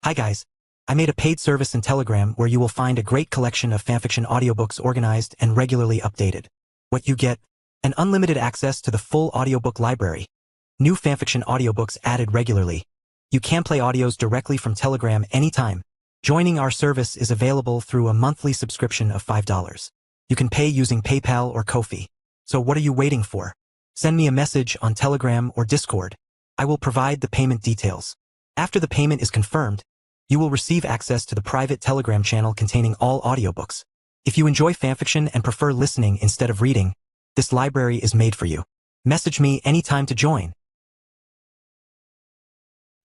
Hi guys. I made a paid service in Telegram where you will find a great collection of fanfiction audiobooks organized and regularly updated. What you get? An unlimited access to the full audiobook library. New fanfiction audiobooks added regularly. You can play audios directly from Telegram anytime. Joining our service is available through a monthly subscription of $5. You can pay using PayPal or Ko-fi. So what are you waiting for? Send me a message on Telegram or Discord. I will provide the payment details. After the payment is confirmed, you will receive access to the private Telegram channel containing all audiobooks. If you enjoy fanfiction and prefer listening instead of reading, this library is made for you. Message me anytime to join.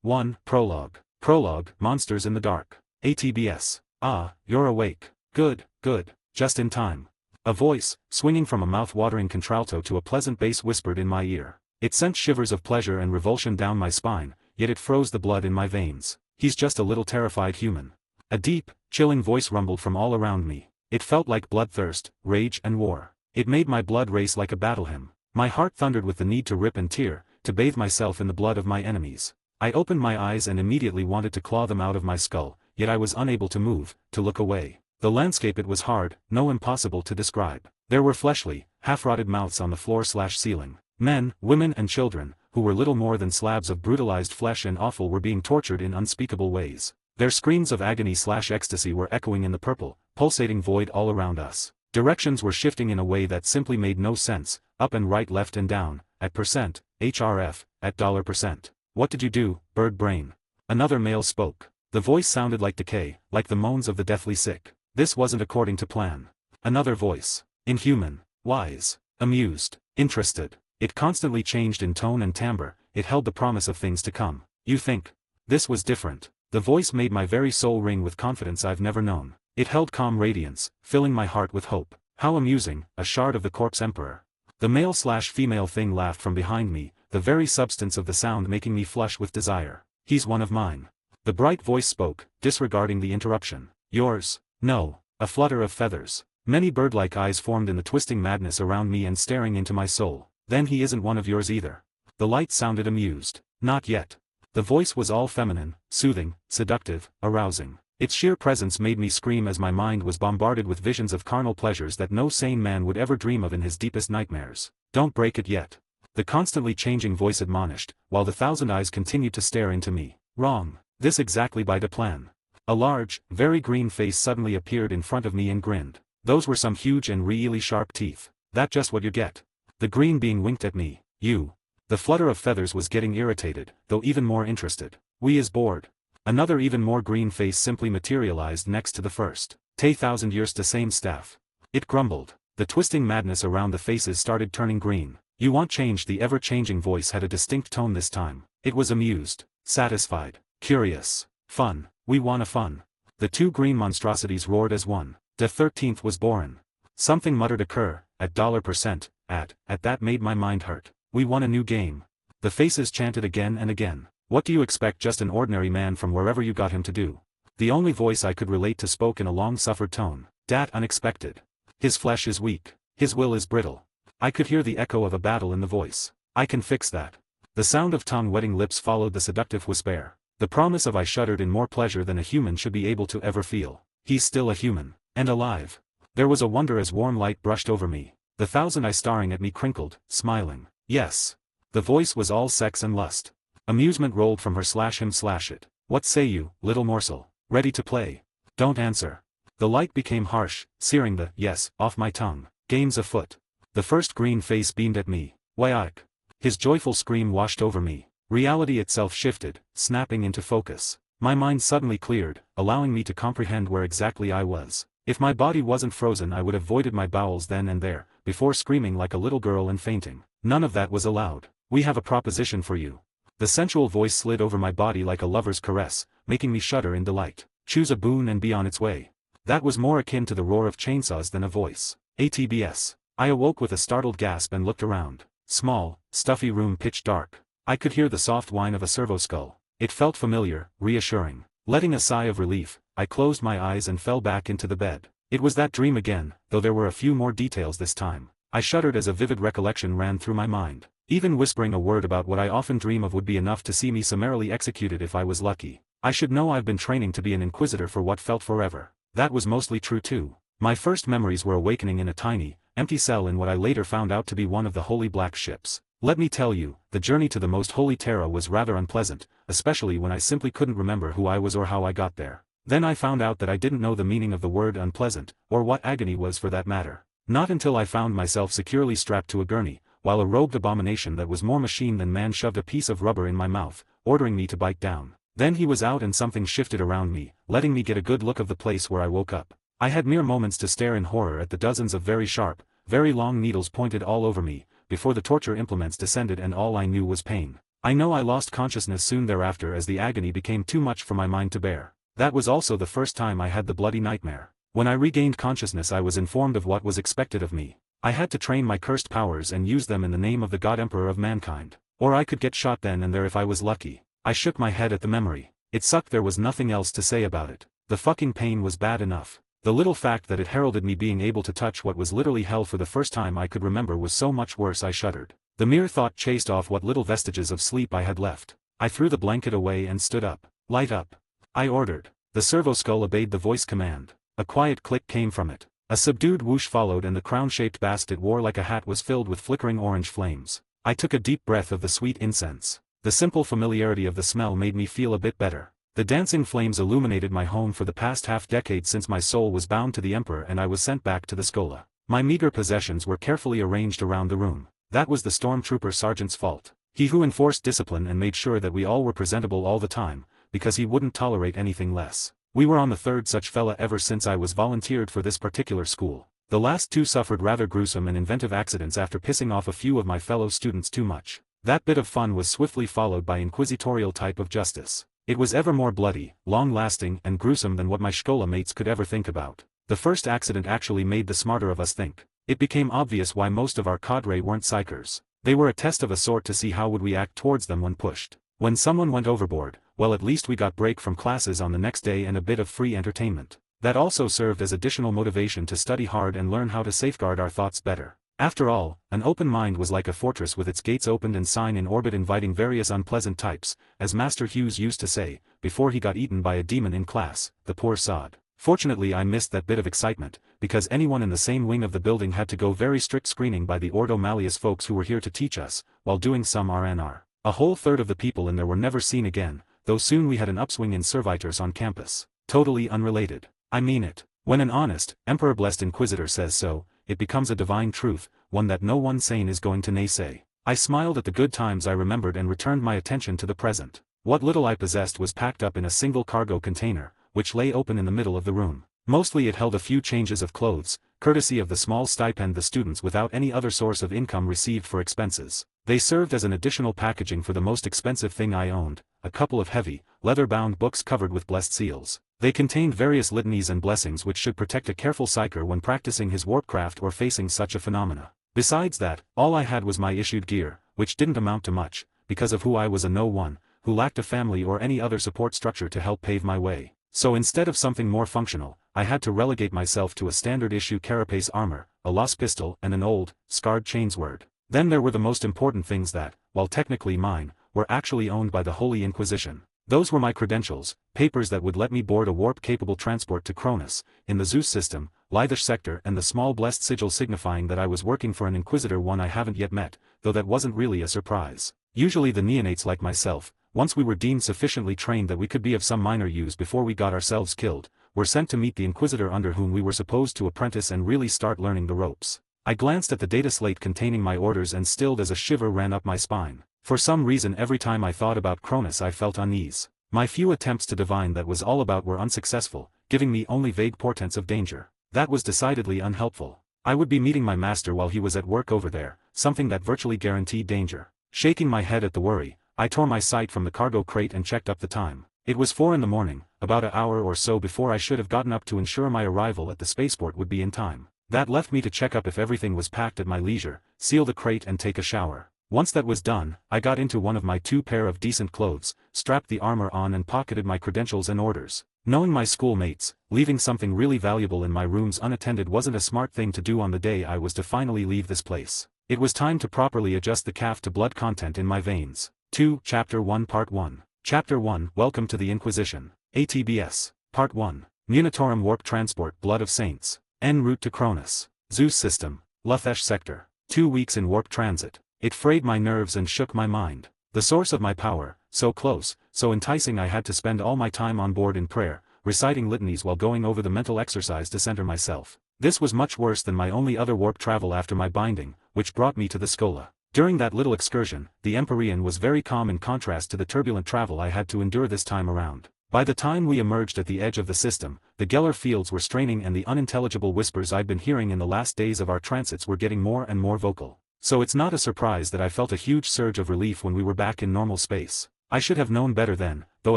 1. Prologue. Prologue, Monsters in the Dark. ATBS. Ah, you're awake. Good, good, just in time. A voice, swinging from a mouth-watering contralto to a pleasant bass whispered in my ear. It sent shivers of pleasure and revulsion down my spine, yet it froze the blood in my veins. He's just a little terrified human. A deep, chilling voice rumbled from all around me. It felt like bloodthirst, rage and war. It made my blood race like a battle hymn. My heart thundered with the need to rip and tear, to bathe myself in the blood of my enemies. I opened my eyes and immediately wanted to claw them out of my skull, yet I was unable to move, to look away. The landscape it was hard, no impossible to describe. There were fleshly, half-rotted mouths on the floor/ceiling. Men, women and children, who were little more than slabs of brutalized flesh and offal were being tortured in unspeakable ways. Their screams of agony/ecstasy were echoing in the purple, pulsating void all around us. Directions were shifting in a way that simply made no sense, up and right, left and down, at percent, HRF, at $%. What did you do, bird brain? Another male spoke. The voice sounded like decay, like the moans of the deathly sick. This wasn't according to plan. Another voice. Inhuman, wise, amused, interested. It constantly changed in tone and timbre, it held the promise of things to come. You think? This was different. The voice made my very soul ring with confidence I've never known. It held calm radiance, filling my heart with hope. How amusing, a shard of the corpse emperor. The male/female thing laughed from behind me, the very substance of the sound making me flush with desire. He's one of mine. The bright voice spoke, disregarding the interruption. Yours? No. A flutter of feathers. Many bird-like eyes formed in the twisting madness around me and staring into my soul. Then he isn't one of yours either. The light sounded amused. Not yet. The voice was all feminine, soothing, seductive, arousing. Its sheer presence made me scream as my mind was bombarded with visions of carnal pleasures that no sane man would ever dream of in his deepest nightmares. Don't break it yet. The constantly changing voice admonished, while the thousand eyes continued to stare into me. Wrong. This exactly by the plan. A large, very green face suddenly appeared in front of me and grinned. Those were some huge and really sharp teeth. That just what you get. The green being winked at me. You. The flutter of feathers was getting irritated, though even more interested. We is bored. Another even more green face simply materialized next to the first. 1000 years to same staff. It grumbled. The twisting madness around the faces started turning green. You want change? The ever-changing voice had a distinct tone this time. It was amused, satisfied, curious, fun. We want a fun. The two green monstrosities roared as one. The 13th was born. Something muttered occur, at $%, at that made my mind hurt. We won a new game. The faces chanted again and again. What do you expect just an ordinary man from wherever you got him to do? The only voice I could relate to spoke in a long-suffered tone. Dat unexpected. His flesh is weak. His will is brittle. I could hear the echo of a battle in the voice. I can fix that. The sound of tongue-wetting lips followed the seductive whisper. The promise of I shuddered in more pleasure than a human should be able to ever feel. He's still a human. And alive. There was a wonder as warm light brushed over me. The thousand eyes staring at me crinkled, smiling. Yes. The voice was all sex and lust. Amusement rolled from her/him/it. What say you, little morsel? Ready to play? Don't answer. The light became harsh, searing the yes off my tongue. Game's afoot. The first green face beamed at me. Wyack. His joyful scream washed over me. Reality itself shifted, snapping into focus. My mind suddenly cleared, allowing me to comprehend where exactly I was. If my body wasn't frozen, I would have voided my bowels then and there, before screaming like a little girl and fainting. None of that was allowed. We have a proposition for you. The sensual voice slid over my body like a lover's caress, making me shudder in delight. Choose a boon and be on its way. That was more akin to the roar of chainsaws than a voice. ATBS. I awoke with a startled gasp and looked around. Small, stuffy room, pitch dark. I could hear the soft whine of a servo skull. It felt familiar, reassuring. Letting a sigh of relief, I closed my eyes and fell back into the bed. It was that dream again, though there were a few more details this time. I shuddered as a vivid recollection ran through my mind. Even whispering a word about what I often dream of would be enough to see me summarily executed if I was lucky. I should know I've been training to be an Inquisitor for what felt forever. That was mostly true too. My first memories were awakening in a tiny, empty cell in what I later found out to be one of the Holy Black ships. Let me tell you, the journey to the Most Holy Terra was rather unpleasant, especially when I simply couldn't remember who I was or how I got there. Then I found out that I didn't know the meaning of the word unpleasant, or what agony was for that matter. Not until I found myself securely strapped to a gurney, while a robed abomination that was more machine than man shoved a piece of rubber in my mouth, ordering me to bite down. Then he was out and something shifted around me, letting me get a good look of the place where I woke up. I had mere moments to stare in horror at the dozens of very sharp, very long needles pointed all over me, before the torture implements descended and all I knew was pain. I know I lost consciousness soon thereafter as the agony became too much for my mind to bear. That was also the first time I had the bloody nightmare. When I regained consciousness I was informed of what was expected of me. I had to train my cursed powers and use them in the name of the God Emperor of mankind. Or I could get shot then and there if I was lucky. I shook my head at the memory. It sucked, there was nothing else to say about it. The fucking pain was bad enough. The little fact that it heralded me being able to touch what was literally hell for the first time I could remember was so much worse I shuddered. The mere thought chased off what little vestiges of sleep I had left. I threw the blanket away and stood up. Light up, I ordered. The servo skull obeyed the voice command. A quiet click came from it. A subdued whoosh followed and the crown-shaped basket it wore like a hat was filled with flickering orange flames. I took a deep breath of the sweet incense. The simple familiarity of the smell made me feel a bit better. The dancing flames illuminated my home for the past half-decade since my soul was bound to the Emperor and I was sent back to the Schola. My meager possessions were carefully arranged around the room. That was the stormtrooper sergeant's fault. He who enforced discipline and made sure that we all were presentable all the time, because he wouldn't tolerate anything less. We were on the third such fella ever since I was volunteered for this particular school. The last two suffered rather gruesome and inventive accidents after pissing off a few of my fellow students too much. That bit of fun was swiftly followed by inquisitorial type of justice. It was ever more bloody, long-lasting and gruesome than what my Schola mates could ever think about. The first accident actually made the smarter of us think. It became obvious why most of our cadre weren't Psykers. They were a test of a sort to see how would we act towards them when pushed. When someone went overboard, well at least we got break from classes on the next day and a bit of free entertainment. That also served as additional motivation to study hard and learn how to safeguard our thoughts better. After all, an open mind was like a fortress with its gates opened and sign in orbit inviting various unpleasant types, as Master Hughes used to say, before he got eaten by a demon in class, the poor sod. Fortunately I missed that bit of excitement, because anyone in the same wing of the building had to go very strict screening by the Ordo Malleus folks who were here to teach us, while doing some RNR. A whole third of the people in there were never seen again, though soon we had an upswing in servitors on campus. Totally unrelated. I mean it. When an honest, Emperor-blessed Inquisitor says so, it becomes a divine truth, one that no one sane is going to naysay. I smiled at the good times I remembered and returned my attention to the present. What little I possessed was packed up in a single cargo container, which lay open in the middle of the room. Mostly it held a few changes of clothes, courtesy of the small stipend the students without any other source of income received for expenses. They served as an additional packaging for the most expensive thing I owned, a couple of heavy, leather-bound books covered with blessed seals. They contained various litanies and blessings which should protect a careful Psyker when practicing his warpcraft or facing such a phenomena. Besides that, all I had was my issued gear, which didn't amount to much, because of who I was, a no-one, who lacked a family or any other support structure to help pave my way. So instead of something more functional, I had to relegate myself to a standard-issue carapace armor, a lost pistol and an old, scarred chainsword. Then there were the most important things that, while technically mine, were actually owned by the Holy Inquisition. Those were my credentials, papers that would let me board a warp-capable transport to Cronis, in the Zeus system, Lithish sector, and the small blessed sigil signifying that I was working for an Inquisitor, one I haven't yet met, though that wasn't really a surprise. Usually the neonates like myself, once we were deemed sufficiently trained that we could be of some minor use before we got ourselves killed, were sent to meet the Inquisitor under whom we were supposed to apprentice and really start learning the ropes. I glanced at the data slate containing my orders and stilled as a shiver ran up my spine. For some reason every time I thought about Cronis I felt unease. My few attempts to divine that was all about were unsuccessful, giving me only vague portents of danger. That was decidedly unhelpful. I would be meeting my master while he was at work over there, something that virtually guaranteed danger. Shaking my head at the worry, I tore my sight from the cargo crate and checked up the time. It was 4 in the morning, about an hour or so before I should have gotten up to ensure my arrival at the spaceport would be in time. That left me to check up if everything was packed at my leisure, seal the crate and take a shower. Once that was done, I got into one of my 2 pair of decent clothes, strapped the armor on and pocketed my credentials and orders. Knowing my schoolmates, leaving something really valuable in my rooms unattended wasn't a smart thing to do on the day I was to finally leave this place. It was time to properly adjust the calf to blood content in my veins. 2 Chapter 1 Part 1 Chapter 1 Welcome to the Inquisition. ATBS. Part 1. Munitorum Warp Transport Blood of Saints. En route to Cronis. Zeus System. Luthesh Sector. 2 weeks in warp transit. It frayed my nerves and shook my mind. The source of my power, so close, so enticing I had to spend all my time on board in prayer, reciting litanies while going over the mental exercise to center myself. This was much worse than my only other warp travel after my binding, which brought me to the Scola. During that little excursion, the Empyrean was very calm in contrast to the turbulent travel I had to endure this time around. By the time we emerged at the edge of the system, the Geller fields were straining and the unintelligible whispers I'd been hearing in the last days of our transits were getting more and more vocal. So it's not a surprise that I felt a huge surge of relief when we were back in normal space. I should have known better then, though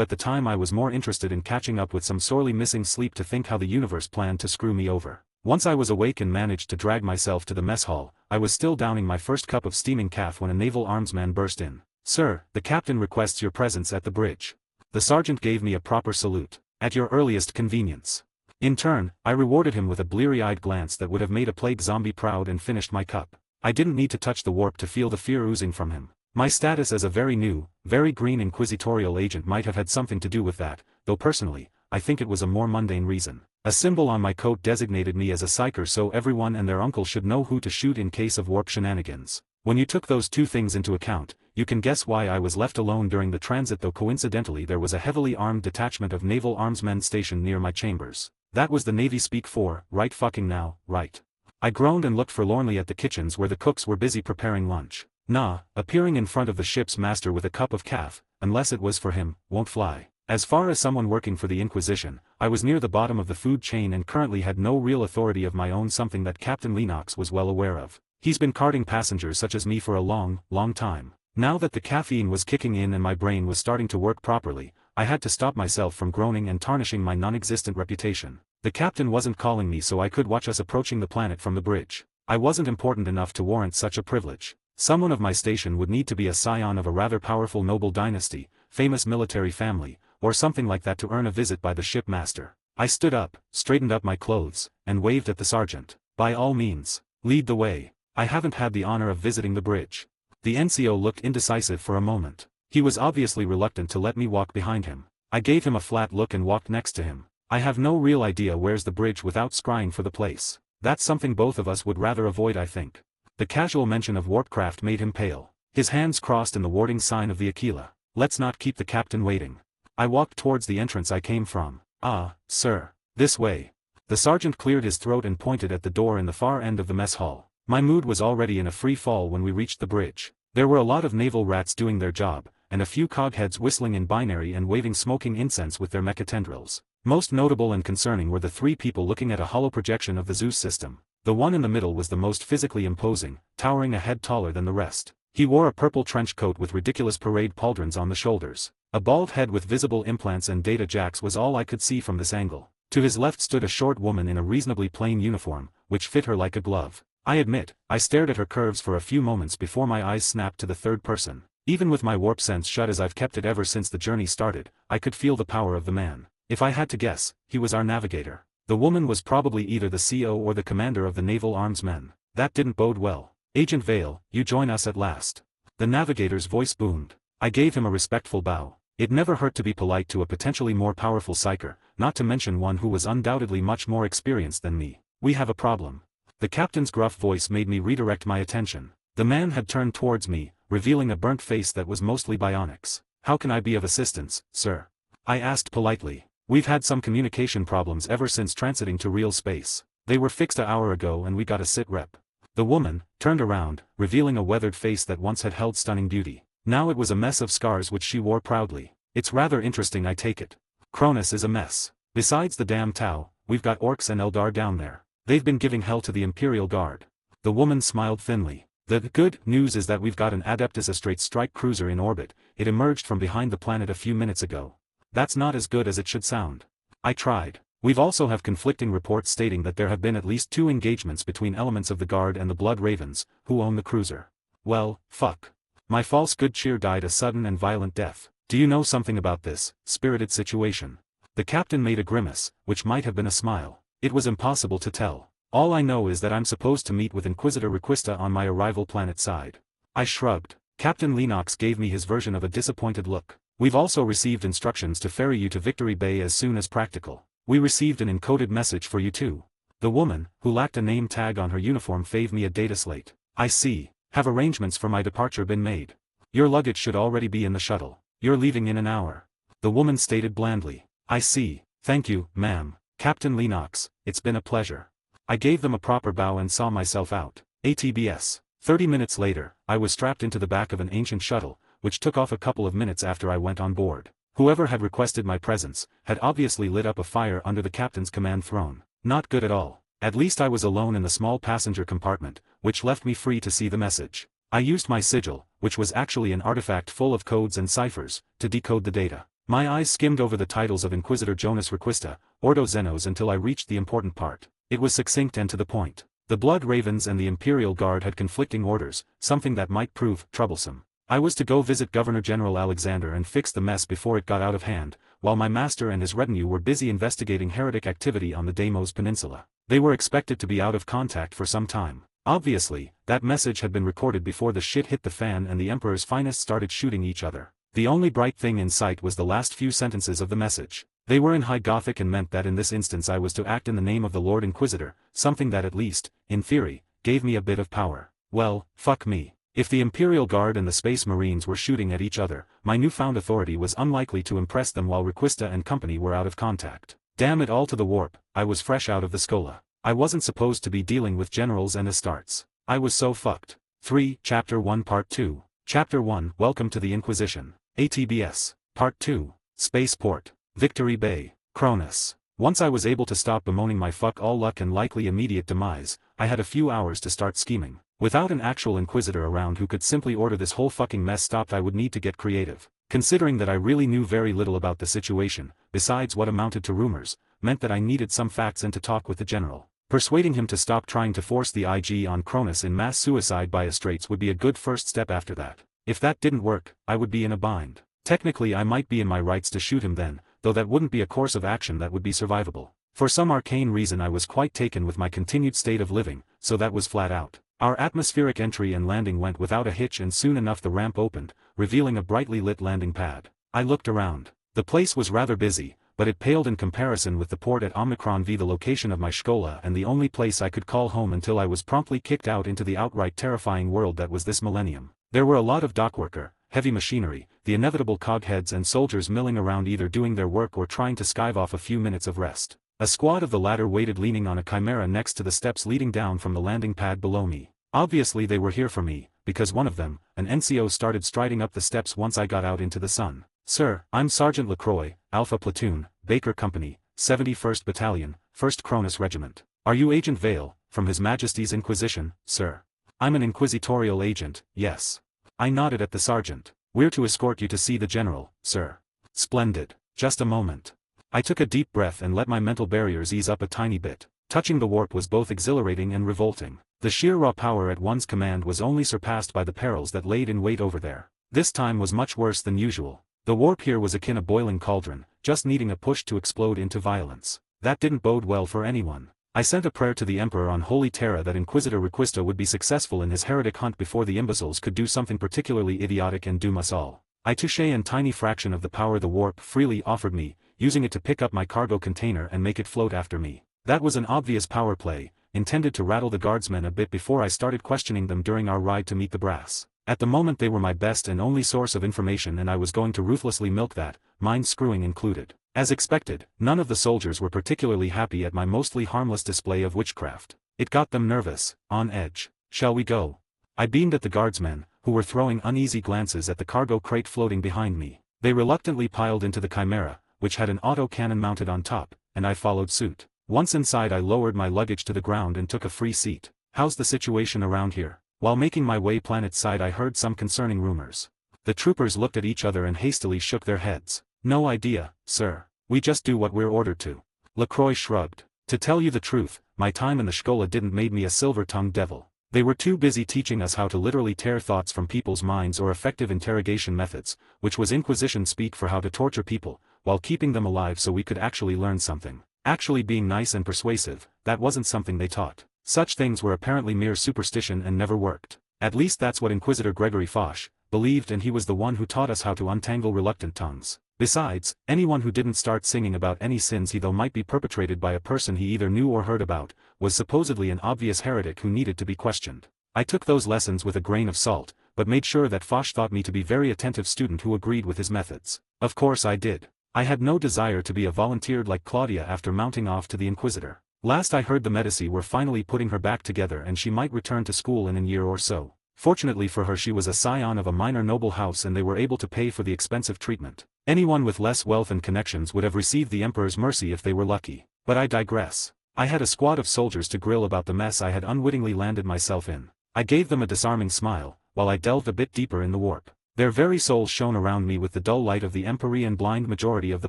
at the time I was more interested in catching up with some sorely missing sleep to think how the universe planned to screw me over. Once I was awake and managed to drag myself to the mess hall, I was still downing my first cup of steaming caf when a naval armsman burst in. "Sir, the captain requests your presence at the bridge." The sergeant gave me a proper salute. "At your earliest convenience." In turn, I rewarded him with a bleary-eyed glance that would have made a plague zombie proud and finished my cup. I didn't need to touch the warp to feel the fear oozing from him. My status as a very new, very green inquisitorial agent might have had something to do with that, though personally, I think it was a more mundane reason. A symbol on my coat designated me as a Psyker so everyone and their uncle should know who to shoot in case of warp shenanigans. When you took those two things into account, you can guess why I was left alone during the transit, though coincidentally there was a heavily armed detachment of naval armsmen stationed near my chambers. That was the Navy speak for, right fucking now, right? I groaned and looked forlornly at the kitchens where the cooks were busy preparing lunch. Nah, appearing in front of the ship's master with a cup of caf, unless it was for him, won't fly. As far as someone working for the Inquisition, I was near the bottom of the food chain and currently had no real authority of my own, something that Captain Lennox was well aware of. He's been carting passengers such as me for a long, long time. Now that the caffeine was kicking in and my brain was starting to work properly, I had to stop myself from groaning and tarnishing my non-existent reputation. The captain wasn't calling me so I could watch us approaching the planet from the bridge. I wasn't important enough to warrant such a privilege. Someone of my station would need to be a scion of a rather powerful noble dynasty, famous military family, or something like that to earn a visit by the shipmaster. I stood up, straightened up my clothes, and waved at the sergeant. "By all means, lead the way. I haven't had the honor of visiting the bridge." The NCO looked indecisive for a moment. He was obviously reluctant to let me walk behind him. I gave him a flat look and walked next to him. "I have no real idea where's the bridge without scrying for the place. That's something both of us would rather avoid, I think." The casual mention of warpcraft made him pale. His hands crossed in the warding sign of the Aquila. "Let's not keep the captain waiting." I walked towards the entrance I came from. "Ah, sir. This way." The sergeant cleared his throat and pointed at the door in the far end of the mess hall. My mood was already in a free fall when we reached the bridge. There were a lot of naval rats doing their job, and a few cogheads whistling in binary and waving smoking incense with their mechatendrils. Most notable and concerning were the three people looking at a hollow projection of the Zeus system. The one in the middle was the most physically imposing, towering a head taller than the rest. He wore a purple trench coat with ridiculous parade pauldrons on the shoulders. A bald head with visible implants and data jacks was all I could see from this angle. To his left stood a short woman in a reasonably plain uniform, which fit her like a glove. I admit, I stared at her curves for a few moments before my eyes snapped to the third person. Even with my warp sense shut as I've kept it ever since the journey started, I could feel the power of the man. If I had to guess, he was our navigator. The woman was probably either the CO or the commander of the naval armsmen. That didn't bode well. "Agent Vale, you join us at last." The navigator's voice boomed. I gave him a respectful bow. It never hurt to be polite to a potentially more powerful Psyker, not to mention one who was undoubtedly much more experienced than me. "We have a problem." The captain's gruff voice made me redirect my attention. The man had turned towards me, revealing a burnt face that was mostly bionics. "How can I be of assistance, sir?" I asked politely. "We've had some communication problems ever since transiting to real space. They were fixed an hour ago and we got a sit rep." The woman turned around, revealing a weathered face that once had held stunning beauty. Now it was a mess of scars which she wore proudly. "It's rather interesting, I take it. Cronis is a mess. Besides the damn Tau, we've got orcs and Eldar down there. They've been giving hell to the Imperial Guard." The woman smiled thinly. "The good news is that we've got an Adeptus, a straight strike cruiser in orbit. It emerged from behind the planet a few minutes ago." "That's not as good as it should sound." I tried. "We've also have conflicting reports stating that there have been at least 2 engagements between elements of the Guard and the Blood Ravens, who own the cruiser." "Well, fuck." My false good cheer died a sudden and violent death. "Do you know something about this spirited situation?" The captain made a grimace, which might have been a smile. It was impossible to tell. "All I know is that I'm supposed to meet with Inquisitor Requista on my arrival planet side." I shrugged. Captain Lennox gave me his version of a disappointed look. We've also received instructions to ferry you to Victory Bay as soon as practical. We received an encoded message for you too. The woman, who lacked a name tag on her uniform, gave me a data slate. I see. Have arrangements for my departure been made? Your luggage should already be in the shuttle. You're leaving in an hour. The woman stated blandly. I see. Thank you, ma'am. Captain Lennox, it's been a pleasure. I gave them a proper bow and saw myself out. ATBS. 30 minutes later, I was strapped into the back of an ancient shuttle, which took off a couple of minutes after I went on board. Whoever had requested my presence, had obviously lit up a fire under the captain's command throne. Not good at all. At least I was alone in the small passenger compartment, which left me free to see the message. I used my sigil, which was actually an artifact full of codes and ciphers, to decode the data. My eyes skimmed over the titles of Inquisitor Jonas Requista, Ordo Xenos until I reached the important part. It was succinct and to the point. The Blood Ravens and the Imperial Guard had conflicting orders, something that might prove troublesome. I was to go visit Governor General Alexander and fix the mess before it got out of hand, while my master and his retinue were busy investigating heretic activity on the Deimos Peninsula. They were expected to be out of contact for some time. Obviously, that message had been recorded before the shit hit the fan and the Emperor's finest started shooting each other. The only bright thing in sight was the last few sentences of the message. They were in High Gothic and meant that in this instance I was to act in the name of the Lord Inquisitor, something that at least, in theory, gave me a bit of power. Well, fuck me. If the Imperial Guard and the Space Marines were shooting at each other, my newfound authority was unlikely to impress them while Requista and company were out of contact. Damn it all to the warp, I was fresh out of the Schola. I wasn't supposed to be dealing with generals and Astartes. I was so fucked. 3. Chapter 1 Part 2. Chapter 1 Welcome to the Inquisition. ATBS. Part 2. Spaceport. Victory Bay. Cronis. Once I was able to stop bemoaning my fuck all luck and likely immediate demise, I had a few hours to start scheming. Without an actual Inquisitor around who could simply order this whole fucking mess stopped, I would need to get creative. Considering that I really knew very little about the situation, besides what amounted to rumors, meant that I needed some facts and to talk with the general. Persuading him to stop trying to force the IG on Cronis in mass suicide by Astartes would be a good first step after that. If that didn't work, I would be in a bind. Technically I might be in my rights to shoot him then, though that wouldn't be a course of action that would be survivable. For some arcane reason I was quite taken with my continued state of living, so that was flat out. Our atmospheric entry and landing went without a hitch and soon enough the ramp opened, revealing a brightly lit landing pad. I looked around. The place was rather busy, but it paled in comparison with the port at Omicron V, the location of my Schola and the only place I could call home until I was promptly kicked out into the outright terrifying world that was this millennium. There were a lot of dockworker, heavy machinery, the inevitable cogheads and soldiers milling around either doing their work or trying to skive off a few minutes of rest. A squad of the latter waited leaning on a chimera next to the steps leading down from the landing pad below me. Obviously they were here for me, because one of them, an NCO, started striding up the steps once I got out into the sun. Sir, I'm Sergeant LaCroix, Alpha Platoon, Baker Company, 71st Battalion, 1st Cronis Regiment. Are you Agent Vale, from His Majesty's Inquisition, sir? I'm an inquisitorial agent, yes. I nodded at the sergeant. We're to escort you to see the general, sir. Splendid. Just a moment. I took a deep breath and let my mental barriers ease up a tiny bit. Touching the warp was both exhilarating and revolting. The sheer raw power at one's command was only surpassed by the perils that laid in wait over there. This time was much worse than usual. The warp here was akin a boiling cauldron, just needing a push to explode into violence. That didn't bode well for anyone. I sent a prayer to the Emperor on Holy Terra that Inquisitor Requista would be successful in his heretic hunt before the imbeciles could do something particularly idiotic and doom us all. I touche a tiny fraction of the power the warp freely offered me, using it to pick up my cargo container and make it float after me. That was an obvious power play, intended to rattle the guardsmen a bit before I started questioning them during our ride to meet the brass. At the moment they were my best and only source of information and I was going to ruthlessly milk that, mind screwing included. As expected, none of the soldiers were particularly happy at my mostly harmless display of witchcraft. It got them nervous, on edge. Shall we go? I beamed at the guardsmen, who were throwing uneasy glances at the cargo crate floating behind me. They reluctantly piled into the Chimera, which had an auto-cannon mounted on top, and I followed suit. Once inside I lowered my luggage to the ground and took a free seat. How's the situation around here? While making my way planet-side I heard some concerning rumors. The troopers looked at each other and hastily shook their heads. No idea, sir. We just do what we're ordered to. LaCroix shrugged. To tell you the truth, my time in the Schola didn't make me a silver-tongued devil. They were too busy teaching us how to literally tear thoughts from people's minds or effective interrogation methods, which was Inquisition speak for how to torture people, while keeping them alive so we could actually learn something. Actually being nice and persuasive, that wasn't something they taught. Such things were apparently mere superstition and never worked. At least that's what Inquisitor Gregory Foch, believed, and he was the one who taught us how to untangle reluctant tongues. Besides, anyone who didn't start singing about any sins he though might be perpetrated by a person he either knew or heard about, was supposedly an obvious heretic who needed to be questioned. I took those lessons with a grain of salt, but made sure that Foch thought me to be a very attentive student who agreed with his methods. Of course I did. I had no desire to be a volunteer like Claudia after mounting off to the Inquisitor. Last I heard the Medici were finally putting her back together and she might return to school in a year or so. Fortunately for her, she was a scion of a minor noble house and they were able to pay for the expensive treatment. Anyone with less wealth and connections would have received the Emperor's mercy if they were lucky. But I digress. I had a squad of soldiers to grill about the mess I had unwittingly landed myself in. I gave them a disarming smile, while I delved a bit deeper in the warp. Their very souls shone around me with the dull light of the Empyrean blind majority of the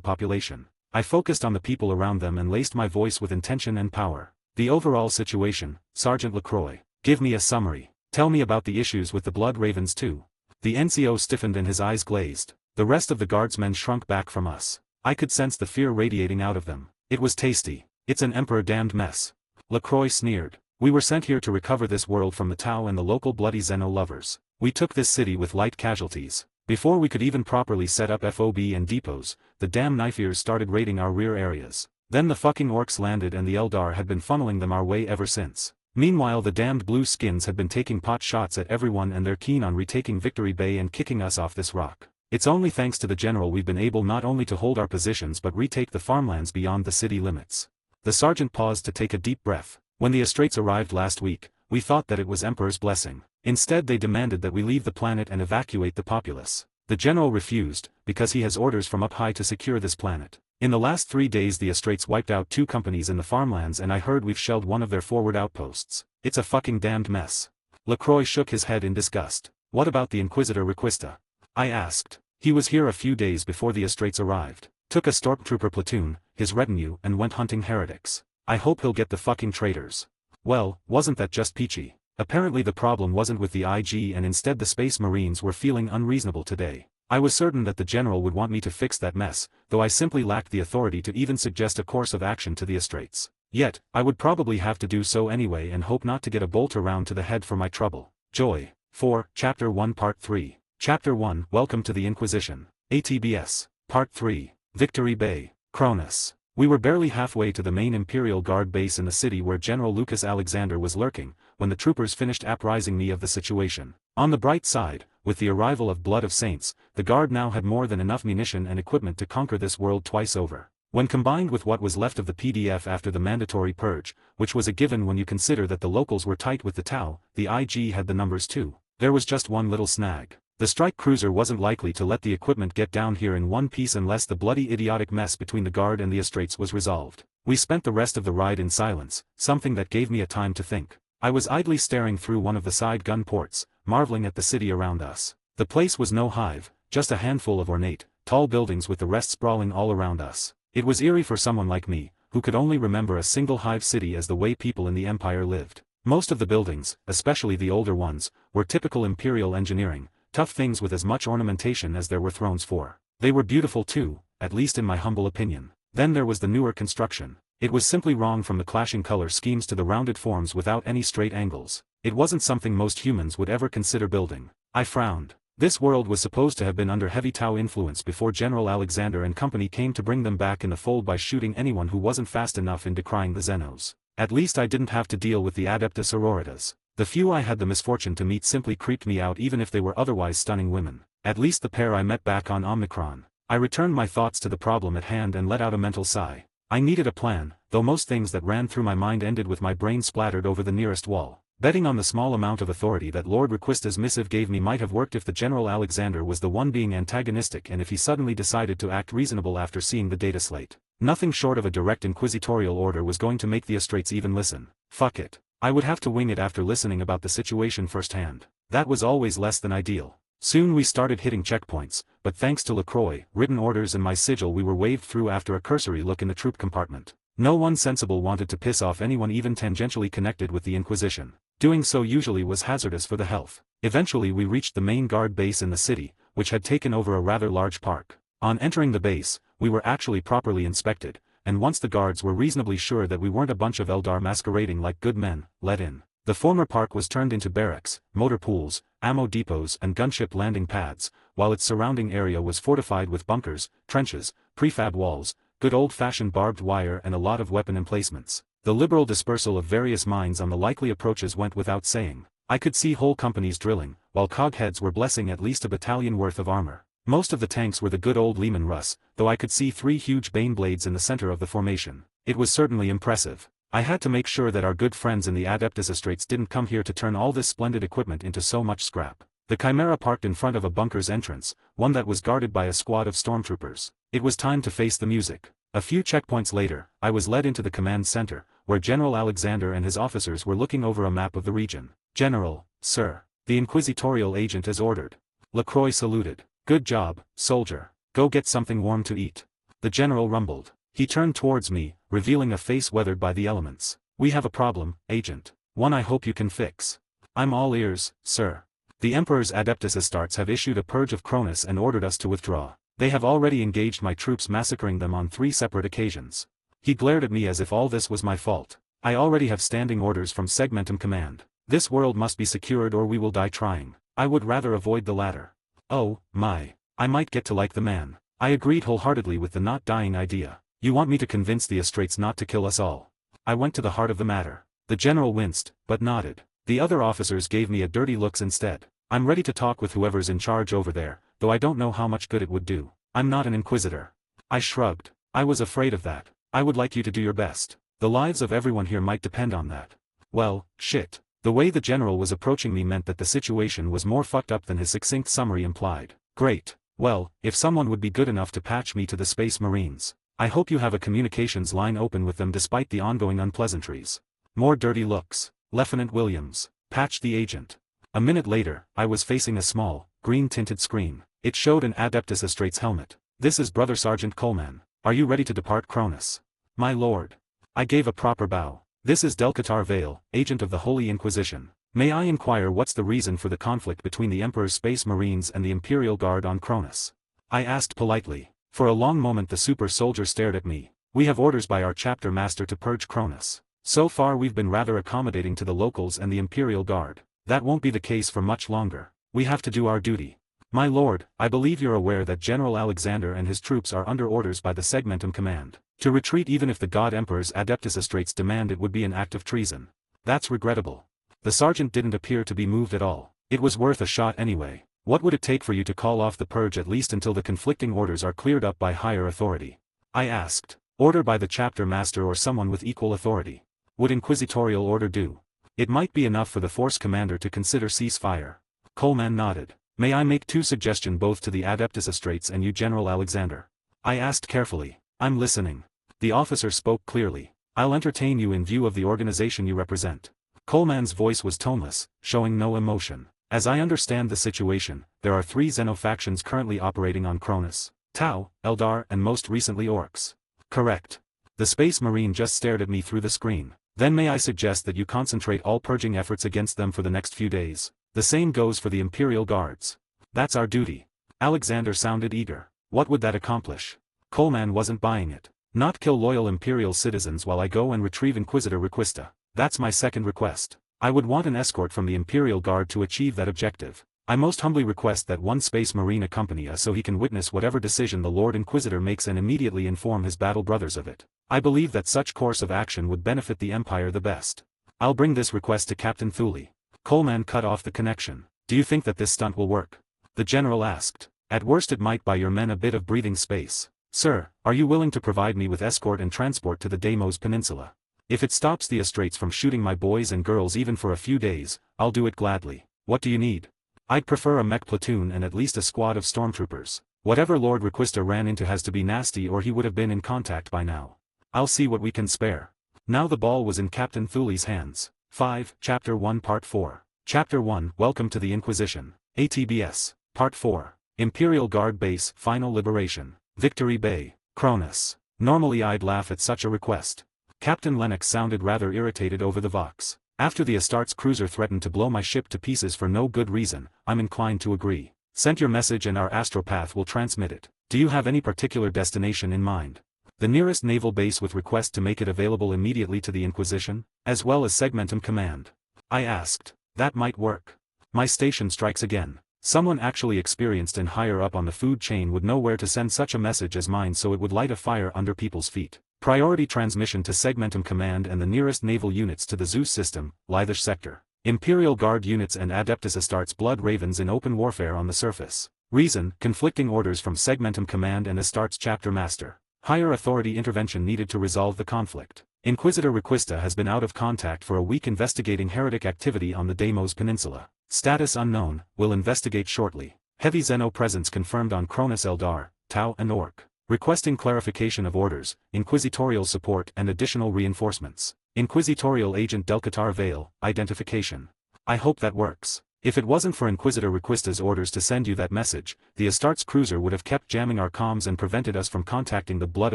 population. I focused on the people around them and laced my voice with intention and power. The overall situation, Sergeant LaCroix. Give me a summary. Tell me about the issues with the Blood Ravens too. The NCO stiffened and his eyes glazed. The rest of the guardsmen shrunk back from us. I could sense the fear radiating out of them. It was tasty. It's an Emperor-damned mess. LaCroix sneered. We were sent here to recover this world from the Tau and the local bloody Xeno lovers. We took this city with light casualties. Before we could even properly set up FOB and depots, the damn knife-ears started raiding our rear areas. Then the fucking orcs landed and the Eldar had been funneling them our way ever since. Meanwhile the damned blue skins had been taking pot shots at everyone and they're keen on retaking Victory Bay and kicking us off this rock. It's only thanks to the general we've been able not only to hold our positions but retake the farmlands beyond the city limits. The sergeant paused to take a deep breath. When the Estrates arrived last week, we thought that it was Emperor's blessing. Instead they demanded that we leave the planet and evacuate the populace. The general refused, because he has orders from up high to secure this planet. In the last 3 days the Estrates wiped out 2 companies in the farmlands and I heard we've shelled one of their forward outposts. It's a fucking damned mess. LaCroix shook his head in disgust. What about the Inquisitor Requista? I asked. He was here a few days before the Estrates arrived. Took a stormtrooper platoon, his retinue, and went hunting heretics. I hope he'll get the fucking traitors. Well, wasn't that just peachy? Apparently the problem wasn't with the IG and instead the Space Marines were feeling unreasonable today. I was certain that the general would want me to fix that mess, though I simply lacked the authority to even suggest a course of action to the Estrates. Yet, I would probably have to do so anyway and hope not to get a bolt around to the head for my trouble. Joy. 4, Chapter 1 Part 3. Chapter 1 Welcome to the Inquisition. ATBS. Part 3. Victory Bay. Cronis. We were barely halfway to the main Imperial Guard base in the city where General Lucas Alexander was lurking, when the troopers finished apprising me of the situation. On the bright side, with the arrival of Blood of Saints, the Guard now had more than enough munition and equipment to conquer this world twice over. When combined with what was left of the PDF after the mandatory purge, which was a given when you consider that the locals were tight with the Tau, the IG had the numbers too. There was just one little snag. The strike cruiser wasn't likely to let the equipment get down here in one piece unless the bloody idiotic mess between the Guard and the Estrates was resolved. We spent the rest of the ride in silence, something that gave me a time to think. I was idly staring through one of the side gun ports, marveling at the city around us. The place was no hive, just a handful of ornate, tall buildings with the rest sprawling all around us. It was eerie for someone like me, who could only remember a single hive city as the way people in the Empire lived. Most of the buildings, especially the older ones, were typical Imperial engineering, tough things with as much ornamentation as there were thrones for. They were beautiful too, at least in my humble opinion. Then there was the newer construction. It was simply wrong, from the clashing color schemes to the rounded forms without any straight angles. It wasn't something most humans would ever consider building. I frowned. This world was supposed to have been under heavy Tau influence before General Alexander and company came to bring them back in the fold by shooting anyone who wasn't fast enough in decrying the Xenos. At least I didn't have to deal with the Adeptus Auroritas. The few I had the misfortune to meet simply creeped me out even if they were otherwise stunning women. At least the pair I met back on Omicron. I returned my thoughts to the problem at hand and let out a mental sigh. I needed a plan, though most things that ran through my mind ended with my brain splattered over the nearest wall. Betting on the small amount of authority that Lord Requista's missive gave me might have worked if the General Alexander was the one being antagonistic and if he suddenly decided to act reasonable after seeing the data slate. Nothing short of a direct inquisitorial order was going to make the Estrates even listen. Fuck it. I would have to wing it after listening about the situation firsthand. That was always less than ideal. Soon we started hitting checkpoints, but thanks to LaCroix, written orders and my sigil we were waved through after a cursory look in the troop compartment. No one sensible wanted to piss off anyone even tangentially connected with the Inquisition. Doing so usually was hazardous for the health. Eventually we reached the main guard base in the city, which had taken over a rather large park. On entering the base, we were actually properly inspected, and once the guards were reasonably sure that we weren't a bunch of Eldar masquerading like good men, let in. The former park was turned into barracks, motor pools, ammo depots and gunship landing pads, while its surrounding area was fortified with bunkers, trenches, prefab walls, good old-fashioned barbed wire and a lot of weapon emplacements. The liberal dispersal of various mines on the likely approaches went without saying. I could see whole companies drilling, while cogheads were blessing at least a battalion worth of armor. Most of the tanks were the good old Lehman Russ, though I could see 3 huge Bane blades in the center of the formation. It was certainly impressive. I had to make sure that our good friends in the Adeptus Estates didn't come here to turn all this splendid equipment into so much scrap. The Chimera parked in front of a bunker's entrance, one that was guarded by a squad of stormtroopers. It was time to face the music. A few checkpoints later, I was led into the command center, where General Alexander and his officers were looking over a map of the region. "General, sir. The inquisitorial agent has ordered." LaCroix saluted. "Good job, soldier. Go get something warm to eat." The general rumbled. He turned towards me, revealing a face weathered by the elements. "We have a problem, agent. One I hope you can fix." "I'm all ears, sir." "The Emperor's Adeptus Astartes have issued a purge of Cronis and ordered us to withdraw. They have already engaged my troops, massacring them on 3 separate occasions." He glared at me as if all this was my fault. "I already have standing orders from Segmentum Command. This world must be secured or we will die trying. I would rather avoid the latter." "Oh, my. I might get to like the man." I agreed wholeheartedly with the not dying idea. "You want me to convince the Estrates not to kill us all?" I went to the heart of the matter. The general winced, but nodded. The other officers gave me a dirty looks instead. "I'm ready to talk with whoever's in charge over there, though I don't know how much good it would do. I'm not an Inquisitor." I shrugged. "I was afraid of that. I would like you to do your best. The lives of everyone here might depend on that." "Well, shit." The way the general was approaching me meant that the situation was more fucked up than his succinct summary implied. "Great. Well, if someone would be good enough to patch me to the Space Marines. I hope you have a communications line open with them despite the ongoing unpleasantries." More dirty looks. "Lieutenant Williams. Patch the agent." A minute later, I was facing a small, green-tinted screen. It showed an Adeptus Estrates helmet. "This is Brother Sergeant Coleman. Are you ready to depart Cronis?" "My lord." I gave a proper bow. "This is Delcatar Vale, agent of the Holy Inquisition. May I inquire what's the reason for the conflict between the Emperor's Space Marines and the Imperial Guard on Cronis?" I asked politely. For a long moment the super soldier stared at me. "We have orders by our chapter master to purge Cronis. So far we've been rather accommodating to the locals and the Imperial Guard. That won't be the case for much longer. We have to do our duty." "My lord, I believe you're aware that General Alexander and his troops are under orders by the Segmentum Command. To retreat even if the God Emperor's Adeptus Estrates demand it would be an act of treason." "That's regrettable." The sergeant didn't appear to be moved at all. "It was worth a shot anyway. What would it take for you to call off the purge at least until the conflicting orders are cleared up by higher authority?" I asked. "Order by the chapter master or someone with equal authority. Would inquisitorial order do? It might be enough for the force commander to consider ceasefire." Coleman nodded. "May I make 2 suggestions both to the Adeptus Estrates and you, General Alexander?" I asked carefully. "I'm listening." The officer spoke clearly. "I'll entertain you in view of the organization you represent." Coleman's voice was toneless, showing no emotion. "As I understand the situation, there are 3 xenofactions currently operating on Cronis. Tau, Eldar and most recently Orcs." "Correct." The Space Marine just stared at me through the screen. "Then may I suggest that you concentrate all purging efforts against them for the next few days? The same goes for the Imperial Guards." "That's our duty." Alexander sounded eager. "What would that accomplish?" Coleman wasn't buying it. "Not kill loyal Imperial citizens while I go and retrieve Inquisitor Requista. That's my second request. I would want an escort from the Imperial Guard to achieve that objective. I most humbly request that one Space Marine accompany us so he can witness whatever decision the Lord Inquisitor makes and immediately inform his battle brothers of it. I believe that such course of action would benefit the Empire the best. I'll bring this request to Captain Thule." Coleman cut off the connection. "Do you think that this stunt will work?" the general asked. "At worst it might buy your men a bit of breathing space. Sir, are you willing to provide me with escort and transport to the Deimos Peninsula? If it stops the Estrates from shooting my boys and girls even for a few days, I'll do it gladly. What do you need?" "I'd prefer a mech platoon and at least a squad of stormtroopers. Whatever Lord Requista ran into has to be nasty or he would have been in contact by now. I'll see what we can spare." Now the ball was in Captain Thule's hands. 5, Chapter 1 Part 4. Chapter 1 Welcome to the Inquisition. ATBS. Part 4. Imperial Guard Base Final Liberation. Victory Bay, Cronis. Normally I'd laugh at such a request. Captain Lennox sounded rather irritated over the vox. After the Astartes cruiser threatened to blow my ship to pieces for no good reason, I'm inclined to agree. "Send your message and our astropath will transmit it. Do you have any particular destination in mind?" "The nearest naval base with request to make it available immediately to the Inquisition, as well as Segmentum Command." I asked. That might work. My station strikes again. Someone actually experienced and higher up on the food chain would know where to send such a message as mine, so it would light a fire under people's feet. Priority transmission to Segmentum Command and the nearest naval units to the Zeus system, Lithish Sector. Imperial Guard units and Adeptus Astartes Blood Ravens in open warfare on the surface. Reason, conflicting orders from Segmentum Command and Astartes Chapter Master. Higher authority intervention needed to resolve the conflict. Inquisitor Requista has been out of contact for a week investigating heretic activity on the Deimos Peninsula. Status unknown, will investigate shortly. Heavy Xeno presence confirmed on Cronis Eldar, Tau and Orc. Requesting clarification of orders, inquisitorial support and additional reinforcements. Inquisitorial Agent Delcatar Vale, identification. I hope that works. If it wasn't for Inquisitor Requista's orders to send you that message, the Astartes cruiser would have kept jamming our comms and prevented us from contacting the Blood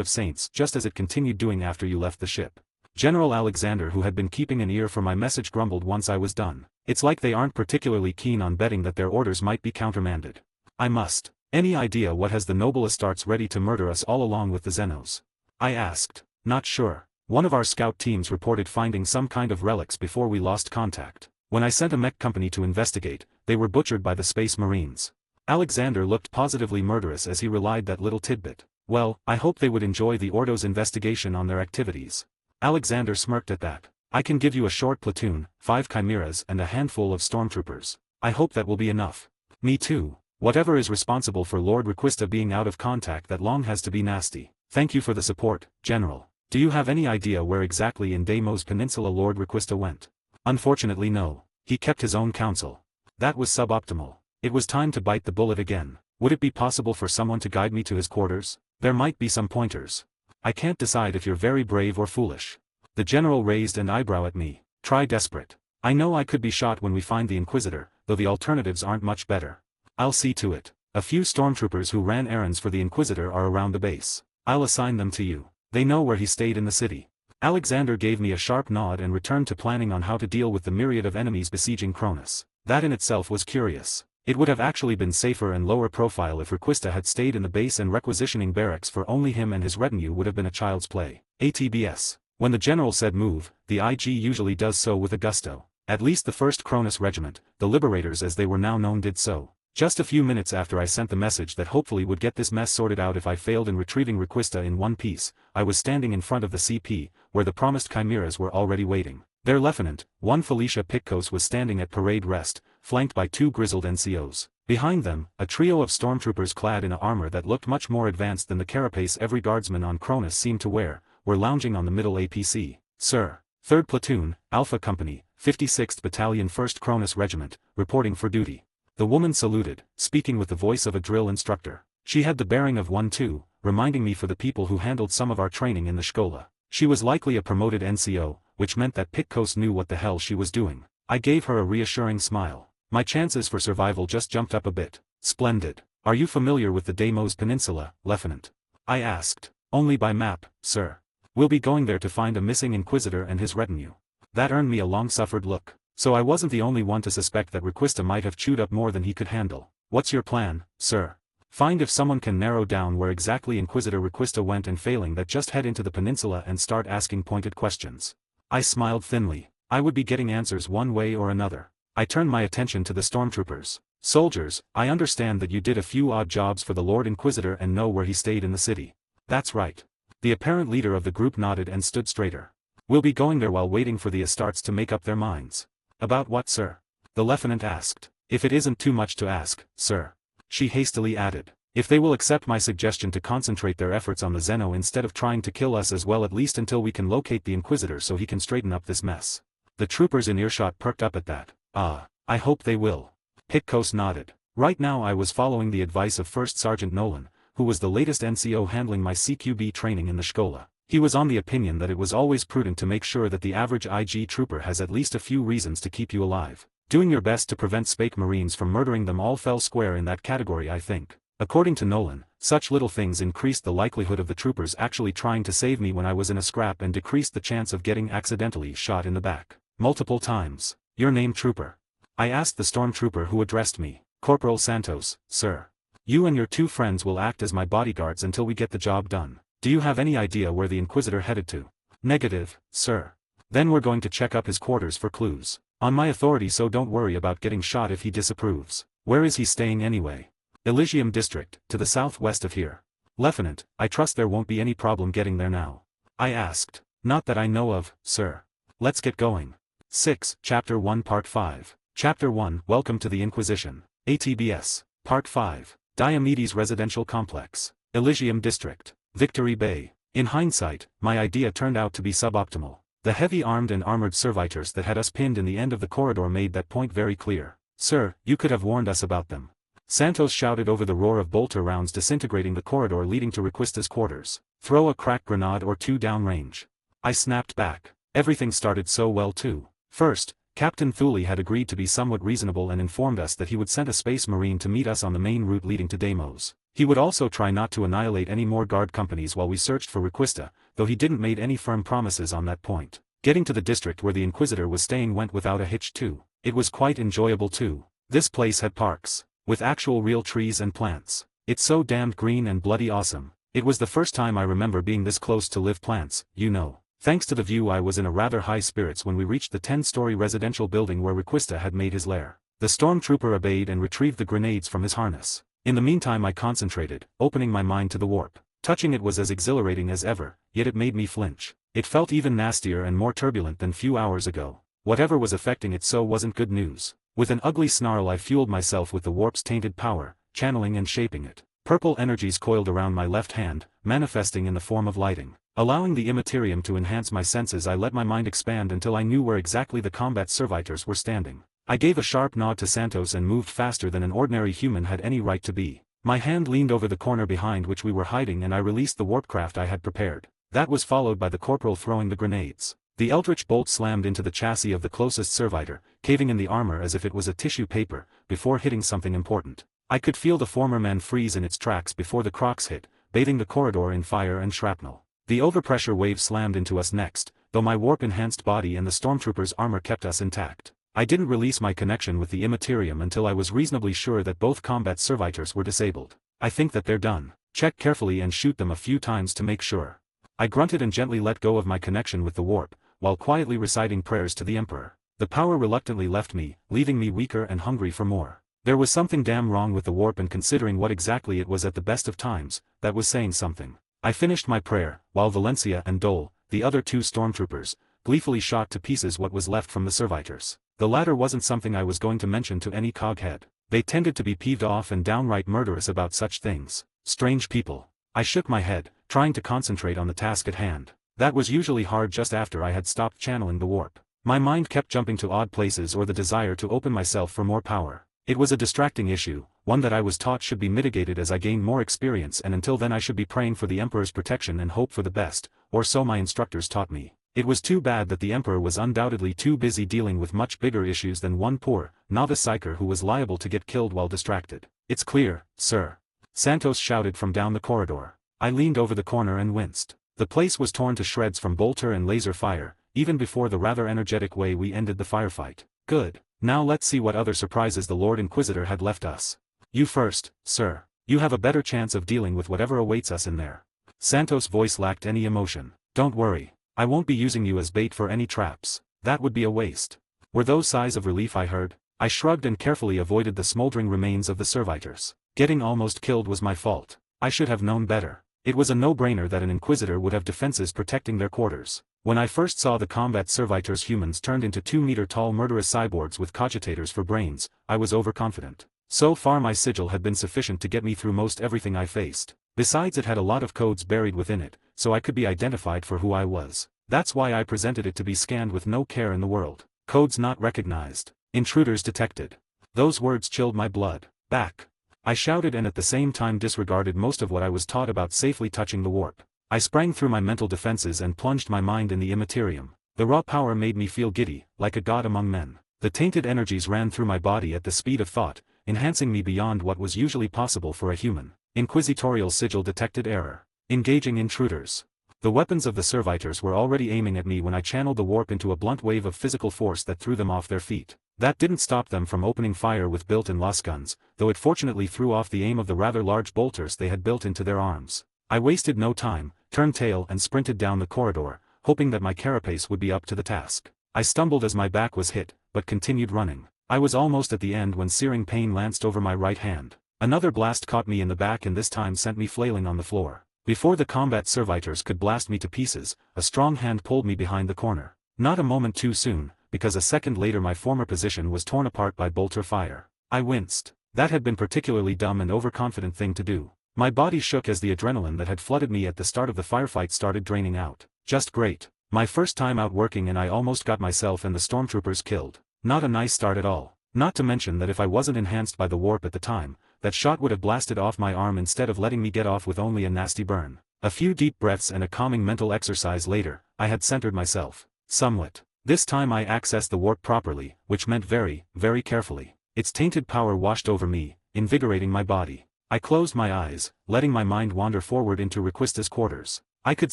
of Saints, just as it continued doing after you left the ship. General Alexander, who had been keeping an ear for my message, grumbled once I was done. It's like they aren't particularly keen on betting that their orders might be countermanded. I must. Any idea what has the noble Astartes ready to murder us all along with the Xenos? I asked. Not sure. One of our scout teams reported finding some kind of relics before we lost contact. When I sent a mech company to investigate, they were butchered by the Space Marines. Alexander looked positively murderous as he relied that little tidbit. Well, I hope they would enjoy the Ordo's investigation on their activities. Alexander smirked at that. I can give you a short platoon, 5 chimeras and a handful of stormtroopers. I hope that will be enough. Me too. Whatever is responsible for Lord Requista being out of contact that long has to be nasty. Thank you for the support, General. Do you have any idea where exactly in Deimos Peninsula Lord Requista went? Unfortunately no. He kept his own counsel. That was suboptimal. It was time to bite the bullet again. Would it be possible for someone to guide me to his quarters? There might be some pointers. I can't decide if you're very brave or foolish. The General raised an eyebrow at me. Try desperate. I know I could be shot when we find the Inquisitor, though the alternatives aren't much better. I'll see to it. A few stormtroopers who ran errands for the Inquisitor are around the base. I'll assign them to you. They know where he stayed in the city. Alexander gave me a sharp nod and returned to planning on how to deal with the myriad of enemies besieging Cronis. That in itself was curious. It would have actually been safer and lower profile if Requista had stayed in the base, and requisitioning barracks for only him and his retinue would have been a child's play. ATBS. When the General said move, the IG usually does so with a gusto. At least the 1st Cronis Regiment, the Liberators as they were now known, did so. Just a few minutes after I sent the message that hopefully would get this mess sorted out if I failed in retrieving Requista in one piece, I was standing in front of the CP, where the promised chimeras were already waiting. Their lieutenant, one Felicia Pitcos, was standing at parade rest, flanked by 2 grizzled NCOs. Behind them, a trio of stormtroopers clad in a armor that looked much more advanced than the carapace every guardsman on Cronis seemed to wear, were lounging on the middle APC. Sir. 3rd Platoon, Alpha Company, 56th Battalion 1st Cronis Regiment, reporting for duty. The woman saluted, speaking with the voice of a drill instructor. She had the bearing of one too, reminding me for the people who handled some of our training in the Shkola. She was likely a promoted NCO, which meant that Pitcos knew what the hell she was doing. I gave her a reassuring smile. My chances for survival just jumped up a bit. Splendid. Are you familiar with the Deimos Peninsula, Lieutenant? I asked. Only by map, sir. We'll be going there to find a missing Inquisitor and his retinue. That earned me a long-suffered look. So I wasn't the only one to suspect that Requista might have chewed up more than he could handle. What's your plan, sir? Find if someone can narrow down where exactly Inquisitor Requista went, and failing that just head into the peninsula and start asking pointed questions. I smiled thinly. I would be getting answers one way or another. I turned my attention to the stormtroopers. Soldiers, I understand that you did a few odd jobs for the Lord Inquisitor and know where he stayed in the city. That's right. The apparent leader of the group nodded and stood straighter. We'll be going there while waiting for the Astartes to make up their minds. About what, sir? The lieutenant asked. If it isn't too much to ask, sir. She hastily added. If they will accept my suggestion to concentrate their efforts on the Xeno instead of trying to kill us as well, at least until we can locate the Inquisitor so he can straighten up this mess. The troopers in earshot perked up at that. I hope they will. Pitcos nodded. Right now I was following the advice of 1st Sergeant Nolan, who was the latest NCO handling my CQB training in the Shkola. He was on the opinion that it was always prudent to make sure that the average IG trooper has at least a few reasons to keep you alive. Doing your best to prevent Space Marines from murdering them all fell square in that category, I think. According to Nolan, such little things increased the likelihood of the troopers actually trying to save me when I was in a scrap and decreased the chance of getting accidentally shot in the back. Multiple times. Your name, trooper? I asked the stormtrooper who addressed me. Corporal Santos, sir. You and your 2 friends will act as my bodyguards until we get the job done. Do you have any idea where the Inquisitor headed to? Negative, sir. Then we're going to check up his quarters for clues. On my authority, so don't worry about getting shot if he disapproves. Where is he staying anyway? Elysium District, to the southwest of here. Lieutenant, I trust there won't be any problem getting there now. I asked. Not that I know of, sir. Let's get going. 6. Chapter 1 Part 5. Chapter 1 Welcome to the Inquisition. ATBS. Part 5. Diomedes Residential Complex. Elysium District. Victory Bay. In hindsight, my idea turned out to be suboptimal. The heavy armed and armored servitors that had us pinned in the end of the corridor made that point very clear. Sir, you could have warned us about them. Santos shouted over the roar of bolter rounds disintegrating the corridor leading to Requista's quarters. Throw a crack grenade or two downrange. I snapped back. Everything started so well too. First, Captain Thule had agreed to be somewhat reasonable and informed us that he would send a space marine to meet us on the main route leading to Deimos. He would also try not to annihilate any more guard companies while we searched for Requista, though he didn't make any firm promises on that point. Getting to the district where the Inquisitor was staying went without a hitch too. It was quite enjoyable too. This place had parks, with actual real trees and plants. It's so damned green and bloody awesome. It was the first time I remember being this close to live plants, you know. Thanks to the view, I was in a rather high spirits when we reached the 10-story residential building where Requista had made his lair. The stormtrooper obeyed and retrieved the grenades from his harness. In the meantime I concentrated, opening my mind to the warp. Touching it was as exhilarating as ever, yet it made me flinch. It felt even nastier and more turbulent than few hours ago. Whatever was affecting it so wasn't good news. With an ugly snarl I fueled myself with the warp's tainted power, channeling and shaping it. Purple energies coiled around my left hand, manifesting in the form of lighting. Allowing the immaterium to enhance my senses, I let my mind expand until I knew where exactly the combat servitors were standing. I gave a sharp nod to Santos and moved faster than an ordinary human had any right to be. My hand leaned over the corner behind which we were hiding and I released the warpcraft I had prepared. That was followed by the corporal throwing the grenades. The eldritch bolt slammed into the chassis of the closest servitor, caving in the armor as if it was a tissue paper, before hitting something important. I could feel the former man freeze in its tracks before the crocs hit, bathing the corridor in fire and shrapnel. The overpressure wave slammed into us next, though my warp-enhanced body and the stormtrooper's armor kept us intact. I didn't release my connection with the immaterium until I was reasonably sure that both combat servitors were disabled. I think that they're done. Check carefully and shoot them a few times to make sure. I grunted and gently let go of my connection with the warp, while quietly reciting prayers to the Emperor. The power reluctantly left me, leaving me weaker and hungry for more. There was something damn wrong with the warp, and considering what exactly it was at the best of times, that was saying something. I finished my prayer, while Valencia and Dole, the other two stormtroopers, gleefully shot to pieces what was left from the servitors. The latter wasn't something I was going to mention to any coghead. They tended to be peeved off and downright murderous about such things. Strange people. I shook my head, trying to concentrate on the task at hand. That was usually hard just after I had stopped channeling the warp. My mind kept jumping to odd places or the desire to open myself for more power. It was a distracting issue, one that I was taught should be mitigated as I gained more experience, and until then I should be praying for the Emperor's protection and hope for the best, or so my instructors taught me. It was too bad that the Emperor was undoubtedly too busy dealing with much bigger issues than one poor, novice Psyker who was liable to get killed while distracted. "It's clear, sir," Santos shouted from down the corridor. I leaned over the corner and winced. The place was torn to shreds from bolter and laser fire, even before the rather energetic way we ended the firefight. Good. Now let's see what other surprises the Lord Inquisitor had left us. You first, sir. You have a better chance of dealing with whatever awaits us in there. Santos' voice lacked any emotion. Don't worry. I won't be using you as bait for any traps. That would be a waste. Were those sighs of relief I heard? I shrugged and carefully avoided the smoldering remains of the servitors. Getting almost killed was my fault. I should have known better. It was a no-brainer that an Inquisitor would have defenses protecting their quarters. When I first saw the combat servitors, humans turned into 2-meter-tall murderous cyborgs with cogitators for brains, I was overconfident. So far my sigil had been sufficient to get me through most everything I faced. Besides, it had a lot of codes buried within it, so I could be identified for who I was. That's why I presented it to be scanned with no care in the world. Codes not recognized. Intruders detected. Those words chilled my blood. Back. I shouted and at the same time disregarded most of what I was taught about safely touching the warp. I sprang through my mental defenses and plunged my mind in the immaterium. The raw power made me feel giddy, like a god among men. The tainted energies ran through my body at the speed of thought, enhancing me beyond what was usually possible for a human. Inquisitorial sigil detected error. Engaging intruders. The weapons of the servitors were already aiming at me when I channeled the warp into a blunt wave of physical force that threw them off their feet. That didn't stop them from opening fire with built-in lasguns, though it fortunately threw off the aim of the rather large bolters they had built into their arms. I wasted no time, turned tail and sprinted down the corridor, hoping that my carapace would be up to the task. I stumbled as my back was hit, but continued running. I was almost at the end when searing pain lanced over my right hand. Another blast caught me in the back and this time sent me flailing on the floor. Before the combat servitors could blast me to pieces, a strong hand pulled me behind the corner. Not a moment too soon, because a second later my former position was torn apart by bolter fire. I winced. That had been particularly dumb and overconfident thing to do. My body shook as the adrenaline that had flooded me at the start of the firefight started draining out. Just great. My first time out working and I almost got myself and the stormtroopers killed. Not a nice start at all. Not to mention that if I wasn't enhanced by the warp at the time, that shot would have blasted off my arm instead of letting me get off with only a nasty burn. A few deep breaths and a calming mental exercise later, I had centered myself. Somewhat. This time I accessed the warp properly, which meant very, very carefully. Its tainted power washed over me, invigorating my body. I closed my eyes, letting my mind wander forward into Requista's quarters. I could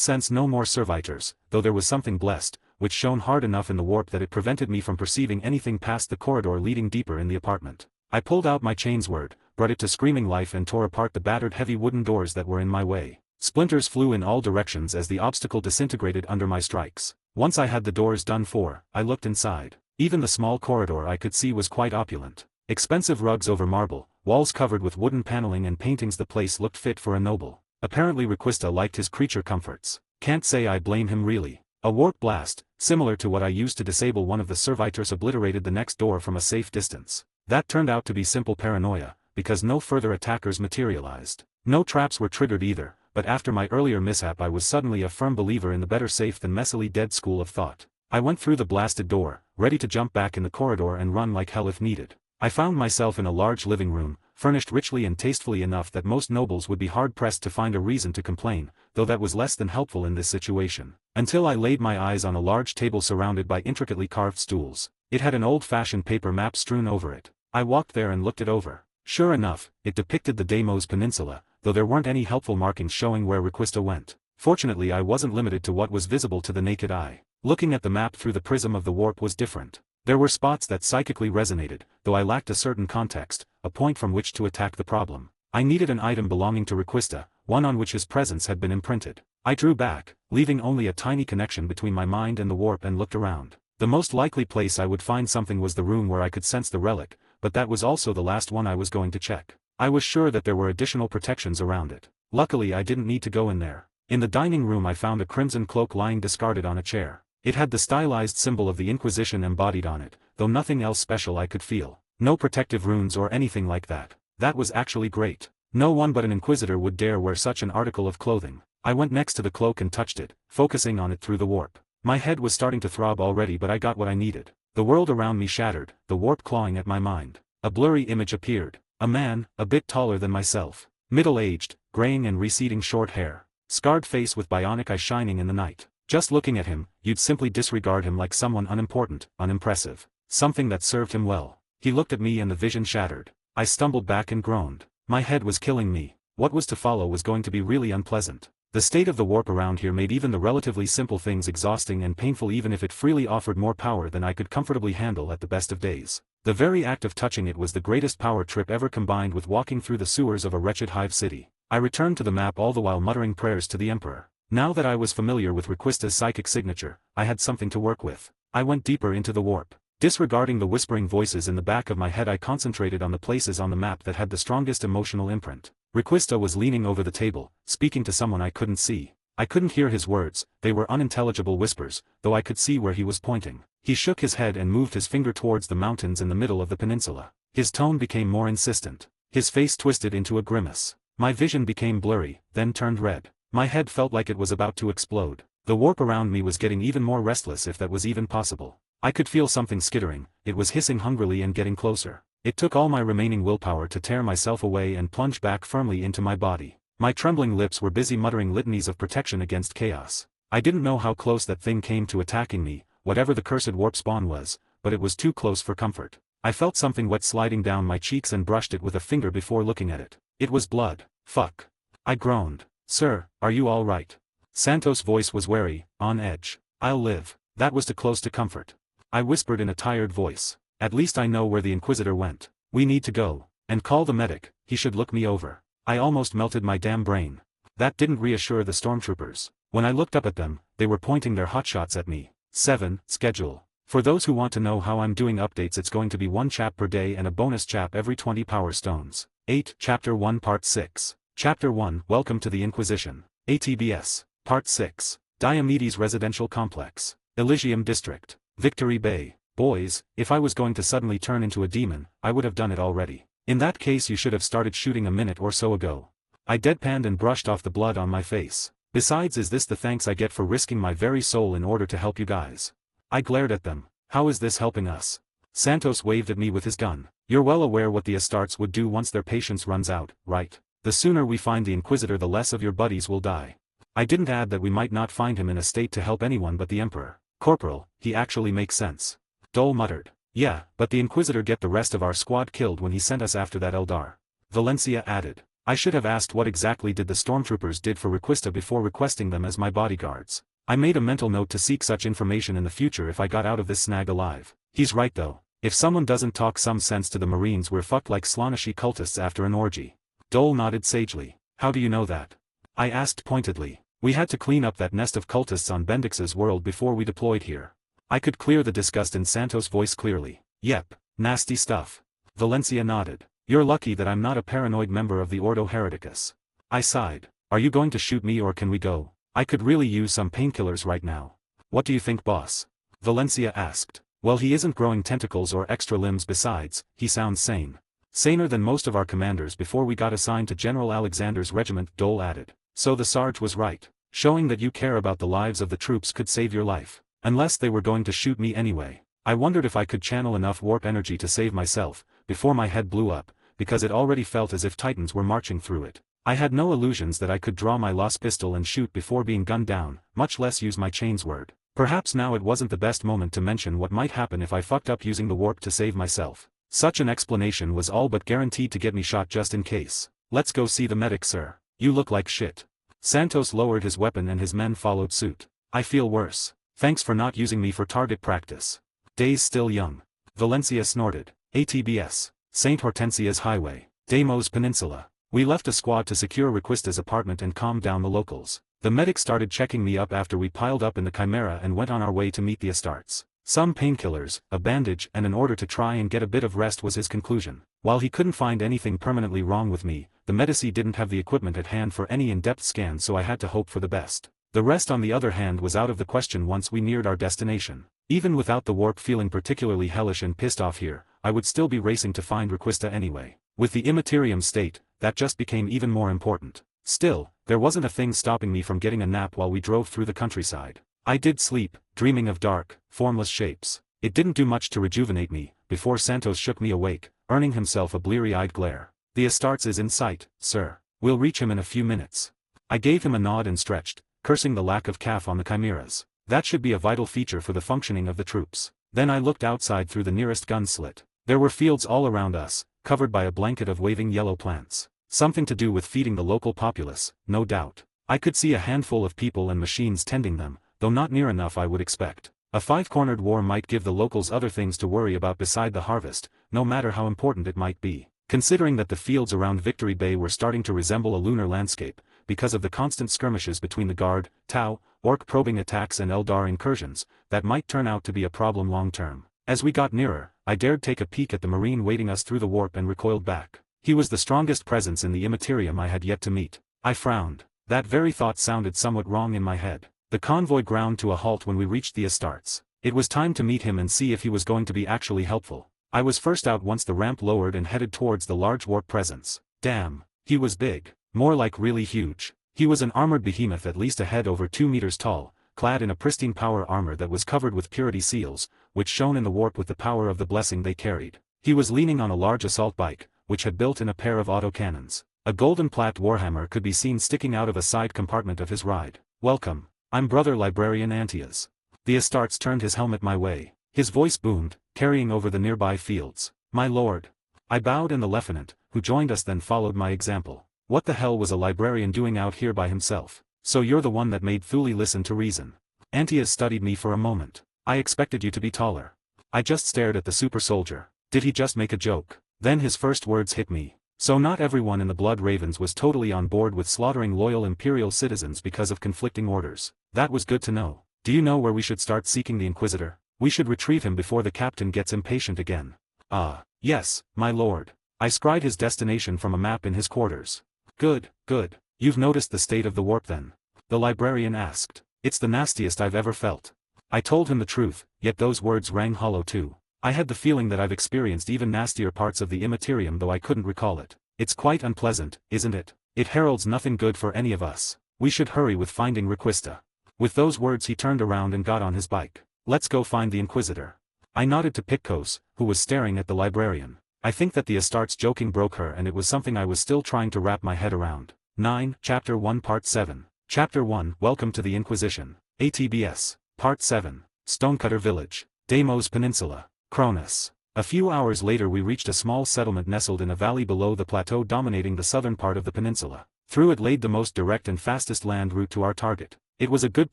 sense no more servitors, though there was something blessed, which shone hard enough in the warp that it prevented me from perceiving anything past the corridor leading deeper in the apartment. I pulled out my chainsword, brought it to screaming life and tore apart the battered heavy wooden doors that were in my way. Splinters flew in all directions as the obstacle disintegrated under my strikes. Once I had the doors done for, I looked inside. Even the small corridor I could see was quite opulent. Expensive rugs over marble, walls covered with wooden paneling and paintings. The place looked fit for a noble. Apparently Requista liked his creature comforts. Can't say I blame him really. A warp blast, similar to what I used to disable one of the servitors, obliterated the next door from a safe distance. That turned out to be simple paranoia, because no further attackers materialized. No traps were triggered either, but after my earlier mishap I was suddenly a firm believer in the better safe than messily dead school of thought. I went through the blasted door, ready to jump back in the corridor and run like hell if needed. I found myself in a large living room, furnished richly and tastefully enough that most nobles would be hard-pressed to find a reason to complain, though that was less than helpful in this situation. Until I laid my eyes on a large table surrounded by intricately carved stools. It had an old-fashioned paper map strewn over it. I walked there and looked it over. Sure enough, it depicted the Deimos Peninsula, though there weren't any helpful markings showing where Requista went. Fortunately I wasn't limited to what was visible to the naked eye. Looking at the map through the prism of the warp was different. There were spots that psychically resonated, though I lacked a certain context, a point from which to attack the problem. I needed an item belonging to Requista, one on which his presence had been imprinted. I drew back, leaving only a tiny connection between my mind and the warp, and looked around. The most likely place I would find something was the room where I could sense the relic, but that was also the last one I was going to check. I was sure that there were additional protections around it. Luckily I didn't need to go in there. In the dining room I found a crimson cloak lying discarded on a chair. It had the stylized symbol of the Inquisition embodied on it, though nothing else special I could feel. No protective runes or anything like that. That was actually great. No one but an Inquisitor would dare wear such an article of clothing. I went next to the cloak and touched it, focusing on it through the warp. My head was starting to throb already, but I got what I needed. The world around me shattered, the warp clawing at my mind. A blurry image appeared. A man, a bit taller than myself. Middle-aged, graying and receding short hair. Scarred face with bionic eye shining in the night. Just looking at him, you'd simply disregard him like someone unimportant, unimpressive. Something that served him well. He looked at me and the vision shattered. I stumbled back and groaned. My head was killing me. What was to follow was going to be really unpleasant. The state of the warp around here made even the relatively simple things exhausting and painful, even if it freely offered more power than I could comfortably handle at the best of days. The very act of touching it was the greatest power trip ever, combined with walking through the sewers of a wretched hive city. I returned to the map, all the while muttering prayers to the Emperor. Now that I was familiar with Requista's psychic signature, I had something to work with. I went deeper into the warp. Disregarding the whispering voices in the back of my head, I concentrated on the places on the map that had the strongest emotional imprint. Requista was leaning over the table, speaking to someone I couldn't see. I couldn't hear his words, they were unintelligible whispers, though I could see where he was pointing. He shook his head and moved his finger towards the mountains in the middle of the peninsula. His tone became more insistent. His face twisted into a grimace. My vision became blurry, then turned red. My head felt like it was about to explode. The warp around me was getting even more restless, if that was even possible. I could feel something skittering, it was hissing hungrily and getting closer. It took all my remaining willpower to tear myself away and plunge back firmly into my body. My trembling lips were busy muttering litanies of protection against chaos. I didn't know how close that thing came to attacking me, whatever the cursed warp spawn was, but it was too close for comfort. I felt something wet sliding down my cheeks and brushed it with a finger before looking at it. It was blood. Fuck. I groaned. Sir, are you all right? Santos' voice was wary, on edge. I'll live. That was too close to comfort. I whispered in a tired voice. At least I know where the Inquisitor went. We need to go. And call the medic, he should look me over. I almost melted my damn brain. That didn't reassure the stormtroopers. When I looked up at them, they were pointing their hotshots at me. 7, schedule. For those who want to know how I'm doing updates, it's going to be 1 chap per day and a bonus chap every 20 power stones. 8. Chapter 1 Part 6. Chapter 1 Welcome to the Inquisition. ATBS. Part 6. Diomedes Residential Complex. Elysium District. Victory Bay. Boys, if I was going to suddenly turn into a demon, I would have done it already. In that case you should have started shooting a minute or so ago. I deadpanned and brushed off the blood on my face. Besides, is this the thanks I get for risking my very soul in order to help you guys? I glared at them. How is this helping us? Santos waved at me with his gun. You're well aware what the Astartes would do once their patience runs out, right? The sooner we find the Inquisitor, the less of your buddies will die. I didn't add that we might not find him in a state to help anyone but the Emperor. Corporal, he actually makes sense. Dole muttered. Yeah, but the Inquisitor get the rest of our squad killed when he sent us after that Eldar. Valencia added. I should have asked what exactly did the stormtroopers did for Requista before requesting them as my bodyguards. I made a mental note to seek such information in the future if I got out of this snag alive. He's right though. If someone doesn't talk some sense to the Marines, we're fucked like Slaaneshi cultists after an orgy. Dole nodded sagely. How do you know that? I asked pointedly. We had to clean up that nest of cultists on Bendix's world before we deployed here. I could clear the disgust in Santos' voice clearly. Yep, nasty stuff. Valencia nodded. You're lucky that I'm not a paranoid member of the Ordo Hereticus. I sighed. Are you going to shoot me or can we go? I could really use some painkillers right now. What do you think, boss? Valencia asked. Well, he isn't growing tentacles or extra limbs, besides, he sounds sane. Saner than most of our commanders before we got assigned to General Alexander's regiment, Dole added. So the Sarge was right. Showing that you care about the lives of the troops could save your life. Unless they were going to shoot me anyway. I wondered if I could channel enough warp energy to save myself, before my head blew up, because it already felt as if Titans were marching through it. I had no illusions that I could draw my lost pistol and shoot before being gunned down, much less use my chains word. Perhaps now it wasn't the best moment to mention what might happen if I fucked up using the warp to save myself. Such an explanation was all but guaranteed to get me shot just in case. Let's go see the medic, sir. You look like shit. Santos lowered his weapon and his men followed suit. I feel worse. Thanks for not using me for target practice. Days still young. Valencia snorted. ATBS. St. Hortensia's Highway. Deimos Peninsula. We left a squad to secure Requista's apartment and calm down the locals. The medic started checking me up after we piled up in the Chimera and went on our way to meet the Astartes. Some painkillers, a bandage and an order to try and get a bit of rest was his conclusion. While he couldn't find anything permanently wrong with me, the Medici didn't have the equipment at hand for any in-depth scan, so I had to hope for the best. The rest on the other hand was out of the question once we neared our destination. Even without the warp feeling particularly hellish and pissed off here, I would still be racing to find Requista anyway. With the Immaterium state, that just became even more important. Still, there wasn't a thing stopping me from getting a nap while we drove through the countryside. I did sleep, dreaming of dark, formless shapes. It didn't do much to rejuvenate me, before Santos shook me awake, earning himself a bleary-eyed glare. The Astartes is in sight, sir. We'll reach him in a few minutes. I gave him a nod and stretched, cursing the lack of calf on the chimeras. That should be a vital feature for the functioning of the troops. Then I looked outside through the nearest gun slit. There were fields all around us, covered by a blanket of waving yellow plants. Something to do with feeding the local populace, no doubt. I could see a handful of people and machines tending them, though not near enough I would expect. A five-cornered war might give the locals other things to worry about beside the harvest, no matter how important it might be. Considering that the fields around Victory Bay were starting to resemble a lunar landscape, because of the constant skirmishes between the Guard, Tau, Orc probing attacks and Eldar incursions, that might turn out to be a problem long-term. As we got nearer, I dared take a peek at the Marine waiting us through the warp and recoiled back. He was the strongest presence in the Immaterium I had yet to meet. I frowned. That very thought sounded somewhat wrong in my head. The convoy ground to a halt when we reached the Astartes. It was time to meet him and see if he was going to be actually helpful. I was first out once the ramp lowered and headed towards the large warp presence. Damn, he was big. More like really huge. He was an armored behemoth at least a head over 2 meters tall, clad in a pristine power armor that was covered with purity seals, which shone in the warp with the power of the blessing they carried. He was leaning on a large assault bike, which had built in a pair of autocannons. A golden plat Warhammer could be seen sticking out of a side compartment of his ride. Welcome. I'm Brother Librarian Antias. The Astartes turned his helmet my way. His voice boomed, carrying over the nearby fields. My lord. I bowed and the lieutenant, who joined us then followed my example. What the hell was a librarian doing out here by himself? So you're the one that made Thule listen to reason. Antias studied me for a moment. I expected you to be taller. I just stared at the super soldier. Did he just make a joke? Then his first words hit me. So not everyone in the Blood Ravens was totally on board with slaughtering loyal Imperial citizens because of conflicting orders. That was good to know. Do you know where we should start seeking the Inquisitor? We should retrieve him before the captain gets impatient again. Ah, yes, my lord. I scried his destination from a map in his quarters. Good, good. You've noticed the state of the warp then? The librarian asked. It's the nastiest I've ever felt. I told him the truth, yet those words rang hollow too. I had the feeling that I've experienced even nastier parts of the immaterium though I couldn't recall it. It's quite unpleasant, isn't it? It heralds nothing good for any of us. We should hurry with finding Requista. With those words he turned around and got on his bike. Let's go find the Inquisitor. I nodded to Pitcos, who was staring at the librarian. I think that the Astartes joking broke her and it was something I was still trying to wrap my head around. 9, Chapter 1 Part 7. Chapter 1 Welcome to the Inquisition. ATBS. Part 7. Stonecutter Village. Deimos Peninsula. Cronis. A few hours later we reached a small settlement nestled in a valley below the plateau dominating the southern part of the peninsula. Through it laid the most direct and fastest land route to our target. It was a good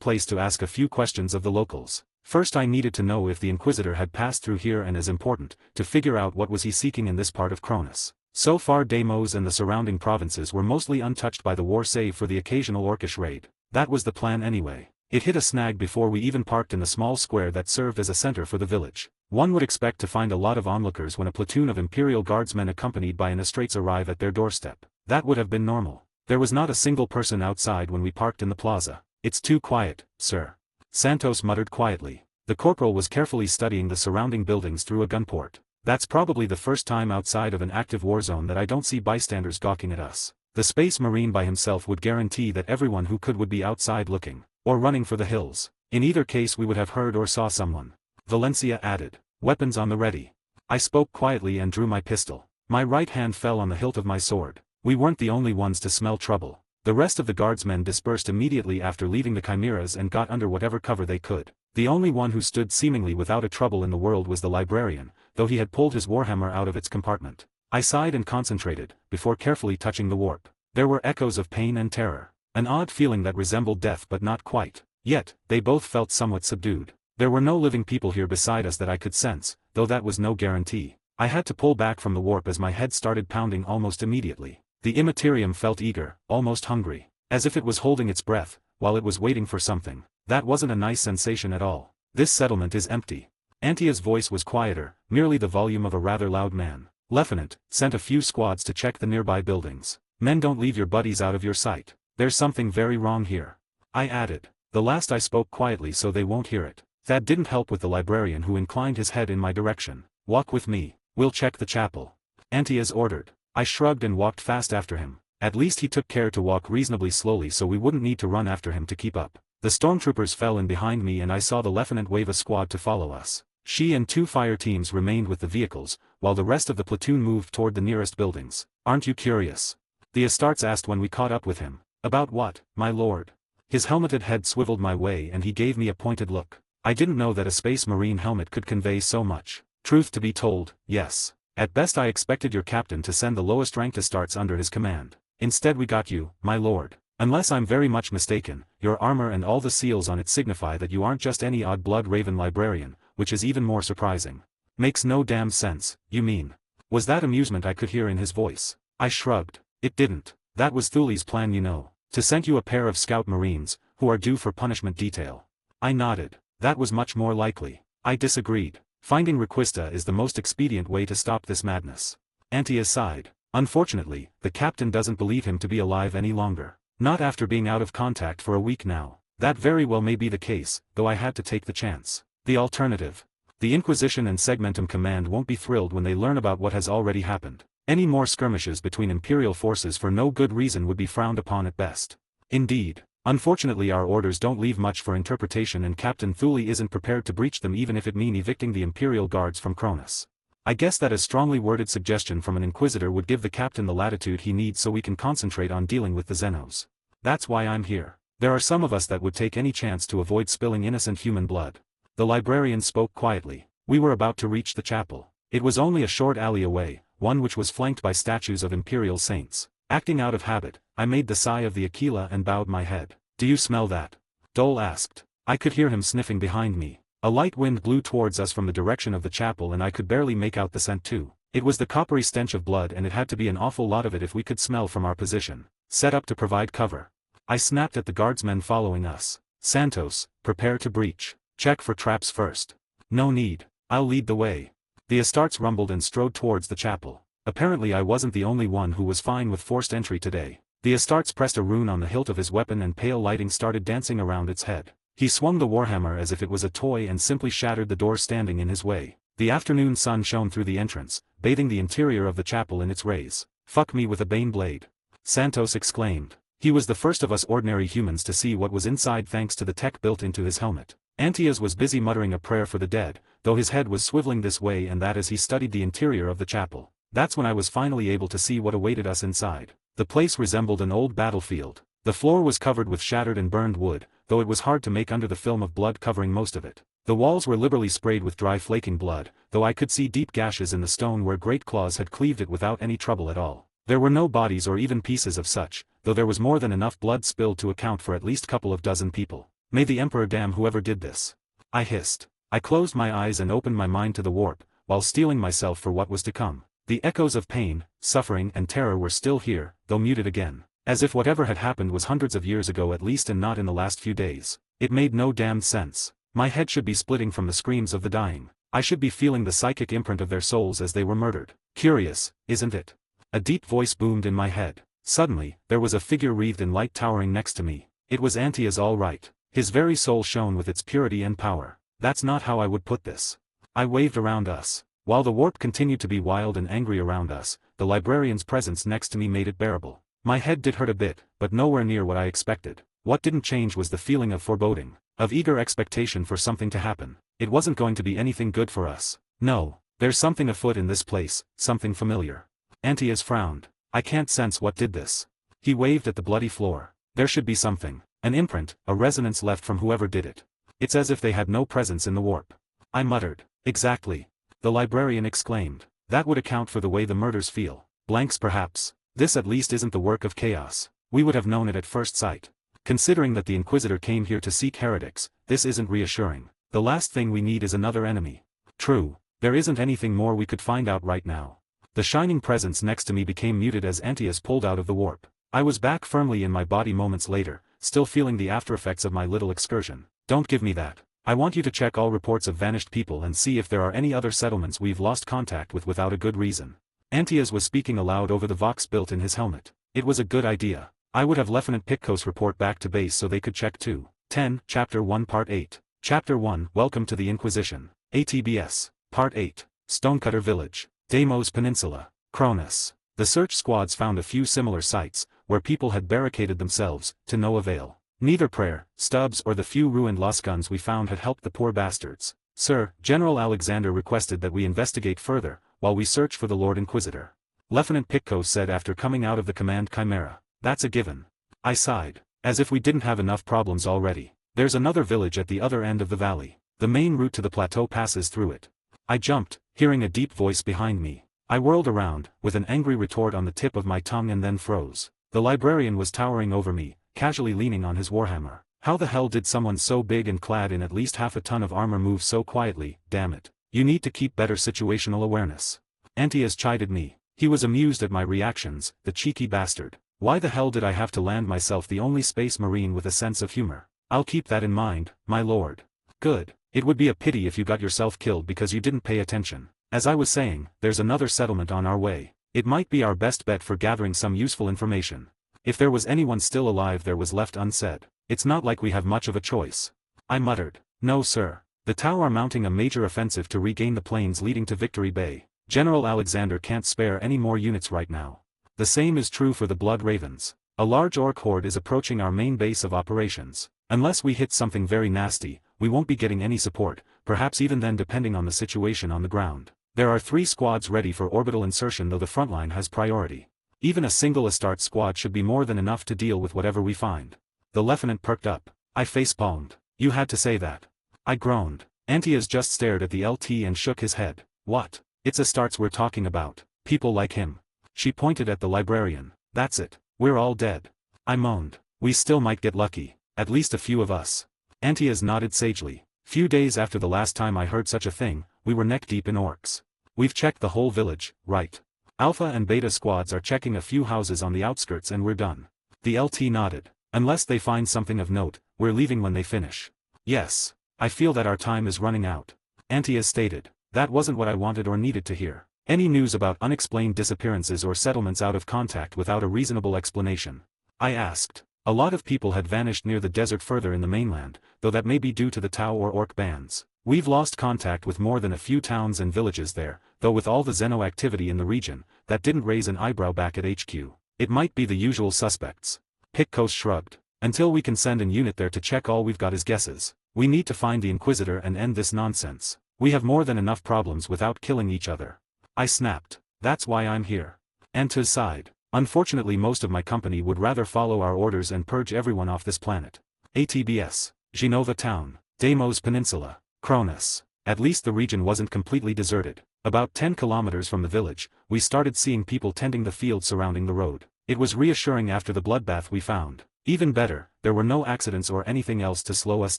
place to ask a few questions of the locals. First I needed to know if the Inquisitor had passed through here and as important, to figure out what was he seeking in this part of Cronis. So far Deimos and the surrounding provinces were mostly untouched by the war save for the occasional orcish raid. That was the plan anyway. It hit a snag before we even parked in the small square that served as a center for the village. One would expect to find a lot of onlookers when a platoon of Imperial guardsmen accompanied by an Astartes arrive at their doorstep. That would have been normal. There was not a single person outside when we parked in the plaza. It's too quiet, sir. Santos muttered quietly. The corporal was carefully studying the surrounding buildings through a gunport. That's probably the first time outside of an active war zone that I don't see bystanders gawking at us. The Space Marine by himself would guarantee that everyone who could would be outside looking, or running for the hills. In either case we would have heard or saw someone. Valencia added. Weapons on the ready. I spoke quietly and drew my pistol. My right hand fell on the hilt of my sword. We weren't the only ones to smell trouble. The rest of the guardsmen dispersed immediately after leaving the chimeras and got under whatever cover they could. The only one who stood seemingly without a trouble in the world was the librarian, though he had pulled his warhammer out of its compartment. I sighed and concentrated, before carefully touching the warp. There were echoes of pain and terror. An odd feeling that resembled death but not quite. Yet, they both felt somewhat subdued. There were no living people here beside us that I could sense, though that was no guarantee. I had to pull back from the warp as my head started pounding almost immediately. The immaterium felt eager, almost hungry. As if it was holding its breath, while it was waiting for something. That wasn't a nice sensation at all. This settlement is empty. Antia's voice was quieter, merely the volume of a rather loud man. Lieutenant, sent a few squads to check the nearby buildings. Men don't leave your buddies out of your sight. There's something very wrong here. I added. The last I spoke quietly so they won't hear it. That didn't help with the librarian who inclined his head in my direction. Walk with me. We'll check the chapel. Antias ordered. I shrugged and walked fast after him. At least he took care to walk reasonably slowly so we wouldn't need to run after him to keep up. The stormtroopers fell in behind me and I saw the lieutenant wave a squad to follow us. She and 2 fire teams remained with the vehicles, while the rest of the platoon moved toward the nearest buildings. Aren't you curious? The Astartes asked when we caught up with him. About what, my lord? His helmeted head swiveled my way and he gave me a pointed look. I didn't know that a Space Marine helmet could convey so much. Truth to be told, yes. At best I expected your captain to send the lowest ranked Astartes under his command. Instead we got you, my lord. Unless I'm very much mistaken, your armor and all the seals on it signify that you aren't just any odd-blood raven librarian, which is even more surprising. Makes no damn sense, you mean. Was that amusement I could hear in his voice? I shrugged. It didn't. That was Thule's plan, you know. To send you a pair of scout marines, who are due for punishment detail. I nodded. That was much more likely. I disagreed. Finding Requista is the most expedient way to stop this madness. Antia sighed. Unfortunately, the captain doesn't believe him to be alive any longer. Not after being out of contact for a week now. That very well may be the case, though I had to take the chance. The alternative. The Inquisition and Segmentum Command won't be thrilled when they learn about what has already happened. Any more skirmishes between Imperial forces for no good reason would be frowned upon at best. Indeed. Unfortunately our orders don't leave much for interpretation and Captain Thule isn't prepared to breach them even if it mean evicting the Imperial guards from Cronis. I guess that a strongly worded suggestion from an Inquisitor would give the captain the latitude he needs so we can concentrate on dealing with the Xenos. That's why I'm here. There are some of us that would take any chance to avoid spilling innocent human blood. The librarian spoke quietly. We were about to reach the chapel. It was only a short alley away, one which was flanked by statues of Imperial saints. Acting out of habit, I made the sigh of the Aquila and bowed my head. Do you smell that? Dole asked. I could hear him sniffing behind me. A light wind blew towards us from the direction of the chapel and I could barely make out the scent too. It was the coppery stench of blood and it had to be an awful lot of it if we could smell from our position. Set up to provide cover. I snapped at the guardsmen following us. Santos, prepare to breach. Check for traps first. No need, I'll lead the way. The Astartes rumbled and strode towards the chapel. Apparently I wasn't the only one who was fine with forced entry today. The Astartes pressed a rune on the hilt of his weapon and pale lighting started dancing around its head. He swung the warhammer as if it was a toy and simply shattered the door standing in his way. The afternoon sun shone through the entrance, bathing the interior of the chapel in its rays. "Fuck me with a bane blade," Santos exclaimed. He was the first of us ordinary humans to see what was inside thanks to the tech built into his helmet. Antias was busy muttering a prayer for the dead, though his head was swiveling this way and that as he studied the interior of the chapel. That's when I was finally able to see what awaited us inside. The place resembled an old battlefield. The floor was covered with shattered and burned wood, though it was hard to make under the film of blood covering most of it. The walls were liberally sprayed with dry flaking blood, though I could see deep gashes in the stone where great claws had cleaved it without any trouble at all. There were no bodies or even pieces of such, though there was more than enough blood spilled to account for at least couple of dozen people. May the Emperor damn whoever did this. I hissed. I closed my eyes and opened my mind to the warp, while steeling myself for what was to come. The echoes of pain, suffering and terror were still here, though muted again. As if whatever had happened was hundreds of years ago at least and not in the last few days. It made no damned sense. My head should be splitting from the screams of the dying. I should be feeling the psychic imprint of their souls as they were murdered. Curious, isn't it? A deep voice boomed in my head. Suddenly, there was a figure wreathed in light towering next to me. It was Antias all right. His very soul shone with its purity and power. That's not how I would put this. I waved around us. While the warp continued to be wild and angry around us, the librarian's presence next to me made it bearable. My head did hurt a bit, but nowhere near what I expected. What didn't change was the feeling of foreboding, of eager expectation for something to happen. It wasn't going to be anything good for us. No, there's something afoot in this place, something familiar. Antias frowned. I can't sense what did this. He waved at the bloody floor. There should be something. An imprint, a resonance left from whoever did it. It's as if they had no presence in the warp. I muttered. Exactly. The librarian exclaimed. That would account for the way the murders feel. Blanks perhaps. This at least isn't the work of chaos. We would have known it at first sight. Considering that the Inquisitor came here to seek heretics, this isn't reassuring. The last thing we need is another enemy. True, there isn't anything more we could find out right now. The shining presence next to me became muted as Antias pulled out of the warp. I was back firmly in my body moments later, still feeling the aftereffects of my little excursion. Don't give me that. I want you to check all reports of vanished people and see if there are any other settlements we've lost contact with without a good reason. Antias was speaking aloud over the vox built in his helmet. It was a good idea. I would have Lieutenant Pitco's report back to base so they could check too. 10, Chapter 1 Part 8. Chapter 1 Welcome to the Inquisition. ATBS. Part 8. Stonecutter Village. Deimos Peninsula. Cronis. The search squads found a few similar sites, where people had barricaded themselves, to no avail. Neither prayer, stubs or the few ruined lasguns we found had helped the poor bastards. Sir, General Alexander requested that we investigate further, while we search for the Lord Inquisitor. Lieutenant Pitco said after coming out of the command chimera. That's a given. I sighed. As if we didn't have enough problems already. There's another village at the other end of the valley. The main route to the plateau passes through it. I jumped, hearing a deep voice behind me. I whirled around, with an angry retort on the tip of my tongue and then froze. The librarian was towering over me, casually leaning on his warhammer. How the hell did someone so big and clad in at least half a ton of armor move so quietly? Damn it. You need to keep better situational awareness. Antias chided me. He was amused at my reactions, the cheeky bastard. Why the hell did I have to land myself the only space marine with a sense of humor? I'll keep that in mind, my lord. Good. It would be a pity if you got yourself killed because you didn't pay attention. As I was saying, there's another settlement on our way. It might be our best bet for gathering some useful information. If there was anyone still alive there was left unsaid. It's not like we have much of a choice. I muttered. No sir. The Tau are mounting a major offensive to regain the plains leading to Victory Bay. General Alexander can't spare any more units right now. The same is true for the Blood Ravens. A large orc horde is approaching our main base of operations. Unless we hit something very nasty, we won't be getting any support, perhaps even then depending on the situation on the ground. There are 3 squads ready for orbital insertion though the frontline has priority. Even a single Astarte squad should be more than enough to deal with whatever we find. The lieutenant perked up. I facepalmed. You had to say that. I groaned. Antias just stared at the LT and shook his head. What? It's Astartes we're talking about. People like him. She pointed at the librarian. That's it. We're all dead. I moaned. We still might get lucky. At least a few of us. Antias nodded sagely. Few days after the last time I heard such a thing, we were neck deep in orcs. We've checked the whole village, right? Alpha and Beta squads are checking a few houses on the outskirts and we're done. The LT nodded. Unless they find something of note, we're leaving when they finish. Yes. I feel that our time is running out. Antias stated. That wasn't what I wanted or needed to hear. Any news about unexplained disappearances or settlements out of contact without a reasonable explanation? I asked. A lot of people had vanished near the desert further in the mainland, though that may be due to the Tau or Orc bands. We've lost contact with more than a few towns and villages there, though with all the Xeno activity in the region, that didn't raise an eyebrow back at HQ. It might be the usual suspects. Pitkos shrugged. Until we can send an unit there to check, all we've got is guesses. We need to find the Inquisitor and end this nonsense. We have more than enough problems without killing each other. I snapped. That's why I'm here. Antias sighed. Unfortunately, most of my company would rather follow our orders and purge everyone off this planet. ATBS. Genova Town. Deimos Peninsula. Cronis. At least the region wasn't completely deserted. About 10 kilometers from the village, we started seeing people tending the fields surrounding the road. It was reassuring after the bloodbath we found. Even better, there were no accidents or anything else to slow us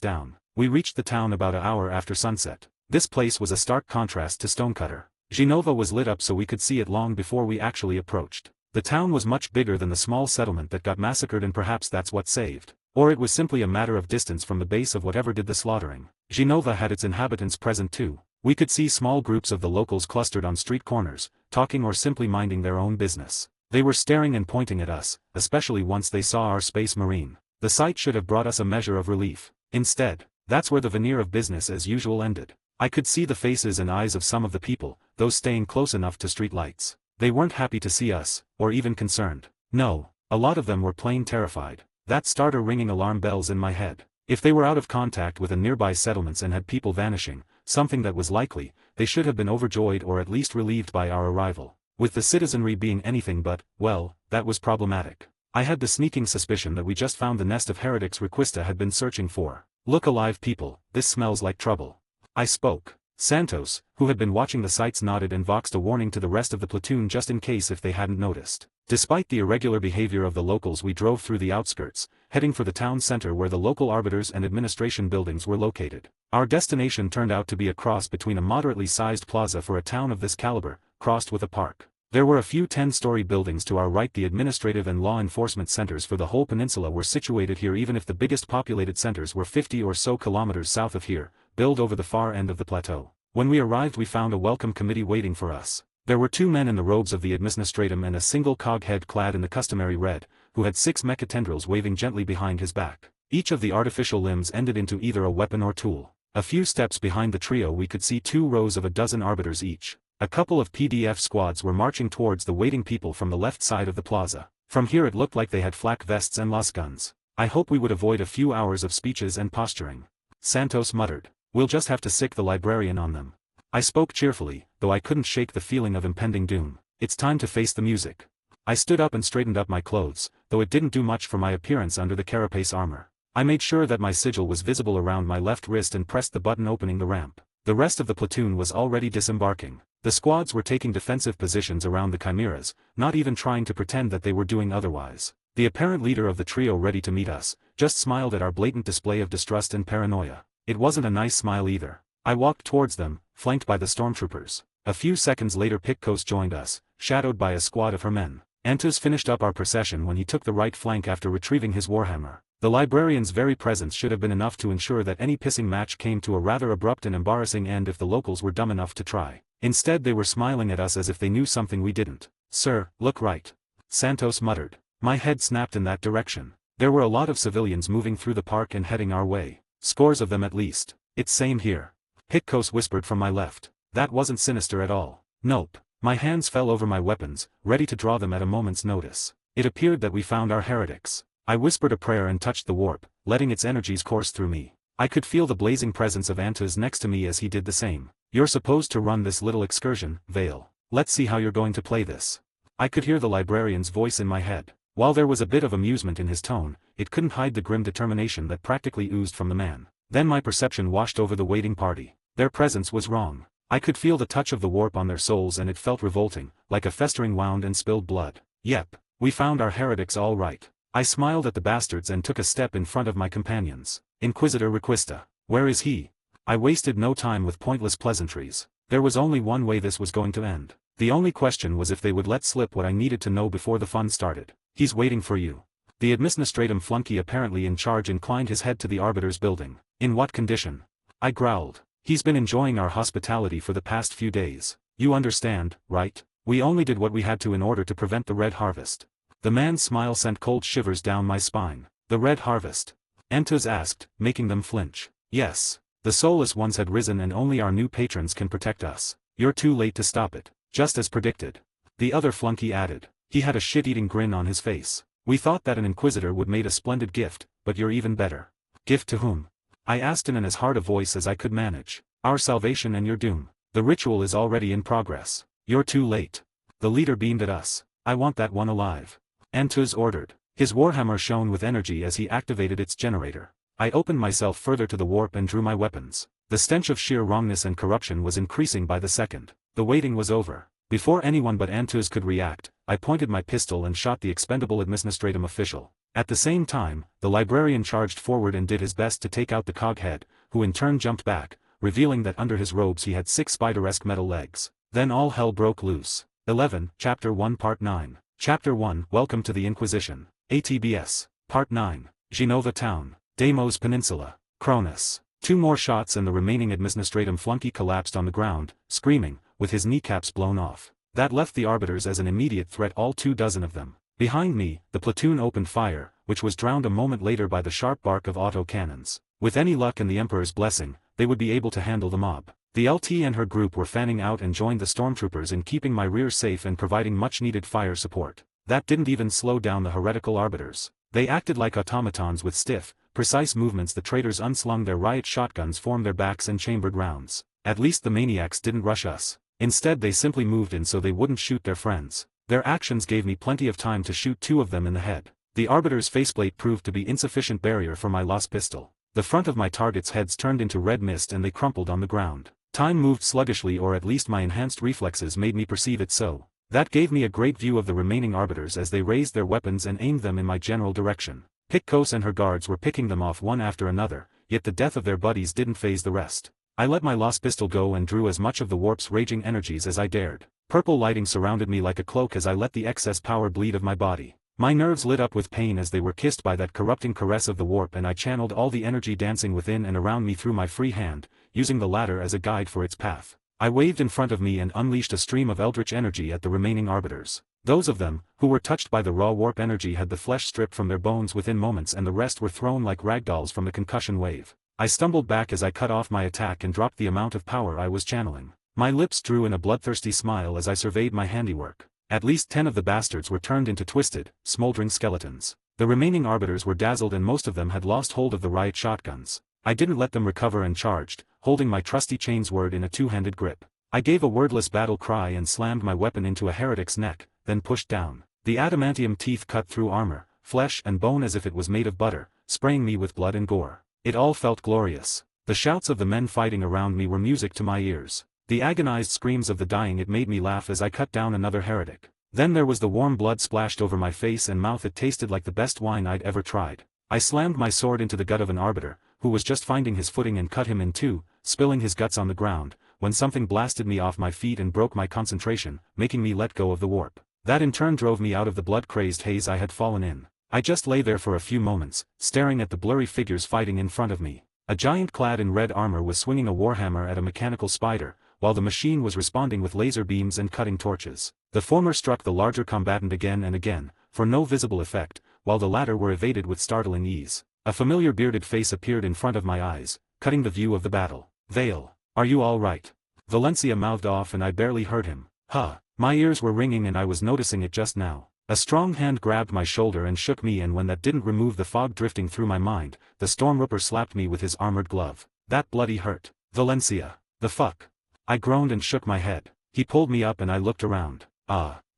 down. We reached the town about an hour after sunset. This place was a stark contrast to Stonecutter. Genova was lit up so we could see it long before we actually approached. The town was much bigger than the small settlement that got massacred, and perhaps that's what saved. Or it was simply a matter of distance from the base of whatever did the slaughtering. Genova had its inhabitants present too. We could see small groups of the locals clustered on street corners, talking or simply minding their own business. They were staring and pointing at us, especially once they saw our Space Marine. The sight should have brought us a measure of relief. Instead, that's where the veneer of business as usual ended. I could see the faces and eyes of some of the people, those staying close enough to street lights. They weren't happy to see us, or even concerned. No, a lot of them were plain terrified. That started ringing alarm bells in my head. If they were out of contact with the nearby settlements and had people vanishing, something that was likely, they should have been overjoyed or at least relieved by our arrival. With the citizenry being anything but, well, that was problematic. I had the sneaking suspicion that we just found the nest of heretics Requista had been searching for. Look alive, people, this smells like trouble. I spoke. Santos, who had been watching the sights, nodded and voxed a warning to the rest of the platoon just in case if they hadn't noticed. Despite the irregular behavior of the locals, we drove through the outskirts, heading for the town center where the local arbiters and administration buildings were located. Our destination turned out to be a cross between a moderately sized plaza for a town of this caliber, crossed with a park. There were a few 10-story buildings to our right. The administrative and law enforcement centers for the whole peninsula were situated here, even if the biggest populated centers were 50 or so kilometers south of here, built over the far end of the plateau. When we arrived, we found a welcome committee waiting for us. There were 2 men in the robes of the administratum and a single coghead clad in the customary red, who had 6 mechatendrils waving gently behind his back. Each of the artificial limbs ended into either a weapon or tool. A few steps behind the trio we could see 2 rows of a dozen arbiters each. A couple of PDF squads were marching towards the waiting people from the left side of the plaza. From here it looked like they had flak vests and las guns. I hope we would avoid a few hours of speeches and posturing. Santos muttered. We'll just have to sick the librarian on them. I spoke cheerfully, though I couldn't shake the feeling of impending doom. It's time to face the music. I stood up and straightened up my clothes, though it didn't do much for my appearance under the carapace armor. I made sure that my sigil was visible around my left wrist and pressed the button opening the ramp. The rest of the platoon was already disembarking. The squads were taking defensive positions around the chimeras, not even trying to pretend that they were doing otherwise. The apparent leader of the trio, ready to meet us, just smiled at our blatant display of distrust and paranoia. It wasn't a nice smile either. I walked towards them, flanked by the stormtroopers. A few seconds later Pitkos joined us, shadowed by a squad of her men. Antias finished up our procession when he took the right flank after retrieving his warhammer. The librarian's very presence should have been enough to ensure that any pissing match came to a rather abrupt and embarrassing end if the locals were dumb enough to try. Instead they were smiling at us as if they knew something we didn't. Sir, look right. Santos muttered. My head snapped in that direction. There were a lot of civilians moving through the park and heading our way. Scores of them at least. It's same here. Pitkos whispered from my left. That wasn't sinister at all. Nope. My hands fell over my weapons, ready to draw them at a moment's notice. It appeared that we found our heretics. I whispered a prayer and touched the warp, letting its energies course through me. I could feel the blazing presence of Antias next to me as he did the same. You're supposed to run this little excursion, Vale. Let's see how you're going to play this. I could hear the librarian's voice in my head. While there was a bit of amusement in his tone, it couldn't hide the grim determination that practically oozed from the man. Then my perception washed over the waiting party. Their presence was wrong. I could feel the touch of the warp on their souls and it felt revolting, like a festering wound and spilled blood. Yep, we found our heretics all right. I smiled at the bastards and took a step in front of my companions. Inquisitor Requista. Where is he? I wasted no time with pointless pleasantries. There was only one way this was going to end. The only question was if they would let slip what I needed to know before the fun started. He's waiting for you. The administratum flunky apparently in charge inclined his head to the arbiter's building. In what condition? I growled. He's been enjoying our hospitality for the past few days. You understand, right? We only did what we had to in order to prevent the Red Harvest. The man's smile sent cold shivers down my spine. The Red Harvest? Antuz asked, making them flinch. Yes. The soulless ones had risen and only our new patrons can protect us. You're too late to stop it. Just as predicted. The other flunky added. He had a shit-eating grin on his face. We thought that an Inquisitor would made a splendid gift, but you're even better. Gift to whom? I asked in as hard a voice as I could manage. Our salvation and your doom. The ritual is already in progress. You're too late. The leader beamed at us. I want that one alive. Antuz ordered. His warhammer shone with energy as he activated its generator. I opened myself further to the warp and drew my weapons. The stench of sheer wrongness and corruption was increasing by the second. The waiting was over. Before anyone but Antuz could react, I pointed my pistol and shot the expendable administratum official. At the same time, the librarian charged forward and did his best to take out the coghead, who in turn jumped back, revealing that under his robes he had 6 spider-esque metal legs. Then all hell broke loose. 11, Chapter 1 Part 9. Chapter 1 Welcome to the Inquisition. ATBS. Part 9. Genova Town. Deimos Peninsula. Cronis. 2 more shots and the remaining administratum flunky collapsed on the ground, screaming, with his kneecaps blown off. That left the arbiters as an immediate threat, all 24 of them. Behind me, the platoon opened fire, which was drowned a moment later by the sharp bark of auto cannons. With any luck and the Emperor's blessing, they would be able to handle the mob. The LT and her group were fanning out and joined the stormtroopers in keeping my rear safe and providing much-needed fire support. That didn't even slow down the heretical arbiters. They acted like automatons with stiff, precise movements. The traitors unslung their riot shotguns, formed their backs and chambered rounds. At least the maniacs didn't rush us. Instead they simply moved in so they wouldn't shoot their friends. Their actions gave me plenty of time to shoot 2 of them in the head. The arbiter's faceplate proved to be insufficient barrier for my lost pistol. The front of my targets' heads turned into red mist and they crumpled on the ground. Time moved sluggishly, or at least my enhanced reflexes made me perceive it so. That gave me a great view of the remaining arbiters as they raised their weapons and aimed them in my general direction. Pitkos and her guards were picking them off one after another, yet the death of their buddies didn't faze the rest. I let my lost pistol go and drew as much of the warp's raging energies as I dared. Purple lighting surrounded me like a cloak as I let the excess power bleed of my body. My nerves lit up with pain as they were kissed by that corrupting caress of the warp, and I channeled all the energy dancing within and around me through my free hand, using the latter as a guide for its path. I waved in front of me and unleashed a stream of eldritch energy at the remaining arbiters. Those of them, who were touched by the raw warp energy, had the flesh stripped from their bones within moments, and the rest were thrown like ragdolls from the concussion wave. I stumbled back as I cut off my attack and dropped the amount of power I was channeling. My lips drew in a bloodthirsty smile as I surveyed my handiwork. At least 10 of the bastards were turned into twisted, smoldering skeletons. The remaining arbiters were dazzled and most of them had lost hold of the riot shotguns. I didn't let them recover and charged, holding my trusty chainsword in a 2-handed grip. I gave a wordless battle cry and slammed my weapon into a heretic's neck, then pushed down. The adamantium teeth cut through armor, flesh and bone as if it was made of butter, spraying me with blood and gore. It all felt glorious. The shouts of the men fighting around me were music to my ears. The agonized screams of the dying, it made me laugh as I cut down another heretic. Then there was the warm blood splashed over my face and mouth. It tasted like the best wine I'd ever tried. I slammed my sword into the gut of an arbiter, who was just finding his footing, and cut him in 2, spilling his guts on the ground, when something blasted me off my feet and broke my concentration, making me let go of the warp. That in turn drove me out of the blood-crazed haze I had fallen in. I just lay there for a few moments, staring at the blurry figures fighting in front of me. A giant clad in red armor was swinging a warhammer at a mechanical spider, while the machine was responding with laser beams and cutting torches. The former struck the larger combatant again and again, for no visible effect, while the latter were evaded with startling ease. A familiar bearded face appeared in front of my eyes, cutting the view of the battle. Vale, are you all right? Valencia mouthed off and I barely heard him. Huh. My ears were ringing and I was noticing it just now. A strong hand grabbed my shoulder and shook me, and when that didn't remove the fog drifting through my mind, the Stormrooper slapped me with his armored glove. That bloody hurt. Valencia. The fuck? I groaned and shook my head. He pulled me up and I looked around.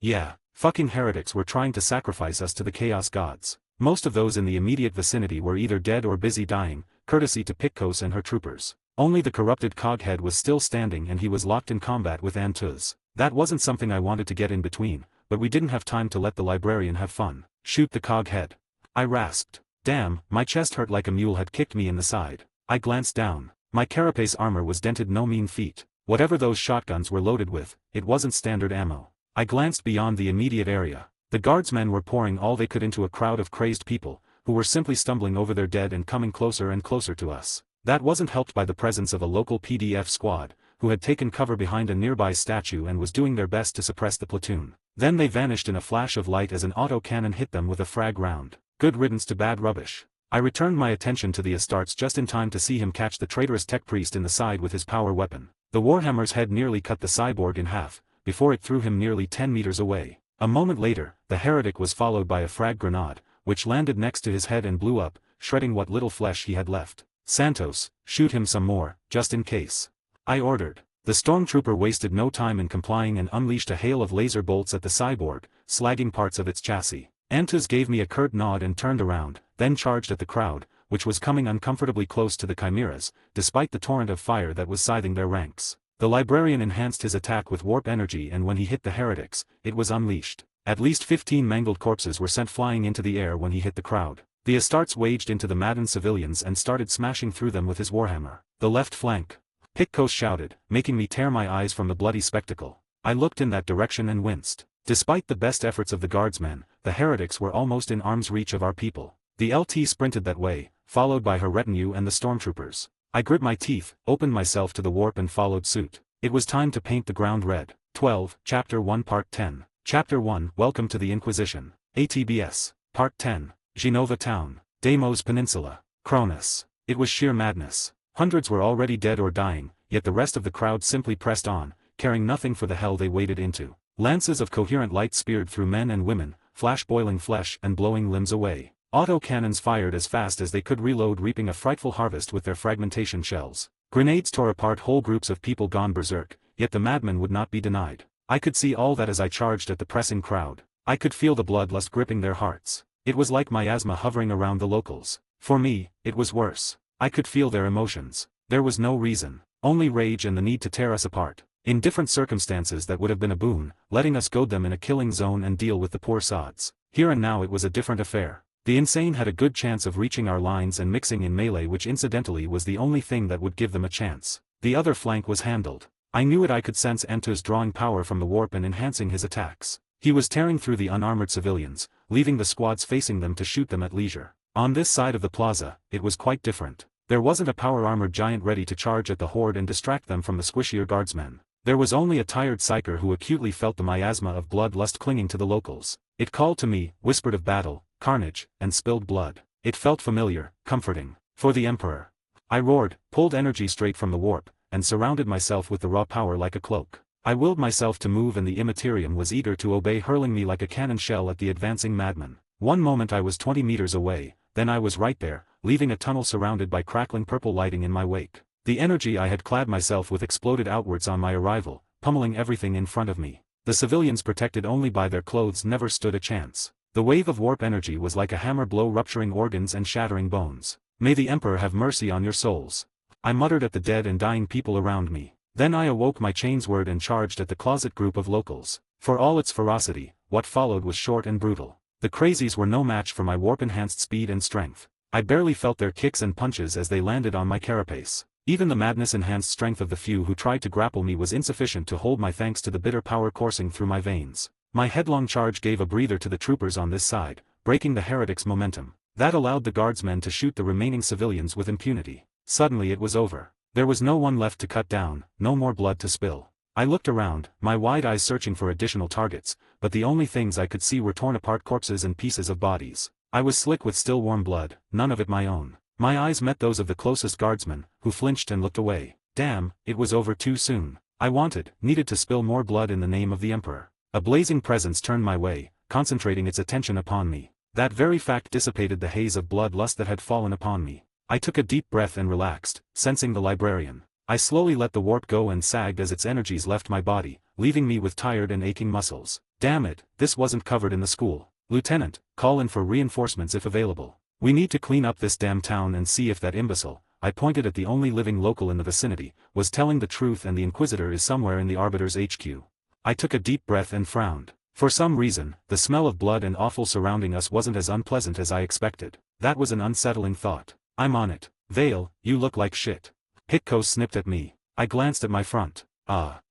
Yeah. Fucking heretics were trying to sacrifice us to the Chaos Gods. Most of those in the immediate vicinity were either dead or busy dying, courtesy to Pitkos and her troopers. Only the corrupted coghead was still standing, and he was locked in combat with Antuz. That wasn't something I wanted to get in between, but we didn't have time to let the librarian have fun. Shoot the coghead. I rasped. Damn, my chest hurt like a mule had kicked me in the side. I glanced down. My carapace armor was dented no mean feat. Whatever those shotguns were loaded with, it wasn't standard ammo. I glanced beyond the immediate area. The guardsmen were pouring all they could into a crowd of crazed people, who were simply stumbling over their dead and coming closer and closer to us. That wasn't helped by the presence of a local PDF squad, who had taken cover behind a nearby statue and was doing their best to suppress the platoon. Then they vanished in a flash of light as an autocannon hit them with a frag round. Good riddance to bad rubbish. I returned my attention to the Astartes just in time to see him catch the traitorous tech priest in the side with his power weapon. The Warhammer's head nearly cut the cyborg in half, before it threw him nearly 10 meters away. A moment later, the heretic was followed by a frag grenade, which landed next to his head and blew up, shredding what little flesh he had left. Santos, shoot him some more, just in case. I ordered. The stormtrooper wasted no time in complying and unleashed a hail of laser bolts at the cyborg, slagging parts of its chassis. Antus gave me a curt nod and turned around, then charged at the crowd, which was coming uncomfortably close to the chimeras, despite the torrent of fire that was scything their ranks. The librarian enhanced his attack with warp energy, and when he hit the heretics, it was unleashed. At least 15 mangled corpses were sent flying into the air when he hit the crowd. The Astartes waged into the maddened civilians and started smashing through them with his warhammer. The left flank. Pitkos shouted, making me tear my eyes from the bloody spectacle. I looked in that direction and winced. Despite the best efforts of the guardsmen, the heretics were almost in arm's reach of our people. The LT sprinted that way, followed by her retinue and the stormtroopers. I grit my teeth, opened myself to the warp and followed suit. It was time to paint the ground red. 12, Chapter 1 Part 10. Chapter 1 Welcome to the Inquisition. ATBS. Part 10. Genova Town. Deimos Peninsula. Cronis. It was sheer madness. Hundreds were already dead or dying, yet the rest of the crowd simply pressed on, caring nothing for the hell they waded into. Lances of coherent light speared through men and women, flash boiling flesh and blowing limbs away. Auto-cannons fired as fast as they could reload, reaping a frightful harvest with their fragmentation shells. Grenades tore apart whole groups of people gone berserk, yet the madman would not be denied. I could see all that as I charged at the pressing crowd. I could feel the bloodlust gripping their hearts. It was like miasma hovering around the locals. For me, it was worse. I could feel their emotions. There was no reason, only rage and the need to tear us apart. In different circumstances that would have been a boon, letting us goad them in a killing zone and deal with the poor sods. Here and now it was a different affair. The insane had a good chance of reaching our lines and mixing in melee, which incidentally was the only thing that would give them a chance. The other flank was handled. I knew it. I could sense Antus drawing power from the warp and enhancing his attacks. He was tearing through the unarmored civilians, leaving the squads facing them to shoot them at leisure. On this side of the plaza, it was quite different. There wasn't a power-armored giant ready to charge at the horde and distract them from the squishier guardsmen. There was only a tired Psyker who acutely felt the miasma of bloodlust clinging to the locals. It called to me, whispered of battle, carnage, and spilled blood. It felt familiar, comforting. For the Emperor. I roared, pulled energy straight from the warp, and surrounded myself with the raw power like a cloak. I willed myself to move, and the Immaterium was eager to obey, hurling me like a cannon shell at the advancing madman. One moment I was 20 meters away, then I was right there, leaving a tunnel surrounded by crackling purple lighting in my wake. The energy I had clad myself with exploded outwards on my arrival, pummeling everything in front of me. The civilians, protected only by their clothes, never stood a chance. The wave of warp energy was like a hammer blow, rupturing organs and shattering bones. May the Emperor have mercy on your souls. I muttered at the dead and dying people around me. Then I awoke my chains word and charged at the closet group of locals. For all its ferocity, what followed was short and brutal. The crazies were no match for my warp-enhanced speed and strength. I barely felt their kicks and punches as they landed on my carapace. Even the madness-enhanced strength of the few who tried to grapple me was insufficient to hold my, thanks to the bitter power coursing through my veins. My headlong charge gave a breather to the troopers on this side, breaking the heretics' momentum. That allowed the guardsmen to shoot the remaining civilians with impunity. Suddenly it was over. There was no one left to cut down, no more blood to spill. I looked around, my wide eyes searching for additional targets, but the only things I could see were torn apart corpses and pieces of bodies. I was slick with still warm blood, none of it my own. My eyes met those of the closest guardsmen, who flinched and looked away. Damn, it was over too soon. I needed to spill more blood in the name of the Emperor. A blazing presence turned my way, concentrating its attention upon me. That very fact dissipated the haze of bloodlust that had fallen upon me. I took a deep breath and relaxed, sensing the librarian. I slowly let the warp go and sagged as its energies left my body, leaving me with tired and aching muscles. Damn it, this wasn't covered in the school. Lieutenant, call in for reinforcements if available. We need to clean up this damn town and see if that imbecile, I pointed at the only living local in the vicinity, was telling the truth and the Inquisitor is somewhere in the Arbiter's HQ. I took a deep breath and frowned. For some reason, the smell of blood and offal surrounding us wasn't as unpleasant as I expected. That was an unsettling thought. I'm on it. Vale, you look like shit. Pitkos snipped at me. I glanced at my front.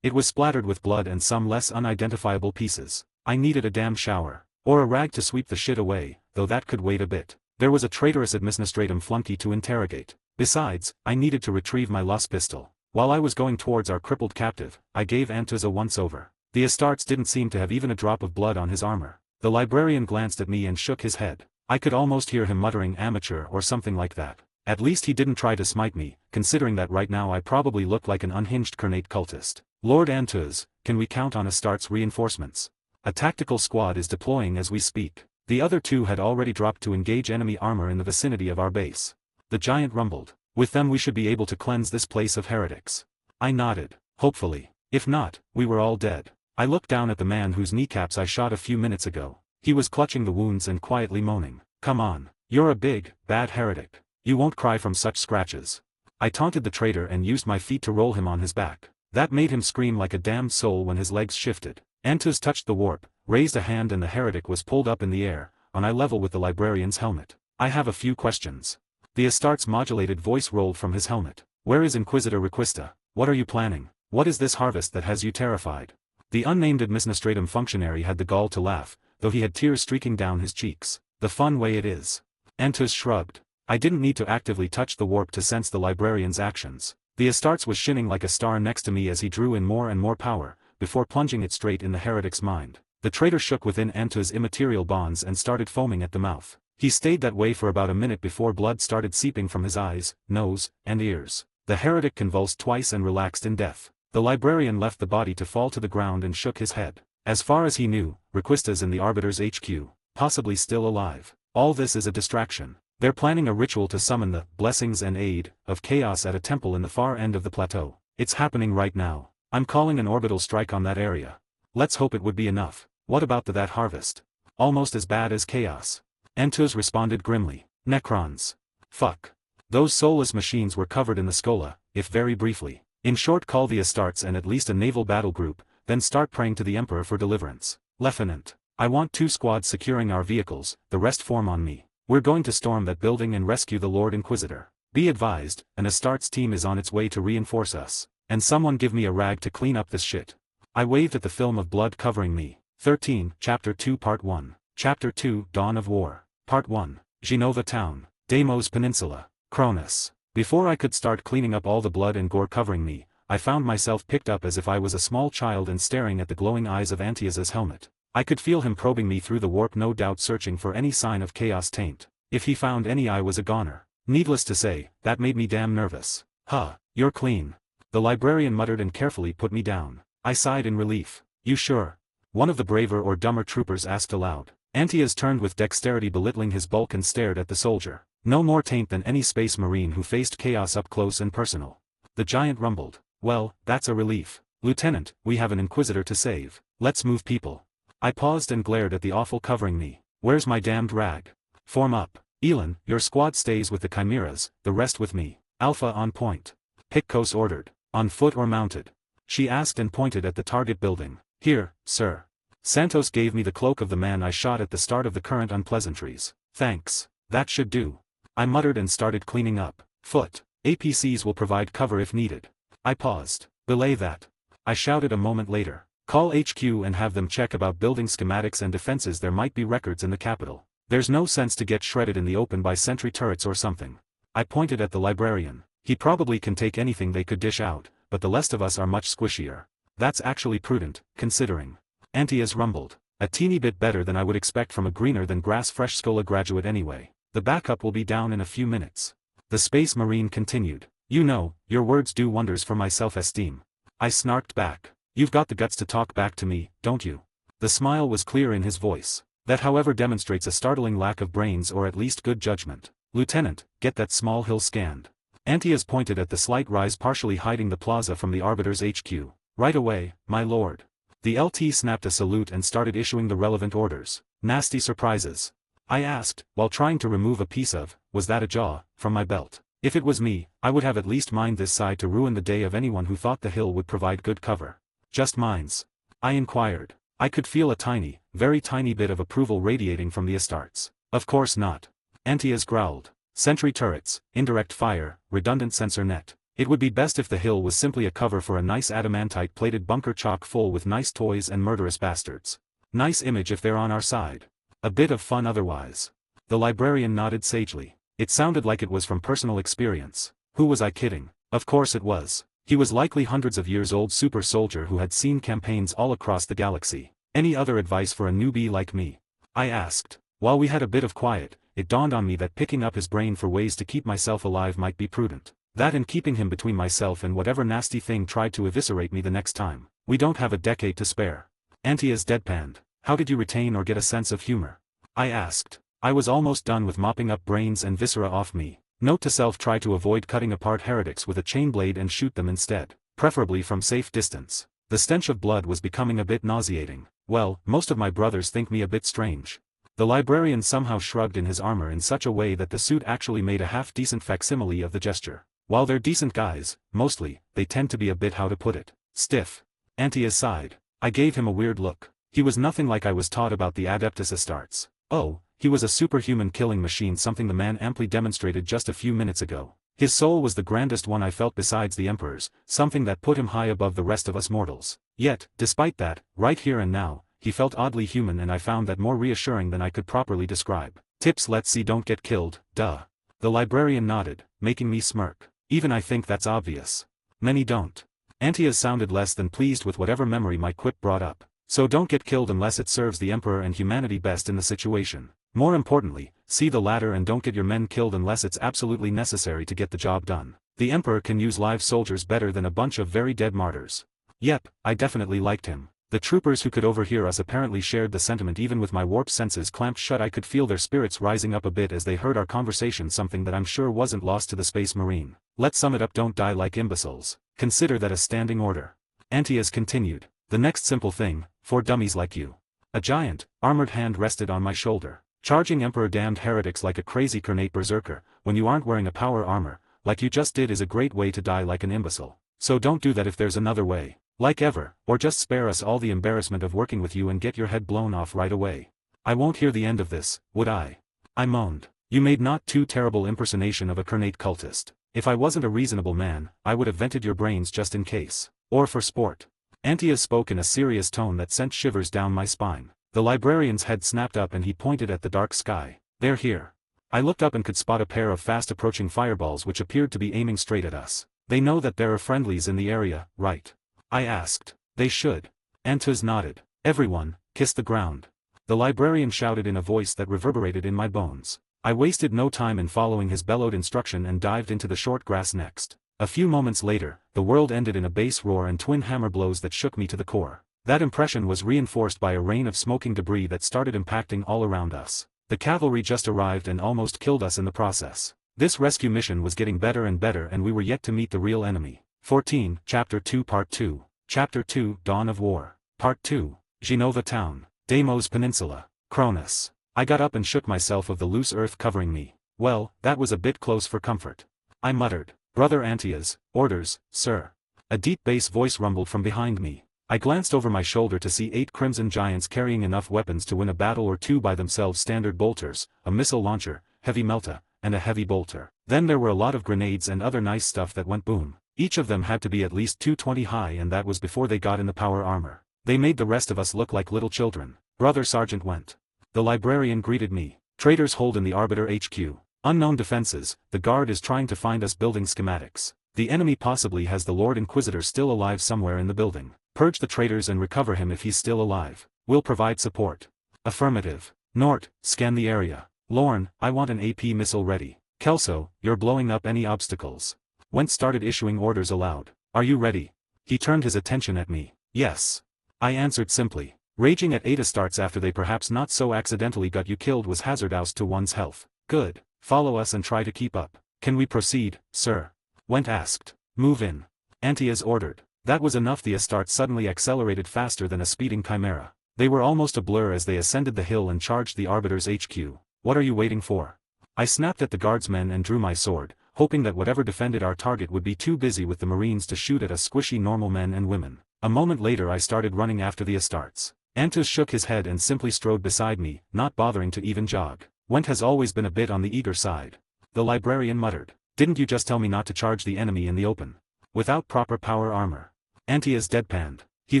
It was splattered with blood and some less unidentifiable pieces. I needed a damn shower. Or a rag to sweep the shit away, though that could wait a bit. There was a traitorous administratum flunky to interrogate. Besides, I needed to retrieve my lost pistol. While I was going towards our crippled captive, I gave Antuz a once-over. The Astartes didn't seem to have even a drop of blood on his armor. The librarian glanced at me and shook his head. I could almost hear him muttering amateur or something like that. At least he didn't try to smite me, considering that right now I probably looked like an unhinged Kernate cultist. Lord Antuz, can we count on Astartes reinforcements? A tactical squad is deploying as we speak. The other two had already dropped to engage enemy armor in the vicinity of our base. The giant rumbled. With them we should be able to cleanse this place of heretics. I nodded. Hopefully. If not, we were all dead. I looked down at the man whose kneecaps I shot a few minutes ago. He was clutching the wounds and quietly moaning. Come on. You're a big, bad heretic. You won't cry from such scratches. I taunted the traitor and used my feet to roll him on his back. That made him scream like a damned soul when his legs shifted. Antuz touched the warp, raised a hand and the heretic was pulled up in the air, on eye level with the librarian's helmet. I have a few questions. The Astartes' modulated voice rolled from his helmet. Where is Inquisitor Requista? What are you planning? What is this harvest that has you terrified? The unnamed administratum functionary had the gall to laugh, though he had tears streaking down his cheeks. The fun way it is. Antuz shrugged. I didn't need to actively touch the warp to sense the librarian's actions. The Astartes was shining like a star next to me as he drew in more and more power, before plunging it straight in the heretic's mind. The traitor shook within Antuz's immaterial bonds and started foaming at the mouth. He stayed that way for about a minute before blood started seeping from his eyes, nose, and ears. The heretic convulsed twice and relaxed in death. The librarian left the body to fall to the ground and shook his head. As far as he knew, Requista's in the Arbiter's HQ, possibly still alive. All this is a distraction. They're planning a ritual to summon the blessings and aid of chaos at a temple in the far end of the plateau. It's happening right now. I'm calling an orbital strike on that area. Let's hope it would be enough. What about that harvest? Almost as bad as chaos. Antuz responded grimly. Necrons. Fuck. Those soulless machines were covered in the Schola, if very briefly. In short, call the Astartes and at least a naval battle group, then start praying to the Emperor for deliverance. Lieutenant. I want 2 squads securing our vehicles, the rest form on me. We're going to storm that building and rescue the Lord Inquisitor. Be advised, an Astartes team is on its way to reinforce us. And someone give me a rag to clean up this shit. I waved at the film of blood covering me. 13, Chapter 2 Part 1. Chapter 2 Dawn of War. Part 1. Genova Town. Deimos Peninsula. Cronis. Before I could start cleaning up all the blood and gore covering me, I found myself picked up as if I was a small child and staring at the glowing eyes of Antuz's helmet. I could feel him probing me through the warp, no doubt searching for any sign of chaos taint. If he found any, I was a goner. Needless to say, that made me damn nervous. Huh, you're clean. The librarian muttered and carefully put me down. I sighed in relief. You sure? One of the braver or dumber troopers asked aloud. Antuz turned with dexterity, belittling his bulk, and stared at the soldier. No more taint than any space marine who faced chaos up close and personal. The giant rumbled. Well, that's a relief. Lieutenant, we have an Inquisitor to save. Let's move, people. I paused and glared at the awful covering me. Where's my damned rag? Form up. Elin, your squad stays with the Chimeras, the rest with me. Alpha on point. Picos ordered. On foot or mounted? She asked and pointed at the target building. Here, sir. Santos gave me the cloak of the man I shot at the start of the current unpleasantries. Thanks. That should do. I muttered and started cleaning up. Foot. APCs will provide cover if needed. I paused. Belay that. I shouted a moment later. Call HQ and have them check about building schematics and defenses. There might be records in the capital. There's no sense to get shredded in the open by sentry turrets or something. I pointed at the librarian. He probably can take anything they could dish out, but the rest of us are much squishier. That's actually prudent, considering. Antuz rumbled. A teeny bit better than I would expect from a greener than grass fresh Schola graduate anyway. The backup will be down in a few minutes. The Space Marine continued. You know, your words do wonders for my self-esteem. I snarked back. You've got the guts to talk back to me, don't you? The smile was clear in his voice. That however demonstrates a startling lack of brains or at least good judgment. Lieutenant, get that small hill scanned. Antuz pointed at the slight rise partially hiding the plaza from the Arbiter's HQ. Right away, my lord. The LT snapped a salute and started issuing the relevant orders. Nasty surprises. I asked, while trying to remove a piece of, was that a jaw, from my belt. If it was me, I would have at least mined this side to ruin the day of anyone who thought the hill would provide good cover. Just mines? I inquired. I could feel a tiny, very tiny bit of approval radiating from the Astartes. Of course not. Antuz growled. Sentry turrets, indirect fire, redundant sensor net. It would be best if the hill was simply a cover for a nice adamantite-plated bunker chock full with nice toys and murderous bastards. Nice image if they're on our side. A bit of fun otherwise. The librarian nodded sagely. It sounded like it was from personal experience. Who was I kidding? Of course it was. He was likely hundreds of years old super soldier who had seen campaigns all across the galaxy. Any other advice for a newbie like me? I asked. While we had a bit of quiet, it dawned on me that picking up his brain for ways to keep myself alive might be prudent. That and keeping him between myself and whatever nasty thing tried to eviscerate me the next time. We don't have a decade to spare. Antias deadpanned. How did you retain or get a sense of humor? I asked. I was almost done with mopping up brains and viscera off me. Note to self: try to avoid cutting apart heretics with a chain blade and shoot them instead, preferably from safe distance. The stench of blood was becoming a bit nauseating. Well, most of my brothers think me a bit strange. The librarian somehow shrugged in his armor in such a way that the suit actually made a half-decent facsimile of the gesture. While they're decent guys, mostly, they tend to be a bit, how to put it, stiff. Antias sighed. I gave him a weird look. He was nothing like I was taught about the Adeptus Astartes. Oh, he was a superhuman killing machine, something the man amply demonstrated just a few minutes ago. His soul was the grandest one I felt besides the Emperor's, something that put him high above the rest of us mortals. Yet, despite that, right here and now, he felt oddly human, and I found that more reassuring than I could properly describe. Tips: let's see, don't get killed, duh. The librarian nodded, making me smirk. Even I think that's obvious. Many don't. Antias sounded less than pleased with whatever memory my quip brought up. So don't get killed unless it serves the Emperor and humanity best in the situation. More importantly, see the latter, and don't get your men killed unless it's absolutely necessary to get the job done. The Emperor can use live soldiers better than a bunch of very dead martyrs. Yep, I definitely liked him. The troopers who could overhear us apparently shared the sentiment. Even with my warped senses clamped shut, I could feel their spirits rising up a bit as they heard our conversation, something that I'm sure wasn't lost to the Space Marine. Let's sum it up: don't die like imbeciles. Consider that a standing order. Antias continued. The next simple thing, for dummies like you. A giant, armored hand rested on my shoulder. Charging Emperor damned heretics like a crazy Kernate berserker, when you aren't wearing a power armor, like you just did, is a great way to die like an imbecile. So don't do that if there's another way. Like ever, or just spare us all the embarrassment of working with you and get your head blown off right away. I won't hear the end of this, would I? I moaned. You made not too terrible impersonation of a Kernate cultist. If I wasn't a reasonable man, I would have vented your brains just in case. Or for sport. Antias spoke in a serious tone that sent shivers down my spine. The librarian's head snapped up and he pointed at the dark sky. They're here. I looked up and could spot a pair of fast-approaching fireballs which appeared to be aiming straight at us. They know that there are friendlies in the area, right? I asked. They should. Antias nodded. Everyone, kiss the ground. The librarian shouted in a voice that reverberated in my bones. I wasted no time in following his bellowed instruction and dived into the short grass next. A few moments later, the world ended in a bass roar and twin hammer blows that shook me to the core. That impression was reinforced by a rain of smoking debris that started impacting all around us. The cavalry just arrived and almost killed us in the process. This rescue mission was getting better and better, and we were yet to meet the real enemy. 14, Chapter 2 Part 2. Chapter 2 Dawn of War. Part 2. Genova Town. Deimos Peninsula. Cronis. I got up and shook myself of the loose earth covering me. Well, that was a bit close for comfort. I muttered. Brother Antias, orders, sir. A deep bass voice rumbled from behind me. I glanced over my shoulder to see 8 crimson giants carrying enough weapons to win a battle or two by themselves: standard bolters, a missile launcher, heavy melta, and a heavy bolter. Then there were a lot of grenades and other nice stuff that went boom. Each of them had to be at least 220 high, and that was before they got in the power armor. They made the rest of us look like little children. Brother Sergeant went. The librarian greeted me. Traitors hold in the Arbiter HQ. Unknown defenses. The guard is trying to find us. Building schematics. The enemy possibly has the Lord Inquisitor still alive somewhere in the building. Purge the traitors and recover him if he's still alive. We'll provide support. Affirmative. Nort, scan the area. Lorne, I want an AP missile ready. Kelso, you're blowing up any obstacles. Went started issuing orders aloud. Are you ready? He turned his attention at me. Yes. I answered simply. Raging at 8 Astartes after they perhaps not so accidentally got you killed was hazardous to one's health. Good. Follow us and try to keep up. Can we proceed, sir? Went asked. Move in. Antias ordered. That was enough. The Astartes suddenly accelerated faster than a speeding chimera. They were almost a blur as they ascended the hill and charged the Arbiter's HQ. What are you waiting for? I snapped at the guardsmen and drew my sword, hoping that whatever defended our target would be too busy with the Marines to shoot at us squishy normal men and women. A moment later I started running after the Astartes. Antias shook his head and simply strode beside me, not bothering to even jog. Went has always been a bit on the eager side. The librarian muttered. Didn't you just tell me not to charge the enemy in the open? Without proper power armor. Antias deadpanned. He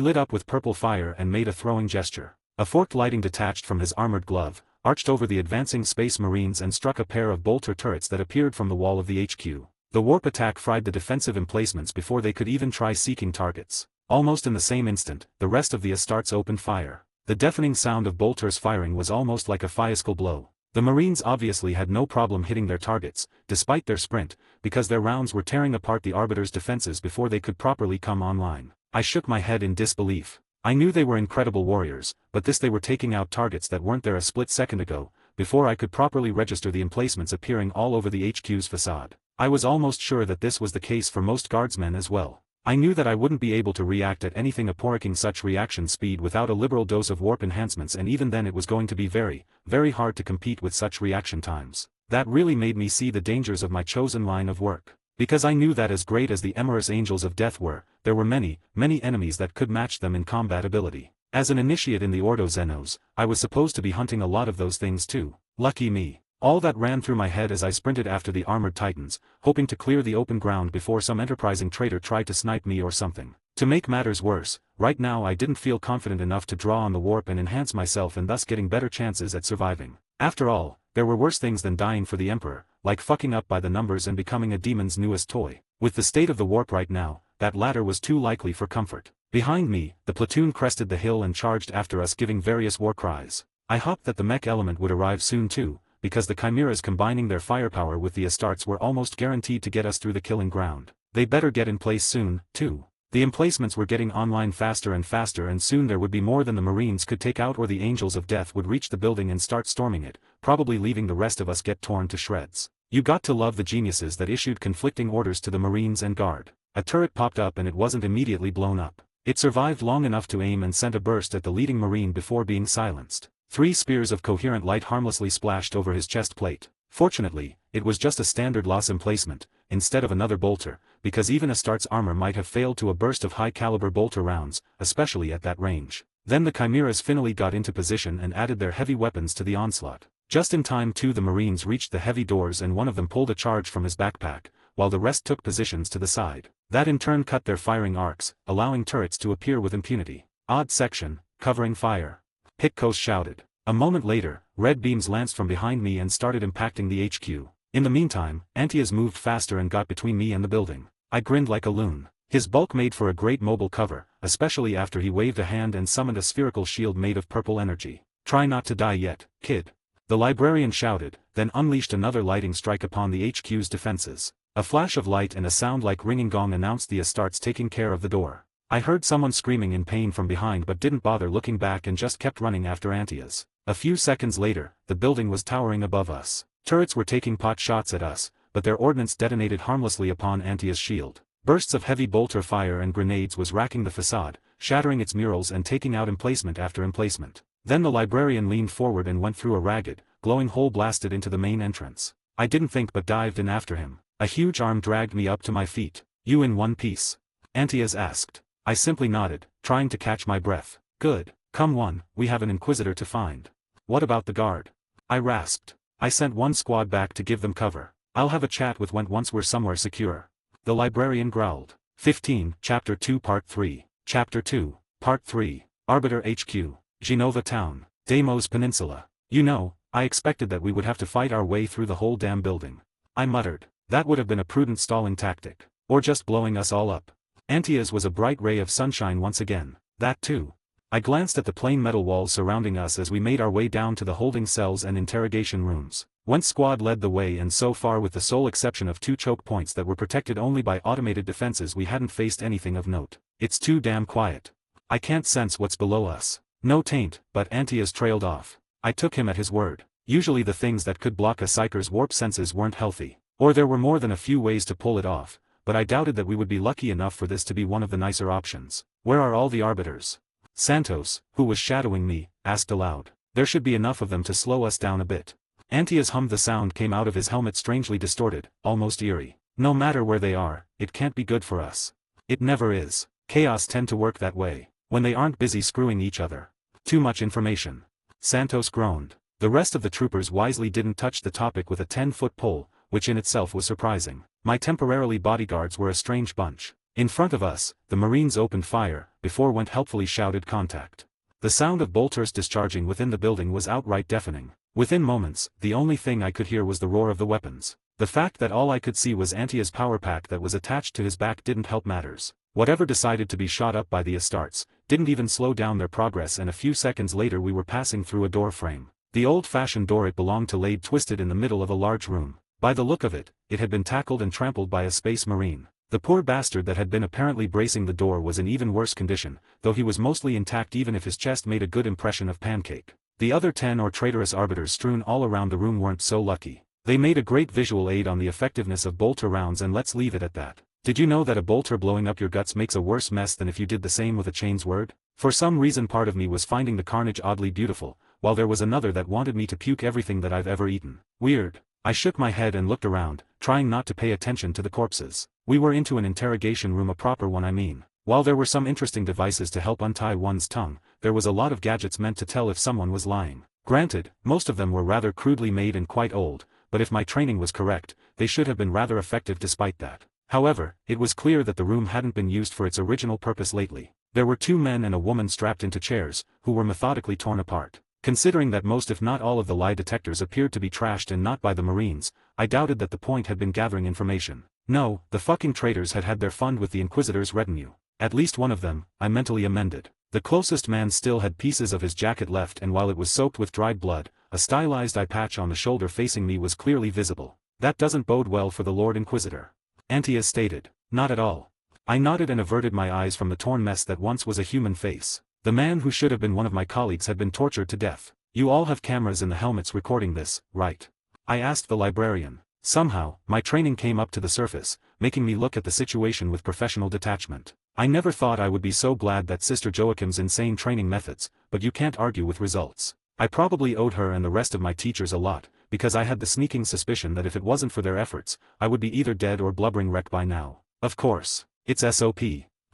lit up with purple fire and made a throwing gesture. A forked lighting detached from his armored glove, arched over the advancing Space Marines and struck a pair of bolter turrets that appeared from the wall of the HQ. The warp attack fried the defensive emplacements before they could even try seeking targets. Almost in the same instant, the rest of the Astartes opened fire. The deafening sound of bolters firing was almost like a fiasco blow. The Marines obviously had no problem hitting their targets, despite their sprint, because their rounds were tearing apart the Arbiter's defenses before they could properly come online. I shook my head in disbelief. I knew they were incredible warriors, but they were taking out targets that weren't there a split second ago, before I could properly register the emplacements appearing all over the HQ's facade. I was almost sure that this was the case for most guardsmen as well. I knew that I wouldn't be able to react at anything approaching such reaction speed without a liberal dose of warp enhancements, and even then it was going to be very, very hard to compete with such reaction times. That really made me see the dangers of my chosen line of work. Because I knew that as great as the Emorous Angels of Death were, there were many, many enemies that could match them in combat ability. As an initiate in the Ordo Xenos, I was supposed to be hunting a lot of those things too. Lucky me. All that ran through my head as I sprinted after the armored titans, hoping to clear the open ground before some enterprising traitor tried to snipe me or something. To make matters worse, right now I didn't feel confident enough to draw on the warp and enhance myself, and thus getting better chances at surviving. After all, there were worse things than dying for the Emperor, like fucking up by the numbers and becoming a demon's newest toy. With the state of the warp right now, that latter was too likely for comfort. Behind me, the platoon crested the hill and charged after us, giving various war cries. I hoped that the mech element would arrive soon too, because the Chimeras combining their firepower with the Astartes were almost guaranteed to get us through the killing ground. They better get in place soon, too. The emplacements were getting online faster and faster, and soon there would be more than the Marines could take out, or the Angels of Death would reach the building and start storming it, probably leaving the rest of us get torn to shreds. You got to love the geniuses that issued conflicting orders to the Marines and Guard. A turret popped up and it wasn't immediately blown up. It survived long enough to aim and sent a burst at the leading Marine before being silenced. 3 spears of coherent light harmlessly splashed over his chest plate. Fortunately, it was just a standard loss emplacement, instead of another bolter, because even Astartes' armor might have failed to a burst of high-caliber bolter rounds, especially at that range. Then the Chimeras finally got into position and added their heavy weapons to the onslaught. Just in time too, the Marines reached the heavy doors and one of them pulled a charge from his backpack, while the rest took positions to the side. That in turn cut their firing arcs, allowing turrets to appear with impunity. Odd section, covering fire. Hitkos shouted. A moment later, red beams lanced from behind me and started impacting the HQ. In the meantime, Antaeus moved faster and got between me and the building. I grinned like a loon. His bulk made for a great mobile cover, especially after he waved a hand and summoned a spherical shield made of purple energy. Try not to die yet, kid. The Librarian shouted, then unleashed another lighting strike upon the HQ's defenses. A flash of light and a sound like ringing gong announced the Astartes taking care of the door. I heard someone screaming in pain from behind but didn't bother looking back and just kept running after Antaeus. A few seconds later, the building was towering above us. Turrets were taking pot shots at us, but their ordnance detonated harmlessly upon Antaeus' shield. Bursts of heavy bolter fire and grenades was racking the facade, shattering its murals and taking out emplacement after emplacement. Then the Librarian leaned forward and went through a ragged, glowing hole blasted into the main entrance. I didn't think but dived in after him. A huge arm dragged me up to my feet. "You in one piece?" Antaeus asked. I simply nodded, trying to catch my breath. "Good. Come on, we have an Inquisitor to find." "What about the Guard?" I rasped. "I sent one squad back to give them cover. I'll have a chat with Went once we're somewhere secure." The Librarian growled. 15, Chapter 2 Part 3. Chapter 2, Part 3. Arbiter HQ. Genova Town. Deimos Peninsula. "You know, I expected that we would have to fight our way through the whole damn building." I muttered. "That would have been a prudent stalling tactic. Or just blowing us all up." Antaeus was a bright ray of sunshine once again. "That too." I glanced at the plain metal walls surrounding us as we made our way down to the holding cells and interrogation rooms. Went's squad led the way, and so far, with the sole exception of 2 choke points that were protected only by automated defenses, we hadn't faced anything of note. "It's too damn quiet. I can't sense what's below us." "No taint," but Antaeus trailed off. I took him at his word. Usually the things that could block a Psyker's warp senses weren't healthy. Or there were more than a few ways to pull it off, but I doubted that we would be lucky enough for this to be one of the nicer options. "Where are all the Arbiters?" Santos, who was shadowing me, asked aloud. "There should be enough of them to slow us down a bit." Antaeus hummed. The sound came out of his helmet strangely distorted, almost eerie. "No matter where they are, it can't be good for us." "It never is. Chaos tend to work that way. When they aren't busy screwing each other." "Too much information." Santos groaned. The rest of the troopers wisely didn't touch the topic with a 10-foot pole, which in itself was surprising. My temporarily bodyguards were a strange bunch. In front of us, the Marines opened fire, before Went helpfully shouted contact. The sound of bolters discharging within the building was outright deafening. Within moments, the only thing I could hear was the roar of the weapons. The fact that all I could see was Antia's power pack that was attached to his back didn't help matters. Whatever decided to be shot up by the Astartes didn't even slow down their progress, and a few seconds later we were passing through a door frame. The old-fashioned door it belonged to lay twisted in the middle of a large room. By the look of it, it had been tackled and trampled by a space marine. The poor bastard that had been apparently bracing the door was in even worse condition, though he was mostly intact even if his chest made a good impression of pancake. The other 10 or traitorous arbiters strewn all around the room weren't so lucky. They made a great visual aid on the effectiveness of bolter rounds, and let's leave it at that. Did you know that a bolter blowing up your guts makes a worse mess than if you did the same with a chain's word? For some reason part of me was finding the carnage oddly beautiful, while there was another that wanted me to puke everything that I've ever eaten. Weird. I shook my head and looked around, trying not to pay attention to the corpses. We were into an interrogation room, a proper one I mean. While there were some interesting devices to help untie one's tongue, there was a lot of gadgets meant to tell if someone was lying. Granted, most of them were rather crudely made and quite old, but if my training was correct, they should have been rather effective despite that. However, it was clear that the room hadn't been used for its original purpose lately. There were 2 men and a woman strapped into chairs, who were methodically torn apart. Considering that most if not all of the lie detectors appeared to be trashed and not by the Marines, I doubted that the point had been gathering information. No, the fucking traitors had had their fun with the Inquisitor's retinue. At least one of them, I mentally amended. The closest man still had pieces of his jacket left, and while it was soaked with dried blood, a stylized eye patch on the shoulder facing me was clearly visible. That doesn't bode well for the Lord Inquisitor. Antia stated. Not at all. I nodded and averted my eyes from the torn mess that once was a human face. The man who should have been one of my colleagues had been tortured to death. You all have cameras in the helmets recording this, right? I asked the librarian. Somehow, my training came up to the surface, making me look at the situation with professional detachment. I never thought I would be so glad that Sister Joachim's insane training methods, but you can't argue with results. I probably owed her and the rest of my teachers a lot, because I had the sneaking suspicion that if it wasn't for their efforts, I would be either dead or blubbering wreck by now. Of course. It's SOP.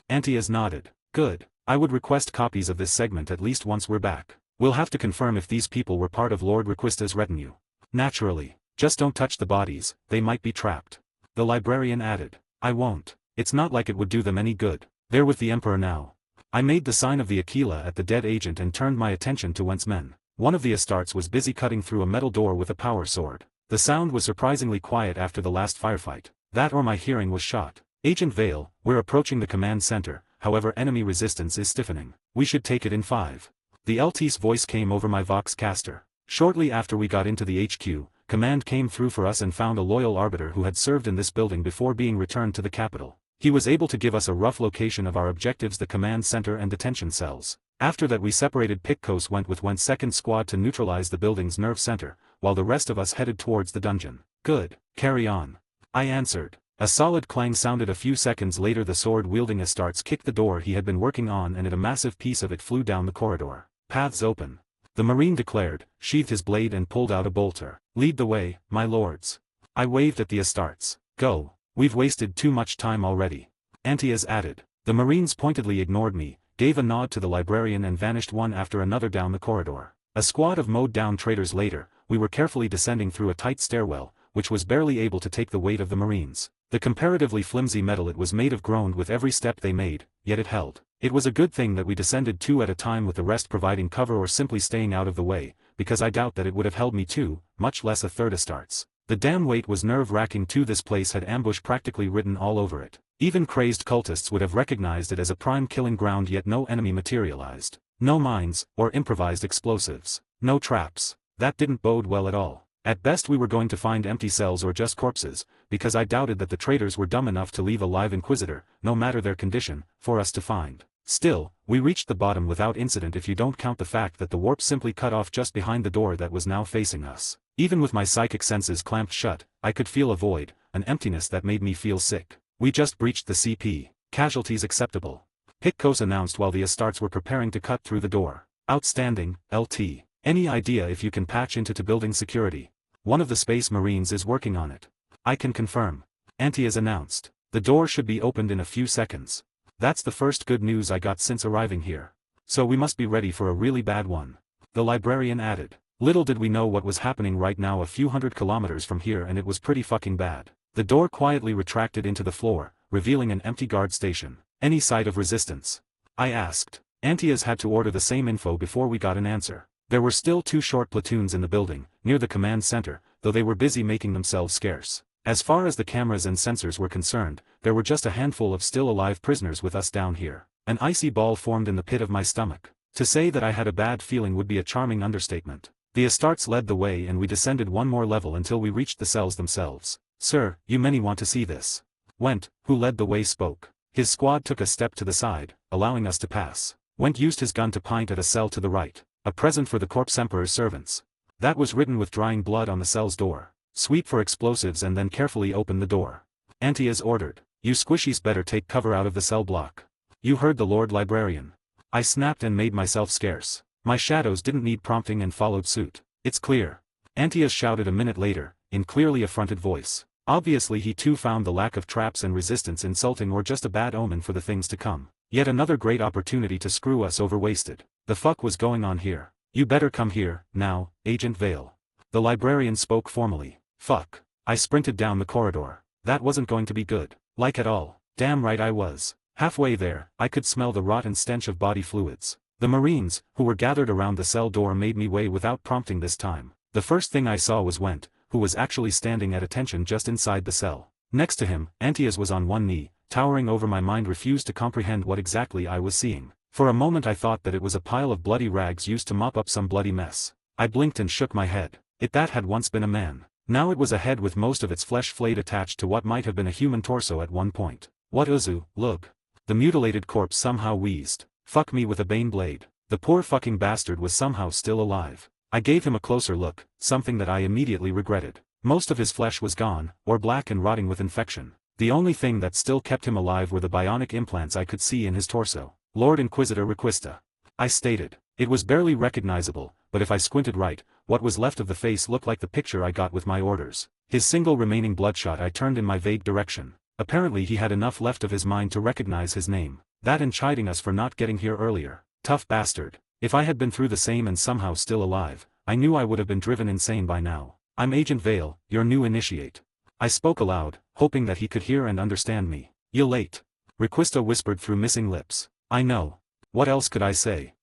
Antias nodded. Good. I would request copies of this segment at least once we're back. We'll have to confirm if these people were part of Lord Requista's retinue. Naturally. Just don't touch the bodies, they might be trapped. The librarian added. I won't. It's not like it would do them any good. They're with the Emperor now. I made the sign of the Aquila at the dead agent and turned my attention to whence men. One of the Astartes was busy cutting through a metal door with a power sword. The sound was surprisingly quiet after the last firefight. That or my hearing was shot. Agent Vale, we're approaching the command center, however enemy resistance is stiffening. We should take it in 5. The LT's voice came over my Vox caster. Shortly after we got into the HQ, command came through for us and found a loyal arbiter who had served in this building before being returned to the capital. He was able to give us a rough location of our objectives, the command center and detention cells. After that we separated. Picos went with 2nd Squad to neutralize the building's nerve center, while the rest of us headed towards the dungeon. Good, carry on. I answered. A solid clang sounded a few seconds later. The sword-wielding Astartes kicked the door he had been working on and a massive piece of it flew down the corridor. Paths open. The Marine declared, sheathed his blade and pulled out a bolter. Lead the way, my lords. I waved at the Astartes. Go. We've wasted too much time already. Antias added. The Marines pointedly ignored me, gave a nod to the librarian and vanished one after another down the corridor. A squad of mowed-down traitors later, we were carefully descending through a tight stairwell, which was barely able to take the weight of the Marines. The comparatively flimsy metal it was made of groaned with every step they made, yet it held. It was a good thing that we descended 2 at a time with the rest providing cover or simply staying out of the way, because I doubt that it would have held me 2, much less a third Astartes. The damn weight was nerve-wracking too. This place had ambush practically written all over it. Even crazed cultists would have recognized it as a prime killing ground, yet no enemy materialized. No mines, or improvised explosives. No traps. That didn't bode well at all. At best we were going to find empty cells or just corpses, because I doubted that the traitors were dumb enough to leave a live Inquisitor, no matter their condition, for us to find. Still, we reached the bottom without incident if you don't count the fact that the warp simply cut off just behind the door that was now facing us. Even with my psychic senses clamped shut, I could feel a void, an emptiness that made me feel sick. We just breached the CP. Casualties acceptable. Picos announced while the Astartes were preparing to cut through the door. Outstanding, LT. Any idea if you can patch into building security? One of the Space Marines is working on it. I can confirm. Antias announced. The door should be opened in a few seconds. That's the first good news I got since arriving here. So we must be ready for a really bad one. The librarian added. Little did we know what was happening right now a few hundred kilometers from here, and it was pretty fucking bad. The door quietly retracted into the floor, revealing an empty guard station. Any sight of resistance? I asked. Antias had to order the same info before we got an answer. There were still 2 short platoons in the building, near the command center, though they were busy making themselves scarce. As far as the cameras and sensors were concerned, there were just a handful of still alive prisoners with us down here. An icy ball formed in the pit of my stomach. To say that I had a bad feeling would be a charming understatement. The Astartes led the way and we descended one more level until we reached the cells themselves. "Sir, you many want to see this." Went, who led the way, spoke. His squad took a step to the side, allowing us to pass. Went used his gun to point at a cell to the right. "A present for the Corpse Emperor's servants." That was written with drying blood on the cell's door. "Sweep for explosives and then carefully open the door." Antias ordered. "You squishies better take cover out of the cell block." "You heard the Lord Librarian." I snapped and made myself scarce. My shadows didn't need prompting and followed suit. "It's clear." Antias shouted a minute later, in clearly affronted voice. Obviously he too found the lack of traps and resistance insulting or just a bad omen for the things to come. Yet another great opportunity to screw us over wasted. The fuck was going on here? "You better come here, now, Agent Vale." The librarian spoke formally. "Fuck." I sprinted down the corridor. That wasn't going to be good. Like at all. Damn right I was. Halfway there, I could smell the rotten stench of body fluids. The Marines, who were gathered around the cell door, made me way without prompting this time. The first thing I saw was Went, who was actually standing at attention just inside the cell. Next to him, Antias was on one knee, towering over. My mind refused to comprehend what exactly I was seeing. For a moment I thought that it was a pile of bloody rags used to mop up some bloody mess. I blinked and shook my head. That had once been a man. Now it was a head with most of its flesh flayed attached to what might have been a human torso at one point. "What Uzu, look." The mutilated corpse somehow wheezed. "Fuck me with a bane blade." The poor fucking bastard was somehow still alive. I gave him a closer look, something that I immediately regretted. Most of his flesh was gone, or black and rotting with infection. The only thing that still kept him alive were the bionic implants I could see in his torso. "Lord Inquisitor Requista," I stated. It was barely recognizable, but if I squinted right, what was left of the face looked like the picture I got with my orders. His single remaining bloodshot I turned in my vague direction. Apparently he had enough left of his mind to recognize his name. That and chiding us for not getting here earlier. Tough bastard. If I had been through the same and somehow still alive, I knew I would have been driven insane by now. "I'm Agent Vale, your new initiate." I spoke aloud, hoping that he could hear and understand me. "You late." Requista whispered through missing lips. "I know. What else could I say?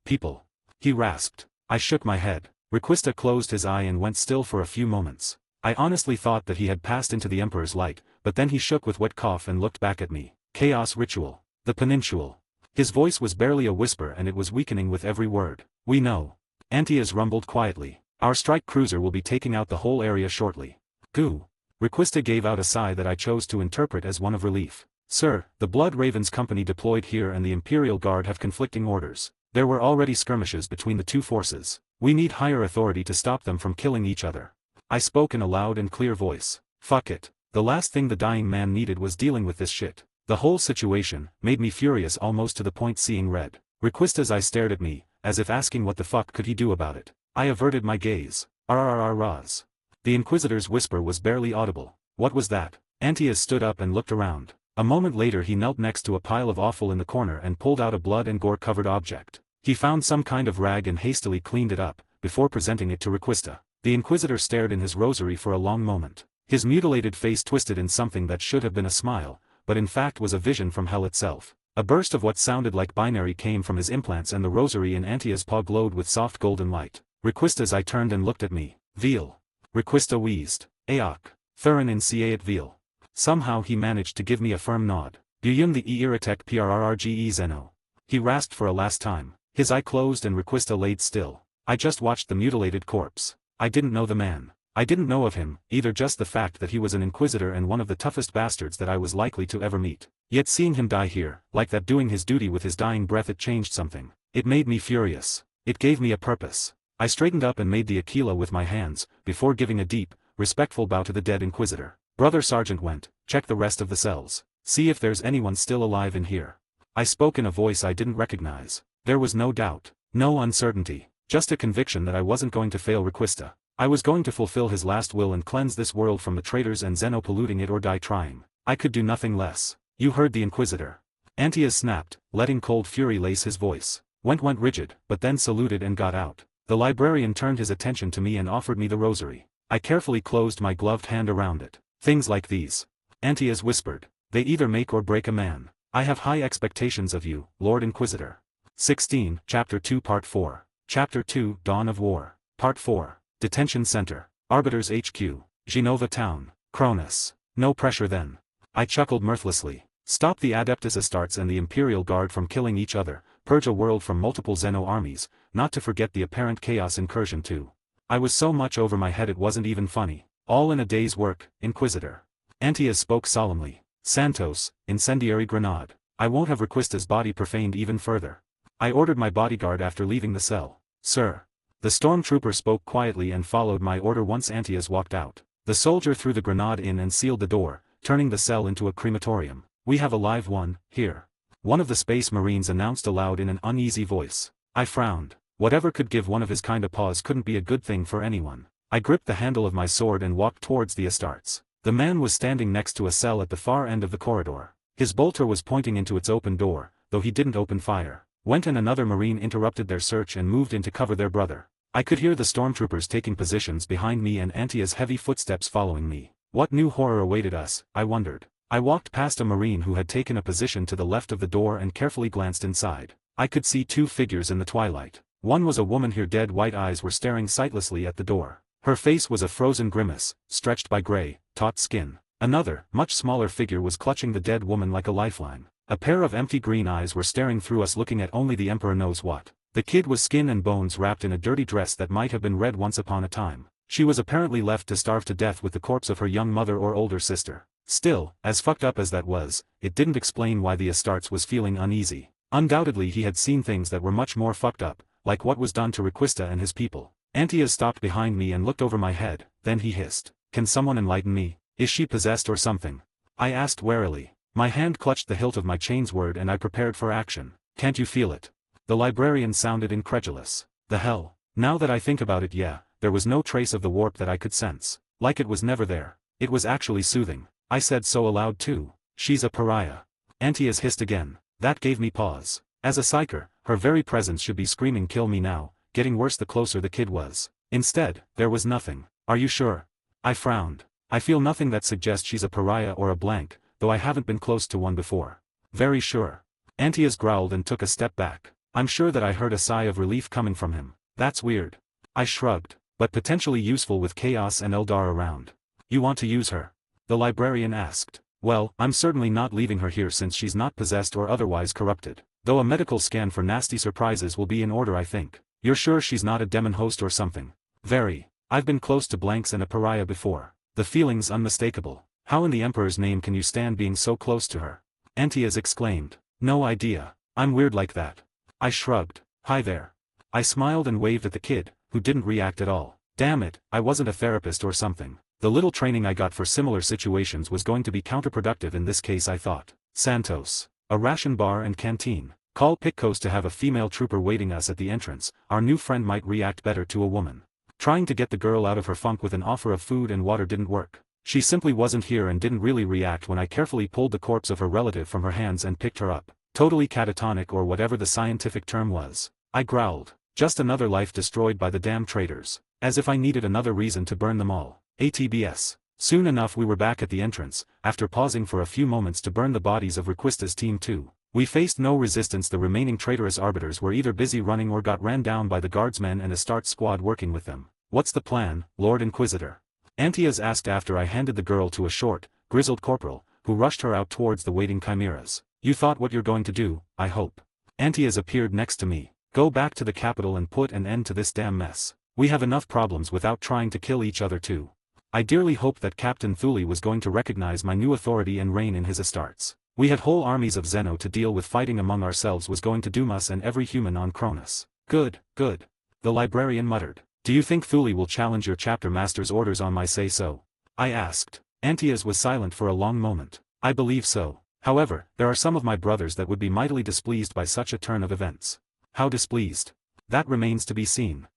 People." He rasped. I shook my head. Requista closed his eye and went still for a few moments. I honestly thought that he had passed into the Emperor's light, but then he shook with wet cough and looked back at me. "Chaos Ritual. The Peninsual." His voice was barely a whisper and it was weakening with every word. "We know." Antias rumbled quietly. "Our strike cruiser will be taking out the whole area shortly." "Goo." Requista gave out a sigh that I chose to interpret as one of relief. "Sir, the Blood Ravens Company deployed here and the Imperial Guard have conflicting orders. There were already skirmishes between the two forces. We need higher authority to stop them from killing each other." I spoke in a loud and clear voice. Fuck it. The last thing the dying man needed was dealing with this shit. The whole situation made me furious almost to the point seeing red. Requista's eyes stared at me, as if asking what the fuck could he do about it. I averted my gaze. "Raz." The Inquisitor's whisper was barely audible. "What was that?" Antias stood up and looked around. A moment later he knelt next to a pile of offal in the corner and pulled out a blood and gore covered object. He found some kind of rag and hastily cleaned it up, before presenting it to Requista. The Inquisitor stared in his rosary for a long moment. His mutilated face twisted in something that should have been a smile, but in fact was a vision from hell itself. A burst of what sounded like binary came from his implants and the rosary in Antia's paw glowed with soft golden light. Requista's eye turned and looked at me. "Veal." Requista wheezed. "Aok. Thurin in Ciaet Veal." Somehow he managed to give me a firm nod. "Buyun the Iratek Prrrge Zeno." He rasped for a last time. His eye closed and Requista laid still. I just watched the mutilated corpse. I didn't know the man. I didn't know of him, either just the fact that he was an Inquisitor and one of the toughest bastards that I was likely to ever meet. Yet seeing him die here, like that doing his duty with his dying breath, it changed something. It made me furious. It gave me a purpose. I straightened up and made the Aquila with my hands, before giving a deep, respectful bow to the dead Inquisitor. "Brother Sergeant Went, check the rest of the cells. See if there's anyone still alive in here." I spoke in a voice I didn't recognize. There was no doubt, no uncertainty, just a conviction that I wasn't going to fail Requista. I was going to fulfill his last will and cleanse this world from the traitors and Zeno polluting it or die trying. I could do nothing less. "You heard the Inquisitor." Antias snapped, letting cold fury lace his voice. Went rigid, but then saluted and got out. The librarian turned his attention to me and offered me the rosary. I carefully closed my gloved hand around it. "Things like these," Antias whispered, "they either make or break a man. I have high expectations of you, Lord Inquisitor." 16, Chapter 2 Part 4. Chapter 2 Dawn of War. Part 4. Detention Center. Arbiter's HQ. Genova Town. Cronis. No pressure then. I chuckled mirthlessly. Stop the Adeptus Astartes and the Imperial Guard from killing each other, purge a world from multiple Xeno armies, not to forget the apparent chaos incursion too. I was so much over my head it wasn't even funny. All in a day's work, Inquisitor. Antias spoke solemnly. Santos, incendiary grenade. I won't have Requista's body profaned even further. I ordered my bodyguard after leaving the cell. Sir. The stormtrooper spoke quietly and followed my order once Antias walked out. The soldier threw the grenade in and sealed the door, turning the cell into a crematorium. We have a live one, here. One of the space marines announced aloud in an uneasy voice. I frowned. Whatever could give one of his kind a pause couldn't be a good thing for anyone. I gripped the handle of my sword and walked towards the Astartes. The man was standing next to a cell at the far end of the corridor. His bolter was pointing into its open door, though he didn't open fire. Went and another marine interrupted their search and moved in to cover their brother. I could hear the stormtroopers taking positions behind me and Antia's heavy footsteps following me. What new horror awaited us, I wondered. I walked past a marine who had taken a position to the left of the door and carefully glanced inside. I could see two figures in the twilight. One was a woman, her dead white eyes were staring sightlessly at the door. Her face was a frozen grimace, stretched by gray, taut skin. Another, much smaller figure was clutching the dead woman like a lifeline. A pair of empty green eyes were staring through us, looking at only the Emperor knows what. The kid was skin and bones wrapped in a dirty dress that might have been red once upon a time. She was apparently left to starve to death with the corpse of her young mother or older sister. Still, as fucked up as that was, it didn't explain why the Astartes was feeling uneasy. Undoubtedly he had seen things that were much more fucked up, like what was done to Requista and his people. Antias stopped behind me and looked over my head, then he hissed. Can someone enlighten me? Is she possessed or something? I asked warily. My hand clutched the hilt of my chainsword and I prepared for action. Can't you feel it? The librarian sounded incredulous. The hell? Now that I think about it, yeah, there was no trace of the warp that I could sense. Like it was never there. It was actually soothing. I said so aloud too. She's a pariah. Antias hissed again. That gave me pause. As a psyker, her very presence should be screaming kill me now, getting worse the closer the kid was. Instead, there was nothing. Are you sure? I frowned. I feel nothing that suggests she's a pariah or a blank, though I haven't been close to one before. Very sure. Antias growled and took a step back. I'm sure that I heard a sigh of relief coming from him. That's weird. I shrugged. But potentially useful with Chaos and Eldar around. You want to use her? The librarian asked. Well, I'm certainly not leaving her here since she's not possessed or otherwise corrupted. Though a medical scan for nasty surprises will be in order, I think. You're sure she's not a demon host or something? Very. I've been close to blanks and a pariah before. The feeling's unmistakable. How in the Emperor's name can you stand being so close to her? Antias exclaimed. No idea. I'm weird like that. I shrugged. Hi there. I smiled and waved at the kid, who didn't react at all. Damn it, I wasn't a therapist or something. The little training I got for similar situations was going to be counterproductive in this case, I thought. Santos. A ration bar and canteen. Call Pitcos to have a female trooper waiting us at the entrance. Our new friend might react better to a woman. Trying to get the girl out of her funk with an offer of food and water didn't work. She simply wasn't here and didn't really react when I carefully pulled the corpse of her relative from her hands and picked her up. Totally catatonic or whatever the scientific term was. I growled. Just another life destroyed by the damn traitors. As if I needed another reason to burn them all. ATBS. Soon enough we were back at the entrance, after pausing for a few moments to burn the bodies of Requista's team too. We faced no resistance. The remaining traitorous arbiters were either busy running or got ran down by the guardsmen and Astartes squad working with them. What's the plan, Lord Inquisitor? Antias asked after I handed the girl to a short, grizzled corporal, who rushed her out towards the waiting chimeras. You thought what you're going to do, I hope. Antias appeared next to me. Go back to the capital and put an end to this damn mess. We have enough problems without trying to kill each other too. I dearly hoped that Captain Thule was going to recognize my new authority and reign in his Astartes. We had whole armies of Xeno to deal with. Fighting among ourselves was going to doom us and every human on Cronis. Good, good. The librarian muttered. Do you think Thule will challenge your chapter master's orders on my say-so? I asked. Antias was silent for a long moment. I believe so. However, there are some of my brothers that would be mightily displeased by such a turn of events. How displeased? That remains to be seen.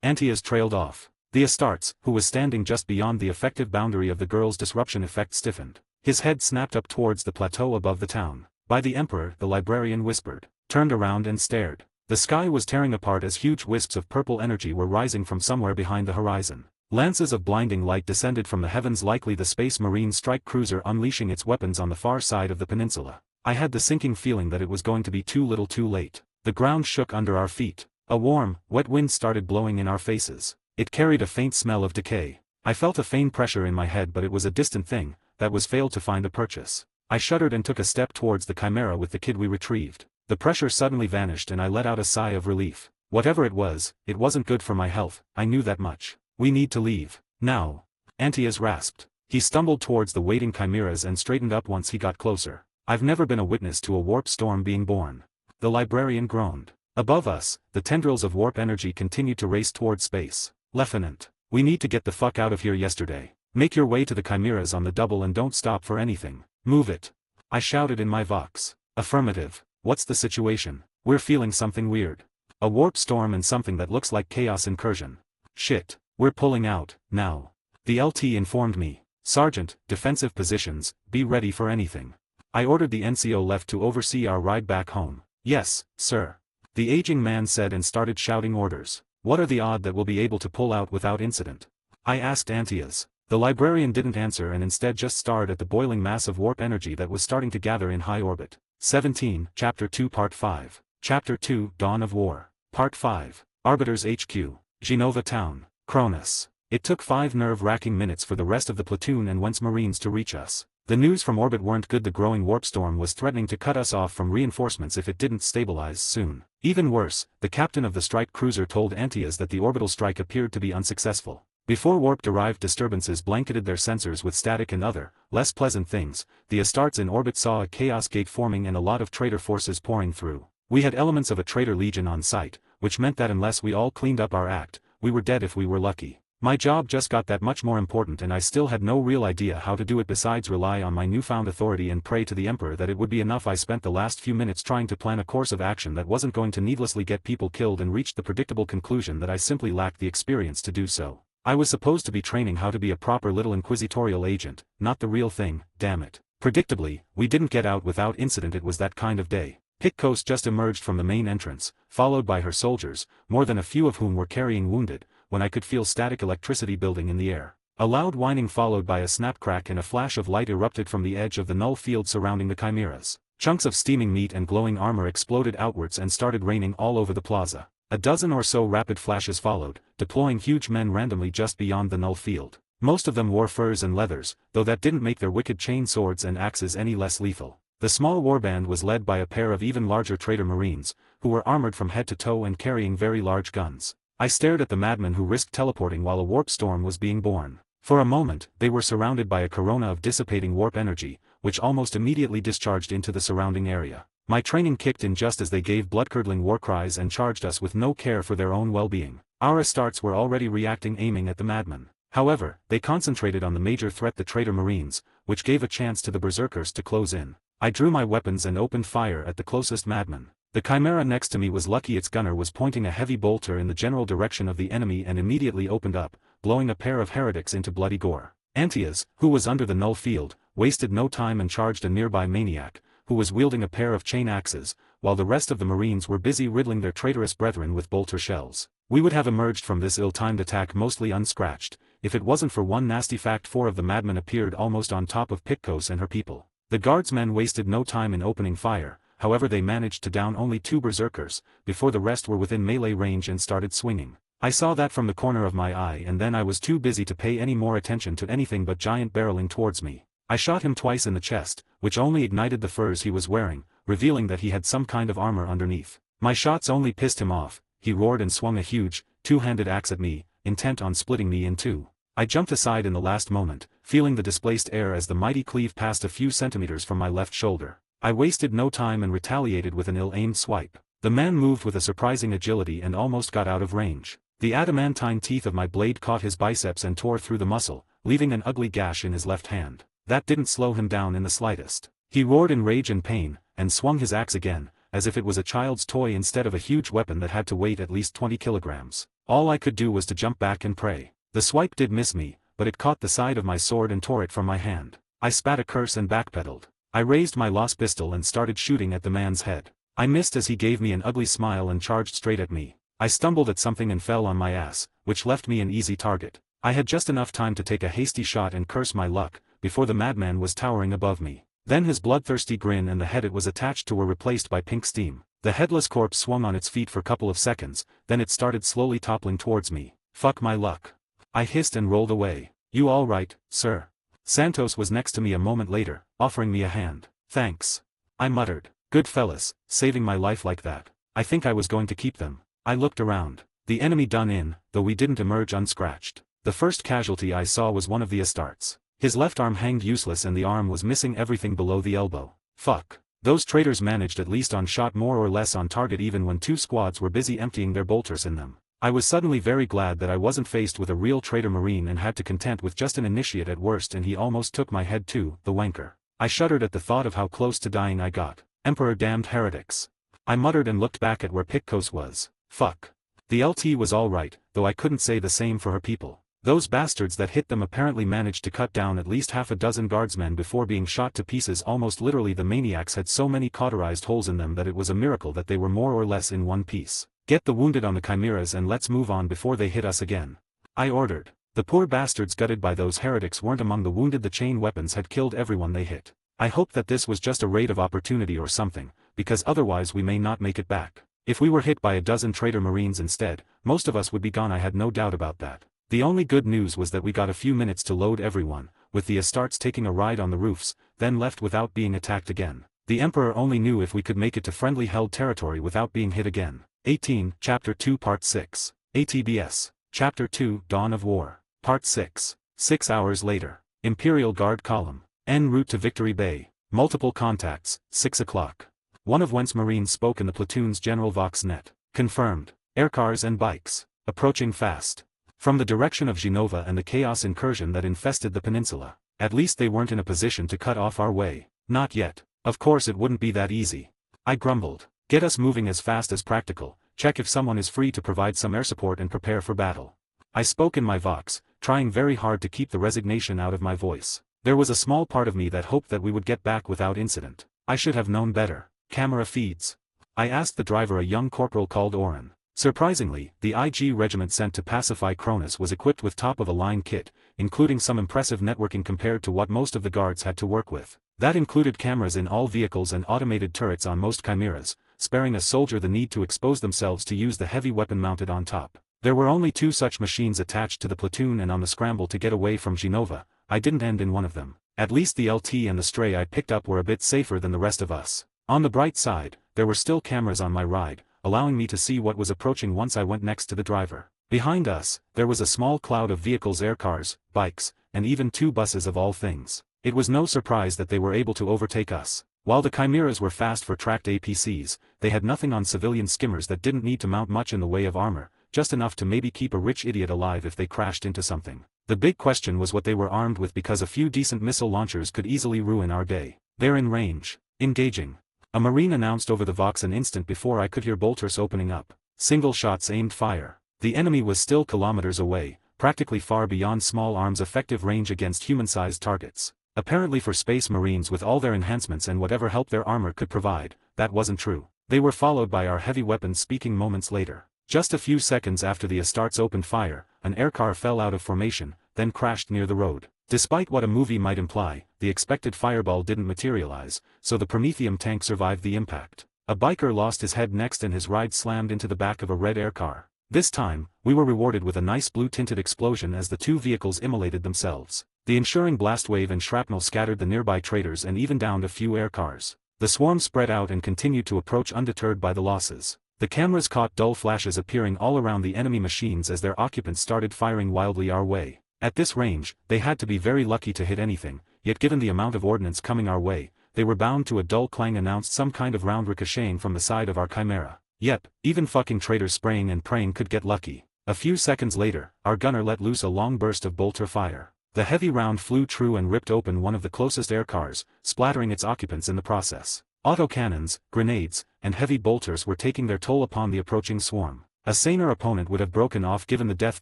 Antias trailed off. The Astartes, who was standing just beyond the effective boundary of the girl's disruption effect, stiffened. His head snapped up towards the plateau above the town. By the Emperor, the librarian whispered. Turned around and stared. The sky was tearing apart as huge wisps of purple energy were rising from somewhere behind the horizon. Lances of blinding light descended from the heavens, likely the Space Marine strike cruiser unleashing its weapons on the far side of the peninsula. I had the sinking feeling that it was going to be too little too late. The ground shook under our feet. A warm, wet wind started blowing in our faces. It carried a faint smell of decay. I felt a faint pressure in my head, but it was a distant thing, that was failed to find a purchase. I shuddered and took a step towards the chimera with the kid we retrieved. The pressure suddenly vanished and I let out a sigh of relief. Whatever it wasn't good for my health, I knew that much. We need to leave. Now. Antias rasped. He stumbled towards the waiting chimeras and straightened up once he got closer. I've never been a witness to a warp storm being born. The librarian groaned. Above us, the tendrils of warp energy continued to race towards space. Lieutenant, we need to get the fuck out of here yesterday. Make your way to the chimeras on the double and don't stop for anything. Move it. I shouted in my vox. Affirmative. What's the situation? We're feeling something weird. A warp storm and something that looks like chaos incursion. Shit. We're pulling out, now. The LT informed me. Sergeant, defensive positions, be ready for anything. I ordered the NCO left to oversee our ride back home. Yes, sir. The aging man said and started shouting orders. What are the odds that we'll be able to pull out without incident? I asked Antias. The librarian didn't answer and instead just stared at the boiling mass of warp energy that was starting to gather in high orbit. 17, Chapter 2 Part 5. Chapter 2 Dawn of War. Part 5. Arbiter's HQ. Genova Town. Cronis. It took 5 nerve-wracking minutes for the rest of the platoon and Wentz Marines to reach us. The news from orbit weren't good. The growing warp storm was threatening to cut us off from reinforcements if it didn't stabilize soon. Even worse, the captain of the strike cruiser told Antias that the orbital strike appeared to be unsuccessful. Before warp-derived disturbances blanketed their sensors with static and other, less pleasant things, the Astartes in orbit saw a chaos gate forming and a lot of traitor forces pouring through. We had elements of a traitor legion on site, which meant that unless we all cleaned up our act, we were dead if we were lucky. My job just got that much more important and I still had no real idea how to do it besides rely on my newfound authority and pray to the Emperor that it would be enough. I spent the last few minutes trying to plan a course of action that wasn't going to needlessly get people killed and reached the predictable conclusion that I simply lacked the experience to do so. I was supposed to be training how to be a proper little inquisitorial agent, not the real thing, damn it. Predictably, we didn't get out without incident. It was that kind of day. Pitcoast just emerged from the main entrance, followed by her soldiers, more than a few of whom were carrying wounded, when I could feel static electricity building in the air. A loud whining followed by a snap crack and a flash of light erupted from the edge of the null field surrounding the chimeras. Chunks of steaming meat and glowing armor exploded outwards and started raining all over the plaza. A dozen or so rapid flashes followed, deploying huge men randomly just beyond the null field. Most of them wore furs and leathers, though that didn't make their wicked chain swords and axes any less lethal. The small warband was led by a pair of even larger traitor marines, who were armored from head to toe and carrying very large guns. I stared at the madman who risked teleporting while a warp storm was being born. For a moment, they were surrounded by a corona of dissipating warp energy, which almost immediately discharged into the surrounding area. My training kicked in just as they gave blood-curdling war cries and charged us with no care for their own well-being. Our Astartes were already reacting, aiming at the madman. However, they concentrated on the major threat, the traitor marines, which gave a chance to the berserkers to close in. I drew my weapons and opened fire at the closest madman. The chimera next to me was lucky its gunner was pointing a heavy bolter in the general direction of the enemy and immediately opened up, blowing a pair of heretics into bloody gore. Antias, who was under the null field, wasted no time and charged a nearby maniac, who was wielding a pair of chain axes, while the rest of the marines were busy riddling their traitorous brethren with bolter shells. We would have emerged from this ill-timed attack mostly unscratched, if it wasn't for one nasty fact. 4 of the madmen appeared almost on top of Pitcos and her people. The guardsmen wasted no time in opening fire. However, they managed to down only 2 berserkers, before the rest were within melee range and started swinging. I saw that from the corner of my eye and then I was too busy to pay any more attention to anything but giant barreling towards me. I shot him twice in the chest, which only ignited the furs he was wearing, revealing that he had some kind of armor underneath. My shots only pissed him off. He roared and swung a huge, 2-handed axe at me, intent on splitting me in 2. I jumped aside in the last moment, feeling the displaced air as the mighty cleave passed a few centimeters from my left shoulder. I wasted no time and retaliated with an ill-aimed swipe. The man moved with a surprising agility and almost got out of range. The adamantine teeth of my blade caught his biceps and tore through the muscle, leaving an ugly gash in his left hand. That didn't slow him down in the slightest. He roared in rage and pain, and swung his axe again, as if it was a child's toy instead of a huge weapon that had to weigh at least 20 kilograms. All I could do was to jump back and pray. The swipe did miss me, but it caught the side of my sword and tore it from my hand. I spat a curse and backpedaled. I raised my lost pistol and started shooting at the man's head. I missed as he gave me an ugly smile and charged straight at me. I stumbled at something and fell on my ass, which left me an easy target. I had just enough time to take a hasty shot and curse my luck, before the madman was towering above me. Then his bloodthirsty grin and the head it was attached to were replaced by pink steam. The headless corpse swung on its feet for a couple of seconds, then it started slowly toppling towards me. Fuck my luck. I hissed and rolled away. You all right, sir? Santos was next to me a moment later, offering me a hand. Thanks. I muttered. Good fellas, saving my life like that. I think I was going to keep them. I looked around. The enemy done in, though we didn't emerge unscratched. The first casualty I saw was one of the Astartes. His left arm hanged useless and the arm was missing everything below the elbow. Fuck. Those traitors managed at least on shot more or less on target even when two squads were busy emptying their bolters in them. I was suddenly very glad that I wasn't faced with a real traitor marine and had to content with just an initiate at worst, and he almost took my head too, the wanker. I shuddered at the thought of how close to dying I got. Emperor damned heretics. I muttered and looked back at where Pictos was. Fuck. The LT was alright, though I couldn't say the same for her people. Those bastards that hit them apparently managed to cut down at least half a dozen guardsmen before being shot to pieces. Almost literally, the maniacs had so many cauterized holes in them that it was a miracle that they were more or less in one piece. Get the wounded on the chimeras and let's move on before they hit us again. I ordered. The poor bastards gutted by those heretics weren't among the wounded. The chain weapons had killed everyone they hit. I hope that this was just a raid of opportunity or something, because otherwise we may not make it back. If we were hit by a dozen traitor marines instead, most of us would be gone. I had no doubt about that. The only good news was that we got a few minutes to load everyone, with the Astartes taking a ride on the roofs, then left without being attacked again. The Emperor only knew if we could make it to friendly held territory without being hit again. 18, Chapter 2 Part 6. ATBS. Chapter 2 Dawn of War. Part 6. 6 hours later. Imperial Guard Column. En route to Victory Bay. Multiple contacts, 6 o'clock. One of Wentz Marines spoke in the platoon's General Vox net. Confirmed. Aircars and bikes. Approaching fast. From the direction of Genova and the chaos incursion that infested the peninsula. At least they weren't in a position to cut off our way. Not yet. Of course it wouldn't be that easy. I grumbled. Get us moving as fast as practical, check if someone is free to provide some air support and prepare for battle. I spoke in my Vox, trying very hard to keep the resignation out of my voice. There was a small part of me that hoped that we would get back without incident. I should have known better. Camera feeds. I asked the driver, a young corporal called Oren. Surprisingly, the IG regiment sent to pacify Cronis was equipped with top-of-the-line kit, including some impressive networking compared to what most of the guards had to work with. That included cameras in all vehicles and automated turrets on most chimeras, sparing a soldier the need to expose themselves to use the heavy weapon mounted on top. There were only 2 such machines attached to the platoon, and on the scramble to get away from Genova, I didn't end in one of them. At least the LT and the stray I picked up were a bit safer than the rest of us. On the bright side, there were still cameras on my ride, allowing me to see what was approaching once I went next to the driver. Behind us, there was a small cloud of vehicles, aircars, bikes, and even 2 buses of all things. It was no surprise that they were able to overtake us. While the chimeras were fast for tracked APCs, they had nothing on civilian skimmers that didn't need to mount much in the way of armor, just enough to maybe keep a rich idiot alive if they crashed into something. The big question was what they were armed with, because a few decent missile launchers could easily ruin our day. They're in range. Engaging. A Marine announced over the Vox an instant before I could hear bolters opening up. Single shots aimed fire. The enemy was still kilometers away, practically far beyond small arms' effective range against human-sized targets. Apparently for Space Marines with all their enhancements and whatever help their armor could provide, that wasn't true. They were followed by our heavy weapons speaking moments later. Just a few seconds after the Astartes opened fire, an aircar fell out of formation, then crashed near the road. Despite what a movie might imply, the expected fireball didn't materialize, so the Prometheum tank survived the impact. A biker lost his head next and his ride slammed into the back of a red aircar. This time, we were rewarded with a nice blue-tinted explosion as the 2 vehicles immolated themselves. The ensuing blast wave and shrapnel scattered the nearby traitors and even downed a few aircars. The swarm spread out and continued to approach undeterred by the losses. The cameras caught dull flashes appearing all around the enemy machines as their occupants started firing wildly our way. At this range, they had to be very lucky to hit anything, yet given the amount of ordnance coming our way, they were bound to. A dull clang announced some kind of round ricocheting from the side of our chimera. Yep, even fucking traitors spraying and praying could get lucky. A few seconds later, our gunner let loose a long burst of bolter fire. The heavy round flew true and ripped open one of the closest aircars, splattering its occupants in the process. Autocannons, grenades, and heavy bolters were taking their toll upon the approaching swarm. A saner opponent would have broken off given the death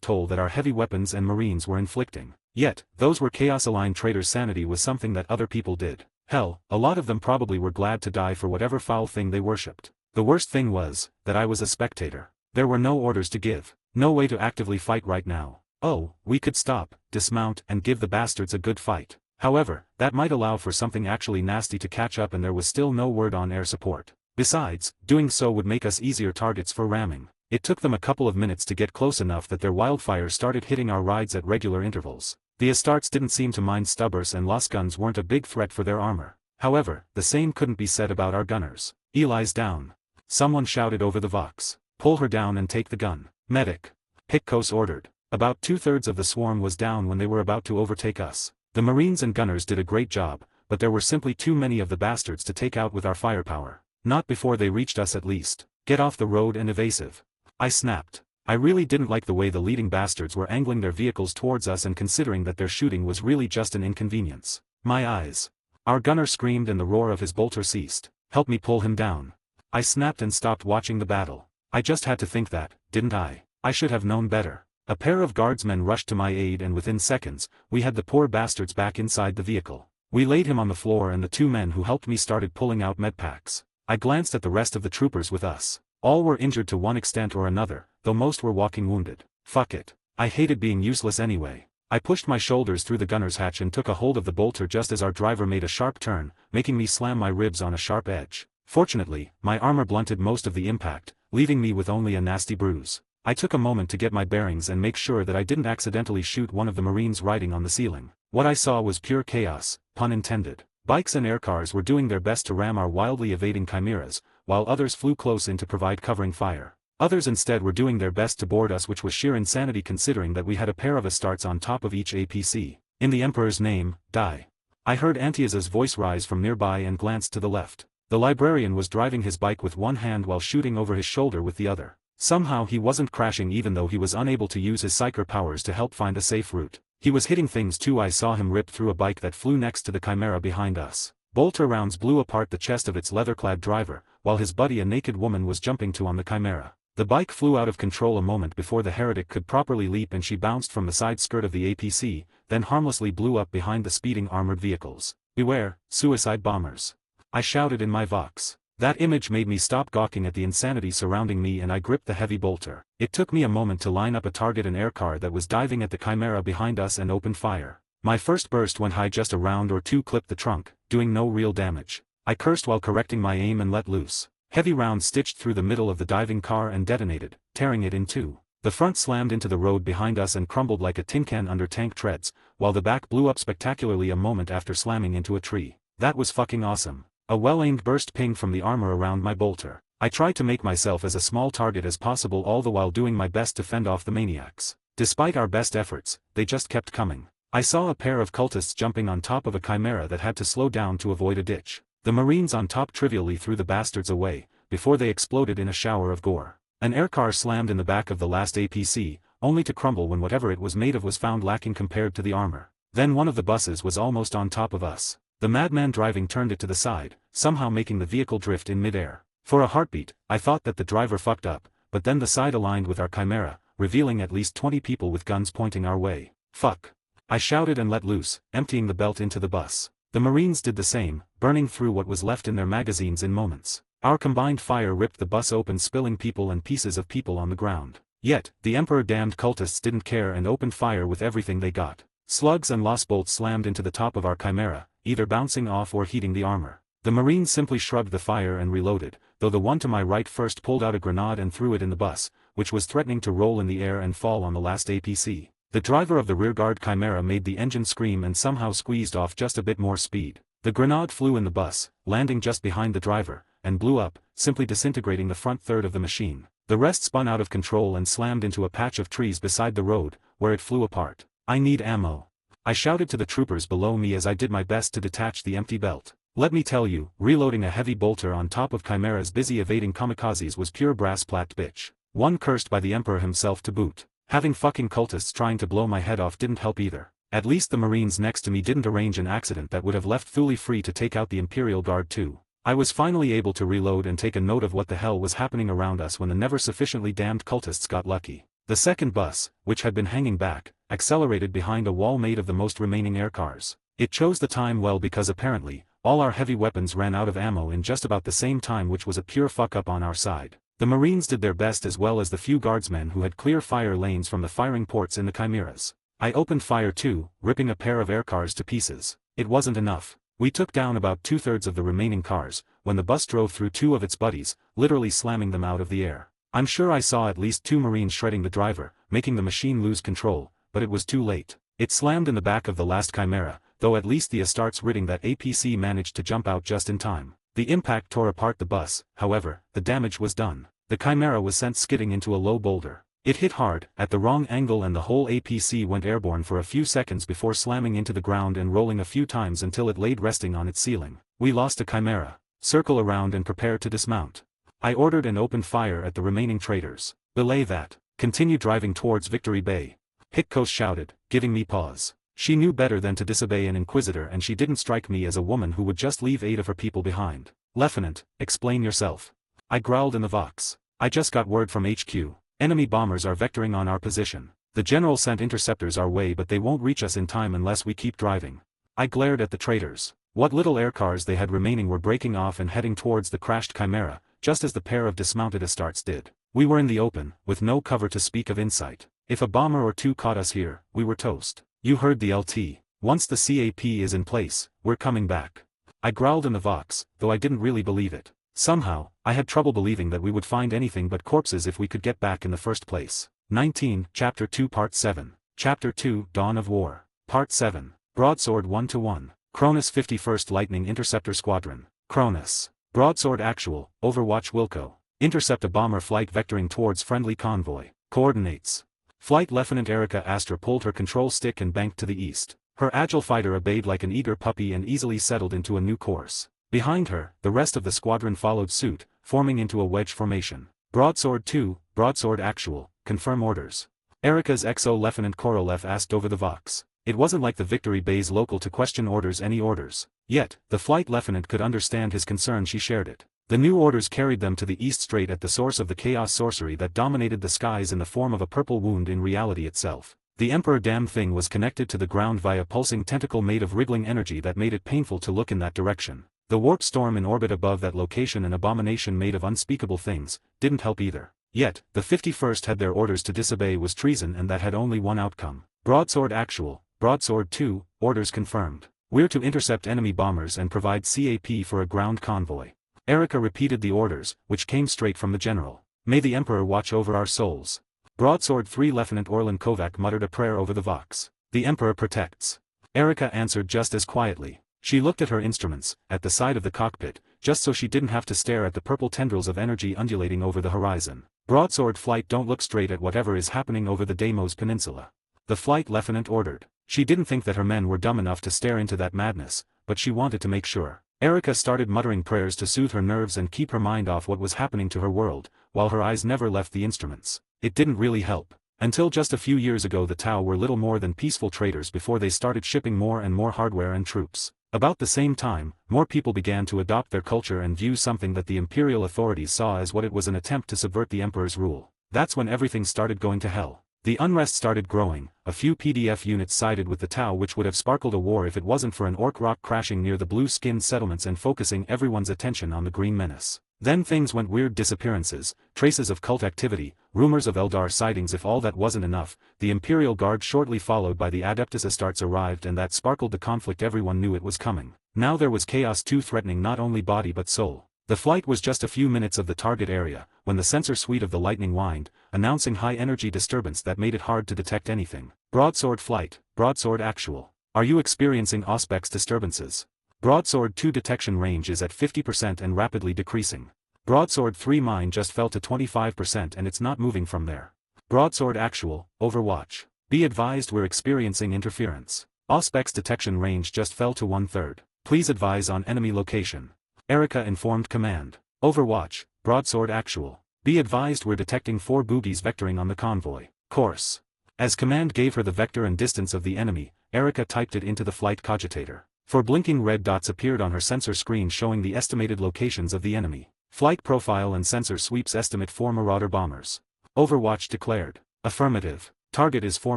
toll that our heavy weapons and Marines were inflicting. Yet, those were chaos-aligned traitors' sanity was something that other people did. Hell, a lot of them probably were glad to die for whatever foul thing they worshipped. The worst thing was, that I was a spectator. There were no orders to give. No way to actively fight right now. Oh, we could stop, dismount, and give the bastards a good fight. However, that might allow for something actually nasty to catch up, and there was still no word on air support. Besides, doing so would make us easier targets for ramming. It took them a couple of minutes to get close enough that their wildfire started hitting our rides at regular intervals. The Astartes didn't seem to mind stubbers and Lost guns weren't a big threat for their armor. However, the same couldn't be said about our gunners. Eli's down. Someone shouted over the vox. Pull her down and take the gun. Medic. Pitkos ordered. About 2/3 of the swarm was down when they were about to overtake us. The Marines and gunners did a great job, but there were simply too many of the bastards to take out with our firepower. Not before they reached us at least. Get off the road and evasive. I snapped. I really didn't like the way the leading bastards were angling their vehicles towards us and considering that their shooting was really just an inconvenience. My eyes. Our gunner screamed and the roar of his bolter ceased. Help me pull him down. I snapped and stopped watching the battle. I just had to think that, didn't I? I should have known better. A pair of guardsmen rushed to my aid and within seconds, we had the poor bastards back inside the vehicle. We laid him on the floor and the two men who helped me started pulling out medpacks. I glanced at the rest of the troopers with us. All were injured to one extent or another, though most were walking wounded. Fuck it. I hated being useless anyway. I pushed my shoulders through the gunner's hatch and took a hold of the bolter just as our driver made a sharp turn, making me slam my ribs on a sharp edge. Fortunately, my armor blunted most of the impact, leaving me with only a nasty bruise. I took a moment to get my bearings and make sure that I didn't accidentally shoot one of the Marines riding on the ceiling. What I saw was pure chaos, pun intended. Bikes and aircars were doing their best to ram our wildly evading chimeras, while others flew close in to provide covering fire. Others instead were doing their best to board us, which was sheer insanity considering that we had a pair of Astartes on top of each APC. In the Emperor's name, die. I heard Antioch's voice rise from nearby and glanced to the left. The Librarian was driving his bike with one hand while shooting over his shoulder with the other. Somehow he wasn't crashing even though he was unable to use his Psyker powers to help find a safe route. He was hitting things too. I saw him rip through a bike that flew next to the Chimera behind us. Bolter rounds blew apart the chest of its leather-clad driver, while his buddy a naked woman was jumping to on the Chimera. The bike flew out of control a moment before the heretic could properly leap and she bounced from the side skirt of the APC, then harmlessly blew up behind the speeding armored vehicles. Beware, suicide bombers. I shouted in my vox. That image made me stop gawking at the insanity surrounding me and I gripped the heavy bolter. It took me a moment to line up a target an aircar that was diving at the Chimera behind us and open fire. My first burst went high, just a round or two clipped the trunk, doing no real damage. I cursed while correcting my aim and let loose. Heavy rounds stitched through the middle of the diving car and detonated, tearing it in two. The front slammed into the road behind us and crumbled like a tin can under tank treads, while the back blew up spectacularly a moment after slamming into a tree. That was fucking awesome. A well-aimed burst pinged from the armor around my bolter. I tried to make myself as a small target as possible, all the while doing my best to fend off the maniacs. Despite our best efforts, they just kept coming. I saw a pair of cultists jumping on top of a Chimera that had to slow down to avoid a ditch. The Marines on top trivially threw the bastards away, before they exploded in a shower of gore. An aircar slammed in the back of the last APC, only to crumble when whatever it was made of was found lacking compared to the armor. Then one of the buses was almost on top of us. The madman driving turned it to the side, somehow making the vehicle drift in midair. For a heartbeat, I thought that the driver fucked up, but then the side aligned with our Chimera, revealing at least 20 people with guns pointing our way. Fuck. I shouted and let loose, emptying the belt into the bus. The Marines did the same, burning through what was left in their magazines in moments. Our combined fire ripped the bus open, spilling people and pieces of people on the ground. Yet, the Emperor-damned cultists didn't care and opened fire with everything they got. Slugs and lost bolts slammed into the top of our Chimera, either bouncing off or heating the armor. The Marines simply shrugged the fire and reloaded, though the one to my right first pulled out a grenade and threw it in the bus, which was threatening to roll in the air and fall on the last APC. The driver of the rearguard Chimera made the engine scream and somehow squeezed off just a bit more speed. The grenade flew in the bus, landing just behind the driver, and blew up, simply disintegrating the front third of the machine. The rest spun out of control and slammed into a patch of trees beside the road, where it flew apart. I need ammo. I shouted to the troopers below me as I did my best to detach the empty belt. Let me tell you, reloading a heavy bolter on top of Chimera's busy evading kamikazes was pure brass-placked bitch. One cursed by the Emperor himself to boot. Having fucking cultists trying to blow my head off didn't help either. At least the Marines next to me didn't arrange an accident that would have left Thule free to take out the Imperial Guard too. I was finally able to reload and take a note of what the hell was happening around us when the never sufficiently damned cultists got lucky. The second bus, which had been hanging back, accelerated behind a wall made of the most remaining aircars. It chose the time well because apparently, all our heavy weapons ran out of ammo in just about the same time, which was a pure fuck-up on our side. The Marines did their best as well as the few guardsmen who had clear fire lanes from the firing ports in the Chimeras. I opened fire too, ripping a pair of aircars to pieces. It wasn't enough. We took down about 2/3 of the remaining cars, when the bus drove through 2 of its buddies, literally slamming them out of the air. I'm sure I saw at least 2 Marines shredding the driver, making the machine lose control, but it was too late. It slammed in the back of the last Chimera, though at least the Astartes ridding that APC managed to jump out just in time. The impact tore apart the bus, however, the damage was done. The Chimera was sent skidding into a low boulder. It hit hard, at the wrong angle, and the whole APC went airborne for a few seconds before slamming into the ground and rolling a few times until it laid resting on its ceiling. We lost a Chimera. Circle around and prepare to dismount. I ordered and opened fire at the remaining traitors. Belay that. Continue driving towards Victory Bay. Hickos shouted, giving me pause. She knew better than to disobey an Inquisitor, and she didn't strike me as a woman who would just leave 8 of her people behind. Lieutenant, explain yourself. I growled in the Vox. I just got word from HQ. Enemy bombers are vectoring on our position. The General sent interceptors our way, but they won't reach us in time unless we keep driving. I glared at the traitors. What little aircars they had remaining were breaking off and heading towards the crashed Chimera, just as the pair of dismounted Astartes did. We were in the open, with no cover to speak of insight. If a bomber or 2 caught us here, we were toast. You heard the LT. Once the CAP is in place, we're coming back. I growled in the Vox, though I didn't really believe it. Somehow, I had trouble believing that we would find anything but corpses if we could get back in the first place. 19, Chapter 2 Part 7. Chapter 2 Dawn of War. Part 7. Broadsword 1-1. Cronis 51st Lightning Interceptor Squadron. Cronis. Broadsword Actual, Overwatch Wilco. Intercept a bomber flight vectoring towards friendly convoy. Coordinates. Flight Lieutenant Erica Astra pulled her control stick and banked to the east. Her agile fighter obeyed like an eager puppy and easily settled into a new course. Behind her, the rest of the squadron followed suit, forming into a wedge formation. Broadsword 2, Broadsword Actual, confirm orders. Erica's XO Lieutenant Korolev asked over the Vox. It wasn't like the Victory Bay's local to question any orders. Yet, the flight lieutenant could understand his concern. She shared it. The new orders carried them to the east, straight at the source of the chaos sorcery that dominated the skies in the form of a purple wound in reality itself. The Emperor damn thing was connected to the ground via pulsing tentacle made of wriggling energy that made it painful to look in that direction. The warp storm in orbit above that location, an abomination made of unspeakable things, didn't help either. Yet, the 51st had their orders to disobey was treason, and that had only one outcome. Broadsword Actual, Broadsword 2, orders confirmed. We're to intercept enemy bombers and provide CAP for a ground convoy. Erica repeated the orders, which came straight from the General. May the Emperor watch over our souls. Broadsword 3 Lieutenant Orlan Kovac muttered a prayer over the Vox. The Emperor protects. Erica answered just as quietly. She looked at her instruments, at the side of the cockpit, just so she didn't have to stare at the purple tendrils of energy undulating over the horizon. Broadsword Flight, don't look straight at whatever is happening over the Deimos Peninsula. The flight lieutenant ordered. She didn't think that her men were dumb enough to stare into that madness, but she wanted to make sure. Erica started muttering prayers to soothe her nerves and keep her mind off what was happening to her world, while her eyes never left the instruments. It didn't really help. Until just a few years ago, the Tau were little more than peaceful traders before they started shipping more and more hardware and troops. About the same time, more people began to adopt their culture and view something that the Imperial authorities saw as what it was, an attempt to subvert the Emperor's rule. That's when everything started going to hell. The unrest started growing. A few PDF units sided with the Tau, which would have sparkled a war if it wasn't for an orc rock crashing near the blue-skinned settlements and focusing everyone's attention on the Green Menace. Then things went weird: disappearances, traces of cult activity, rumors of Eldar sightings. If all that wasn't enough, the Imperial Guard, shortly followed by the Adeptus Astartes, arrived, and that sparkled the conflict. Everyone knew it was coming. Now there was chaos too, threatening not only body but soul. The flight was just a few minutes of the target area, when the sensor suite of the Lightning whined, announcing high-energy disturbance that made it hard to detect anything. Broadsword Flight, Broadsword Actual. Are you experiencing Auspex disturbances? Broadsword 2 detection range is at 50% and rapidly decreasing. Broadsword 3 mine just fell to 25% and it's not moving from there. Broadsword Actual, Overwatch. Be advised, we're experiencing interference. Auspex detection range just fell to 1/3. Please advise on enemy location. Erica informed command. Overwatch, Broadsword Actual. Be advised, we're detecting 4 boogies vectoring on the convoy course. As command gave her the vector and distance of the enemy, Erica typed it into the flight cogitator. 4 blinking red dots appeared on her sensor screen showing the estimated locations of the enemy. Flight profile and sensor sweeps estimate 4 Marauder bombers. Overwatch declared. Affirmative. Target is 4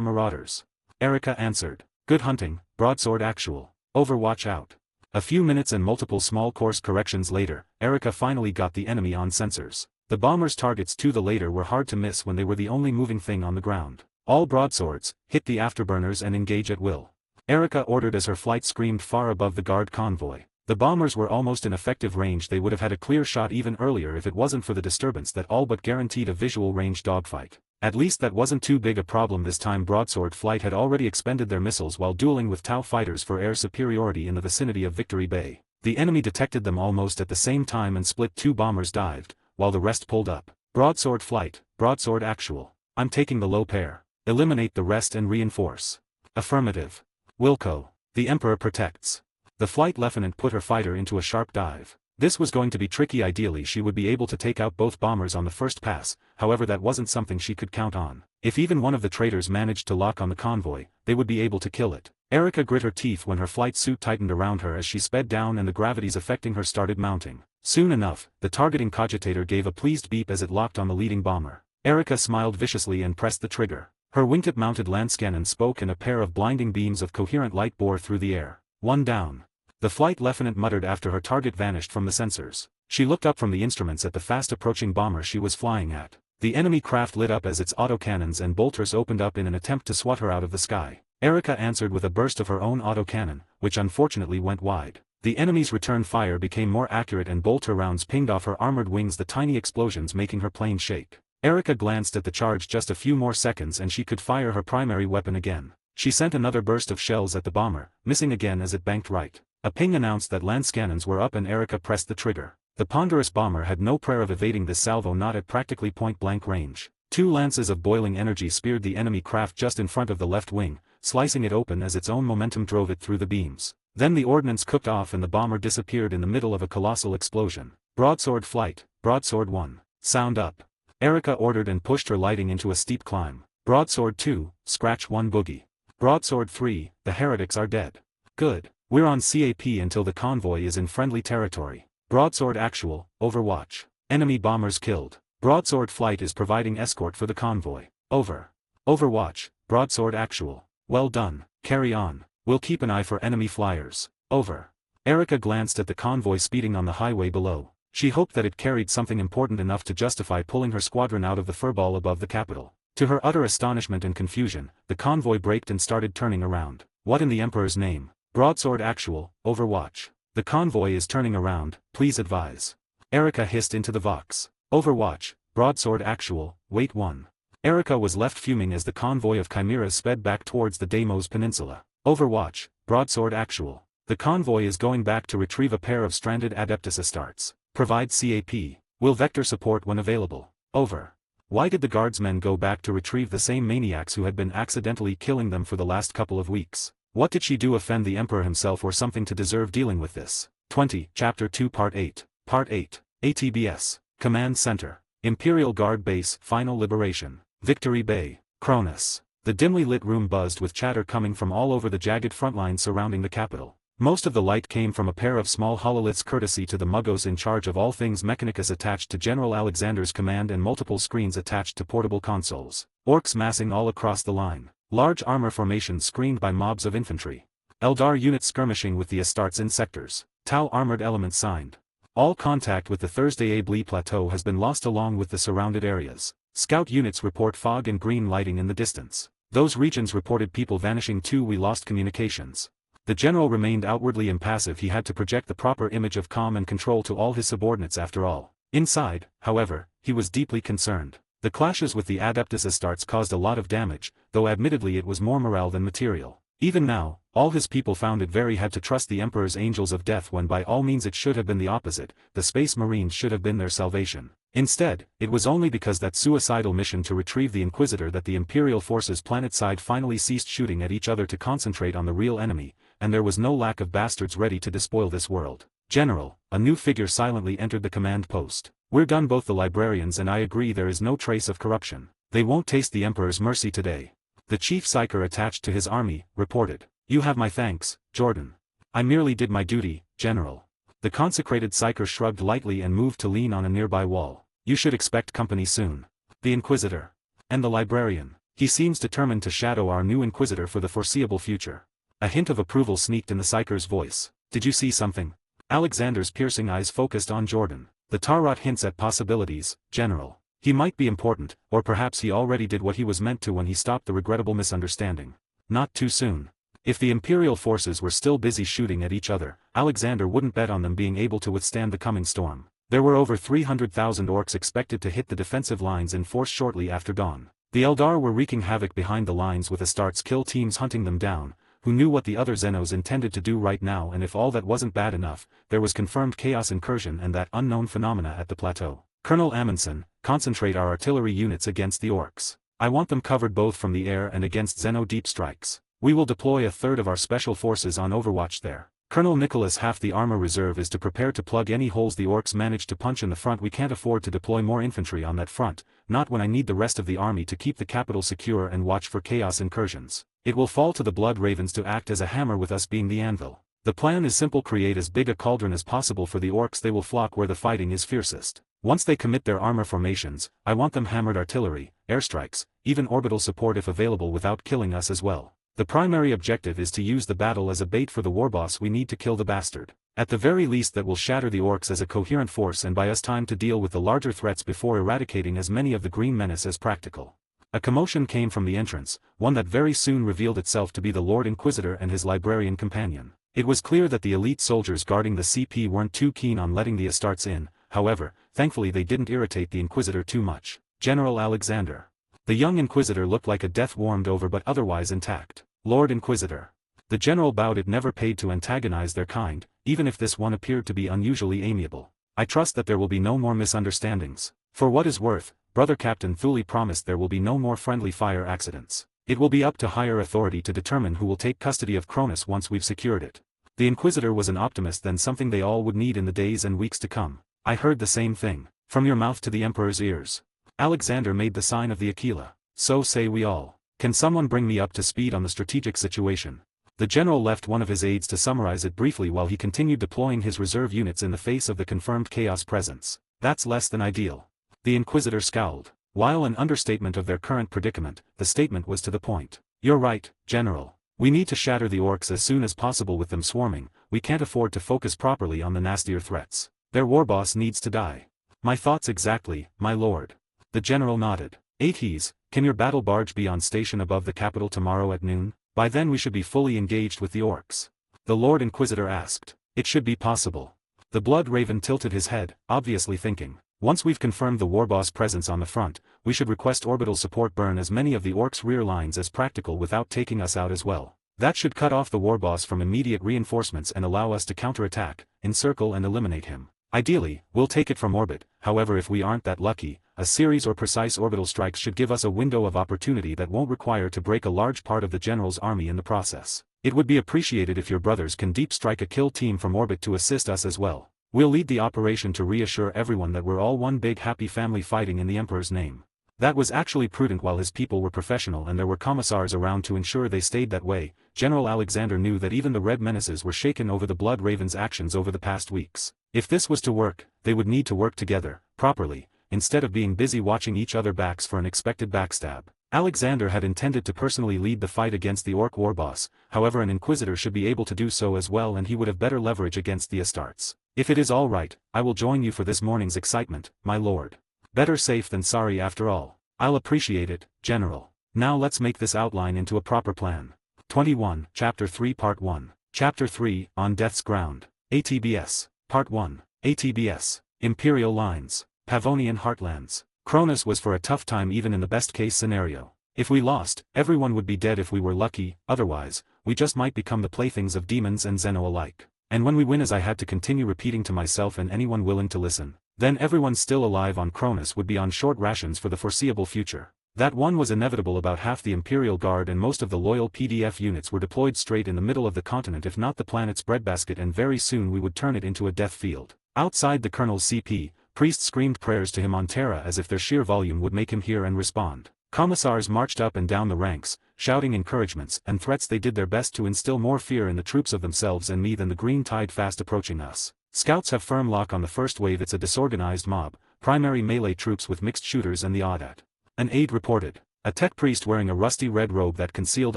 Marauders. Erica answered. Good hunting, Broadsword Actual. Overwatch out. A few minutes and multiple small course corrections later, Erica finally got the enemy on sensors. The bombers' targets to the later were hard to miss when they were the only moving thing on the ground. All broadswords, hit the afterburners and engage at will. Erica ordered as her flight screamed far above the guard convoy. The bombers were almost in effective range. They would have had a clear shot even earlier if it wasn't for the disturbance that all but guaranteed a visual range dogfight. At least that wasn't too big a problem this time. Broadsword Flight had already expended their missiles while dueling with Tau fighters for air superiority in the vicinity of Victory Bay. The enemy detected them almost at the same time and split. 2 bombers dived, while the rest pulled up. Broadsword Flight, Broadsword Actual. I'm taking the low pair. Eliminate the rest and reinforce. Affirmative. Wilco. The Emperor protects. The flight lieutenant put her fighter into a sharp dive. This was going to be tricky. Ideally she would be able to take out both bombers on the first pass, however that wasn't something she could count on. If even one of the traitors managed to lock on the convoy, they would be able to kill it. Erica grit her teeth when her flight suit tightened around her as she sped down and the gravities affecting her started mounting. Soon enough, the targeting cogitator gave a pleased beep as it locked on the leading bomber. Erica smiled viciously and pressed the trigger. Her wingtip-mounted lance cannon spoke and a pair of blinding beams of coherent light bore through the air. 1 down. The flight lieutenant muttered after her target vanished from the sensors. She looked up from the instruments at the fast-approaching bomber she was flying at. The enemy craft lit up as its autocannons and bolters opened up in an attempt to swat her out of the sky. Erica answered with a burst of her own autocannon, which unfortunately went wide. The enemy's return fire became more accurate and bolter rounds pinged off her armored wings, the tiny explosions making her plane shake. Erica glanced at the charge. Just a few more seconds and she could fire her primary weapon again. She sent another burst of shells at the bomber, missing again as it banked right. A ping announced that lance cannons were up and Erica pressed the trigger. The ponderous bomber had no prayer of evading this salvo, not at practically point-blank range. 2 lances of boiling energy speared the enemy craft just in front of the left wing, slicing it open as its own momentum drove it through the beams. Then the ordnance cooked off and the bomber disappeared in the middle of a colossal explosion. Broadsword Flight, Broadsword 1. Sound up. Erica ordered and pushed her lighting into a steep climb. Broadsword 2, Scratch 1 boogie. Broadsword 3, the heretics are dead. Good. We're on CAP until the convoy is in friendly territory. Broadsword Actual, Overwatch. Enemy bombers killed. Broadsword Flight is providing escort for the convoy. Over. Overwatch, Broadsword Actual. Well done, carry on. We'll keep an eye for enemy flyers. Over. Erica glanced at the convoy speeding on the highway below. She hoped that it carried something important enough to justify pulling her squadron out of the furball above the capital. To her utter astonishment and confusion, the convoy braked and started turning around. What in the Emperor's name? Broadsword Actual, Overwatch. The convoy is turning around, please advise. Erica hissed into the Vox. Overwatch, Broadsword Actual, wait 1. Erica was left fuming as the convoy of chimeras sped back towards the Deimos Peninsula. Overwatch, Broadsword Actual. The convoy is going back to retrieve a pair of stranded Adeptus Astartes. Provide CAP. Will vector support when available. Over. Why did the guardsmen go back to retrieve the same maniacs who had been accidentally killing them for the last couple of weeks? What did she do? Offend the Emperor himself or something to deserve dealing with this? 20, Chapter 2 Part 8. Part 8. ATBS. Command Center. Imperial Guard Base. Final Liberation. Victory Bay. Cronis. The dimly lit room buzzed with chatter coming from all over the jagged front lines surrounding the capital. Most of the light came from a pair of small hololiths courtesy to the muggos in charge of all things Mechanicus attached to General Alexander's command and multiple screens attached to portable consoles. Orcs massing all across the line. Large armor formations screened by mobs of infantry. Eldar units skirmishing with the Astartes in sectors. Tau armored elements signed. All contact with the Thursday Ablee Plateau has been lost along with the surrounded areas. Scout units report fog and green lighting in the distance. Those regions reported people vanishing too. We lost communications. The general remained outwardly impassive. He had to project the proper image of calm and control to all his subordinates after all. Inside, however, he was deeply concerned. The clashes with the Adeptus Astartes caused a lot of damage, though admittedly it was more morale than material. Even now, all his people found it very hard to trust the Emperor's Angels of Death when by all means it should have been the opposite. The Space Marines should have been their salvation. Instead, it was only because that suicidal mission to retrieve the Inquisitor that the Imperial forces planetside finally ceased shooting at each other to concentrate on the real enemy, and there was no lack of bastards ready to despoil this world. General, a new figure silently entered the command post. We're done. Both the librarians and I agree there is no trace of corruption. They won't taste the Emperor's mercy today. The chief Psyker attached to his army, reported. You have my thanks, Jordan. I merely did my duty, General. The consecrated Psyker shrugged lightly and moved to lean on a nearby wall. You should expect company soon. The Inquisitor. And the Librarian. He seems determined to shadow our new Inquisitor for the foreseeable future. A hint of approval sneaked in the Psyker's voice. Did you see something? Alexander's piercing eyes focused on Jordan. The Tarot hints at possibilities, General. He might be important, or perhaps he already did what he was meant to when he stopped the regrettable misunderstanding. Not too soon. If the Imperial forces were still busy shooting at each other, Alexander wouldn't bet on them being able to withstand the coming storm. There were over 300,000 orcs expected to hit the defensive lines in force shortly after dawn. The Eldar were wreaking havoc behind the lines with Astartes kill teams hunting them down, who knew what the other Xenos intended to do right now, and if all that wasn't bad enough, there was confirmed chaos incursion and that unknown phenomena at the plateau. Colonel Amundsen, concentrate our artillery units against the orcs. I want them covered both from the air and against Xeno deep strikes. We will deploy a third of our special forces on overwatch there. Colonel Nicholas, half the armor reserve is to prepare to plug any holes the orcs manage to punch in the front. We can't afford to deploy more infantry on that front, not when I need the rest of the army to keep the capital secure and watch for chaos incursions. It will fall to the Blood Ravens to act as a hammer with us being the anvil. The plan is simple: create as big a cauldron as possible for the orcs. They will flock where the fighting is fiercest. Once they commit their armor formations, I want them hammered artillery, airstrikes, even orbital support if available without killing us as well. The primary objective is to use the battle as a bait for the warboss. We need to kill the bastard. At the very least that will shatter the orcs as a coherent force and buy us time to deal with the larger threats before eradicating as many of the green menace as practical. A commotion came from the entrance, one that very soon revealed itself to be the Lord Inquisitor and his Librarian companion. It was clear that the elite soldiers guarding the CP weren't too keen on letting the Astartes in, however, thankfully they didn't irritate the Inquisitor too much. General Alexander. The young Inquisitor looked like a death warmed over but otherwise intact. Lord Inquisitor. The general bowed. It never paid to antagonize their kind, even if this one appeared to be unusually amiable. I trust that there will be no more misunderstandings. For what is worth, Brother Captain Thule promised there will be no more friendly fire accidents. It will be up to higher authority to determine who will take custody of Cronis once we've secured it. The Inquisitor was an optimist, then something they all would need in the days and weeks to come. I heard the same thing. From your mouth to the Emperor's ears. Alexander made the sign of the Aquila. So say we all. Can someone bring me up to speed on the strategic situation? The general left one of his aides to summarize it briefly while he continued deploying his reserve units in the face of the confirmed chaos presence. That's less than ideal. The Inquisitor scowled. While an understatement of their current predicament, the statement was to the point. You're right, General. We need to shatter the orcs as soon as possible. With them swarming, we can't afford to focus properly on the nastier threats. Their warboss needs to die. My thoughts exactly, my lord. The general nodded. Ates, can your battle barge be on station above the capital tomorrow at noon? By then we should be fully engaged with the orcs. The Lord Inquisitor asked. It should be possible. The Blood Raven tilted his head, obviously thinking. Once we've confirmed the warboss presence on the front, we should request orbital support burn as many of the orcs' rear lines as practical without taking us out as well. That should cut off the warboss from immediate reinforcements and allow us to counterattack, encircle and eliminate him. Ideally, we'll take it from orbit. However, if we aren't that lucky, a series or precise orbital strikes should give us a window of opportunity that won't require to break a large part of the general's army in the process. It would be appreciated if your brothers can deep strike a kill team from orbit to assist us as well. We'll lead the operation to reassure everyone that we're all one big happy family fighting in the Emperor's name. That was actually prudent while his people were professional and there were commissars around to ensure they stayed that way. General Alexander knew that even the Red Menaces were shaken over the Blood Raven's actions over the past weeks. If this was to work, they would need to work together, properly, instead of being busy watching each other backs for an expected backstab. Alexander had intended to personally lead the fight against the Orc warboss, however an Inquisitor should be able to do so as well, and he would have better leverage against the Astartes. If it is all right, I will join you for this morning's excitement, my lord. Better safe than sorry after all. I'll appreciate it, General. Now let's make this outline into a proper plan. 21, Chapter 3 Part 1. Chapter 3, On Death's Ground. ATBS. Part 1. ATBS. Imperial Lines. Pavonian Heartlands. Cronis was for a tough time even in the best-case scenario. If we lost, everyone would be dead if we were lucky, otherwise, we just might become the playthings of demons and Xeno alike. And when we win, as I had to continue repeating to myself and anyone willing to listen, then everyone still alive on Cronis would be on short rations for the foreseeable future. That one was inevitable. About half the Imperial Guard and most of the loyal PDF units were deployed straight in the middle of the continent, if not the planet's breadbasket, and very soon we would turn it into a death field. Outside the Colonel's CP, priests screamed prayers to him on Terra as if their sheer volume would make him hear and respond. Commissars marched up and down the ranks, shouting encouragements and threats. They did their best to instill more fear in the troops of themselves and me than the green tide fast approaching us. Scouts have firm lock on the first wave. It's a disorganized mob, primary melee troops with mixed shooters and the odd at. An aide reported. A tech priest wearing a rusty red robe that concealed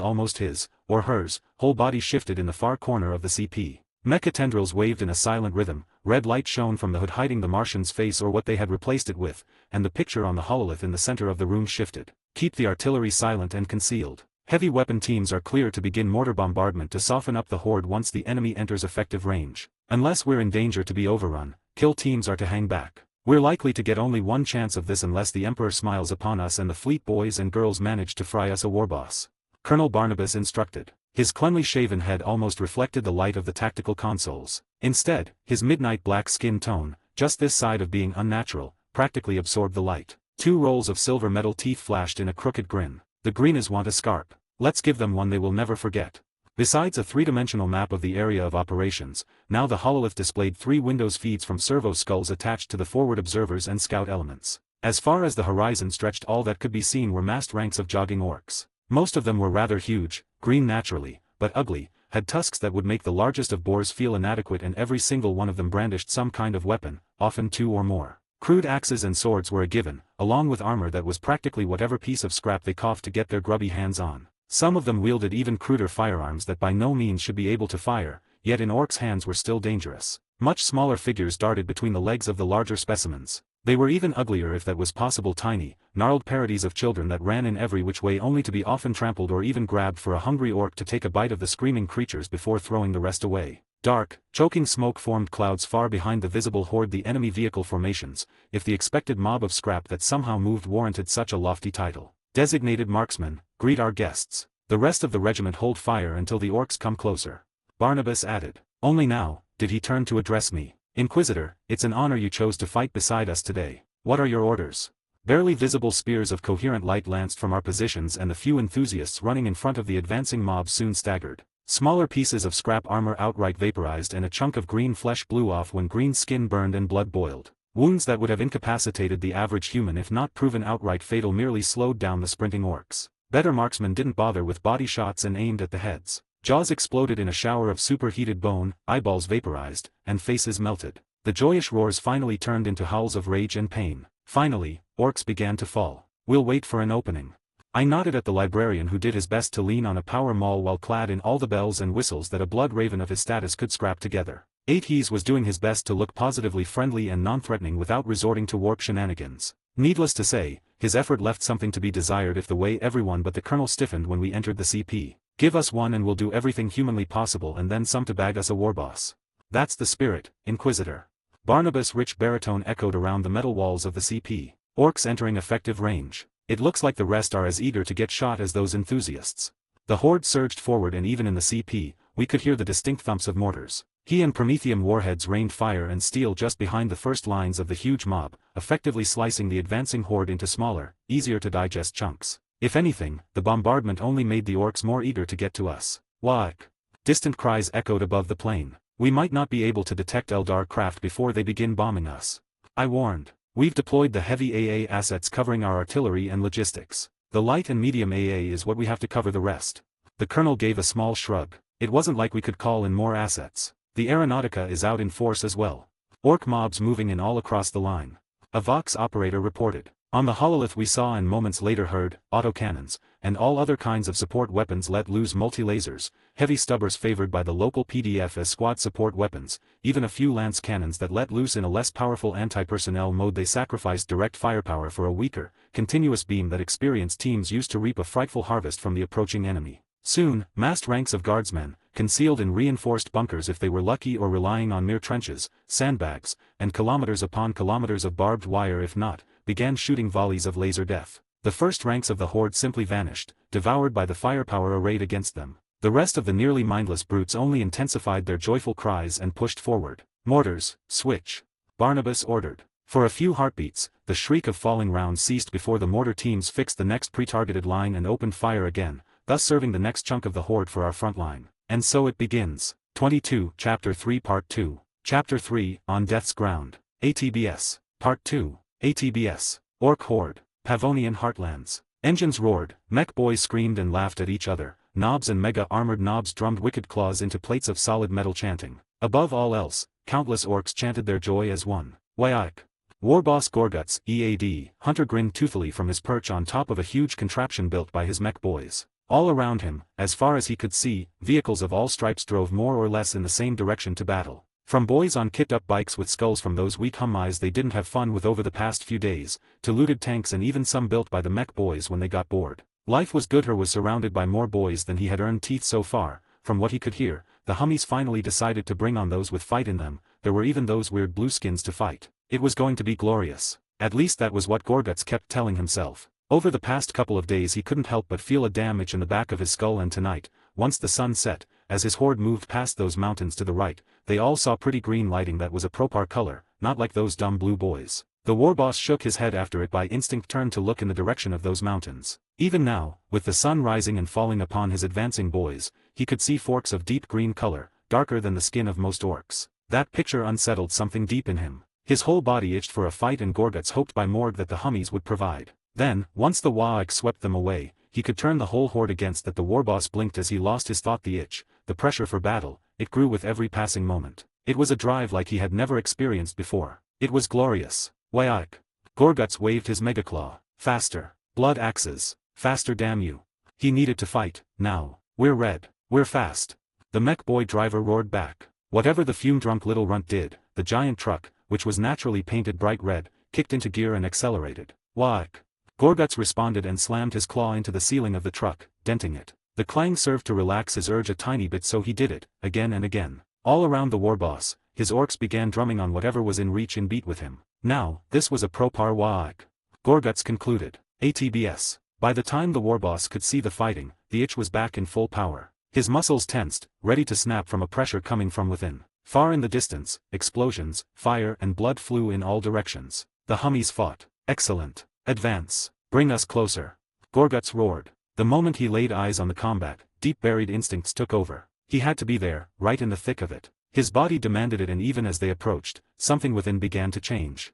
almost his, or hers, whole body shifted in the far corner of the CP. Mecha tendrils waved in a silent rhythm, red light shone from the hood hiding the Martian's face or what they had replaced it with, and the picture on the hololith in the center of the room shifted. Keep the artillery silent and concealed. Heavy weapon teams are clear to begin mortar bombardment to soften up the horde once the enemy enters effective range. Unless we're in danger to be overrun, kill teams are to hang back. We're likely to get only one chance of this unless the Emperor smiles upon us and the fleet boys and girls manage to fry us a warboss. Colonel Barnabas instructed. His cleanly shaven head almost reflected the light of the tactical consoles. Instead, his midnight black skin tone, just this side of being unnatural, practically absorbed the light. 2 rolls of silver metal teeth flashed in a crooked grin. The greeners want a scarp. Let's give them one they will never forget. Besides a 3-dimensional map of the area of operations, now the hololith displayed 3 Windows feeds from servo skulls attached to the forward observers and scout elements. As far as the horizon stretched, all that could be seen were massed ranks of jogging orcs. Most of them were rather huge, green naturally, but ugly, had tusks that would make the largest of boars feel inadequate, and every single one of them brandished some kind of weapon, often 2 or more. Crude axes and swords were a given, along with armor that was practically whatever piece of scrap they coughed to get their grubby hands on. Some of them wielded even cruder firearms that by no means should be able to fire, yet in orcs' hands were still dangerous. Much smaller figures darted between the legs of the larger specimens. They were even uglier, if that was possible, tiny, gnarled parodies of children that ran in every which way, only to be often trampled or even grabbed for a hungry orc to take a bite of the screaming creatures before throwing the rest away. Dark, choking smoke formed clouds far behind the visible horde, the enemy vehicle formations, if the expected mob of scrap that somehow moved warranted such a lofty title. Designated marksman, greet our guests. The rest of the regiment hold fire until the orcs come closer. Barnabas added. Only now did he turn to address me. Inquisitor, it's an honor you chose to fight beside us today. What are your orders? Barely visible spears of coherent light lanced from our positions, and the few enthusiasts running in front of the advancing mob soon staggered. Smaller pieces of scrap armor outright vaporized, and a chunk of green flesh blew off when green skin burned and blood boiled. Wounds that would have incapacitated the average human if not proven outright fatal merely slowed down the sprinting orcs. Better marksmen didn't bother with body shots and aimed at the heads. Jaws exploded in a shower of superheated bone, eyeballs vaporized, and faces melted. The joyous roars finally turned into howls of rage and pain. Finally, orcs began to fall. We'll wait for an opening. I nodded at the librarian, who did his best to lean on a power maul while clad in all the bells and whistles that a blood raven of his status could scrap together. He's was doing his best to look positively friendly and non-threatening without resorting to warp shenanigans. Needless to say, his effort left something to be desired if the way everyone but the colonel stiffened when we entered the CP. Give us one and we'll do everything humanly possible and then some to bag us a warboss. That's the spirit, Inquisitor. Barnabas' rich baritone echoed around the metal walls of the CP. Orcs entering effective range. It looks like the rest are as eager to get shot as those enthusiasts. The horde surged forward, and even in the CP, we could hear the distinct thumps of mortars. He and Prometheum warheads rained fire and steel just behind the first lines of the huge mob, effectively slicing the advancing horde into smaller, easier to digest chunks. If anything, the bombardment only made the orcs more eager to get to us. Whack! Distant cries echoed above the plain. We might not be able to detect Eldar craft before they begin bombing us. I warned. We've deployed the heavy AA assets covering our artillery and logistics. The light and medium AA is what we have to cover the rest. The colonel gave a small shrug. It wasn't like we could call in more assets. The Aeronautica is out in force as well. Orc mobs moving in all across the line. A Vox operator reported. On the hololith we saw and moments later heard, autocannons, and all other kinds of support weapons let loose, multi-lasers, heavy stubbers favored by the local PDF as squad support weapons, even a few lance cannons that let loose in a less powerful anti-personnel mode. They sacrificed direct firepower for a weaker, continuous beam that experienced teams used to reap a frightful harvest from the approaching enemy. Soon, massed ranks of guardsmen, concealed in reinforced bunkers if they were lucky or relying on mere trenches, sandbags, and kilometers upon kilometers of barbed wire if not, began shooting volleys of laser death. The first ranks of the horde simply vanished, devoured by the firepower arrayed against them. The rest of the nearly mindless brutes only intensified their joyful cries and pushed forward. Mortars, switch! Barnabas ordered. For a few heartbeats, the shriek of falling rounds ceased before the mortar teams fixed the next pre-targeted line and opened fire again, thus serving the next chunk of the horde for our front line. And so it begins. 22, Chapter 3 Part 2. Chapter 3, On Death's Ground. ATBS. Part 2. ATBS. Orc Horde. Pavonian Heartlands. Engines roared, mech boys screamed and laughed at each other, knobs and mega-armored knobs drummed wicked claws into plates of solid metal, chanting. Above all else, countless orcs chanted their joy as one. Wyack. Warboss Gorguts, EAD, Hunter grinned toothily from his perch on top of a huge contraption built by his mech boys. All around him, as far as he could see, vehicles of all stripes drove more or less in the same direction to battle. From boys on kicked-up bikes with skulls from those weak Humvees they didn't have fun with over the past few days, to looted tanks and even some built by the mech boys when they got bored. Life was good. He was surrounded by more boys than he had earned teeth so far. From what he could hear, the Hummies finally decided to bring on those with fight in them. There were even those weird blueskins to fight. It was going to be glorious. At least that was what Gorguts kept telling himself. Over the past couple of days he couldn't help but feel a damn itch in the back of his skull, and tonight, once the sun set, as his horde moved past those mountains to the right, they all saw pretty green lighting that was a proper color, not like those dumb blue boys. The warboss shook his head after it, by instinct turned to look in the direction of those mountains. Even now, with the sun rising and falling upon his advancing boys, he could see forks of deep green color, darker than the skin of most orcs. That picture unsettled something deep in him. His whole body itched for a fight, and Gorguts hoped by morgue that the Hummies would provide. Then, once the Waak swept them away, he could turn the whole horde against that. The warboss blinked as he lost his thought. The itch, the pressure for battle, it grew with every passing moment. It was a drive like he had never experienced before. It was glorious. Waak. Gorguts waved his megaclaw. Faster. Blood axes. Faster, damn you. He needed to fight, now. We're red. We're fast. The mech boy driver roared back. Whatever the fume-drunk little runt did, the giant truck, which was naturally painted bright red, kicked into gear and accelerated. Waak. Gorguts responded and slammed his claw into the ceiling of the truck, denting it. The clang served to relax his urge a tiny bit, so he did it, again and again. All around the warboss, his orcs began drumming on whatever was in reach and beat with him. Now, this was a proper Waak. Gorguts concluded. ATBS. By the time the warboss could see the fighting, the itch was back in full power. His muscles tensed, ready to snap from a pressure coming from within. Far in the distance, explosions, fire and blood flew in all directions. The Hummies fought. Excellent. Advance. Bring us closer. Gorguts roared. The moment he laid eyes on the combat, deep-buried instincts took over. He had to be there, right in the thick of it. His body demanded it, and even as they approached, something within began to change.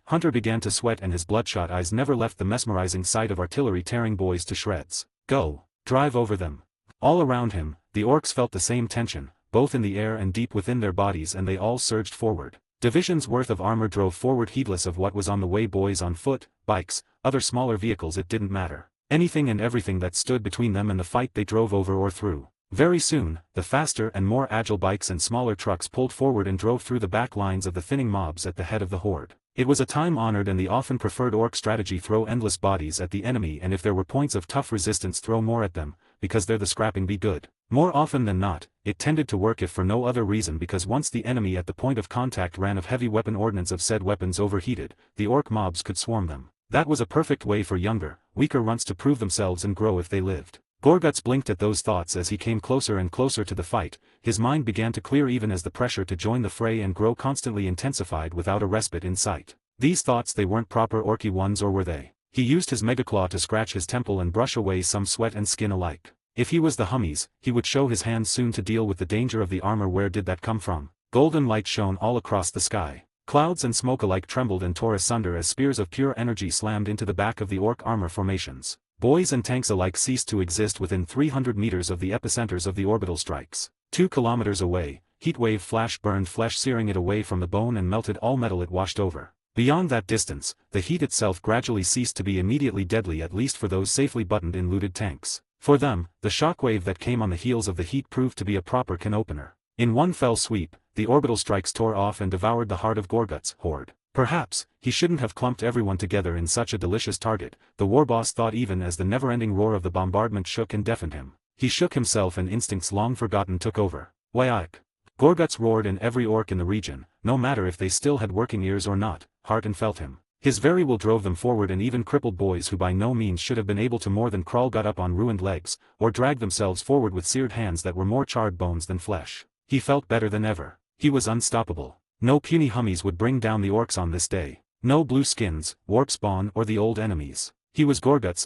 Hunter began to sweat, and his bloodshot eyes never left the mesmerizing sight of artillery tearing boys to shreds. Go. Drive over them. All around him, the orcs felt the same tension, both in the air and deep within their bodies, and they all surged forward. Divisions worth of armor drove forward, heedless of what was on the way. Boys on foot, bikes, other smaller vehicles, it didn't matter. Anything and everything that stood between them and the fight they drove over or through. Very soon, the faster and more agile bikes and smaller trucks pulled forward and drove through the back lines of the thinning mobs at the head of the horde. It was a time-honored and the often preferred orc strategy: throw endless bodies at the enemy, and if there were points of tough resistance, throw more at them, because they're the scrapping be good. More often than not, it tended to work, if for no other reason because once the enemy at the point of contact ran of heavy weapon ordnance of said weapons overheated, the orc mobs could swarm them. That was a perfect way for younger, weaker runts to prove themselves and grow if they lived. Gorguts blinked at those thoughts as he came closer and closer to the fight. His mind began to clear even as the pressure to join the fray and grow constantly intensified without a respite in sight. These thoughts, they weren't proper orky ones, or were they? He used his megaclaw to scratch his temple and brush away some sweat and skin alike. If he was the Hummies, he would show his hand soon to deal with the danger of the armor. Where did that come from? Golden light shone all across the sky. Clouds and smoke alike trembled and tore asunder as spears of pure energy slammed into the back of the orc armor formations. Boys and tanks alike ceased to exist within 300 meters of the epicenters of the orbital strikes. 2 kilometers away, heatwave flash burned flesh, searing it away from the bone, and melted all metal it washed over. Beyond that distance, the heat itself gradually ceased to be immediately deadly, at least for those safely buttoned in looted tanks. For them, the shockwave that came on the heels of the heat proved to be a proper can-opener. In one fell sweep, the orbital strikes tore off and devoured the heart of Gorguts' horde. Perhaps, he shouldn't have clumped everyone together in such a delicious target, the warboss thought, even as the never-ending roar of the bombardment shook and deafened him. He shook himself and instincts long forgotten took over. Waak. Gorguts roared, and every orc in the region, no matter if they still had working ears or not, heard and felt him. His very will drove them forward, and even crippled boys who by no means should have been able to more than crawl got up on ruined legs, or drag themselves forward with seared hands that were more charred bones than flesh. He felt better than ever. He was unstoppable. No puny Hummies would bring down the orcs on this day. No blue skins, warp spawn, or the old enemies. He was Gorguts,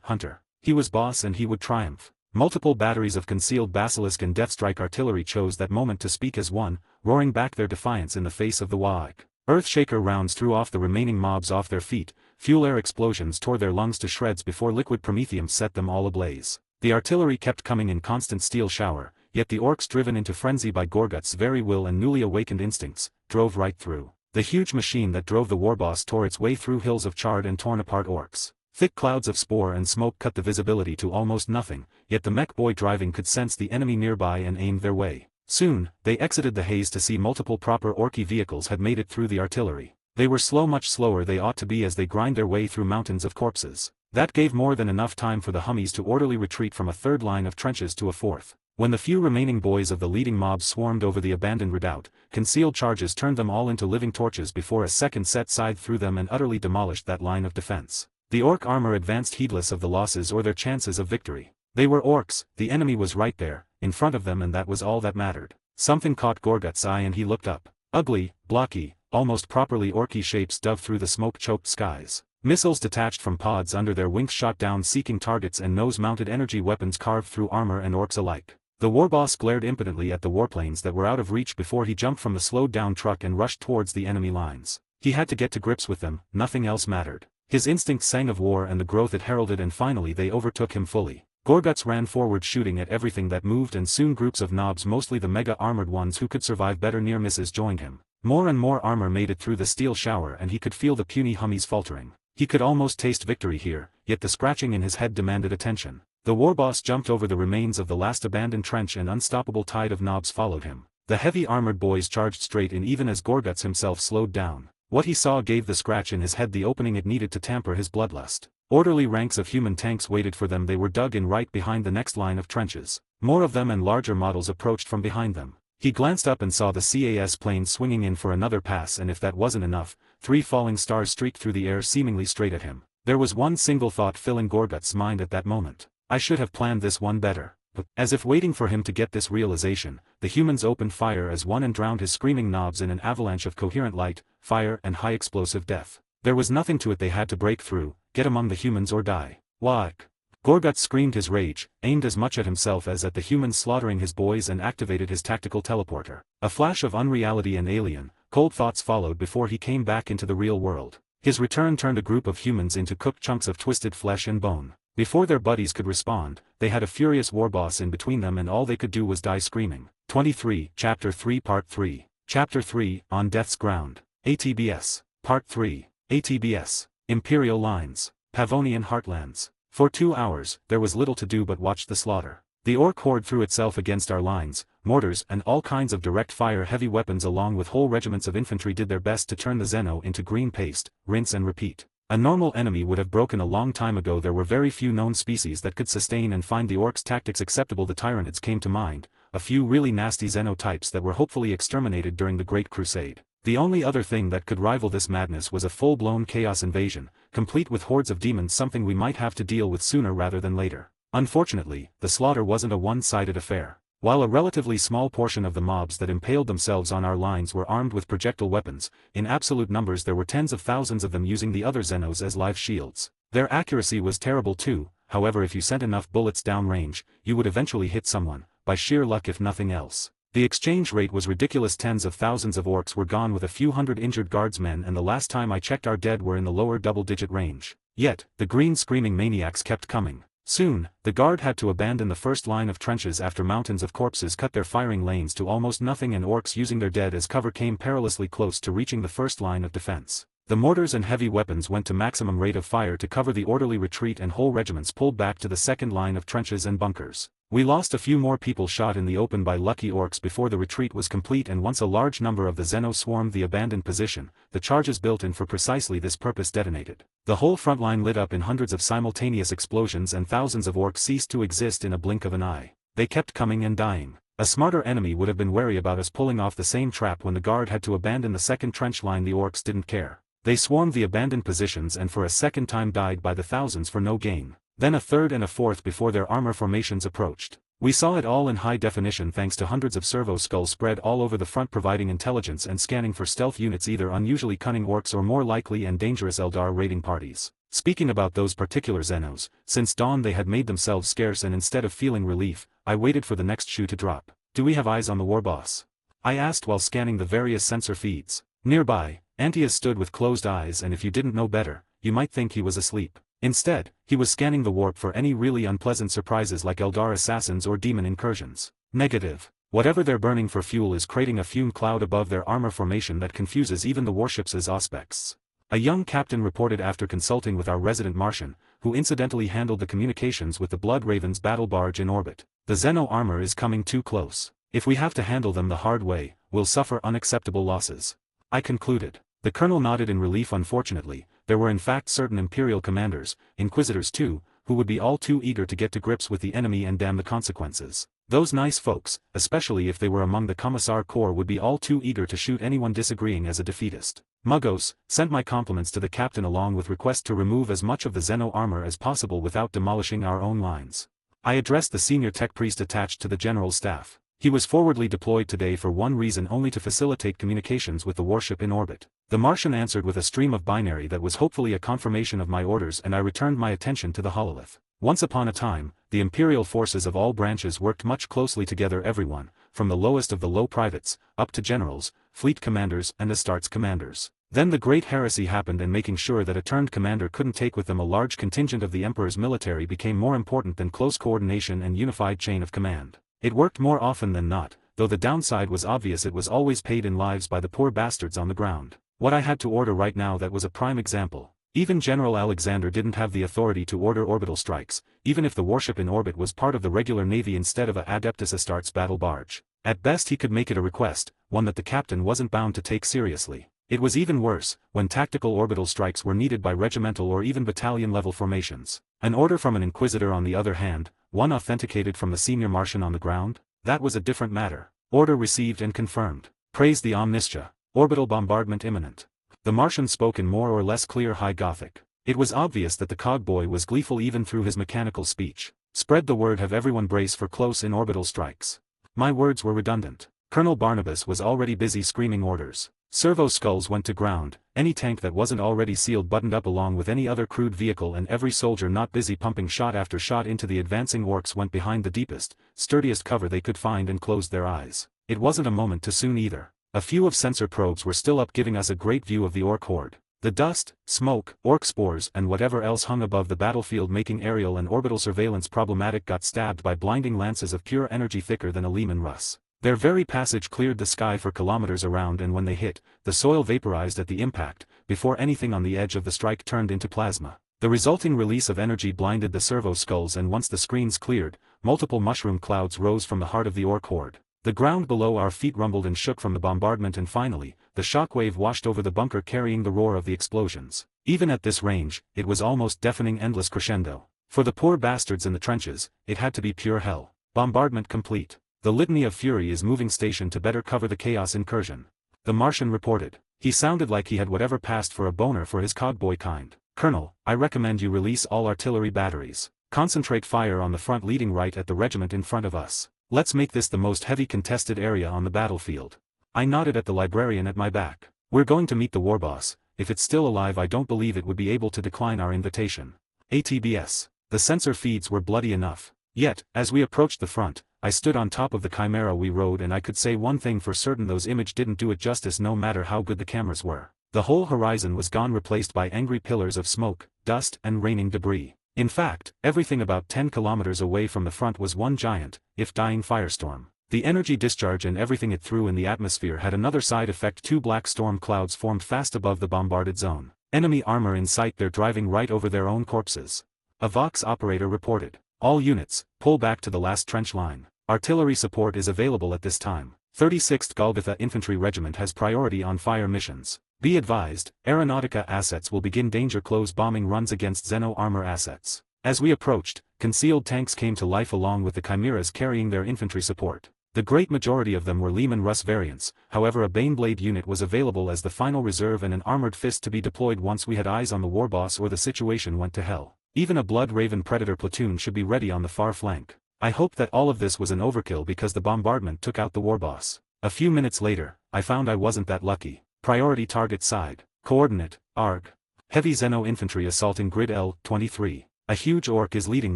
Hunter. He was boss, and he would triumph. Multiple batteries of concealed basilisk and deathstrike artillery chose that moment to speak as one, roaring back their defiance in the face of the Waak. Earthshaker rounds threw off the remaining mobs off their feet, fuel air explosions tore their lungs to shreds before liquid promethium set them all ablaze. The artillery kept coming in constant steel shower, yet the orcs, driven into frenzy by Gorguts' very will and newly awakened instincts, drove right through. The huge machine that drove the warboss tore its way through hills of charred and torn apart orcs. Thick clouds of spore and smoke cut the visibility to almost nothing, yet the mech boy driving could sense the enemy nearby and aimed their way. Soon, they exited the haze to see multiple proper orky vehicles had made it through the artillery. They were slow, much slower they ought to be, as they grind their way through mountains of corpses. That gave more than enough time for the Hummies to orderly retreat from a third line of trenches to a fourth. When the few remaining boys of the leading mob swarmed over the abandoned redoubt, concealed charges turned them all into living torches before a second set scythed through them and utterly demolished that line of defense. The orc armor advanced heedless of the losses or their chances of victory. They were orcs, the enemy was right there, in front of them, and that was all that mattered. Something caught Gorgut's eye and he looked up. Ugly, blocky, almost properly orky shapes dove through the smoke-choked skies. Missiles detached from pods under their wings shot down seeking targets, and nose-mounted energy weapons carved through armor and orcs alike. The warboss glared impotently at the warplanes that were out of reach before he jumped from the slowed-down truck and rushed towards the enemy lines. He had to get to grips with them, nothing else mattered. His instinct sang of war and the growth it heralded, and finally they overtook him fully. Gorguts ran forward shooting at everything that moved, and soon groups of knobs, mostly the mega-armored ones who could survive better near misses, joined him. More and more armor made it through the steel shower, and he could feel the puny Hummies faltering. He could almost taste victory here, yet the scratching in his head demanded attention. The warboss jumped over the remains of the last abandoned trench, and unstoppable tide of knobs followed him. The heavy armored boys charged straight in even as Gorguts himself slowed down. What he saw gave the scratch in his head the opening it needed to tamper his bloodlust. Orderly ranks of human tanks waited for them. They were dug in right behind the next line of trenches. More of them and larger models approached from behind them. He glanced up and saw the CAS plane swinging in for another pass, and if that wasn't enough, 3 falling stars streaked through the air seemingly straight at him. There was one single thought filling Gorgut's mind at that moment. I should have planned this one better. But, as if waiting for him to get this realization, the humans opened fire as one and drowned his screaming knobs in an avalanche of coherent light, fire and high explosive death. There was nothing to it. They had to break through, get among the humans or die. What? Gorgut screamed his rage, aimed as much at himself as at the humans slaughtering his boys, and activated his tactical teleporter. A flash of unreality and alien, cold thoughts followed before he came back into the real world. His return turned a group of humans into cooked chunks of twisted flesh and bone. Before their buddies could respond, they had a furious warboss in between them, and all they could do was die screaming. 23, Chapter 3 Part 3. Chapter 3, On Death's Ground. ATBS. Part 3. ATBS. Imperial Lines. Pavonian Heartlands. For 2 hours, there was little to do but watch the slaughter. The orc horde threw itself against our lines. Mortars and all kinds of direct-fire heavy weapons along with whole regiments of infantry did their best to turn the Xeno into green paste, rinse and repeat. A normal enemy would have broken a long time ago. There were very few known species that could sustain and find the orcs' tactics acceptable. The Tyranids came to mind, a few really nasty xenotypes that were hopefully exterminated during the Great Crusade. The only other thing that could rival this madness was a full-blown chaos invasion, complete with hordes of demons, something we might have to deal with sooner rather than later. Unfortunately, the slaughter wasn't a one-sided affair. While a relatively small portion of the mobs that impaled themselves on our lines were armed with projectile weapons, in absolute numbers there were tens of thousands of them using the other Xenos as live shields. Their accuracy was terrible too. However, if you sent enough bullets downrange, you would eventually hit someone, by sheer luck if nothing else. The exchange rate was ridiculous. Tens of thousands of orcs were gone with a few hundred injured guardsmen, and the last time I checked our dead were in the lower double-digit range. Yet, the green screaming maniacs kept coming. Soon, the guard had to abandon the first line of trenches after mountains of corpses cut their firing lanes to almost nothing, and orcs using their dead as cover came perilously close to reaching the first line of defense. The mortars and heavy weapons went to maximum rate of fire to cover the orderly retreat, and whole regiments pulled back to the second line of trenches and bunkers. We lost a few more people shot in the open by lucky orcs before the retreat was complete, and once a large number of the Xeno swarmed the abandoned position, the charges built in for precisely this purpose detonated. The whole front line lit up in hundreds of simultaneous explosions, and thousands of orcs ceased to exist in a blink of an eye. They kept coming and dying. A smarter enemy would have been wary about us pulling off the same trap. When the guard had to abandon the second trench line, the orcs didn't care. They swarmed the abandoned positions and for a second time died by the thousands for no gain. Then a third and a fourth before their armor formations approached. We saw it all in high definition thanks to hundreds of servo skulls spread all over the front, providing intelligence and scanning for stealth units, either unusually cunning orcs or more likely and dangerous Eldar raiding parties. Speaking about those particular Xenos, since dawn they had made themselves scarce, and instead of feeling relief, I waited for the next shoe to drop. "Do we have eyes on the warboss?" I asked while scanning the various sensor feeds. Nearby, Antias stood with closed eyes, and if you didn't know better, you might think he was asleep. Instead, he was scanning the warp for any really unpleasant surprises like Eldar assassins or demon incursions. Negative. Whatever they're burning for fuel is creating a fume cloud above their armor formation that confuses even the warships as aspects. A young captain reported after consulting with our resident Martian, who incidentally handled the communications with the Blood Raven's battle barge in orbit. "The Xeno armor is coming too close. If we have to handle them the hard way, we'll suffer unacceptable losses," I concluded. The colonel nodded in relief. Unfortunately, there were in fact certain Imperial commanders, Inquisitors too, who would be all too eager to get to grips with the enemy and damn the consequences. Those nice folks, especially if they were among the Commissar Corps, would be all too eager to shoot anyone disagreeing as a defeatist. Muggos, sent my compliments to the captain along with request to remove as much of the Xeno armor as possible without demolishing our own lines. I addressed the senior tech priest attached to the general's staff. He was forwardly deployed today for one reason only: to facilitate communications with the warship in orbit. The Martian answered with a stream of binary that was hopefully a confirmation of my orders, and I returned my attention to the hololith. Once upon a time, the Imperial forces of all branches worked much closely together, everyone, from the lowest of the low privates, up to generals, fleet commanders and Astartes commanders. Then the great heresy happened, and making sure that a turned commander couldn't take with them a large contingent of the Emperor's military became more important than close coordination and unified chain of command. It worked more often than not, though the downside was obvious: it was always paid in lives by the poor bastards on the ground. What I had to order right now, that was a prime example. Even General Alexander didn't have the authority to order orbital strikes, even if the warship in orbit was part of the regular navy instead of a Adeptus Astartes battle barge. At best he could make it a request, one that the captain wasn't bound to take seriously. It was even worse, when tactical orbital strikes were needed by regimental or even battalion-level formations. An order from an Inquisitor, on the other hand, one authenticated from the senior Martian on the ground? That was a different matter. Order received and confirmed. Praise the Omnistia. Orbital bombardment imminent. The Martian spoke in more or less clear High Gothic. It was obvious that the cogboy was gleeful even through his mechanical speech. Spread the word, have everyone brace for close in orbital strikes. My words were redundant. Colonel Barnabas was already busy screaming orders. Servo skulls went to ground, any tank that wasn't already sealed buttoned up along with any other crewed vehicle, and every soldier not busy pumping shot after shot into the advancing orcs went behind the deepest, sturdiest cover they could find and closed their eyes. It wasn't a moment too soon either. A few of sensor probes were still up, giving us a great view of the orc horde. The dust, smoke, orc spores and whatever else hung above the battlefield, making aerial and orbital surveillance problematic, got stabbed by blinding lances of pure energy thicker than a Lehman Russ. Their very passage cleared the sky for kilometers around, and when they hit, the soil vaporized at the impact, before anything on the edge of the strike turned into plasma. The resulting release of energy blinded the servo skulls, and once the screens cleared, multiple mushroom clouds rose from the heart of the orc horde. The ground below our feet rumbled and shook from the bombardment, and finally, the shockwave washed over the bunker, carrying the roar of the explosions. Even at this range, it was almost deafening, endless crescendo. For the poor bastards in the trenches, it had to be pure hell. Bombardment complete. The Litany of Fury is moving station to better cover the chaos incursion. The Martian reported. He sounded like he had whatever passed for a boner for his cogboy kind. Colonel, I recommend you release all artillery batteries. Concentrate fire on the front leading right at the regiment in front of us. Let's make this the most heavy contested area on the battlefield. I nodded at the librarian at my back. We're going to meet the war boss. If it's still alive, I don't believe it would be able to decline our invitation. ATBS. The sensor feeds were bloody enough. Yet, as we approached the front, I stood on top of the Chimera we rode, and I could say one thing for certain: those images didn't do it justice, no matter how good the cameras were. The whole horizon was gone, replaced by angry pillars of smoke, dust and raining debris. In fact, everything about 10 kilometers away from the front was one giant, if dying, firestorm. The energy discharge and everything it threw in the atmosphere had another side effect. 2 black storm clouds formed fast above the bombarded zone. Enemy armor in sight, they're driving right over their own corpses. A Vox operator reported. All units, pull back to the last trench line. Artillery support is available at this time. 36th Golgotha Infantry Regiment has priority on fire missions. Be advised, Aeronautica assets will begin danger close bombing runs against Xeno armor assets. As we approached, concealed tanks came to life along with the chimeras carrying their infantry support. The great majority of them were Lehman Russ variants, however a Baneblade unit was available as the final reserve, and an armored fist to be deployed once we had eyes on the warboss or the situation went to hell. Even a Blood Raven Predator platoon should be ready on the far flank. I hoped that all of this was an overkill because the bombardment took out the warboss. A few minutes later, I found I wasn't that lucky. Priority target side. Coordinate, ARG. Heavy Xeno infantry assaulting grid L-23. A huge orc is leading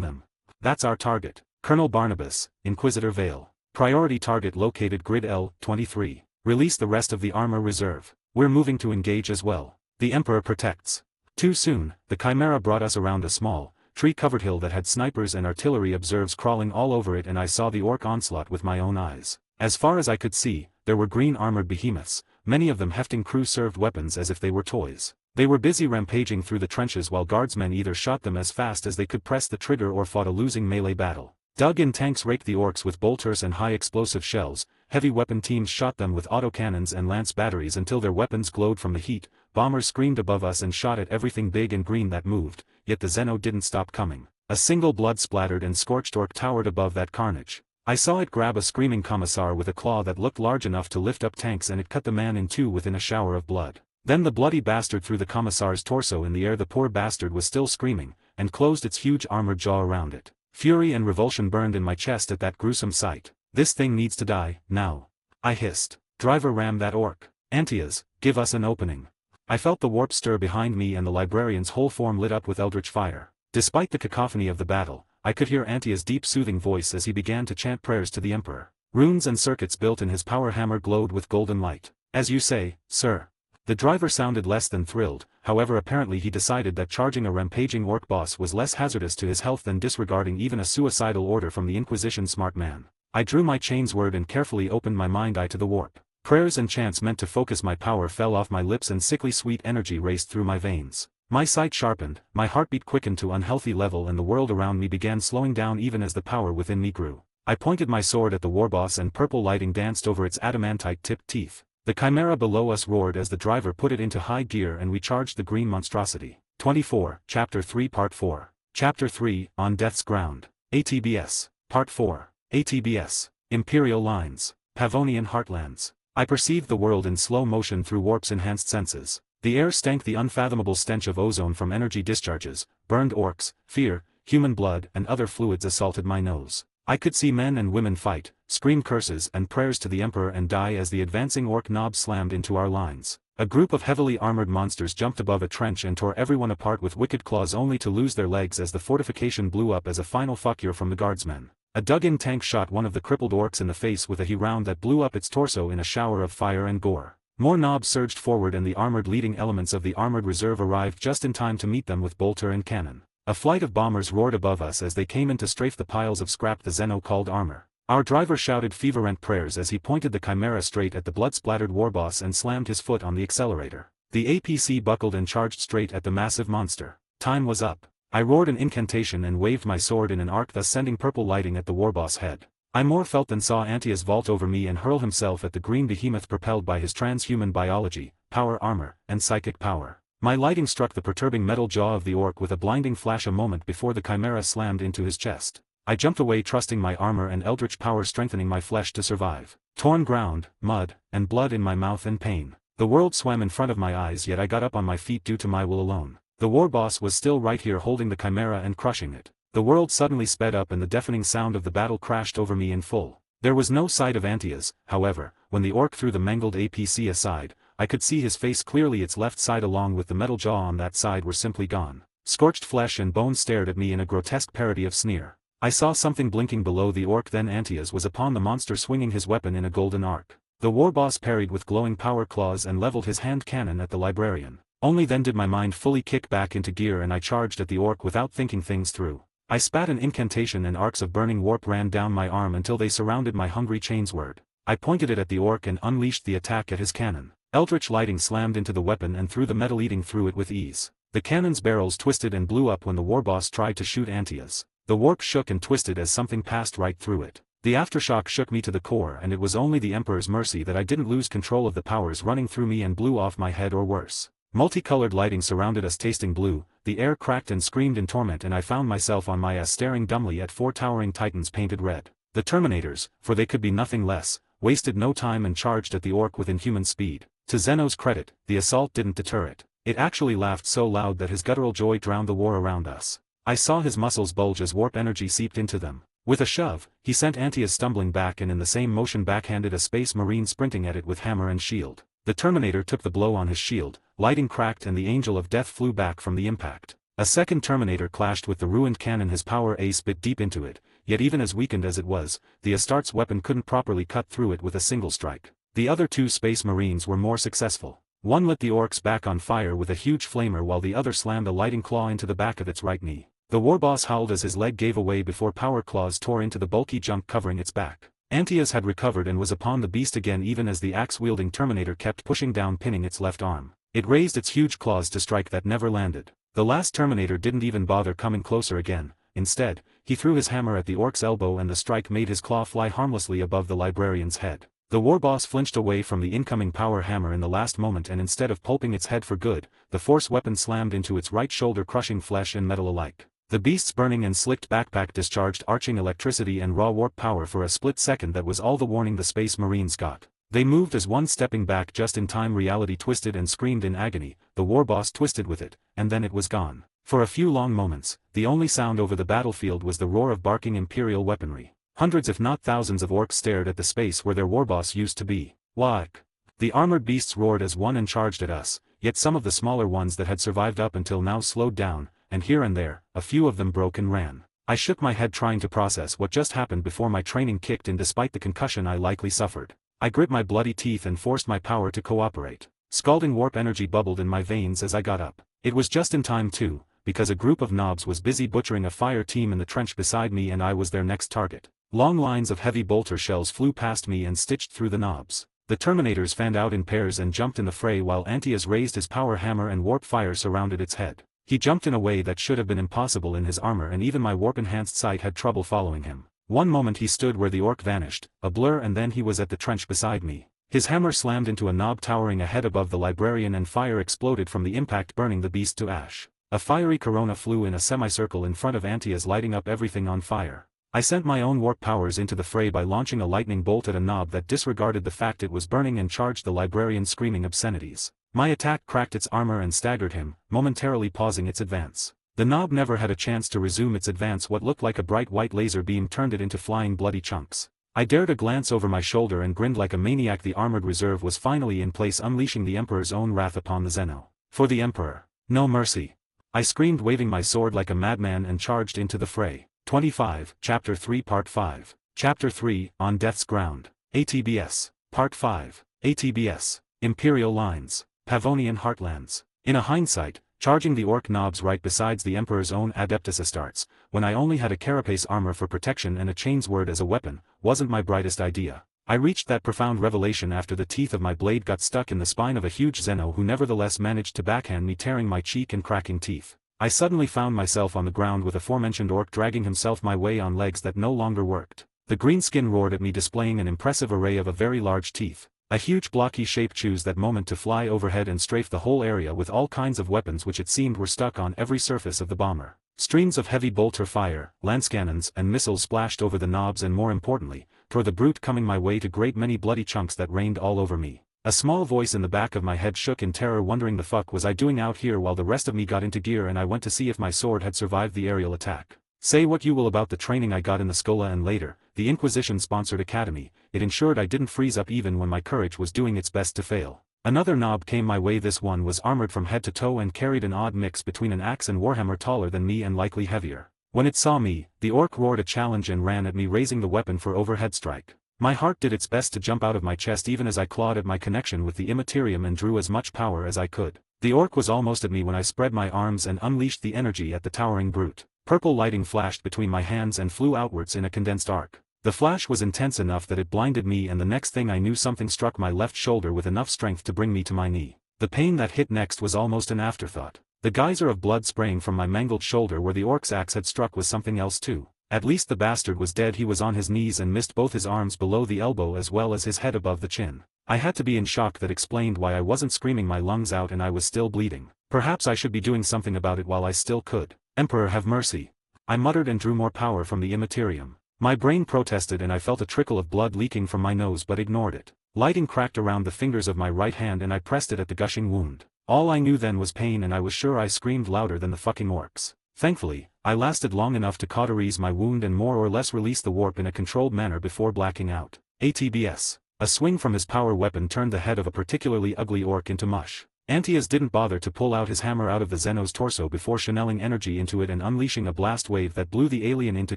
them. That's our target. Colonel Barnabas, Inquisitor Vale. Priority target located grid L-23. Release the rest of the armor reserve. We're moving to engage as well. The Emperor protects. Too soon, the Chimera brought us around a small, tree-covered hill that had snipers and artillery observes crawling all over it, and I saw the orc onslaught with my own eyes. As far as I could see, there were green armored behemoths, many of them hefting crew-served weapons as if they were toys. They were busy rampaging through the trenches while guardsmen either shot them as fast as they could press the trigger or fought a losing melee battle. Dug-in tanks raked the orcs with bolters and high-explosive shells, heavy weapon teams shot them with autocannons and lance batteries until their weapons glowed from the heat, bombers screamed above us and shot at everything big and green that moved, yet the Xeno didn't stop coming. A single blood-splattered and scorched orc towered above that carnage. I saw it grab a screaming commissar with a claw that looked large enough to lift up tanks, and it cut the man in two within a shower of blood. Then the bloody bastard threw the commissar's torso in the air. The poor bastard was still screaming, and closed its huge armored jaw around it. Fury and revulsion burned in my chest at that gruesome sight. This thing needs to die, now. I hissed. Driver, ram that orc. Antias, give us an opening. I felt the warp stir behind me, and the librarian's whole form lit up with eldritch fire. Despite the cacophony of the battle, I could hear Antia's deep soothing voice as he began to chant prayers to the Emperor. Runes and circuits built in his power hammer glowed with golden light. As you say, sir. The driver sounded less than thrilled, however apparently he decided that charging a rampaging orc boss was less hazardous to his health than disregarding even a suicidal order from the Inquisition. Smart man. I drew my chain's word and carefully opened my mind eye to the warp. Prayers and chants meant to focus my power fell off my lips, and sickly sweet energy raced through my veins. My sight sharpened, my heartbeat quickened to unhealthy level, and the world around me began slowing down even as the power within me grew. I pointed my sword at the warboss, and purple lighting danced over its adamantite-tipped teeth. The chimera below us roared as the driver put it into high gear, and we charged the green monstrosity. 24, Chapter 3 Part 4. Chapter 3, On Death's Ground. ATBS. Part 4. ATBS. Imperial Lines. Pavonian Heartlands. I perceived the world in slow motion through warp's enhanced senses. The air stank the unfathomable stench of ozone from energy discharges, burned orcs, fear, human blood and other fluids assaulted my nose. I could see men and women fight, scream curses and prayers to the Emperor, and die as the advancing orc knob slammed into our lines. A group of heavily armored monsters jumped above a trench and tore everyone apart with wicked claws, only to lose their legs as the fortification blew up as a final fuck you from the guardsmen. A dug-in tank shot one of the crippled orcs in the face with a round that blew up its torso in a shower of fire and gore. More knobs surged forward, and the armored leading elements of the armored reserve arrived just in time to meet them with bolter and cannon. A flight of bombers roared above us as they came in to strafe the piles of scrap the Xeno called armor. Our driver shouted fervent prayers as he pointed the chimera straight at the blood-splattered warboss and slammed his foot on the accelerator. The APC buckled and charged straight at the massive monster. Time was up. I roared an incantation and waved my sword in an arc, thus sending purple lighting at the warboss head. I more felt than saw Antias vault over me and hurl himself at the green behemoth propelled by his transhuman biology, power armor, and psychic power. My lighting struck the perturbing metal jaw of the orc with a blinding flash a moment before the chimera slammed into his chest. I jumped away, trusting my armor and eldritch power strengthening my flesh to survive. Torn ground, mud, and blood in my mouth and pain. The world swam in front of my eyes, yet I got up on my feet due to my will alone. The warboss was still right here holding the chimera and crushing it. The world suddenly sped up and the deafening sound of the battle crashed over me in full. There was no sight of Antias, however. When the orc threw the mangled APC aside, I could see his face clearly. Its left side along with the metal jaw on that side were simply gone. Scorched flesh and bone stared at me in a grotesque parody of sneer. I saw something blinking below the orc, then Antias was upon the monster swinging his weapon in a golden arc. The warboss parried with glowing power claws and leveled his hand cannon at the librarian. Only then did my mind fully kick back into gear and I charged at the orc without thinking things through. I spat an incantation and arcs of burning warp ran down my arm until they surrounded my hungry chain's word. I pointed it at the orc and unleashed the attack at his cannon. Eldritch lighting slammed into the weapon and threw the metal, eating through it with ease. The cannon's barrels twisted and blew up when the warboss tried to shoot Antias. The warp shook and twisted as something passed right through it. The aftershock shook me to the core, and it was only the Emperor's mercy that I didn't lose control of the powers running through me and blew off my head or worse. Multicolored lighting surrounded us, tasting blue. The air cracked and screamed in torment, and I found myself on my ass staring dumbly at 4 towering titans painted red. The Terminators, for they could be nothing less, wasted no time and charged at the orc with inhuman speed. To Zeno's credit, the assault didn't deter it. It actually laughed so loud that his guttural joy drowned the war around us. I saw his muscles bulge as warp energy seeped into them. With a shove, he sent Antias stumbling back and in the same motion backhanded a space marine sprinting at it with hammer and shield. The Terminator took the blow on his shield, lighting cracked and the Angel of Death flew back from the impact. A second Terminator clashed with the ruined cannon, his power ace bit deep into it, yet even as weakened as it was, the Astartes weapon couldn't properly cut through it with a single strike. The other 2 space marines were more successful. One lit the orc's back on fire with a huge flamer while the other slammed a lighting claw into the back of its right knee. The warboss howled as his leg gave away before power claws tore into the bulky junk covering its back. Antias had recovered and was upon the beast again even as the axe-wielding Terminator kept pushing down, pinning its left arm. It raised its huge claws to strike that never landed. The last Terminator didn't even bother coming closer again. Instead, he threw his hammer at the orc's elbow and the strike made his claw fly harmlessly above the librarian's head. The warboss flinched away from the incoming power hammer in the last moment, and instead of pulping its head for good, the force weapon slammed into its right shoulder, crushing flesh and metal alike. The beast's burning and slicked backpack discharged arching electricity and raw warp power for a split second. That was all the warning the Space Marines got. They moved as one, stepping back just in time. Reality twisted and screamed in agony, the warboss twisted with it, and then it was gone. For a few long moments, the only sound over the battlefield was the roar of barking Imperial weaponry. Hundreds if not thousands of orcs stared at the space where their warboss used to be. Whack! The armored beasts roared as one and charged at us, yet some of the smaller ones that had survived up until now slowed down, and here and there, a few of them broke and ran. I shook my head trying to process what just happened before my training kicked in despite the concussion I likely suffered. I grit my bloody teeth and forced my power to cooperate. Scalding warp energy bubbled in my veins as I got up. It was just in time too, because a group of knobs was busy butchering a fire team in the trench beside me and I was their next target. Long lines of heavy bolter shells flew past me and stitched through the knobs. The Terminators fanned out in pairs and jumped in the fray while Antias raised his power hammer and warp fire surrounded its head. He jumped in a way that should have been impossible in his armor, and even my warp-enhanced sight had trouble following him. One moment he stood where the orc vanished, a blur, and then he was at the trench beside me. His hammer slammed into a knob towering a head above the Librarian and fire exploded from the impact, burning the beast to ash. A fiery corona flew in a semicircle in front of Antias, lighting up everything on fire. I sent my own warp powers into the fray by launching a lightning bolt at a knob that disregarded the fact it was burning and charged the Librarian, screaming obscenities. My attack cracked its armor and staggered him, momentarily pausing its advance. The knob never had a chance to resume its advance. What looked like a bright white laser beam turned it into flying bloody chunks. I dared a glance over my shoulder and grinned like a maniac. The armored reserve was finally in place, unleashing the Emperor's own wrath upon the Xeno. For the Emperor, no mercy. I screamed, waving my sword like a madman, and charged into the fray. 25, Chapter 3 Part 5. Chapter 3, On Death's Ground. ATBS. Part 5. ATBS. Imperial Lines. Pavonian Heartlands. In a hindsight, charging the orc knobs right besides the Emperor's own Adeptus Astartes, when I only had a carapace armor for protection and a chain's word as a weapon, wasn't my brightest idea. I reached that profound revelation after the teeth of my blade got stuck in the spine of a huge Xeno who nevertheless managed to backhand me, tearing my cheek and cracking teeth. I suddenly found myself on the ground with aforementioned orc dragging himself my way on legs that no longer worked. The greenskin roared at me, displaying an impressive array of very large teeth. A huge blocky shape chose that moment to fly overhead and strafe the whole area with all kinds of weapons which it seemed were stuck on every surface of the bomber. Streams of heavy bolter fire, lance cannons and missiles splashed over the knobs and, more importantly, tore the brute coming my way to great many bloody chunks that rained all over me. A small voice in the back of my head shook in terror, wondering the fuck was I doing out here while the rest of me got into gear, and I went to see if my sword had survived the aerial attack. Say what you will about the training I got in the Schola and later, the Inquisition-sponsored academy, it ensured I didn't freeze up even when my courage was doing its best to fail. Another knob came my way. This one was armored from head to toe and carried an odd mix between an axe and warhammer, taller than me and likely heavier. When it saw me, the orc roared a challenge and ran at me, raising the weapon for overhead strike. My heart did its best to jump out of my chest even as I clawed at my connection with the Immaterium and drew as much power as I could. The orc was almost at me when I spread my arms and unleashed the energy at the towering brute. Purple lighting flashed between my hands and flew outwards in a condensed arc. The flash was intense enough that it blinded me, and the next thing I knew something struck my left shoulder with enough strength to bring me to my knee. The pain that hit next was almost an afterthought. The geyser of blood spraying from my mangled shoulder where the orc's axe had struck was something else too. At least the bastard was dead. He was on his knees and missed both his arms below the elbow as well as his head above the chin. I had to be in shock. That explained why I wasn't screaming my lungs out and I was still bleeding. Perhaps I should be doing something about it while I still could. Emperor, have mercy. I muttered and drew more power from the Immaterium. My brain protested and I felt a trickle of blood leaking from my nose but ignored it. Lighting cracked around the fingers of my right hand and I pressed it at the gushing wound. All I knew then was pain, and I was sure I screamed louder than the fucking orcs. Thankfully, I lasted long enough to cauterize my wound and more or less release the warp in a controlled manner before blacking out. ATBS. A swing from his power weapon turned the head of a particularly ugly orc into mush. Antias didn't bother to pull out his hammer out of the Xeno's torso before channeling energy into it and unleashing a blast wave that blew the alien into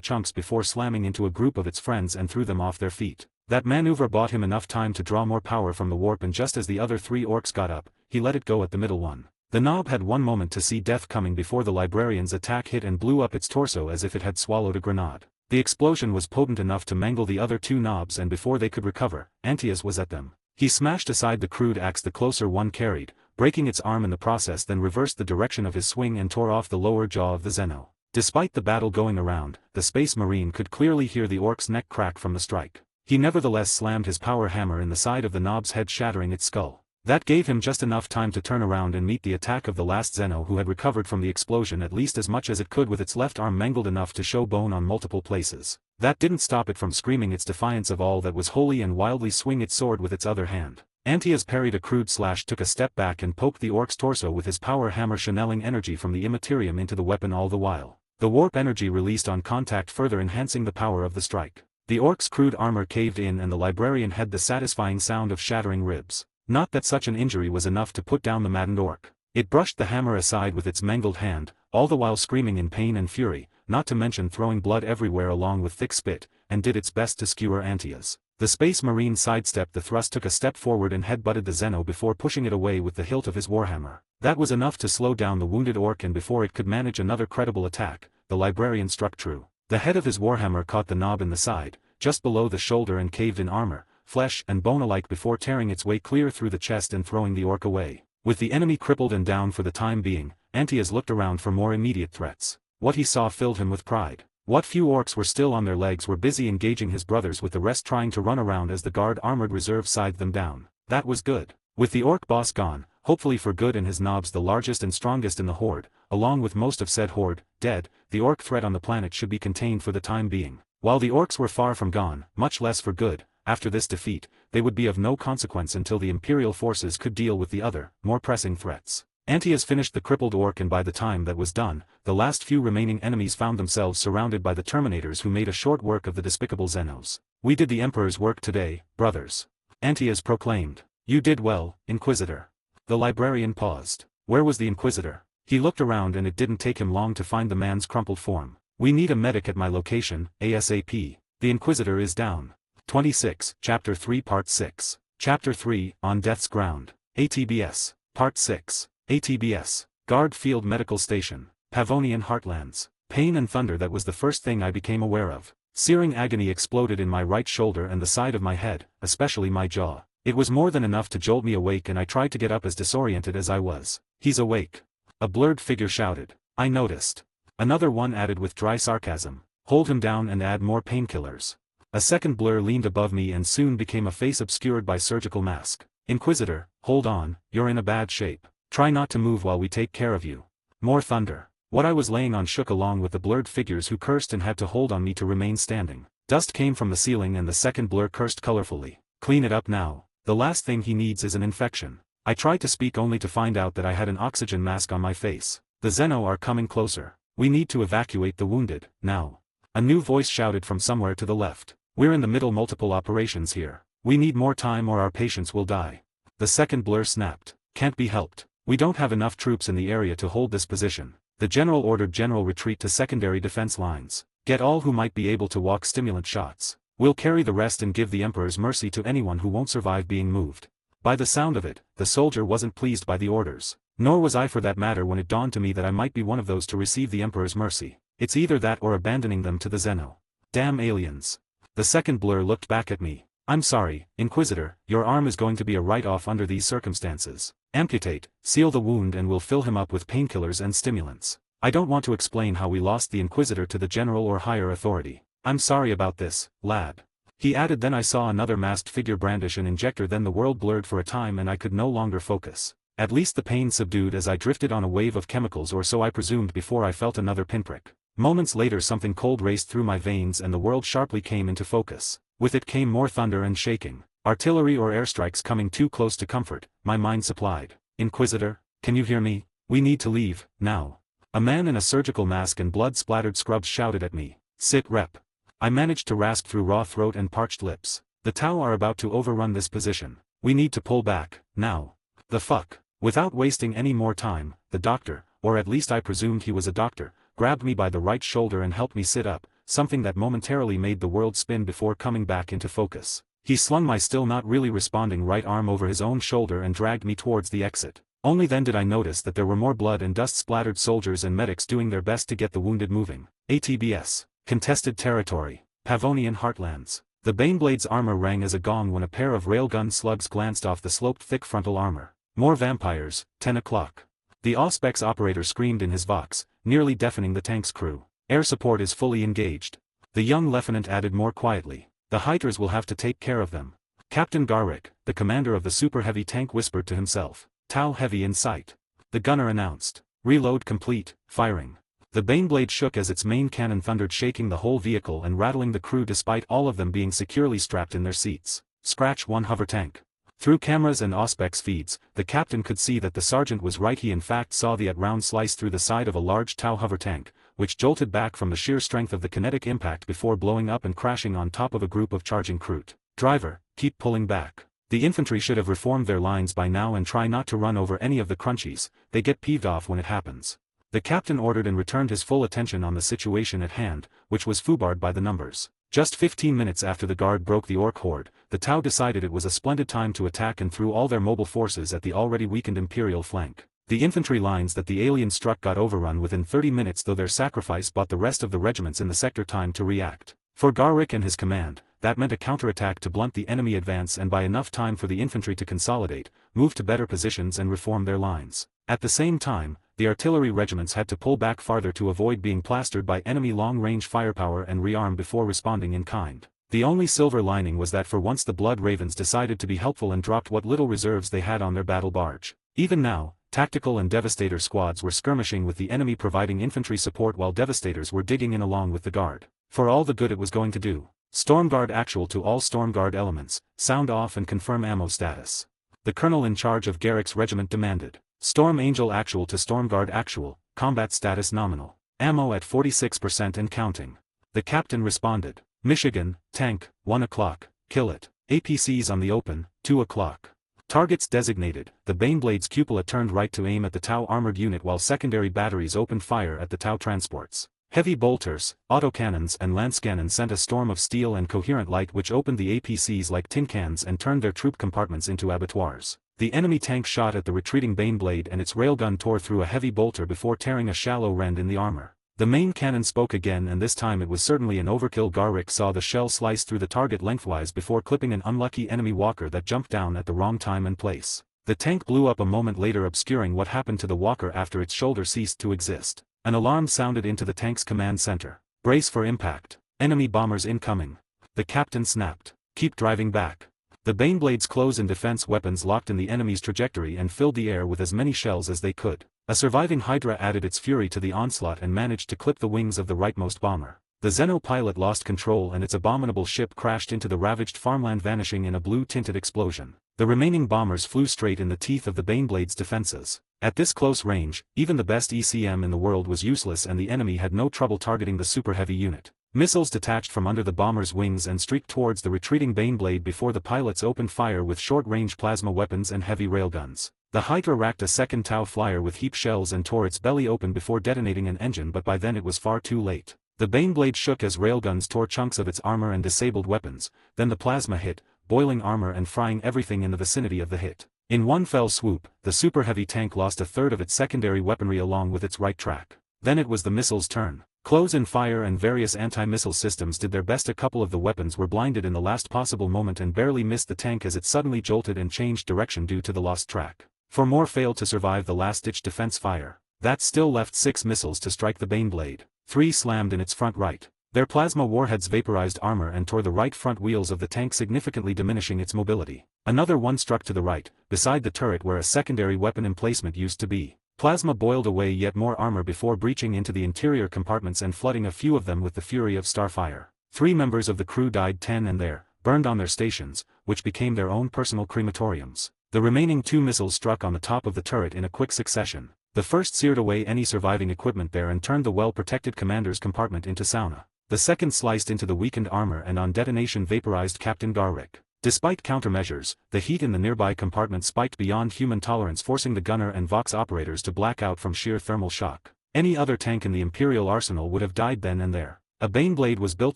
chunks before slamming into a group of its friends and threw them off their feet. That maneuver bought him enough time to draw more power from the warp, and just as the other three orcs got up, he let it go at the middle one. The knob had one moment to see death coming before the Librarian's attack hit and blew up its torso as if it had swallowed a grenade. The explosion was potent enough to mangle the other two knobs, and before they could recover, Antias was at them. He smashed aside the crude axe the closer one carried, breaking its arm in the process, then reversed the direction of his swing and tore off the lower jaw of the Xeno. Despite the battle going around, the Space Marine could clearly hear the orc's neck crack from the strike. He nevertheless slammed his power hammer in the side of the knob's head, shattering its skull. That gave him just enough time to turn around and meet the attack of the last Xeno, who had recovered from the explosion at least as much as it could, with its left arm mangled enough to show bone on multiple places. That didn't stop it from screaming its defiance of all that was holy and wildly swing its sword with its other hand. Antaeus parried a crude slash, took a step back and poked the orc's torso with his power hammer, channeling energy from the immaterium into the weapon all the while. The warp energy released on contact further enhancing the power of the strike. The orc's crude armor caved in and the librarian had the satisfying sound of shattering ribs. Not that such an injury was enough to put down the maddened orc. It brushed the hammer aside with its mangled hand, all the while screaming in pain and fury, not to mention throwing blood everywhere along with thick spit, and did its best to skewer Antaeus. The Space Marine sidestepped the thrust, took a step forward and headbutted the Xeno before pushing it away with the hilt of his warhammer. That was enough to slow down the wounded orc, and before it could manage another credible attack, the librarian struck true. The head of his warhammer caught the knob in the side, just below the shoulder, and caved in armor, flesh and bone alike before tearing its way clear through the chest and throwing the orc away. With the enemy crippled and down for the time being, Antaeus looked around for more immediate threats. What he saw filled him with pride. What few orcs were still on their legs were busy engaging his brothers, with the rest trying to run around as the guard armored reserve scythed them down. That was good. With the orc boss gone, hopefully for good, and his knobs the largest and strongest in the horde, along with most of said horde, dead, the orc threat on the planet should be contained for the time being. While the orcs were far from gone, much less for good, after this defeat, they would be of no consequence until the Imperial forces could deal with the other, more pressing threats. Antaeus finished the crippled orc, and by the time that was done, the last few remaining enemies found themselves surrounded by the Terminators, who made a short work of the despicable Xenos. "We did the Emperor's work today, brothers," Antaeus proclaimed. "You did well, Inquisitor." The librarian paused. Where was the Inquisitor? He looked around, and it didn't take him long to find the man's crumpled form. "We need a medic at my location, ASAP. The Inquisitor is down." 26, Chapter 3 Part 6. Chapter 3, On Death's Ground. ATBS. Part 6. ATBS. Guard Field Medical Station. Pavonian Heartlands. Pain and thunder, that was the first thing I became aware of. Searing agony exploded in my right shoulder and the side of my head, especially my jaw. It was more than enough to jolt me awake, and I tried to get up as disoriented as I was. "He's awake," a blurred figure shouted. "I noticed." Another one added with dry sarcasm. "Hold him down and add more painkillers." A second blur leaned above me and soon became a face obscured by surgical mask. "Inquisitor, hold on, you're in a bad shape. Try not to move while we take care of you." More thunder. What I was laying on shook along with the blurred figures, who cursed and had to hold on me to remain standing. Dust came from the ceiling, and the second blur cursed colorfully. "Clean it up now. The last thing he needs is an infection." I tried to speak, only to find out that I had an oxygen mask on my face. "The Xeno are coming closer. We need to evacuate the wounded, now." A new voice shouted from somewhere to the left. "We're in the middle multiple operations here. We need more time or our patients will die." The second blur snapped. "Can't be helped. We don't have enough troops in the area to hold this position." The general ordered general retreat to secondary defense lines. "Get all who might be able to walk stimulant shots. We'll carry the rest and give the Emperor's mercy to anyone who won't survive being moved." By the sound of it, the soldier wasn't pleased by the orders. Nor was I, for that matter, when it dawned to me that I might be one of those to receive the Emperor's mercy. It's either that or abandoning them to the Xeno. Damn aliens. The second blur looked back at me. "I'm sorry, Inquisitor, your arm is going to be a write-off under these circumstances. Amputate, seal the wound, and we'll fill him up with painkillers and stimulants." I don't want to explain how we lost the Inquisitor to the general or higher authority. "I'm sorry about this, lad," he added. Then I saw another masked figure brandish an injector. Then the world blurred for a time and I could no longer focus. At least the pain subdued as I drifted on a wave of chemicals, or so I presumed, before I felt another pinprick. Moments later something cold raced through my veins and the world sharply came into focus. With it came more thunder and shaking. Artillery or airstrikes coming too close to comfort, my mind supplied. "Inquisitor, can you hear me? We need to leave, now." A man in a surgical mask and blood-splattered scrubs shouted at me. "Sit rep." I managed to rasp through raw throat and parched lips. "The Tau are about to overrun this position. We need to pull back, now." "The fuck?" Without wasting any more time, the doctor, or at least I presumed he was a doctor, grabbed me by the right shoulder and helped me sit up, something that momentarily made the world spin before coming back into focus. He slung my still not really responding right arm over his own shoulder and dragged me towards the exit. Only then did I notice that there were more blood and dust-splattered soldiers and medics doing their best to get the wounded moving. ATBS. Contested Territory. Pavonian Heartlands. The Baneblade's armor rang as a gong when a pair of railgun slugs glanced off the sloped thick frontal armor. "More vampires, 10 o'clock. The Auspex operator screamed in his vox, nearly deafening the tank's crew. "Air support is fully engaged." The young lieutenant added more quietly. The Hydras will have to take care of them. Captain Garrick, the commander of the super heavy tank, whispered to himself. Tau heavy in sight. The gunner announced. Reload complete, firing. The Baneblade shook as its main cannon thundered, shaking the whole vehicle and rattling the crew despite all of them being securely strapped in their seats. Scratch one hover tank. Through cameras and Auspex feeds, the captain could see that the sergeant was right. He in fact saw the at-round slice through the side of a large Tau hover tank, which jolted back from the sheer strength of the kinetic impact before blowing up and crashing on top of a group of charging crew. Driver, keep pulling back. The infantry should have reformed their lines by now and try not to run over any of the crunchies. They get peeved off when it happens. The captain ordered and returned his full attention on the situation at hand, which was foobarred by the numbers. Just 15 minutes after the guard broke the Orc horde, the Tau decided it was a splendid time to attack and threw all their mobile forces at the already weakened Imperial flank. The infantry lines that the aliens struck got overrun within 30 minutes, though their sacrifice bought the rest of the regiments in the sector time to react. For Garrick and his command, that meant a counterattack to blunt the enemy advance and buy enough time for the infantry to consolidate, move to better positions and reform their lines. At the same time, the artillery regiments had to pull back farther to avoid being plastered by enemy long-range firepower and rearm before responding in kind. The only silver lining was that for once the Blood Ravens decided to be helpful and dropped what little reserves they had on their battle barge. Even now, Tactical and Devastator squads were skirmishing with the enemy, providing infantry support while Devastators were digging in along with the Guard. For all the good it was going to do. Stormguard actual to all Stormguard elements, sound off and confirm ammo status. The colonel in charge of Garrick's regiment demanded. Storm Angel actual to Stormguard actual, combat status nominal. Ammo at 46% and counting. The captain responded. Michigan, tank, 1 o'clock, kill it. APCs on the open, 2 o'clock. Targets designated. The Baneblade's cupola turned right to aim at the Tau armored unit while secondary batteries opened fire at the Tau transports. Heavy bolters, autocannons and lancecannons sent a storm of steel and coherent light which opened the APCs like tin cans and turned their troop compartments into abattoirs. The enemy tank shot at the retreating Baneblade and its railgun tore through a heavy bolter before tearing a shallow rend in the armor. The main cannon spoke again, and this time it was certainly an overkill. Garrick saw the shell slice through the target lengthwise before clipping an unlucky enemy walker that jumped down at the wrong time and place. The tank blew up a moment later, obscuring what happened to the walker after its shoulder ceased to exist. An alarm sounded into the tank's command center. Brace for impact. Enemy bombers incoming. The captain snapped. Keep driving back. The Baneblade's close-in defense weapons locked in the enemy's trajectory and filled the air with as many shells as they could. A surviving Hydra added its fury to the onslaught and managed to clip the wings of the rightmost bomber. The Xeno pilot lost control and its abominable ship crashed into the ravaged farmland, vanishing in a blue-tinted explosion. The remaining bombers flew straight in the teeth of the Baneblade's defenses. At this close range, even the best ECM in the world was useless, and the enemy had no trouble targeting the super heavy unit. Missiles detached from under the bomber's wings and streaked towards the retreating Baneblade before the pilots opened fire with short-range plasma weapons and heavy railguns. The Hydra racked a second Tau flyer with heap shells and tore its belly open before detonating an engine, but by then it was far too late. The Baneblade shook as railguns tore chunks of its armor and disabled weapons, then the plasma hit, boiling armor and frying everything in the vicinity of the hit. In one fell swoop, the super heavy tank lost a third of its secondary weaponry along with its right track. Then it was the missiles' turn. Close-in fire and various anti-missile systems did their best. A couple of the weapons were blinded in the last possible moment and barely missed the tank as it suddenly jolted and changed direction due to the lost track. 4 more failed to survive the last-ditch defense fire. That still left 6 missiles to strike the Baneblade. 3 slammed in its front right. Their plasma warheads vaporized armor and tore the right front wheels of the tank, significantly diminishing its mobility. Another one struck to the right, beside the turret where a secondary weapon emplacement used to be. Plasma boiled away yet more armor before breaching into the interior compartments and flooding a few of them with the fury of starfire. 3 members of the crew died 10 and there, burned on their stations, which became their own personal crematoriums. The remaining 2 missiles struck on the top of the turret in a quick succession. The first seared away any surviving equipment there and turned the well-protected commander's compartment into sauna. The second sliced into the weakened armor and on detonation vaporized Captain Garrick. Despite countermeasures, the heat in the nearby compartment spiked beyond human tolerance, forcing the gunner and Vox operators to black out from sheer thermal shock. Any other tank in the Imperial arsenal would have died then and there. A Baneblade was built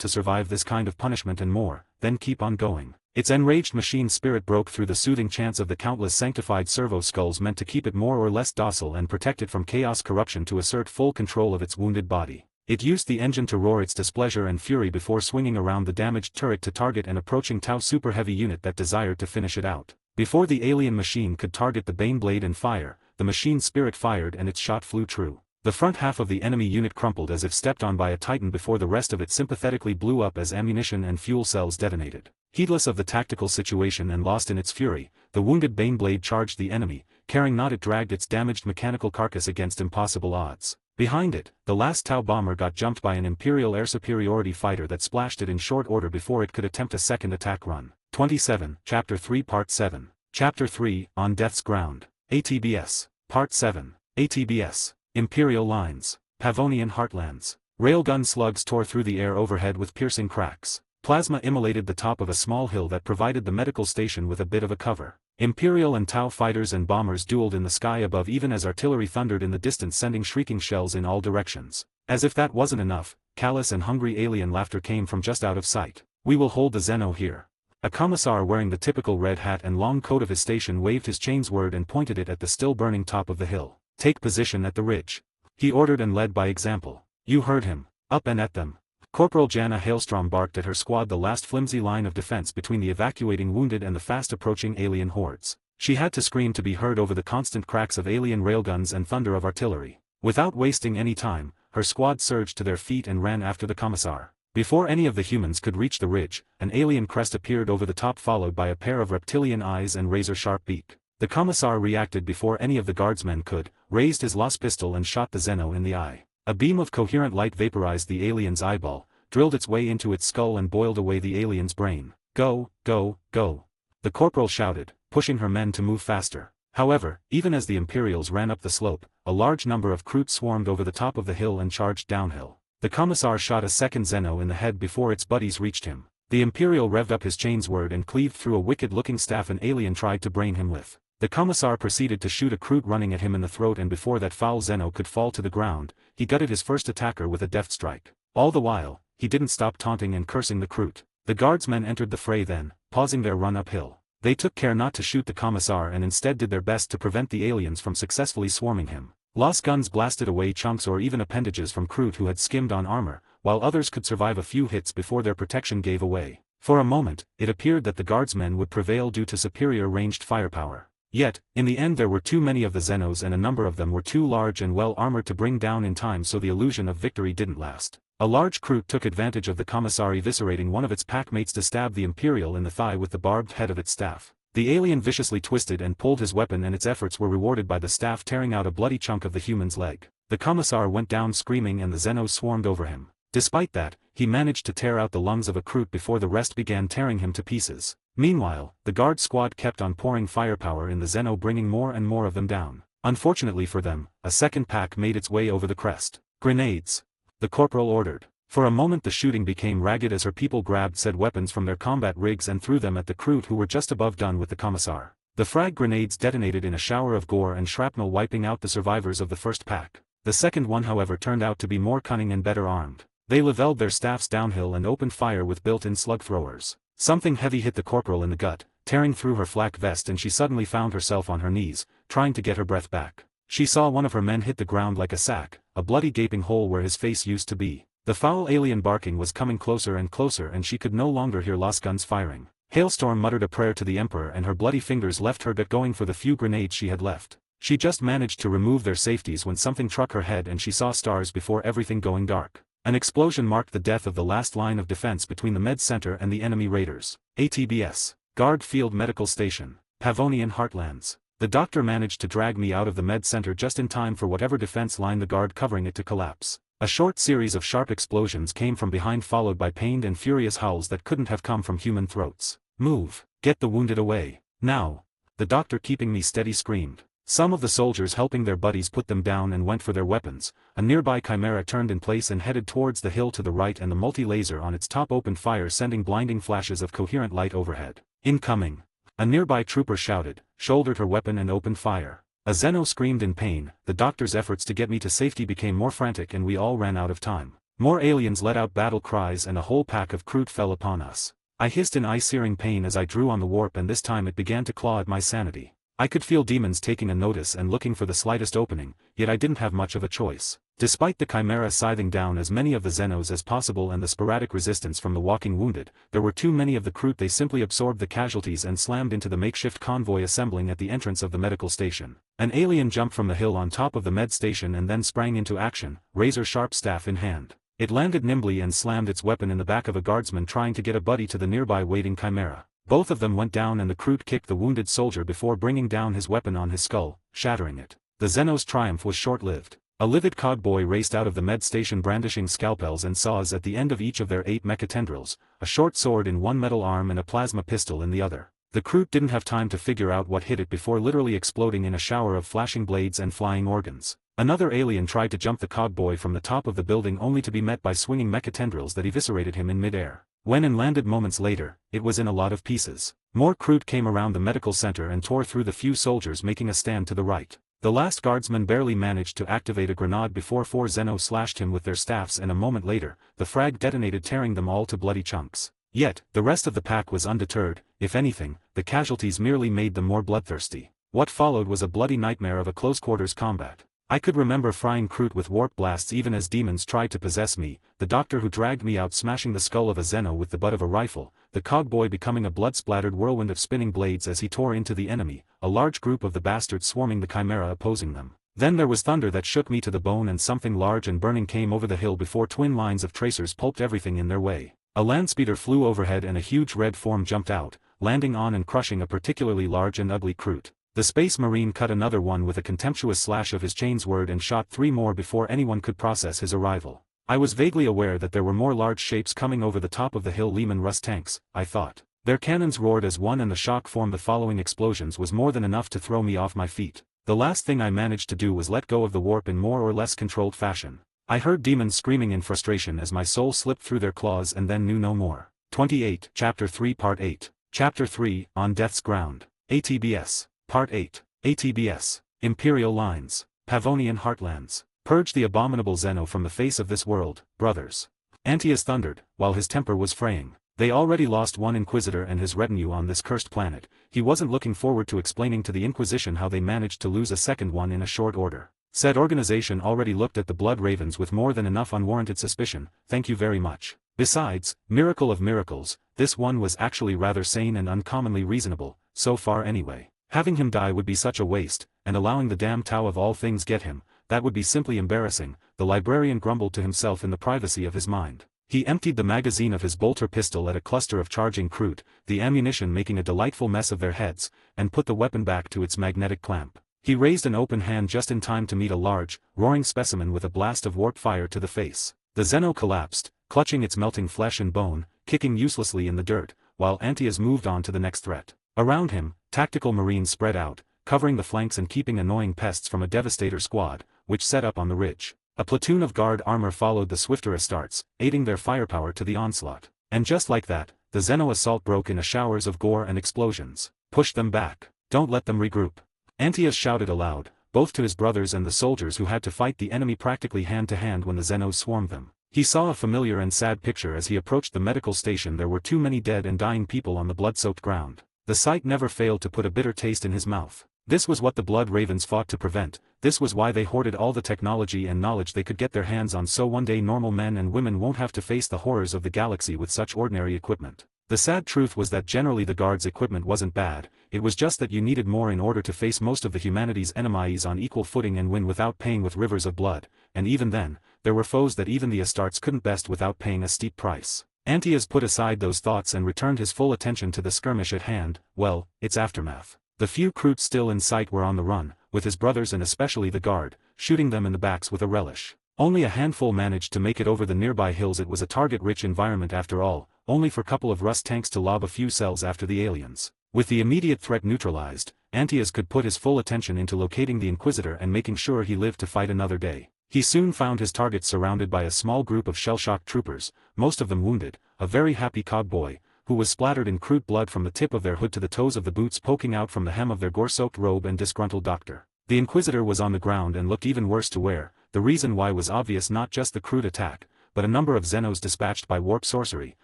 to survive this kind of punishment and more, then keep on going. Its enraged machine spirit broke through the soothing chants of the countless sanctified servo skulls meant to keep it more or less docile and protect it from chaos corruption to assert full control of its wounded body. It used the engine to roar its displeasure and fury before swinging around the damaged turret to target an approaching Tau super heavy unit that desired to finish it out. Before the alien machine could target the Baneblade and fire, the machine spirit fired and its shot flew true. The front half of the enemy unit crumpled as if stepped on by a titan before the rest of it sympathetically blew up as ammunition and fuel cells detonated. Heedless of the tactical situation and lost in its fury, the wounded Baneblade charged the enemy, caring not it dragged its damaged mechanical carcass against impossible odds. Behind it, the last Tau bomber got jumped by an Imperial air superiority fighter that splashed it in short order before it could attempt a second attack run. 27, Chapter 3 Part 7. Chapter 3, On Death's Ground. ATBS. Part 7. ATBS. Imperial Lines. Pavonian Heartlands. Railgun slugs tore through the air overhead with piercing cracks. Plasma immolated the top of a small hill that provided the medical station with a bit of a cover. Imperial and Tau fighters and bombers dueled in the sky above even as artillery thundered in the distance, sending shrieking shells in all directions. As if that wasn't enough, callous and hungry alien laughter came from just out of sight. "We will hold the Zeno here." A commissar wearing the typical red hat and long coat of his station waved his chain's word and pointed it at the still burning top of the hill. "Take position at the ridge," he ordered, and led by example. You heard him. Up and at them. Corporal Jana Hailstorm barked at her squad, the last flimsy line of defense between the evacuating wounded and the fast-approaching alien hordes. She had to scream to be heard over the constant cracks of alien railguns and thunder of artillery. Without wasting any time, her squad surged to their feet and ran after the commissar. Before any of the humans could reach the ridge, an alien crest appeared over the top, followed by a pair of reptilian eyes and razor-sharp beak. The commissar reacted before any of the guardsmen could, raised his Las pistol and shot the Zeno in the eye. A beam of coherent light vaporized the alien's eyeball, drilled its way into its skull and boiled away the alien's brain. "Go, go, go," the corporal shouted, pushing her men to move faster. However, even as the Imperials ran up the slope, a large number of Kroot swarmed over the top of the hill and charged downhill. The commissar shot a second Zeno in the head before its buddies reached him. The Imperial revved up his chain's word and cleaved through a wicked-looking staff an alien tried to brain him with. The commissar proceeded to shoot a Kroot running at him in the throat, and before that foul Zeno could fall to the ground, he gutted his first attacker with a deft strike. All the while, he didn't stop taunting and cursing the Kroot. The guardsmen entered the fray then, pausing their run uphill. They took care not to shoot the commissar and instead did their best to prevent the aliens from successfully swarming him. Lost guns blasted away chunks or even appendages from Kroot who had skimmed on armor, while others could survive a few hits before their protection gave away. For a moment, it appeared that the guardsmen would prevail due to superior ranged firepower. Yet, in the end there were too many of the Zenos and a number of them were too large and well armored to bring down in time, so the illusion of victory didn't last. A large Kroot took advantage of the commissar eviscerating one of its packmates to stab the Imperial in the thigh with the barbed head of its staff. The alien viciously twisted and pulled his weapon, and its efforts were rewarded by the staff tearing out a bloody chunk of the human's leg. The commissar went down screaming and the Zenos swarmed over him. Despite that, he managed to tear out the lungs of a Kroot before the rest began tearing him to pieces. Meanwhile, the guard squad kept on pouring firepower in the Zeno, bringing more and more of them down. Unfortunately for them, a second pack made its way over the crest. "Grenades!" the corporal ordered. For a moment the shooting became ragged as her people grabbed said weapons from their combat rigs and threw them at the Kroot who were just above done with the commissar. The frag grenades detonated in a shower of gore and shrapnel, wiping out the survivors of the first pack. The second one however turned out to be more cunning and better armed. They leveled their staffs downhill and opened fire with built-in slug throwers. Something heavy hit the corporal in the gut, tearing through her flak vest, and she suddenly found herself on her knees, trying to get her breath back. She saw one of her men hit the ground like a sack, a bloody gaping hole where his face used to be. The foul alien barking was coming closer and closer, and she could no longer hear Lost guns firing. Hailstorm muttered a prayer to the Emperor, and her bloody fingers left her but going for the few grenades she had left. She just managed to remove their safeties when something struck her head and she saw stars before everything going dark. An explosion marked the death of the last line of defense between the med center and the enemy raiders. ATBS. Guard Field Medical Station. Pavonian Heartlands. The doctor managed to drag me out of the med center just in time for whatever defense line the guard covering it to collapse. A short series of sharp explosions came from behind, followed by pained and furious howls that couldn't have come from human throats. "Move! Get the wounded away! Now!" the doctor keeping me steady screamed. Some of the soldiers helping their buddies put them down and went for their weapons. A nearby chimera turned in place and headed towards the hill to the right, and the multi-laser on its top opened fire, sending blinding flashes of coherent light overhead. "Incoming!" a nearby trooper shouted, shouldered her weapon and opened fire. A Zeno screamed in pain. The doctor's efforts to get me to safety became more frantic and we all ran out of time. More aliens let out battle cries and a whole pack of Kroot fell upon us. I hissed in eye-searing pain as I drew on the warp, and this time it began to claw at my sanity. I could feel demons taking a notice and looking for the slightest opening, yet I didn't have much of a choice. Despite the Chimera scything down as many of the Xenos as possible and the sporadic resistance from the walking wounded, there were too many of the Kroot. They simply absorbed the casualties and slammed into the makeshift convoy assembling at the entrance of the medical station. An alien jumped from the hill on top of the med station and then sprang into action, razor-sharp staff in hand. It landed nimbly and slammed its weapon in the back of a guardsman trying to get a buddy to the nearby waiting Chimera. Both of them went down and the Kroot kicked the wounded soldier before bringing down his weapon on his skull, shattering it. The Xenos' triumph was short-lived. A livid cogboy raced out of the med station brandishing scalpels and saws at the end of each of their 8 mechatendrils, a short sword in one metal arm and a plasma pistol in the other. The Kroot didn't have time to figure out what hit it before literally exploding in a shower of flashing blades and flying organs. Another alien tried to jump the cogboy from the top of the building only to be met by swinging mechatendrils that eviscerated him in midair. When and landed moments later, it was in a lot of pieces. More Kroot came around the medical center and tore through the few soldiers making a stand to the right. The last guardsman barely managed to activate a grenade before 4 Xenos slashed him with their staffs and a moment later, the frag detonated tearing them all to bloody chunks. Yet, the rest of the pack was undeterred. If anything, the casualties merely made them more bloodthirsty. What followed was a bloody nightmare of a close-quarters combat. I could remember frying Kroot with warp blasts even as demons tried to possess me, the doctor who dragged me out smashing the skull of a Xeno with the butt of a rifle, the cogboy becoming a blood-splattered whirlwind of spinning blades as he tore into the enemy, a large group of the bastards swarming the Chimera opposing them. Then there was thunder that shook me to the bone and something large and burning came over the hill before twin lines of tracers pulped everything in their way. A landspeeder flew overhead and a huge red form jumped out, landing on and crushing a particularly large and ugly Kroot. The Space Marine cut another one with a contemptuous slash of his chainsword and shot 3 more before anyone could process his arrival. I was vaguely aware that there were more large shapes coming over the top of the hill. Lehman Russ tanks, I thought. Their cannons roared as one and the shock from the following explosions was more than enough to throw me off my feet. The last thing I managed to do was let go of the warp in more or less controlled fashion. I heard demons screaming in frustration as my soul slipped through their claws and then knew no more. 28, Chapter 3 Part 8. Chapter 3, On Death's Ground. ATBS. Part 8. ATBS. Imperial Lines. Pavonian Heartlands. Purge the abominable Xeno from the face of this world, brothers. Antaeus thundered, while his temper was fraying. They already lost 1 Inquisitor and his retinue on this cursed planet. He wasn't looking forward to explaining to the Inquisition how they managed to lose a second one in a short order. Said organization already looked at the Blood Ravens with more than enough unwarranted suspicion. Thank you very much. Besides, miracle of miracles, this one was actually rather sane and uncommonly reasonable, so far anyway. Having him die would be such a waste, and allowing the damn Tau of all things get him, that would be simply embarrassing, the librarian grumbled to himself in the privacy of his mind. He emptied the magazine of his bolter pistol at a cluster of charging Kroot, the ammunition making a delightful mess of their heads, and put the weapon back to its magnetic clamp. He raised an open hand just in time to meet a large, roaring specimen with a blast of warp fire to the face. The Xeno collapsed, clutching its melting flesh and bone, kicking uselessly in the dirt, while Antaeus moved on to the next threat. Around him, tactical marines spread out, covering the flanks and keeping annoying pests from a devastator squad, which set up on the ridge. A platoon of guard armor followed the swifter Astartes, aiding their firepower to the onslaught. And just like that, the Xeno assault broke in a showers of gore and explosions. Push them back. Don't let them regroup. Antaeus shouted aloud, both to his brothers and the soldiers who had to fight the enemy practically hand to hand when the Xenos swarmed them. He saw a familiar and sad picture as he approached the medical station. There were too many dead and dying people on the blood-soaked ground. The sight never failed to put a bitter taste in his mouth. This was what the Blood Ravens fought to prevent. This was why they hoarded all the technology and knowledge they could get their hands on, so one day normal men and women won't have to face the horrors of the galaxy with such ordinary equipment. The sad truth was that generally the guards' equipment wasn't bad, it was just that you needed more in order to face most of the humanity's enemies on equal footing and win without paying with rivers of blood, and even then, there were foes that even the Astartes couldn't best without paying a steep price. Antaeus put aside those thoughts and returned his full attention to the skirmish at hand, well, its aftermath. The few Kroot still in sight were on the run, with his brothers and especially the guard, shooting them in the backs with a relish. Only a handful managed to make it over the nearby hills. It was a target-rich environment after all, only for a couple of Rust tanks to lob a few cells after the aliens. With the immediate threat neutralized, Antaeus could put his full attention into locating the Inquisitor and making sure he lived to fight another day. He soon found his targets surrounded by a small group of shell-shocked troopers, most of them wounded, a very happy cogboy, who was splattered in Kroot blood from the tip of their hood to the toes of the boots poking out from the hem of their gore-soaked robe, and disgruntled doctor. The Inquisitor was on the ground and looked even worse to wear. The reason why was obvious: not just the Kroot attack, but a number of Xenos dispatched by warp sorcery,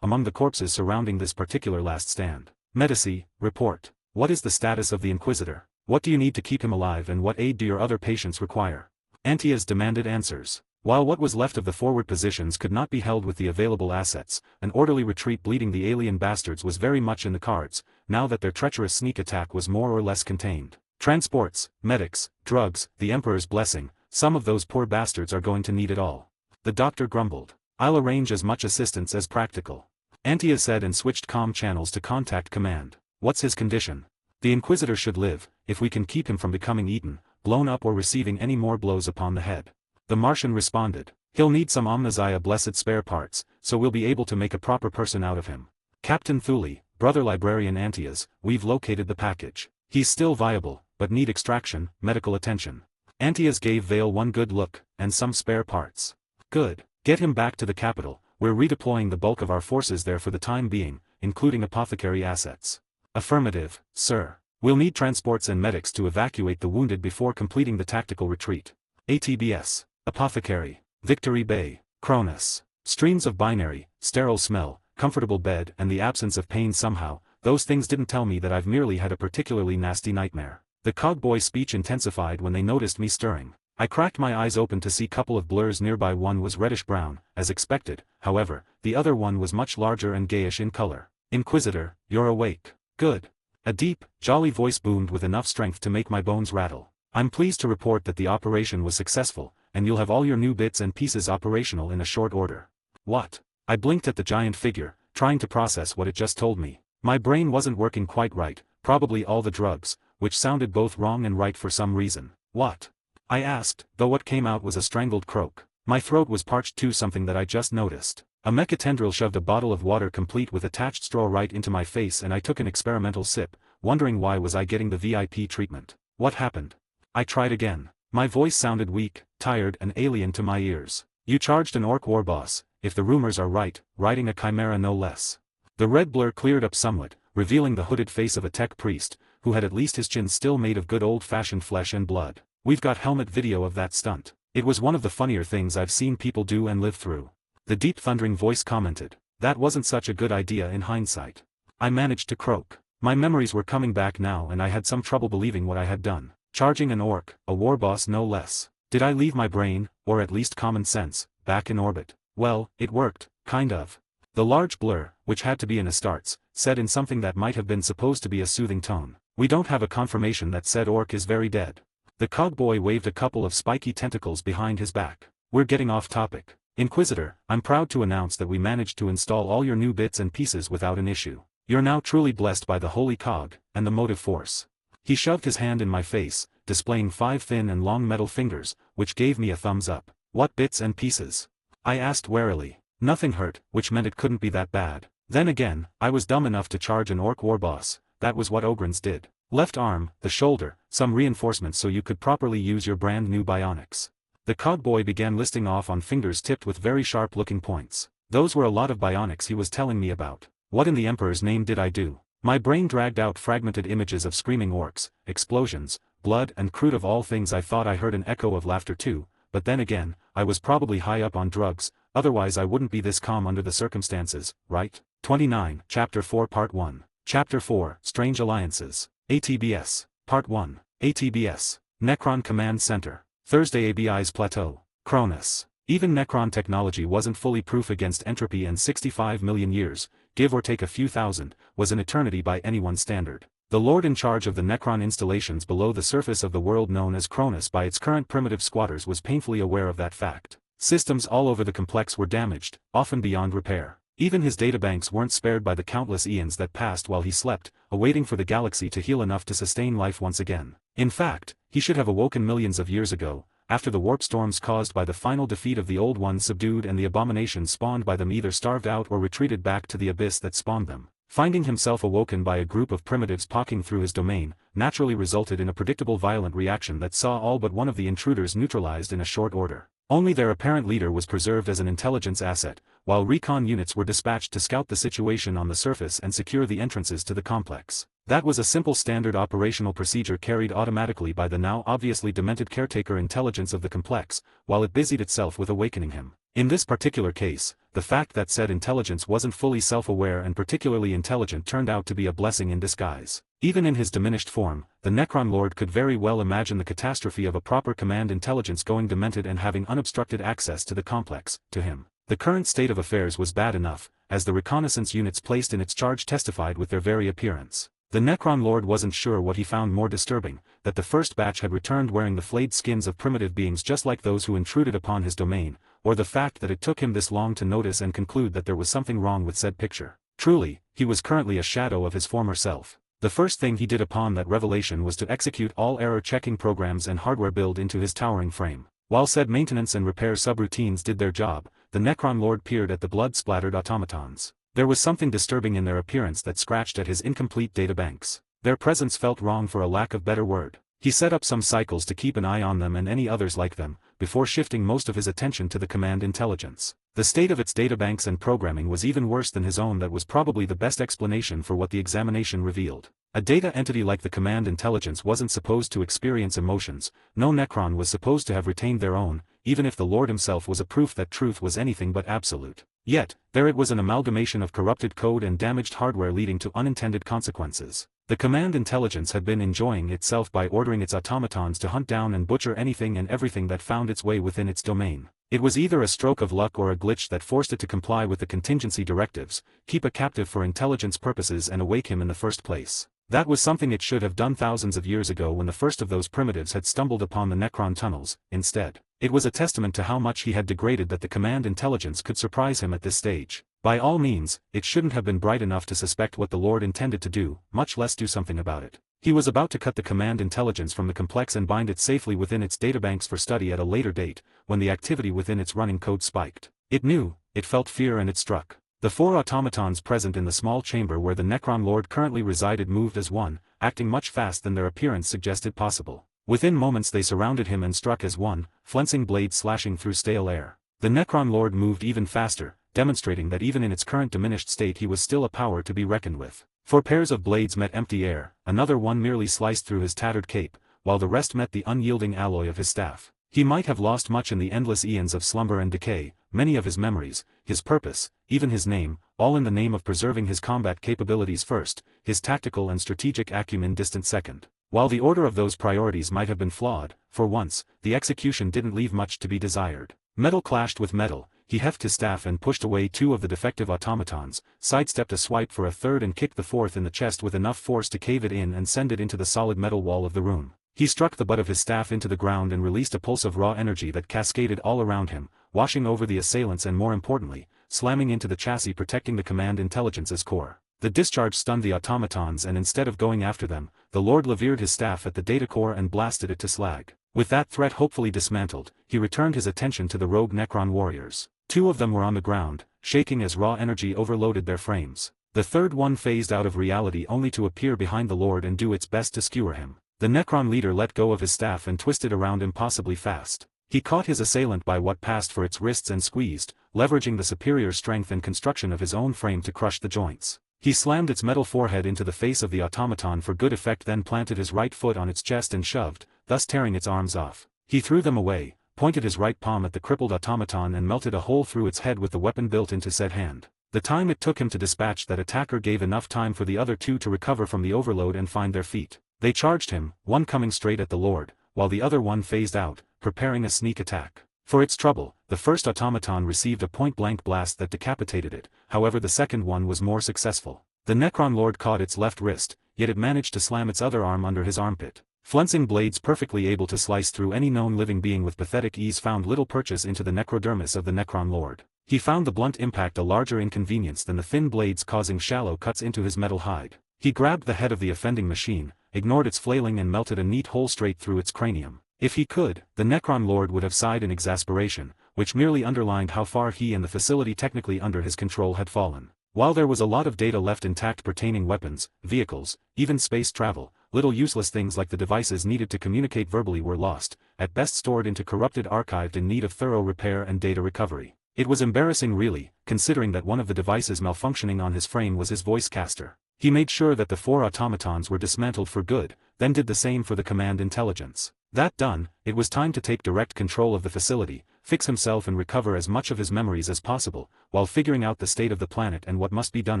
among the corpses surrounding this particular last stand. Medici, report. What is the status of the Inquisitor? What do you need to keep him alive, and what aid do your other patients require? Antaeus demanded answers. While what was left of the forward positions could not be held with the available assets, an orderly retreat bleeding the alien bastards was very much in the cards, now that their treacherous sneak attack was more or less contained. Transports, medics, drugs, the Emperor's blessing, some of those poor bastards are going to need it all. The doctor grumbled. I'll arrange as much assistance as practical. Antia said and switched comm channels to contact command. What's his condition? The Inquisitor should live, if we can keep him from becoming eaten, blown up or receiving any more blows upon the head. The Martian responded. He'll need some Omniziah blessed spare parts, so we'll be able to make a proper person out of him. Captain Thule, brother Librarian Antias, we've located the package. He's still viable, but need extraction, medical attention. Antias gave Vale one good look, and some spare parts. Good. Get him back to the capital. We're redeploying the bulk of our forces there for the time being, including apothecary assets. Affirmative, sir. We'll need transports and medics to evacuate the wounded before completing the tactical retreat. ATBS. Apothecary. Victory Bay. Cronis. Streams of binary, sterile smell, comfortable bed and the absence of pain somehow, those things didn't tell me that I've merely had a particularly nasty nightmare. The cogboy's speech intensified when they noticed me stirring. I cracked my eyes open to see couple of blurs nearby. One was reddish-brown, as expected, however, the other one was much larger and gayish in color. Inquisitor, you're awake. Good. A deep, jolly voice boomed with enough strength to make my bones rattle. I'm pleased to report that the operation was successful, and you'll have all your new bits and pieces operational in a short order. What? I blinked at the giant figure, trying to process what it just told me. My brain wasn't working quite right, probably all the drugs, which sounded both wrong and right for some reason. What? I asked, though what came out was a strangled croak. My throat was parched too, something that I just noticed. A mechatendril shoved a bottle of water complete with attached straw right into my face and I took an experimental sip, wondering why was I getting the VIP treatment. What happened? I tried again. My voice sounded weak, tired and alien to my ears. You charged an orc war boss, if the rumors are right, riding a chimera no less. The red blur cleared up somewhat, revealing the hooded face of a tech priest, who had at least his chin still made of good old-fashioned flesh and blood. We've got helmet video of that stunt. It was one of the funnier things I've seen people do and live through. The deep thundering voice commented. That wasn't such a good idea in hindsight. I managed to croak. My memories were coming back now and I had some trouble believing what I had done. Charging an orc, a war boss no less. Did I leave my brain, or at least common sense, back in orbit? Well, it worked, kind of. The large blur, which had to be in Astartes, said in something that might have been supposed to be a soothing tone. We don't have a confirmation that said orc is very dead. The cogboy waved a couple of spiky tentacles behind his back. We're getting off topic. Inquisitor, I'm proud to announce that we managed to install all your new bits and pieces without an issue. You're now truly blessed by the Holy Cog, and the motive force. He shoved his hand in my face, displaying 5 thin and long metal fingers, which gave me a thumbs up. What bits and pieces? I asked warily. Nothing hurt, which meant it couldn't be that bad. Then again, I was dumb enough to charge an orc war boss. That was what Ogrins did. Left arm, the shoulder, some reinforcements so you could properly use your brand new bionics. The cogboy began listing off on fingers tipped with very sharp looking points. Those were a lot of bionics he was telling me about. What in the Emperor's name did I do? My brain dragged out fragmented images of screaming orcs, explosions, blood and crude of all things. I thought I heard an echo of laughter too, but then again, I was probably high up on drugs, otherwise I wouldn't be this calm under the circumstances, right? 29, Chapter 4 Part 1. Chapter 4, Strange Alliances. ATBS. Part 1. ATBS. Necron Command Center. Thursday ABI's Plateau. Cronis. Even Necron technology wasn't fully proof against entropy, and 65 million years, give or take a few thousand, was an eternity by anyone's standard. The Lord in charge of the Necron installations below the surface of the world known as Cronis by its current primitive squatters was painfully aware of that fact. Systems all over the complex were damaged, often beyond repair. Even his databanks weren't spared by the countless eons that passed while he slept, awaiting for the galaxy to heal enough to sustain life once again. In fact, he should have awoken millions of years ago, after the warp storms caused by the final defeat of the Old Ones subdued and the abominations spawned by them either starved out or retreated back to the abyss that spawned them. Finding himself awoken by a group of primitives poking through his domain, naturally resulted in a predictable violent reaction that saw all but one of the intruders neutralized in a short order. Only their apparent leader was preserved as an intelligence asset, while recon units were dispatched to scout the situation on the surface and secure the entrances to the complex. That was a simple standard operational procedure carried automatically by the now obviously demented caretaker intelligence of the complex, while it busied itself with awakening him. In this particular case, the fact that said intelligence wasn't fully self-aware and particularly intelligent turned out to be a blessing in disguise. Even in his diminished form, the Necron Lord could very well imagine the catastrophe of a proper command intelligence going demented and having unobstructed access to the complex. To him, the current state of affairs was bad enough, as the reconnaissance units placed in its charge testified with their very appearance. The Necron Lord wasn't sure what he found more disturbing, that the first batch had returned wearing the flayed skins of primitive beings just like those who intruded upon his domain, or the fact that it took him this long to notice and conclude that there was something wrong with said picture. Truly, he was currently a shadow of his former self. The first thing he did upon that revelation was to execute all error-checking programs and hardware build into his towering frame. While said maintenance and repair subroutines did their job, the Necron Lord peered at the blood-splattered automatons. There was something disturbing in their appearance that scratched at his incomplete databanks. Their presence felt wrong for a lack of better word. He set up some cycles to keep an eye on them and any others like them, before shifting most of his attention to the command intelligence. The state of its databanks and programming was even worse than his own. That was probably the best explanation for what the examination revealed. A data entity like the command intelligence wasn't supposed to experience emotions, no Necron was supposed to have retained their own, even if the Lord himself was a proof that truth was anything but absolute. Yet, there it was, an amalgamation of corrupted code and damaged hardware leading to unintended consequences. The command intelligence had been enjoying itself by ordering its automatons to hunt down and butcher anything and everything that found its way within its domain. It was either a stroke of luck or a glitch that forced it to comply with the contingency directives, keep a captive for intelligence purposes and awake him in the first place. That was something it should have done thousands of years ago when the first of those primitives had stumbled upon the Necron tunnels. Instead, it was a testament to how much he had degraded that the command intelligence could surprise him at this stage. By all means, it shouldn't have been bright enough to suspect what the Lord intended to do, much less do something about it. He was about to cut the command intelligence from the complex and bind it safely within its databanks for study at a later date, when the activity within its running code spiked. It knew, it felt fear, and it struck. The 4 automatons present in the small chamber where the Necron Lord currently resided moved as one, acting much faster than their appearance suggested possible. Within moments they surrounded him and struck as one, flensing blades slashing through stale air. The Necron Lord moved even faster, demonstrating that even in its current diminished state he was still a power to be reckoned with. 4 pairs of blades met empty air, another one merely sliced through his tattered cape, while the rest met the unyielding alloy of his staff. He might have lost much in the endless eons of slumber and decay, many of his memories, his purpose, even his name, all in the name of preserving his combat capabilities first, his tactical and strategic acumen distant second. While the order of those priorities might have been flawed, for once, the execution didn't leave much to be desired. Metal clashed with metal. He hefted his staff and pushed away 2 of the defective automatons, sidestepped a swipe for a third and kicked the 4th in the chest with enough force to cave it in and send it into the solid metal wall of the room. He struck the butt of his staff into the ground and released a pulse of raw energy that cascaded all around him, washing over the assailants and, more importantly, slamming into the chassis protecting the command intelligence's core. The discharge stunned the automatons, and instead of going after them, the Lord levered his staff at the data core and blasted it to slag. With that threat hopefully dismantled, he returned his attention to the rogue Necron warriors. 2 of them were on the ground, shaking as raw energy overloaded their frames. The third one phased out of reality only to appear behind the Lord and do its best to skewer him. The Necron leader let go of his staff and twisted around impossibly fast. He caught his assailant by what passed for its wrists and squeezed, leveraging the superior strength and construction of his own frame to crush the joints. He slammed its metal forehead into the face of the automaton for good effect, then planted his right foot on its chest and shoved, thus tearing its arms off. He threw them away, pointed his right palm at the crippled automaton and melted a hole through its head with the weapon built into said hand. The time it took him to dispatch that attacker gave enough time for the other 2 to recover from the overload and find their feet. They charged him, one coming straight at the Lord, while the other one phased out, preparing a sneak attack. For its trouble, the first automaton received a point-blank blast that decapitated it, however the second one was more successful. The Necron Lord caught its left wrist, yet it managed to slam its other arm under his armpit. Flensing blades perfectly able to slice through any known living being with pathetic ease found little purchase into the necrodermis of the Necron Lord. He found the blunt impact a larger inconvenience than the thin blades causing shallow cuts into his metal hide. He grabbed the head of the offending machine, ignored its flailing and melted a neat hole straight through its cranium. If he could, the Necron Lord would have sighed in exasperation, which merely underlined how far he and the facility technically under his control had fallen. While there was a lot of data left intact pertaining weapons, vehicles, even space travel, little useless things like the devices needed to communicate verbally were lost, at best stored into corrupted archived in need of thorough repair and data recovery. It was embarrassing really, considering that one of the devices malfunctioning on his frame was his voice caster. He made sure that the 4 automatons were dismantled for good, then did the same for the command intelligence. That done, it was time to take direct control of the facility, fix himself and recover as much of his memories as possible, while figuring out the state of the planet and what must be done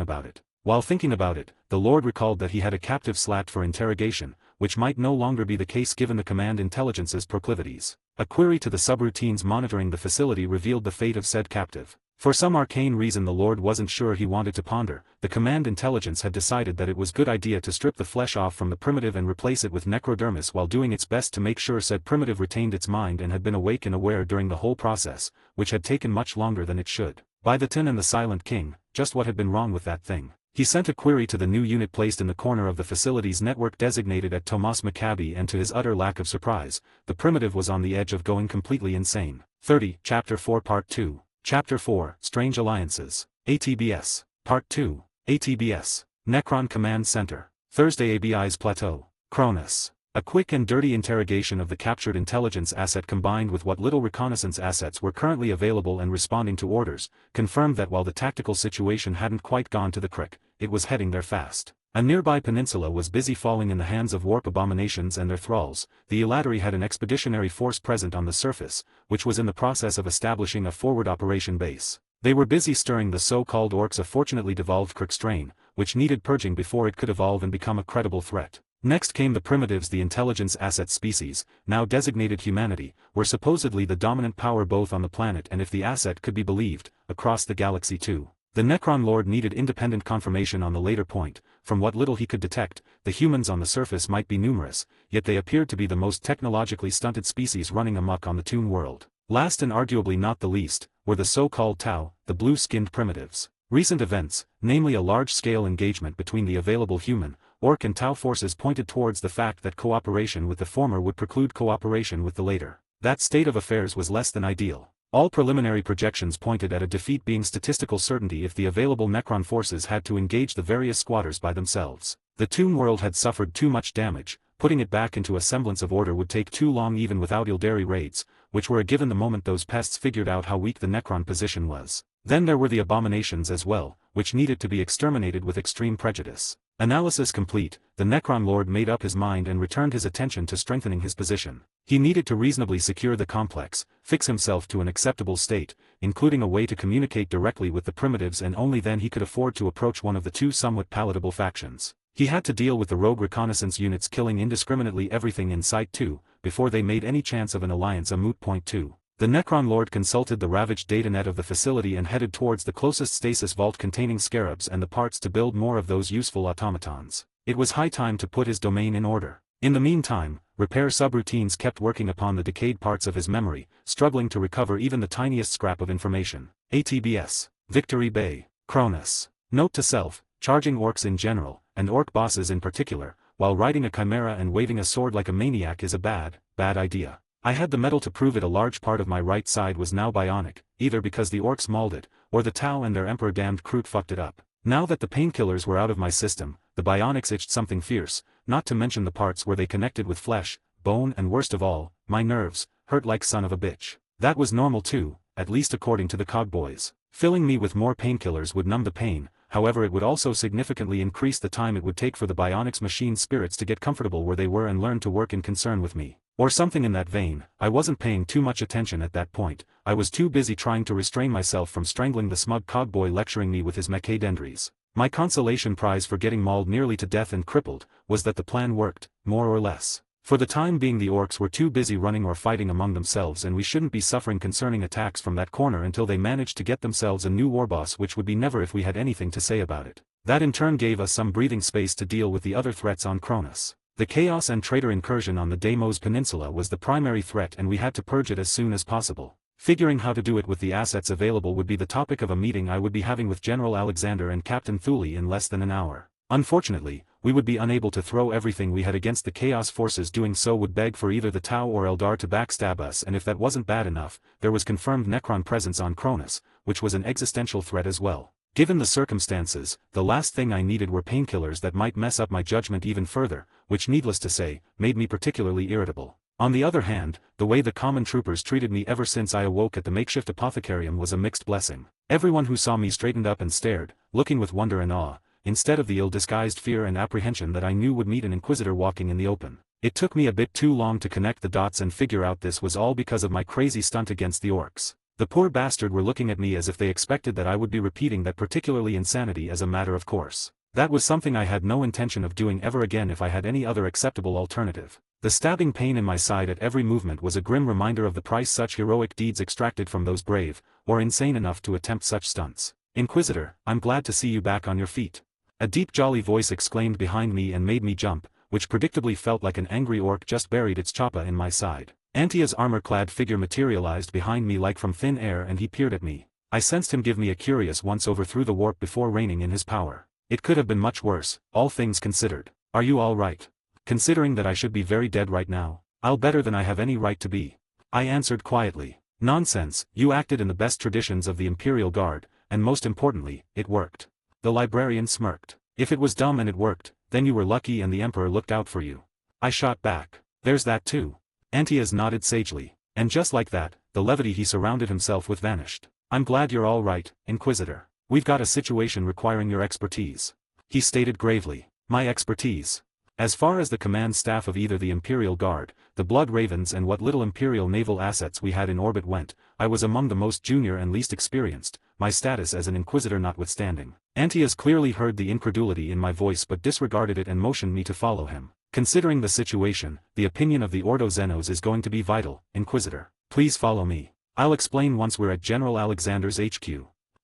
about it. While thinking about it, the Lord recalled that he had a captive slat for interrogation, which might no longer be the case given the Command Intelligence's proclivities. A query to the subroutines monitoring the facility revealed the fate of said captive. For some arcane reason the Lord wasn't sure he wanted to ponder, the Command Intelligence had decided that it was good idea to strip the flesh off from the primitive and replace it with necrodermis while doing its best to make sure said primitive retained its mind and had been awake and aware during the whole process, which had taken much longer than it should. By the Tin and the Silent King, just what had been wrong with that thing? He sent a query to the new unit placed in the corner of the facility's network designated at Tomas Maccabi, and to his utter lack of surprise, the primitive was on the edge of going completely insane. 30, Chapter 4 Part 2. Chapter 4, Strange Alliances. ATBS. Part 2. ATBS. Necron Command Center. Thursday ABI's Plateau. Cronis. A quick and dirty interrogation of the captured intelligence asset combined with what little reconnaissance assets were currently available and responding to orders, confirmed that while the tactical situation hadn't quite gone to the crick, it was heading there fast. A nearby peninsula was busy falling in the hands of warp abominations and their thralls. The Eladari had an expeditionary force present on the surface, which was in the process of establishing a forward operation base. They were busy stirring the so-called orcs, a fortunately devolved crick strain, which needed purging before it could evolve and become a credible threat. Next came the primitives. The intelligence asset species, now designated humanity, were supposedly the dominant power both on the planet and, if the asset could be believed, across the galaxy too. The Necron Lord needed independent confirmation on the later point. From what little he could detect, the humans on the surface might be numerous, yet they appeared to be the most technologically stunted species running amok on the Toon world. Last and arguably not the least, were the so-called Tau, the blue-skinned primitives. Recent events, namely a large-scale engagement between the available human, Orc and Tau forces, pointed towards the fact that cooperation with the former would preclude cooperation with the later. That state of affairs was less than ideal. All preliminary projections pointed at a defeat being statistical certainty if the available Necron forces had to engage the various squatters by themselves. The Toon world had suffered too much damage, putting it back into a semblance of order would take too long even without Eldari raids, which were a given the moment those pests figured out how weak the Necron position was. Then there were the abominations as well, which needed to be exterminated with extreme prejudice. Analysis complete, the Necron Lord made up his mind and returned his attention to strengthening his position. He needed to reasonably secure the complex, fix himself to an acceptable state, including a way to communicate directly with the primitives, and only then he could afford to approach one of the two somewhat palatable factions. He had to deal with the rogue reconnaissance units killing indiscriminately everything in sight too, before they made any chance of an alliance a moot point too. The Necron Lord consulted the ravaged datanet of the facility and headed towards the closest stasis vault containing scarabs and the parts to build more of those useful automatons. It was high time to put his domain in order. In the meantime, repair subroutines kept working upon the decayed parts of his memory, struggling to recover even the tiniest scrap of information. ATBS. Victory Bay. Cronis. Note to self, charging orcs in general, and orc bosses in particular, while riding a chimera and waving a sword like a maniac is a bad idea. I had the metal to prove it. A large part of my right side was now bionic, either because the orcs mauled it, or the Tau and their emperor-damned Kroot fucked it up. Now that the painkillers were out of my system, the bionics itched something fierce, not to mention the parts where they connected with flesh, bone, and worst of all, my nerves, hurt like son of a bitch. That was normal too, at least according to the cogboys. Filling me with more painkillers would numb the pain, however it would also significantly increase the time it would take for the bionics machine spirits to get comfortable where they were and learn to work in concern with me. Or something in that vein. I wasn't paying too much attention at that point. I was too busy trying to restrain myself from strangling the smug cogboy lecturing me with his macadendries. My consolation prize for getting mauled nearly to death and crippled was that the plan worked, more or less. For the time being the orcs were too busy running or fighting among themselves, and we shouldn't be suffering concerning attacks from that corner until they managed to get themselves a new warboss, which would be never if we had anything to say about it. That in turn gave us some breathing space to deal with the other threats on Cronis. The Chaos and Traitor incursion on the Deimos Peninsula was the primary threat, and we had to purge it as soon as possible. Figuring how to do it with the assets available would be the topic of a meeting I would be having with General Alexander and Captain Thule in less than an hour. Unfortunately, we would be unable to throw everything we had against the Chaos forces. Doing so would beg for either the Tau or Eldar to backstab us, and if that wasn't bad enough, there was confirmed Necron presence on Cronis, which was an existential threat as well. Given the circumstances, the last thing I needed were painkillers that might mess up my judgment even further, which needless to say, made me particularly irritable. On the other hand, the way the common troopers treated me ever since I awoke at the makeshift apothecarium was a mixed blessing. Everyone who saw me straightened up and stared, looking with wonder and awe, instead of the ill-disguised fear and apprehension that I knew would meet an Inquisitor walking in the open. It took me a bit too long to connect the dots and figure out this was all because of my crazy stunt against the orcs. The poor bastard were looking at me as if they expected that I would be repeating that particularly insanity as a matter of course. That was something I had no intention of doing ever again if I had any other acceptable alternative. The stabbing pain in my side at every movement was a grim reminder of the price such heroic deeds extracted from those brave, or insane enough to attempt such stunts. Inquisitor, I'm glad to see you back on your feet. A deep jolly voice exclaimed behind me and made me jump, which predictably felt like an angry orc just buried its choppa in my side. Antia's armor-clad figure materialized behind me like from thin air and he peered at me. I sensed him give me a curious once-over through the warp before reining in his power. It could have been much worse, all things considered. Are you all right? Considering that I should be very dead right now, I'll better than I have any right to be. I answered quietly. Nonsense, you acted in the best traditions of the Imperial Guard, and most importantly, it worked. The librarian smirked. If it was dumb and it worked, then you were lucky and the Emperor looked out for you. I shot back. There's that too. Antias nodded sagely, and just like that, the levity he surrounded himself with vanished. I'm glad you're all right, Inquisitor. We've got a situation requiring your expertise. He stated gravely. My expertise. As far as the command staff of either the Imperial Guard, the Blood Ravens and what little Imperial naval assets we had in orbit went, I was among the most junior and least experienced, my status as an Inquisitor notwithstanding. Antias clearly heard the incredulity in my voice but disregarded it and motioned me to follow him. Considering the situation, the opinion of the Ordo Xenos is going to be vital, Inquisitor. Please follow me. I'll explain once we're at General Alexander's HQ.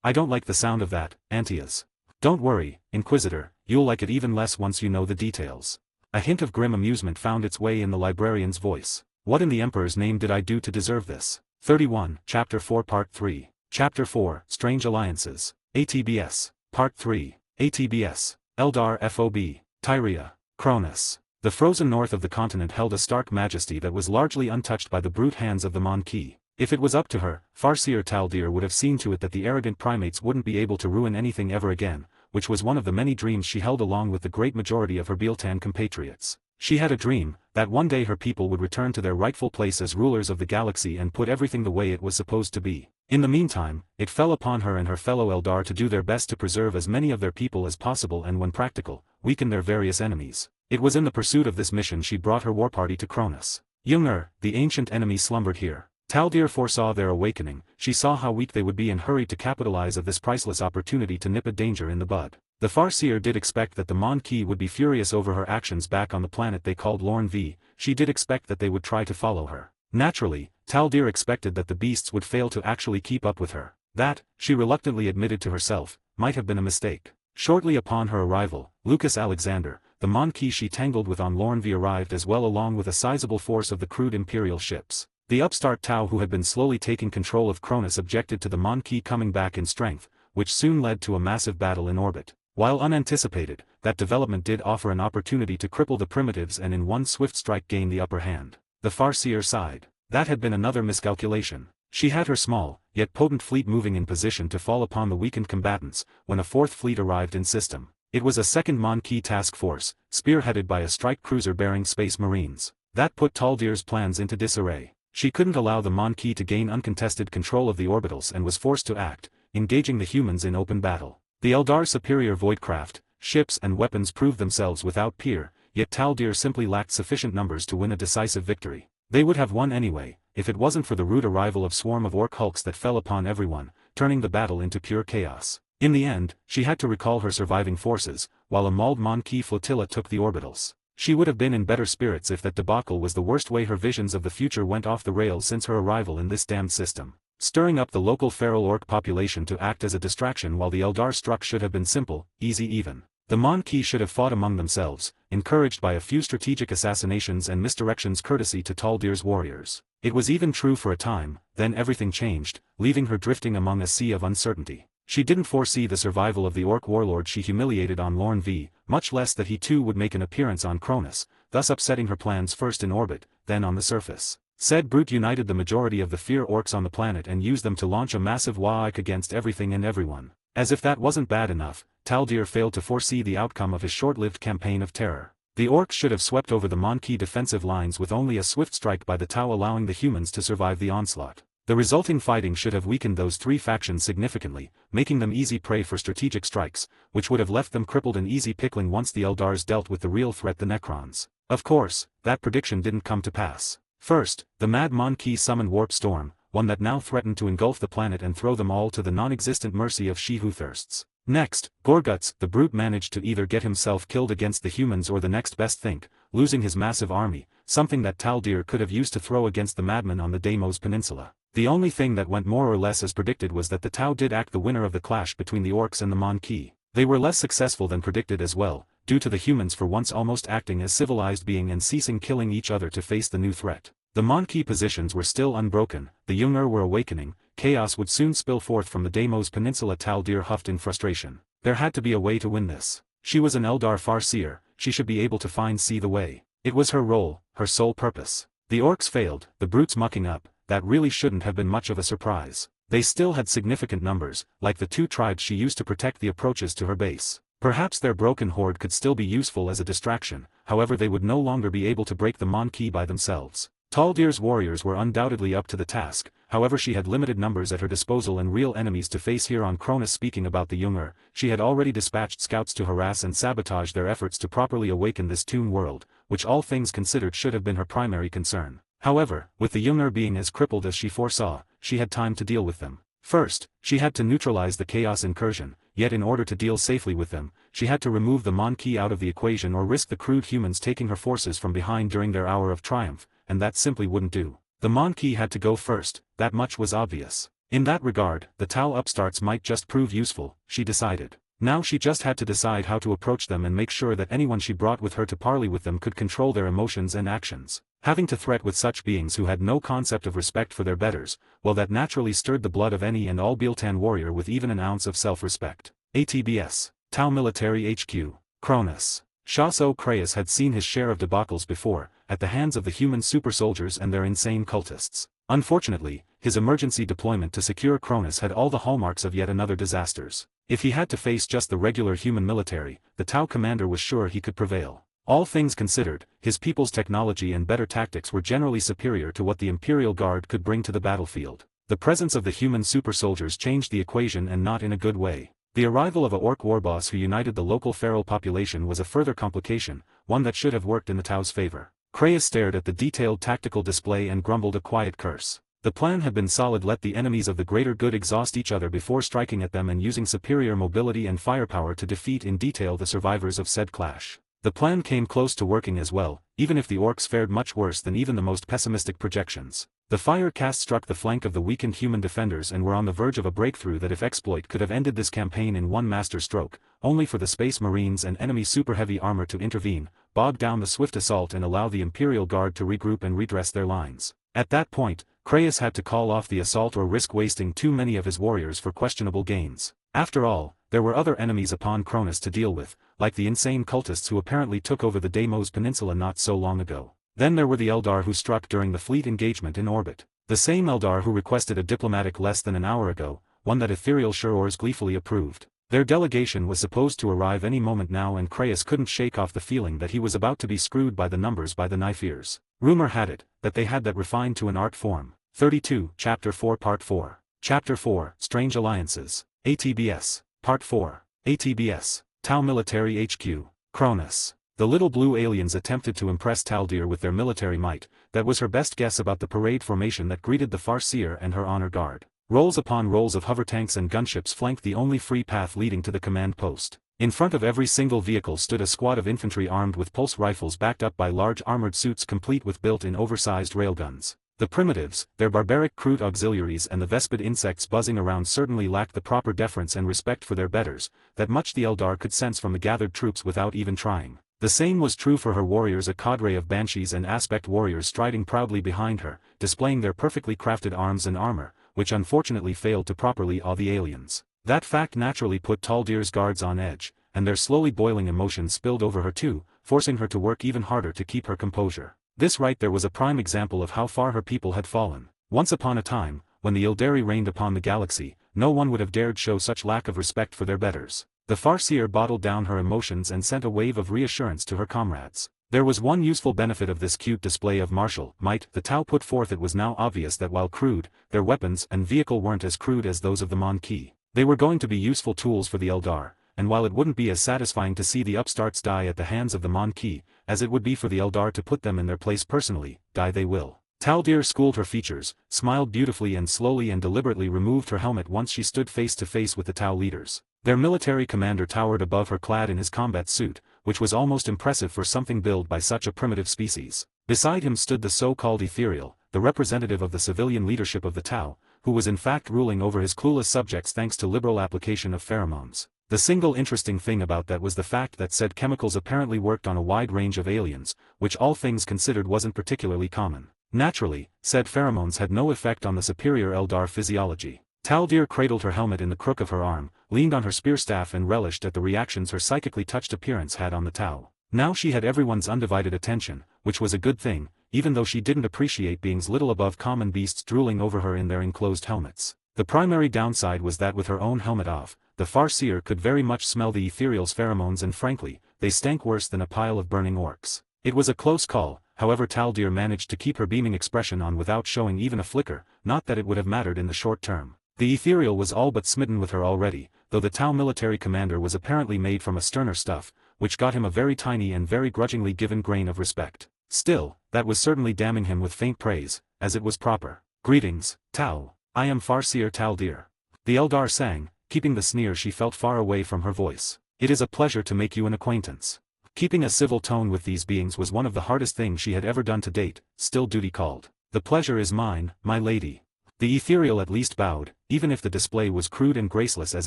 I don't like the sound of that, Antias. Don't worry, Inquisitor, you'll like it even less once you know the details. A hint of grim amusement found its way in the librarian's voice. What in the Emperor's name did I do to deserve this? 31, Chapter 4 Part 3. Chapter 4, Strange Alliances. ATBS. Part 3. ATBS. Eldar FOB. Tyria. Cronis. The frozen north of the continent held a stark majesty that was largely untouched by the brute hands of the Mon-Ki. If it was up to her, Farseer Taldir would have seen to it that the arrogant primates wouldn't be able to ruin anything ever again, which was one of the many dreams she held along with the great majority of her Bealtan compatriots. She had a dream, that one day her people would return to their rightful place as rulers of the galaxy and put everything the way it was supposed to be. In the meantime, it fell upon her and her fellow Eldar to do their best to preserve as many of their people as possible and when practical, weaken their various enemies. It was in the pursuit of this mission she brought her war party to Cronis. Jungr, the ancient enemy slumbered here. Taldir foresaw their awakening, she saw how weak they would be and hurried to capitalize of this priceless opportunity to nip a danger in the bud. The Farseer did expect that the Mon-Ki would be furious over her actions back on the planet they called Lorn V, she did expect that they would try to follow her. Naturally, Taldir expected that the beasts would fail to actually keep up with her. That, she reluctantly admitted to herself, might have been a mistake. Shortly upon her arrival, Lucas Alexander, the Mon-Ki she tangled with on Lorn V arrived as well along with a sizable force of the crewed Imperial ships. The upstart Tau who had been slowly taking control of Cronis objected to the Mon-Ki coming back in strength, which soon led to a massive battle in orbit. While unanticipated, that development did offer an opportunity to cripple the primitives and in one swift strike gain the upper hand. The Farseer sighed. That had been another miscalculation. She had her small, yet potent fleet moving in position to fall upon the weakened combatants, when a fourth fleet arrived in system. It was a second Mon-Ki task force, spearheaded by a strike cruiser bearing Space Marines. That put Taldir's plans into disarray. She couldn't allow the Mon-Ki to gain uncontested control of the orbitals and was forced to act, engaging the humans in open battle. The Eldar's superior voidcraft, ships and weapons proved themselves without peer, yet Taldir simply lacked sufficient numbers to win a decisive victory. They would have won anyway, if it wasn't for the rude arrival of swarm of orc hulks that fell upon everyone, turning the battle into pure chaos. In the end, she had to recall her surviving forces, while a mauled Mon-Ki flotilla took the orbitals. She would have been in better spirits if that debacle was the worst way her visions of the future went off the rails since her arrival in this damned system. Stirring up the local feral orc population to act as a distraction while the Eldar struck should have been simple, easy even. The Mon-Ki should have fought among themselves, encouraged by a few strategic assassinations and misdirections courtesy to Taldir's warriors. It was even true for a time, then everything changed, leaving her drifting among a sea of uncertainty. She didn't foresee the survival of the orc warlord she humiliated on Lorn V, much less that he too would make an appearance on Cronis, thus upsetting her plans first in orbit, then on the surface. Said brute united the majority of the fear orcs on the planet and used them to launch a massive wa'ik against everything and everyone. As if that wasn't bad enough, Taldir failed to foresee the outcome of his short-lived campaign of terror. The orcs should have swept over the Mon-Ki defensive lines with only a swift strike by the Tau allowing the humans to survive the onslaught. The resulting fighting should have weakened those three factions significantly, making them easy prey for strategic strikes, which would have left them crippled and easy pickling once the Eldars dealt with the real threat, the Necrons. Of course, that prediction didn't come to pass. First, the Mad Monkey summoned Warp Storm, one that now threatened to engulf the planet and throw them all to the non-existent mercy of She Who Thirsts. Next, Gorguts, the brute, managed to either get himself killed against the humans or the next best thing, losing his massive army, something that Taldir could have used to throw against the madmen on the Deimos Peninsula. The only thing that went more or less as predicted was that the Tau did act the winner of the clash between the orcs and the Monkey. They were less successful than predicted as well, due to the humans for once almost acting as civilized beings and ceasing killing each other to face the new threat. The Monkey positions were still unbroken, the Jünger were awakening, chaos would soon spill forth from the Deimos Peninsula. Taldir huffed in frustration. There had to be a way to win this. She was an Eldar Farseer, she should be able to see the way. It was her role, her sole purpose. The orcs failed, the brutes mucking up, that really shouldn't have been much of a surprise. They still had significant numbers, like the 2 tribes she used to protect the approaches to her base. Perhaps their broken horde could still be useful as a distraction, however they would no longer be able to break the Monkey by themselves. Taldir's warriors were undoubtedly up to the task, however she had limited numbers at her disposal and real enemies to face here on Cronis. Speaking about the Jünger, she had already dispatched scouts to harass and sabotage their efforts to properly awaken this Toon world, which all things considered should have been her primary concern. However, with the Jünger being as crippled as she foresaw, she had time to deal with them. First, she had to neutralize the Chaos incursion, yet in order to deal safely with them, she had to remove the Monkey out of the equation or risk the crude humans taking her forces from behind during their hour of triumph, and that simply wouldn't do. The Monkey had to go first, that much was obvious. In that regard, the Tau upstarts might just prove useful, she decided. Now she just had to decide how to approach them and make sure that anyone she brought with her to parley with them could control their emotions and actions. Having to threat with such beings who had no concept of respect for their betters, well, that naturally stirred the blood of any and all Biltan warrior with even an ounce of self-respect. ATBS. Tau Military HQ. Cronis. Shaso Kreis had seen his share of debacles before, at the hands of the human super soldiers and their insane cultists. Unfortunately, his emergency deployment to secure Cronis had all the hallmarks of yet another disasters. If he had to face just the regular human military, the Tau commander was sure he could prevail. All things considered, his people's technology and better tactics were generally superior to what the Imperial Guard could bring to the battlefield. The presence of the human super soldiers changed the equation, and not in a good way. The arrival of a orc warboss who united the local feral population was a further complication, one that should have worked in the Tau's favor. Kreis stared at the detailed tactical display and grumbled a quiet curse. The plan had been solid: let the enemies of the greater good exhaust each other before striking at them, and using superior mobility and firepower to defeat in detail the survivors of said clash. The plan came close to working as well, even if the orcs fared much worse than even the most pessimistic projections. The fire cast struck the flank of the weakened human defenders and were on the verge of a breakthrough that, if exploit, could have ended this campaign in one master stroke, only for the Space Marines and enemy super heavy armor to intervene, bog down the swift assault and allow the Imperial Guard to regroup and redress their lines. At that point, Kreis had to call off the assault or risk wasting too many of his warriors for questionable gains. After all, there were other enemies upon Cronis to deal with, like the insane cultists who apparently took over the Deimos Peninsula not so long ago. Then there were the Eldar who struck during the fleet engagement in orbit. The same Eldar who requested a diplomatic less than an hour ago, one that Ethereal Shurors gleefully approved. Their delegation was supposed to arrive any moment now, and Kreis couldn't shake off the feeling that he was about to be screwed by the numbers by the Nifeers. Rumor had it, that they had that refined to an art form. 32, Chapter 4 Part 4. Chapter 4, Strange Alliances. ATBS. Part 4. ATBS. Tau Military HQ. Cronis. The little blue aliens attempted to impress Taldir with their military might. That was her best guess about the parade formation that greeted the Farseer and her honor guard. Rolls upon rolls of hover tanks and gunships flanked the only free path leading to the command post. In front of every single vehicle stood a squad of infantry armed with pulse rifles backed up by large armored suits complete with built-in oversized railguns. The primitives, their barbaric crude auxiliaries and the Vespid insects buzzing around certainly lacked the proper deference and respect for their betters, that much the Eldar could sense from the gathered troops without even trying. The same was true for her warriors, a cadre of banshees and aspect warriors striding proudly behind her, displaying their perfectly crafted arms and armor, which unfortunately failed to properly awe the aliens. That fact naturally put Taldir's guards on edge, and their slowly boiling emotions spilled over her too, forcing her to work even harder to keep her composure. This right there was a prime example of how far her people had fallen. Once upon a time, when the Ildari reigned upon the galaxy, no one would have dared show such lack of respect for their betters. The Farseer bottled down her emotions and sent a wave of reassurance to her comrades. There was one useful benefit of this cute display of martial might the Tau put forth. It was now obvious that while crude, their weapons and vehicle weren't as crude as those of the Monkey. They were going to be useful tools for the Eldar, and while it wouldn't be as satisfying to see the upstarts die at the hands of the Monkey, as it would be for the Eldar to put them in their place personally, die they will. Taldir schooled her features, smiled beautifully and slowly and deliberately removed her helmet once she stood face to face with the Tau leaders. Their military commander towered above her clad in his combat suit, which was almost impressive for something built by such a primitive species. Beside him stood the so-called Ethereal, the representative of the civilian leadership of the Tau, who was in fact ruling over his clueless subjects thanks to liberal application of pheromones. The single interesting thing about that was the fact that said chemicals apparently worked on a wide range of aliens, which all things considered wasn't particularly common. Naturally, said pheromones had no effect on the superior Eldar physiology. Taldir cradled her helmet in the crook of her arm, leaned on her spear staff and relished at the reactions her psychically touched appearance had on the Tau. Now she had everyone's undivided attention, which was a good thing, even though she didn't appreciate beings little above common beasts drooling over her in their enclosed helmets. The primary downside was that with her own helmet off, the Farseer could very much smell the Ethereal's pheromones and frankly, they stank worse than a pile of burning orcs. It was a close call, however Taldir managed to keep her beaming expression on without showing even a flicker, not that it would have mattered in the short term. The Ethereal was all but smitten with her already, though the Tau military commander was apparently made from a sterner stuff, which got him a very tiny and very grudgingly given grain of respect. Still, that was certainly damning him with faint praise, as it was proper. Greetings, Tau. I am Farseer Taldir. The Eldar sang, keeping the sneer she felt far away from her voice. It is a pleasure to make you an acquaintance. Keeping a civil tone with these beings was one of the hardest things she had ever done to date, still duty called. The pleasure is mine, my lady. The Ethereal at least bowed, even if the display was crude and graceless as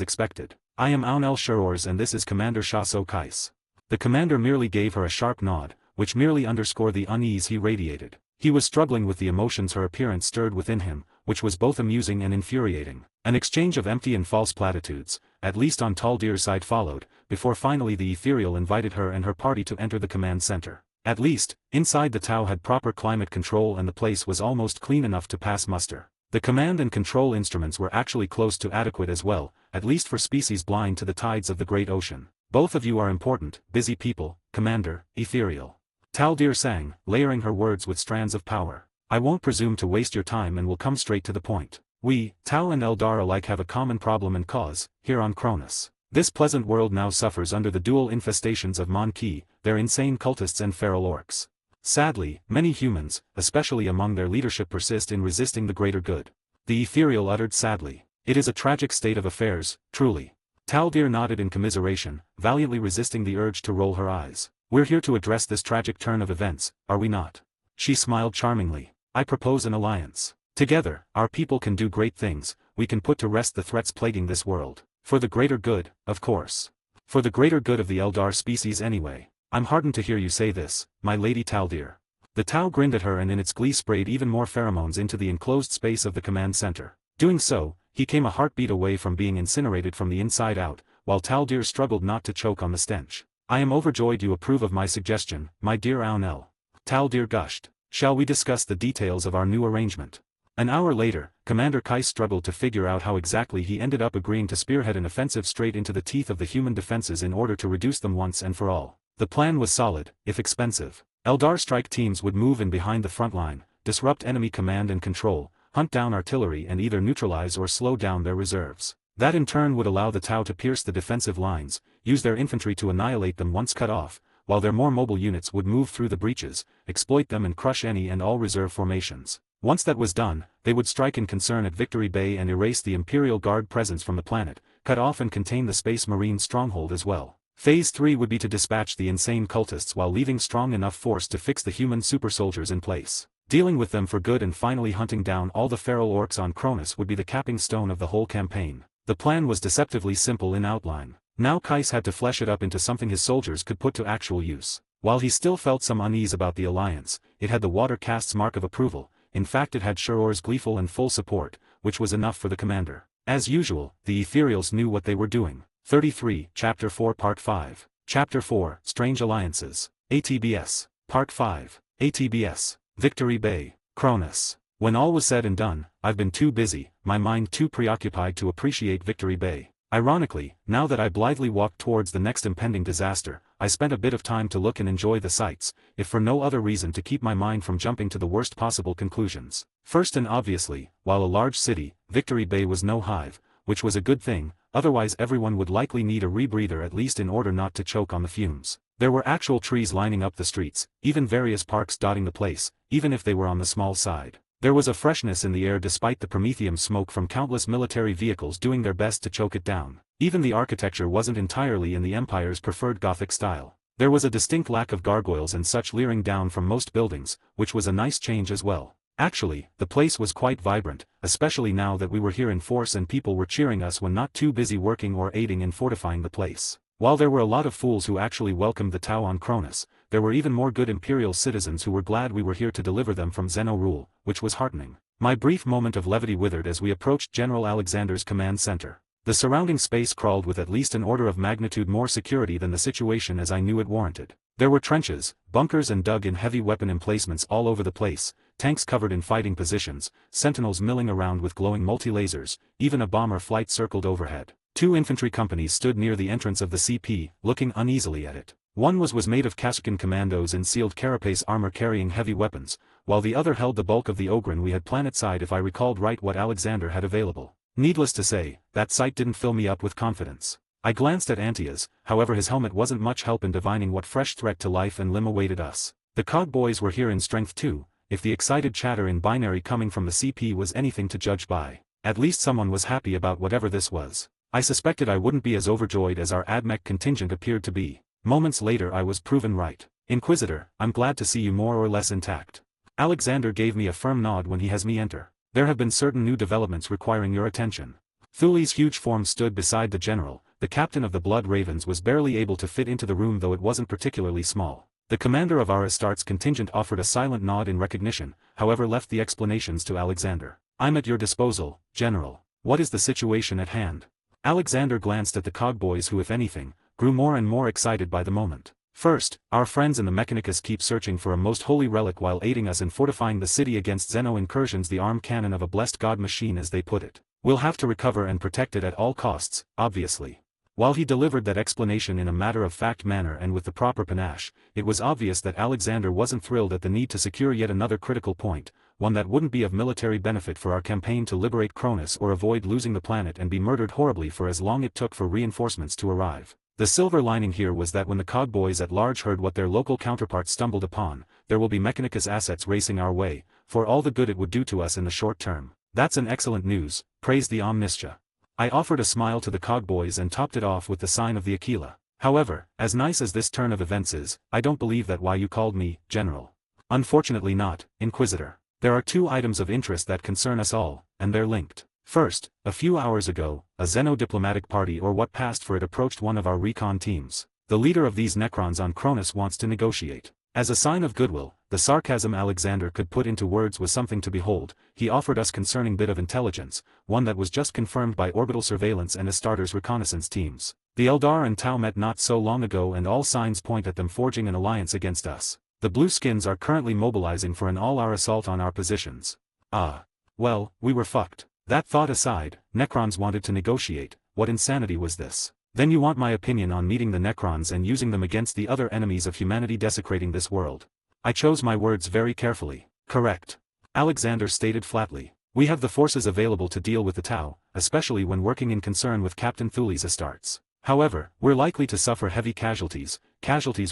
expected. I am Aunel Shurors and this is Commander Shaso Kais. The commander merely gave her a sharp nod, which merely underscored the unease he radiated. He was struggling with the emotions her appearance stirred within him, which was both amusing and infuriating. An exchange of empty and false platitudes, at least on Taldir's side followed, before finally the Ethereal invited her and her party to enter the command center. At least, inside the Tau had proper climate control and the place was almost clean enough to pass muster. The command and control instruments were actually close to adequate as well, at least for species blind to the tides of the great ocean. Both of you are important, busy people, Commander, Ethereal. Taldir sang, layering her words with strands of power. I won't presume to waste your time and will come straight to the point. We, Tau and Eldar alike have a common problem and cause, here on Cronis. This pleasant world now suffers under the dual infestations of Mon-Ki, their insane cultists and feral orcs. Sadly, many humans, especially among their leadership persist in resisting the greater good. The Ethereal uttered sadly. It is a tragic state of affairs, truly. Taldir nodded in commiseration, valiantly resisting the urge to roll her eyes. We're here to address this tragic turn of events, are we not? She smiled charmingly. I propose an alliance. Together, our people can do great things, we can put to rest the threats plaguing this world. For the greater good, of course. For the greater good of the Eldar species anyway. I'm heartened to hear you say this, my lady Taldir. The Tau grinned at her and in its glee sprayed even more pheromones into the enclosed space of the command center. Doing so, he came a heartbeat away from being incinerated from the inside out, while Taldir struggled not to choke on the stench. I am overjoyed you approve of my suggestion, my dear Aunel. Taldir gushed. Shall we discuss the details of our new arrangement? An hour later, Commander Kais struggled to figure out how exactly he ended up agreeing to spearhead an offensive straight into the teeth of the human defenses in order to reduce them once and for all. The plan was solid, if expensive. Eldar strike teams would move in behind the front line, disrupt enemy command and control, hunt down artillery and either neutralize or slow down their reserves. That in turn would allow the Tau to pierce the defensive lines, use their infantry to annihilate them once cut off, while their more mobile units would move through the breaches, exploit them and crush any and all reserve formations. Once that was done, they would strike in concern at Victory Bay and erase the Imperial Guard presence from the planet, cut off and contain the Space Marine stronghold as well. Phase 3 would be to dispatch the insane cultists while leaving strong enough force to fix the human super soldiers in place. Dealing with them for good and finally hunting down all the feral orcs on Cronis would be the capping stone of the whole campaign. The plan was deceptively simple in outline. Now Kais had to flesh it up into something his soldiers could put to actual use. While he still felt some unease about the alliance, it had the water cast's mark of approval. In fact it had Shuror's gleeful and full support, which was enough for the commander. As usual, the Ethereals knew what they were doing. 33, Chapter 4 Part 5. Chapter 4, Strange Alliances. ATBS. Part 5. ATBS. Victory Bay. Cronis. When all was said and done, I've been too busy, my mind too preoccupied to appreciate Victory Bay. Ironically, now that I blithely walked towards the next impending disaster, I spent a bit of time to look and enjoy the sights, if for no other reason to keep my mind from jumping to the worst possible conclusions. First and obviously, while a large city, Victory Bay was no hive, which was a good thing, otherwise everyone would likely need a rebreather at least in order not to choke on the fumes. There were actual trees lining up the streets, even various parks dotting the place, even if they were on the small side. There was a freshness in the air despite the promethium smoke from countless military vehicles doing their best to choke it down. Even the architecture wasn't entirely in the Empire's preferred Gothic style. There was a distinct lack of gargoyles and such leering down from most buildings, which was a nice change as well. Actually, the place was quite vibrant, especially now that we were here in force and people were cheering us when not too busy working or aiding in fortifying the place. While there were a lot of fools who actually welcomed the Tau on Cronis, there were even more good Imperial citizens who were glad we were here to deliver them from Xeno rule, which was heartening. My brief moment of levity withered as we approached General Alexander's command center. The surrounding space crawled with at least an order of magnitude more security than the situation as I knew it warranted. There were trenches, bunkers and dug-in heavy weapon emplacements all over the place, tanks covered in fighting positions, sentinels milling around with glowing multi-lasers, even a bomber flight circled overhead. 2 infantry companies stood near the entrance of the CP, looking uneasily at it. One was made of Kasrkin commandos in sealed carapace armor carrying heavy weapons, while the other held the bulk of the Ogren we had planetside if I recalled right what Alexander had available. Needless to say, that sight didn't fill me up with confidence. I glanced at Antia's, however his helmet wasn't much help in divining what fresh threat to life and limb awaited us. The cog boys were here in strength too, if the excited chatter in binary coming from the CP was anything to judge by. At least someone was happy about whatever this was. I suspected I wouldn't be as overjoyed as our AdMech contingent appeared to be. Moments later I was proven right. Inquisitor, I'm glad to see you more or less intact. Alexander gave me a firm nod when he has me enter. There have been certain new developments requiring your attention. Thule's huge form stood beside the general. The captain of the Blood Ravens was barely able to fit into the room though it wasn't particularly small. The commander of our Astartes contingent offered a silent nod in recognition, however left the explanations to Alexander. I'm at your disposal, General. What is the situation at hand? Alexander glanced at the cogboys who if anything, grew more and more excited by the moment. First, our friends in the Mechanicus keep searching for a most holy relic while aiding us in fortifying the city against Xeno incursions, the arm cannon of a blessed god machine as they put it. We'll have to recover and protect it at all costs, obviously. While he delivered that explanation in a matter-of-fact manner and with the proper panache, it was obvious that Alexander wasn't thrilled at the need to secure yet another critical point, one that wouldn't be of military benefit for our campaign to liberate Cronis or avoid losing the planet and be murdered horribly for as long it took for reinforcements to arrive. The silver lining here was that when the cogboys at large heard what their local counterparts stumbled upon, there will be Mechanicus assets racing our way, for all the good it would do to us in the short term. That's an excellent news, praised the Omnistia. I offered a smile to the cogboys and topped it off with the sign of the Aquila. However, as nice as this turn of events is, I don't believe that why you called me, General. Unfortunately not, Inquisitor. There are 2 items of interest that concern us all, and they're linked. First, a few hours ago, a Xeno diplomatic party or what passed for it approached one of our recon teams. The leader of these Necrons on Cronis wants to negotiate. As a sign of goodwill, the sarcasm Alexander could put into words was something to behold. He offered us concerning bit of intelligence, one that was just confirmed by orbital surveillance and Astartes reconnaissance teams. The Eldar and Tau met not so long ago and all signs point at them forging an alliance against us. The Blueskins are currently mobilizing for an all-out assault on our positions. Well, we were fucked. That thought aside, Necrons wanted to negotiate. What insanity was this? Then you want my opinion on meeting the Necrons and using them against the other enemies of humanity desecrating this world. I chose my words very carefully. Correct. Alexander stated flatly. We have the forces available to deal with the Tau, especially when working in concern with Captain Thule's Astartes. However, we're likely to suffer heavy casualties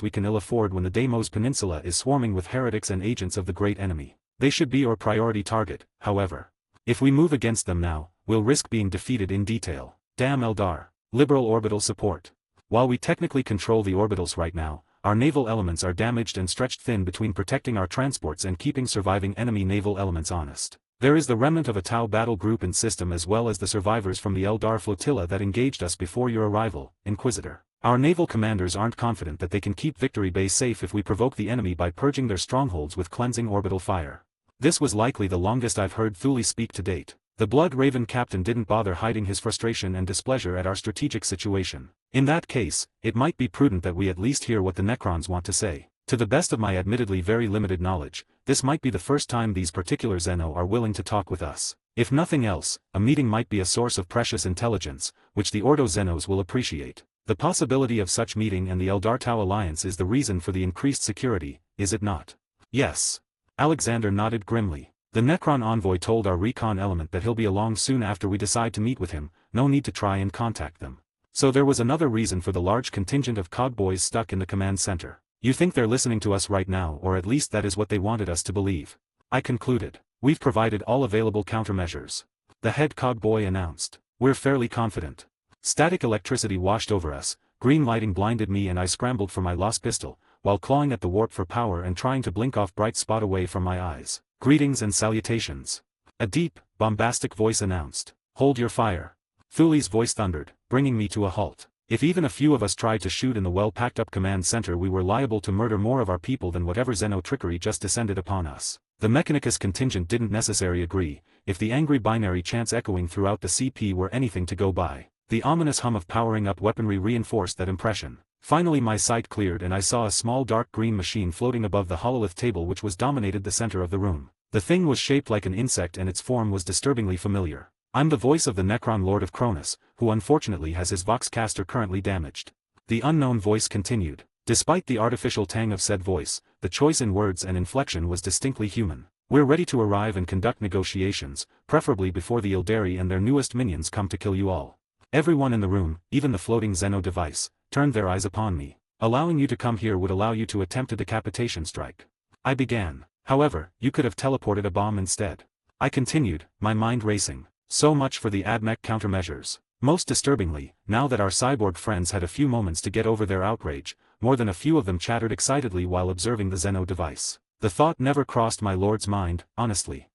we can ill afford when the Deimos Peninsula is swarming with heretics and agents of the great enemy. They should be our priority target, however. If we move against them now, we'll risk being defeated in detail. Damn Eldar. Liberal orbital support. While we technically control the orbitals right now, our naval elements are damaged and stretched thin between protecting our transports and keeping surviving enemy naval elements honest. There is the remnant of a Tau battle group in system as well as the survivors from the Eldar flotilla that engaged us before your arrival, Inquisitor. Our naval commanders aren't confident that they can keep Victory Bay safe if we provoke the enemy by purging their strongholds with cleansing orbital fire. This was likely the longest I've heard Thule speak to date. The Blood Raven captain didn't bother hiding his frustration and displeasure at our strategic situation. In that case, it might be prudent that we at least hear what the Necrons want to say. To the best of my admittedly very limited knowledge, this might be the first time these particular Xeno are willing to talk with us. If nothing else, a meeting might be a source of precious intelligence, which the Ordo Xenos will appreciate. The possibility of such meeting and the Eldar Tau alliance is the reason for the increased security, is it not? Yes. Alexander nodded grimly. The Nekron Envoy told our recon element that he'll be along soon after we decide to meet with him, no need to try and contact them. So there was another reason for the large contingent of cogboys stuck in the command center. You think they're listening to us right now, or at least that is what they wanted us to believe. I concluded. We've provided all available countermeasures. The head cogboy announced. We're fairly confident. Static electricity washed over us, green lighting blinded me and I scrambled for my lost pistol, while clawing at the warp for power and trying to blink off bright spot away from my eyes. Greetings and salutations. A deep, bombastic voice announced. Hold your fire. Thule's voice thundered, bringing me to a halt. If even a few of us tried to shoot in the well-packed-up command center, we were liable to murder more of our people than whatever Xeno trickery just descended upon us. The Mechanicus contingent didn't necessarily agree, if the angry binary chants echoing throughout the CP were anything to go by. The ominous hum of powering-up weaponry reinforced that impression. Finally my sight cleared and I saw a small dark green machine floating above the hololith table which was dominated the center of the room. The thing was shaped like an insect and its form was disturbingly familiar. I'm the voice of the Necron Lord of Cronis, who unfortunately has his voxcaster currently damaged. The unknown voice continued. Despite the artificial tang of said voice, the choice in words and inflection was distinctly human. We're ready to arrive and conduct negotiations, preferably before the Eldari and their newest minions come to kill you all. Everyone in the room, even the floating Xeno device, turned their eyes upon me. Allowing you to come here would allow you to attempt a decapitation strike. I began. However, you could have teleported a bomb instead. I continued, my mind racing. So much for the AdMech countermeasures. Most disturbingly, now that our cyborg friends had a few moments to get over their outrage, more than a few of them chattered excitedly while observing the Xeno device. The thought never crossed my lord's mind, honestly.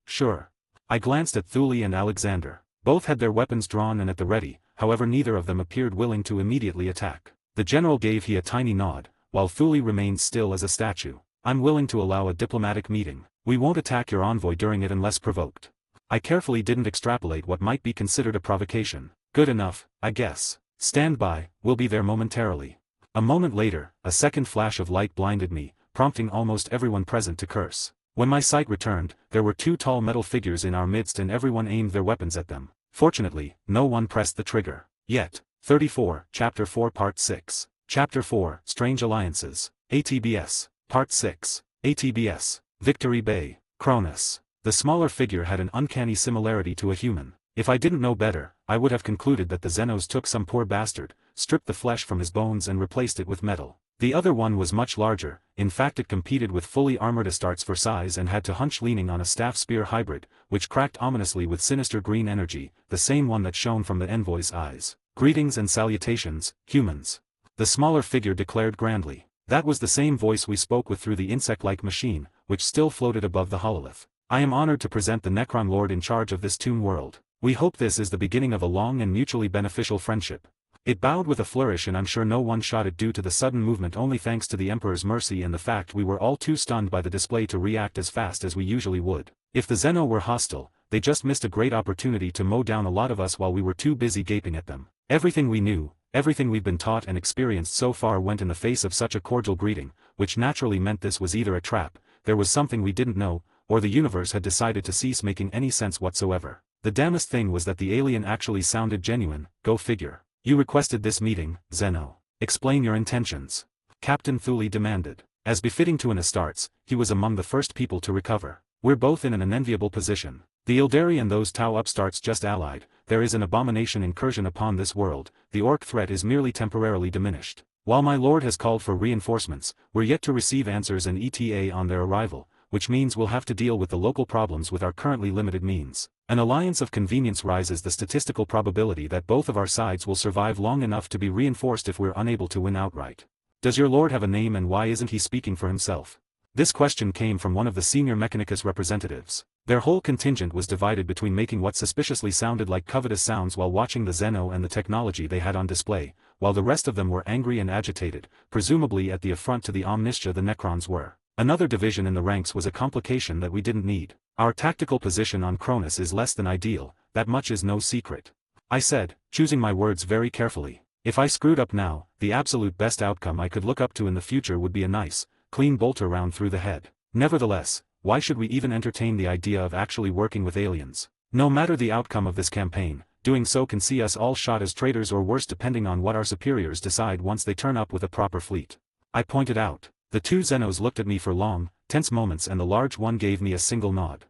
Sure. I glanced at Thule and Alexander. Both had their weapons drawn and at the ready, however neither of them appeared willing to immediately attack. The general gave he a tiny nod, while Thule remained still as a statue. I'm willing to allow a diplomatic meeting. We won't attack your envoy during it unless provoked. I carefully didn't extrapolate what might be considered a provocation. Good enough, I guess. Stand by, we'll be there momentarily. A moment later, a second flash of light blinded me, prompting almost everyone present to curse. When my sight returned, there were two tall metal figures in our midst and everyone aimed their weapons at them. Fortunately, no one pressed the trigger. Yet. 34, Chapter 4 Part 6. Chapter 4, Strange Alliances. ATBS. Part 6. ATBS. Victory Bay. Cronis. The smaller figure had an uncanny similarity to a human. If I didn't know better, I would have concluded that the Xenos took some poor bastard, stripped the flesh from his bones and replaced it with metal. The other one was much larger, in fact it competed with fully armored Astartes for size and had to hunch leaning on a staff-spear hybrid, which cracked ominously with sinister green energy, the same one that shone from the envoy's eyes. Greetings and salutations, humans. The smaller figure declared grandly. That was the same voice we spoke with through the insect-like machine, which still floated above the hololith. I am honored to present the Necron Lord in charge of this tomb world. We hope this is the beginning of a long and mutually beneficial friendship. It bowed with a flourish and I'm sure no one shot it due to the sudden movement only thanks to the Emperor's mercy and the fact we were all too stunned by the display to react as fast as we usually would. If the Xeno were hostile, they just missed a great opportunity to mow down a lot of us while we were too busy gaping at them. Everything we knew, everything we've been taught and experienced so far went in the face of such a cordial greeting, which naturally meant this was either a trap, there was something we didn't know, or the universe had decided to cease making any sense whatsoever. The damnest thing was that the alien actually sounded genuine, go figure. You requested this meeting, Xeno. Explain your intentions. Captain Thule demanded. As befitting to an Astartes, he was among the first people to recover. We're both in an unenviable position. The Eldari and those Tau upstarts just allied, there is an abomination incursion upon this world, the orc threat is merely temporarily diminished. While my lord has called for reinforcements, we're yet to receive answers and ETA on their arrival, which means we'll have to deal with the local problems with our currently limited means. An alliance of convenience rises the statistical probability that both of our sides will survive long enough to be reinforced if we're unable to win outright. Does your lord have a name and why isn't he speaking for himself? This question came from one of the senior Mechanicus representatives. Their whole contingent was divided between making what suspiciously sounded like covetous sounds while watching the Xeno and the technology they had on display, while the rest of them were angry and agitated, presumably at the affront to the omniscia the Necrons were. Another division in the ranks was a complication that we didn't need. Our tactical position on Cronis is less than ideal, that much is no secret. I said, choosing my words very carefully. If I screwed up now, the absolute best outcome I could look up to in the future would be a nice, clean bolter round through the head. Nevertheless, why should we even entertain the idea of actually working with aliens? No matter the outcome of this campaign, doing so can see us all shot as traitors or worse depending on what our superiors decide once they turn up with a proper fleet. I pointed out. The two Xenos looked at me for long, tense moments and the large one gave me a single nod.